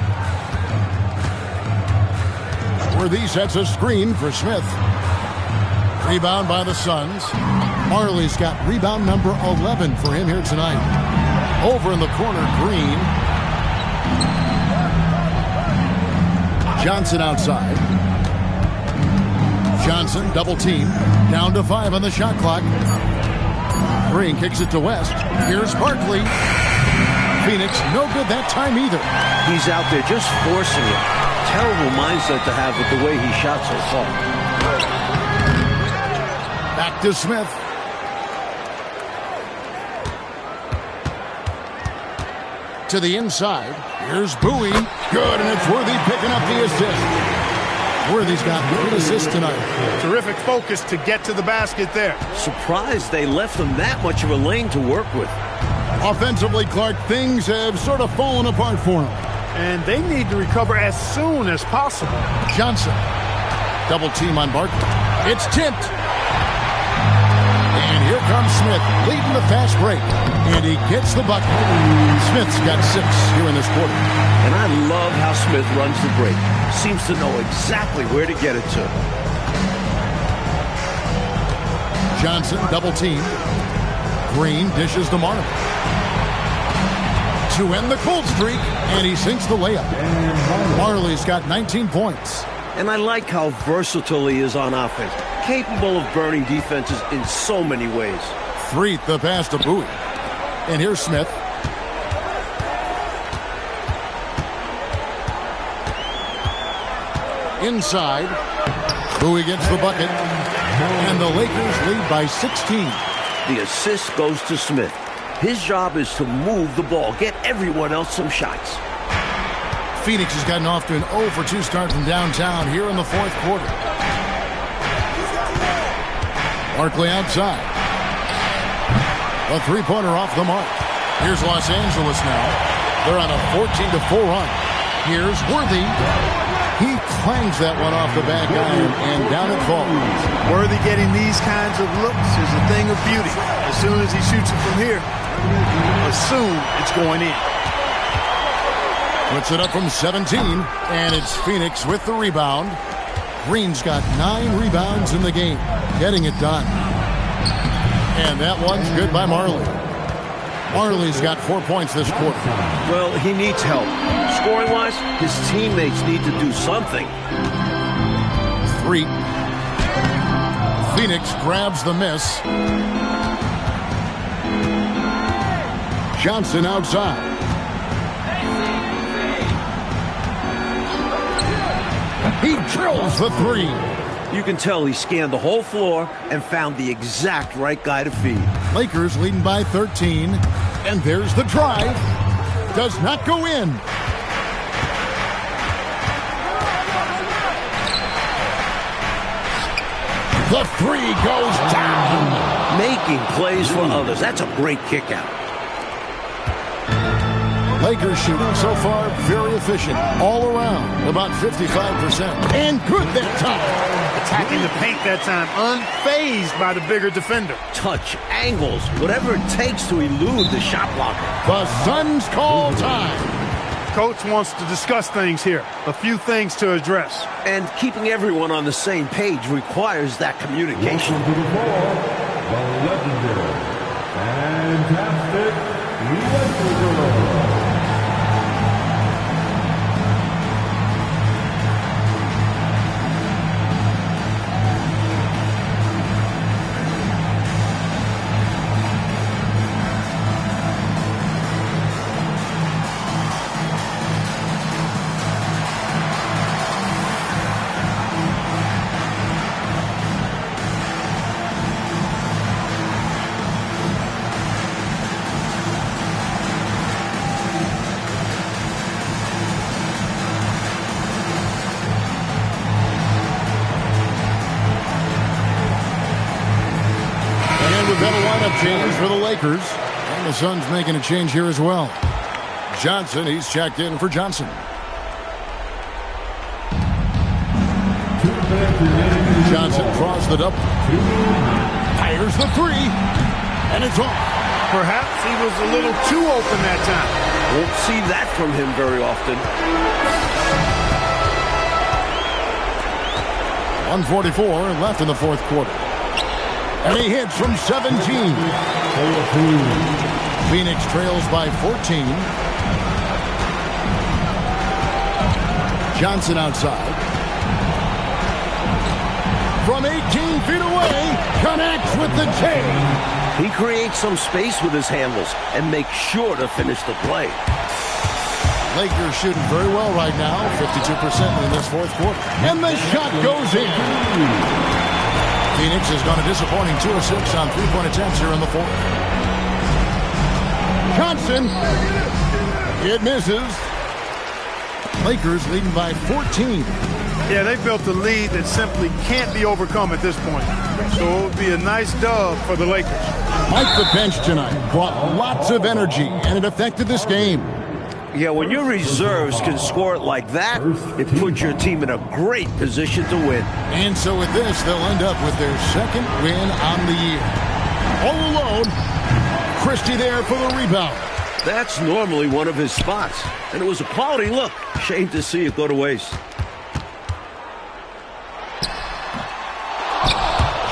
Worthy sets a screen for Smith. Rebound by the Suns. Marley's got rebound number 11 for him here tonight. Over in the corner, Green. Johnson outside. Johnson, double team. Down to 5 on the shot clock. Green kicks it to West. Here's Barkley. Phoenix, no good that time either. He's out there just forcing it. Terrible mindset to have with the way he shot so far. Back to Smith. To the inside. Here's Bowie. Good, and it's Worthy picking up the assist. Worthy's got 8 assists tonight. Terrific focus to get to the basket there. Surprised they left him that much of a lane to work with. Offensively, Clark, things have sort of fallen apart for him. And they need to recover as soon as possible. Johnson. Double team on Barkley. It's tipped. And here comes Smith, leading the fast break. And he gets the bucket. Smith's got 6 here in this quarter. And I love how Smith runs the break. Seems to know exactly where to get it to. Johnson, double team. Green dishes to Marley. To end the cold streak, and he sinks the layup. Marley's got 19 points. And I like how versatile he is on offense. Capable of burning defenses in so many ways. Freeth the pass to Bowie. And here's Smith. Inside. Bowie gets the bucket. And the Lakers lead by 16. The assist goes to Smith. His job is to move the ball, get everyone else some shots. Phoenix has gotten off to an 0 for 2 start from downtown here in the 4th quarter. Barkley outside. A 3-pointer off the mark. Here's Los Angeles now. They're on a 14-4 run. Here's Worthy. He clangs that one off the back iron, and down it falls. Worthy getting these kinds of looks is a thing of beauty. As soon as he shoots it from here, assume it's going in. Puts it up from 17, and it's Phoenix with the rebound. Green's got 9 rebounds in the game, getting it done. And that one's good by Marley. Marley's got 4 points this quarter. Well, he needs help. Scoring-wise, his teammates need to do something. 3. Phoenix grabs the miss. Johnson outside. He drills the 3. You can tell he scanned the whole floor and found the exact right guy to feed. Lakers leading by 13. And there's the drive. Does not go in. The 3 goes down. Making plays for others. That's a great kick out. Lakers shooting so far very efficient all around, about 55%. And good that time. Attacking the paint that time, unfazed by the bigger defender. Touch, angles, whatever it takes to elude the shot blocker. The Suns call time. Coach wants to discuss things here. A few things to address. And keeping everyone on the same page requires that communication. Welcome to the floor, the legendary, fantastic Lakers. for the Lakers. And the Suns making a change here as well. Johnson, he's checked in for Johnson. Johnson draws the double. Fires the three. And it's off. Perhaps he was a little too open that time. Won't see that from him very often. 1:44 left in the fourth quarter. And he hits from 17. Phoenix trails by 14. Johnson outside. From 18 feet away, connects with the J. He creates some space with his handles and makes sure to finish the play. Lakers shooting very well right now, 52% in this fourth quarter. And the shot goes in. Phoenix has gone a disappointing 2 of 6 on three-point attempts here in the fourth. Johnson. It misses. Lakers leading by 14. Yeah, they built a lead that simply can't be overcome at this point. So it would be a nice dub for the Lakers. Mike, the bench tonight brought lots of energy, and it affected this game. Yeah, when your reserves can score it like that, it puts your team in a great position to win. And so with this, they'll end up with their second win on the year. All alone, Christie there for the rebound. That's normally one of his spots, and it was a quality look. Shame to see it go to waste.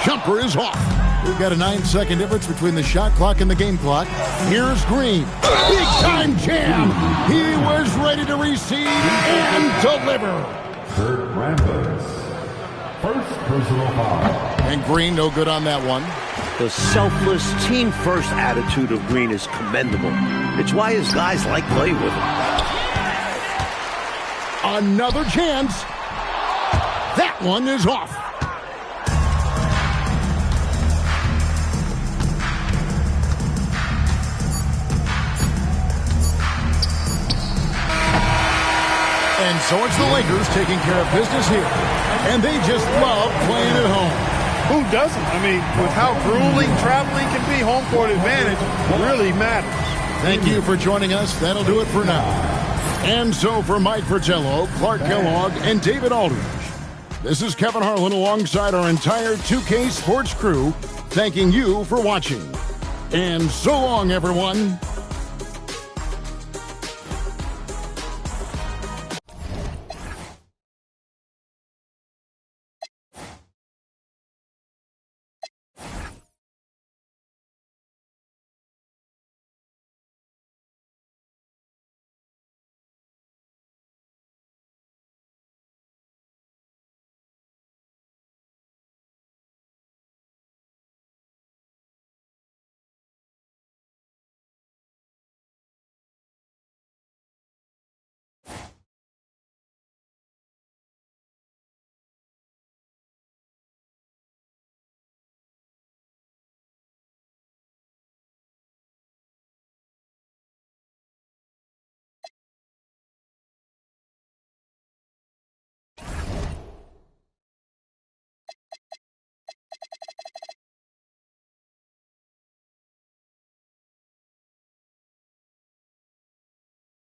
Jumper is off. We've got a 9-second difference between the shot clock and the game clock. Here's Green. Big time jam. He was ready to receive and deliver. Kurt Rambis. First personal foul. And Green no good on that one. The selfless, team-first attitude of Green is commendable. It's why his guys like playing with him. Another chance. That one is off. And so it's the Lakers taking care of business here. And they just love playing at home. Who doesn't? I mean, with how grueling traveling can be, home court advantage really matters. Thank you for joining us. That'll do it for now. And so for Mike Fratello, Clark Kellogg, and David Aldridge, this is Kevin Harlan alongside our entire 2K Sports crew, thanking you for watching. And so long, everyone.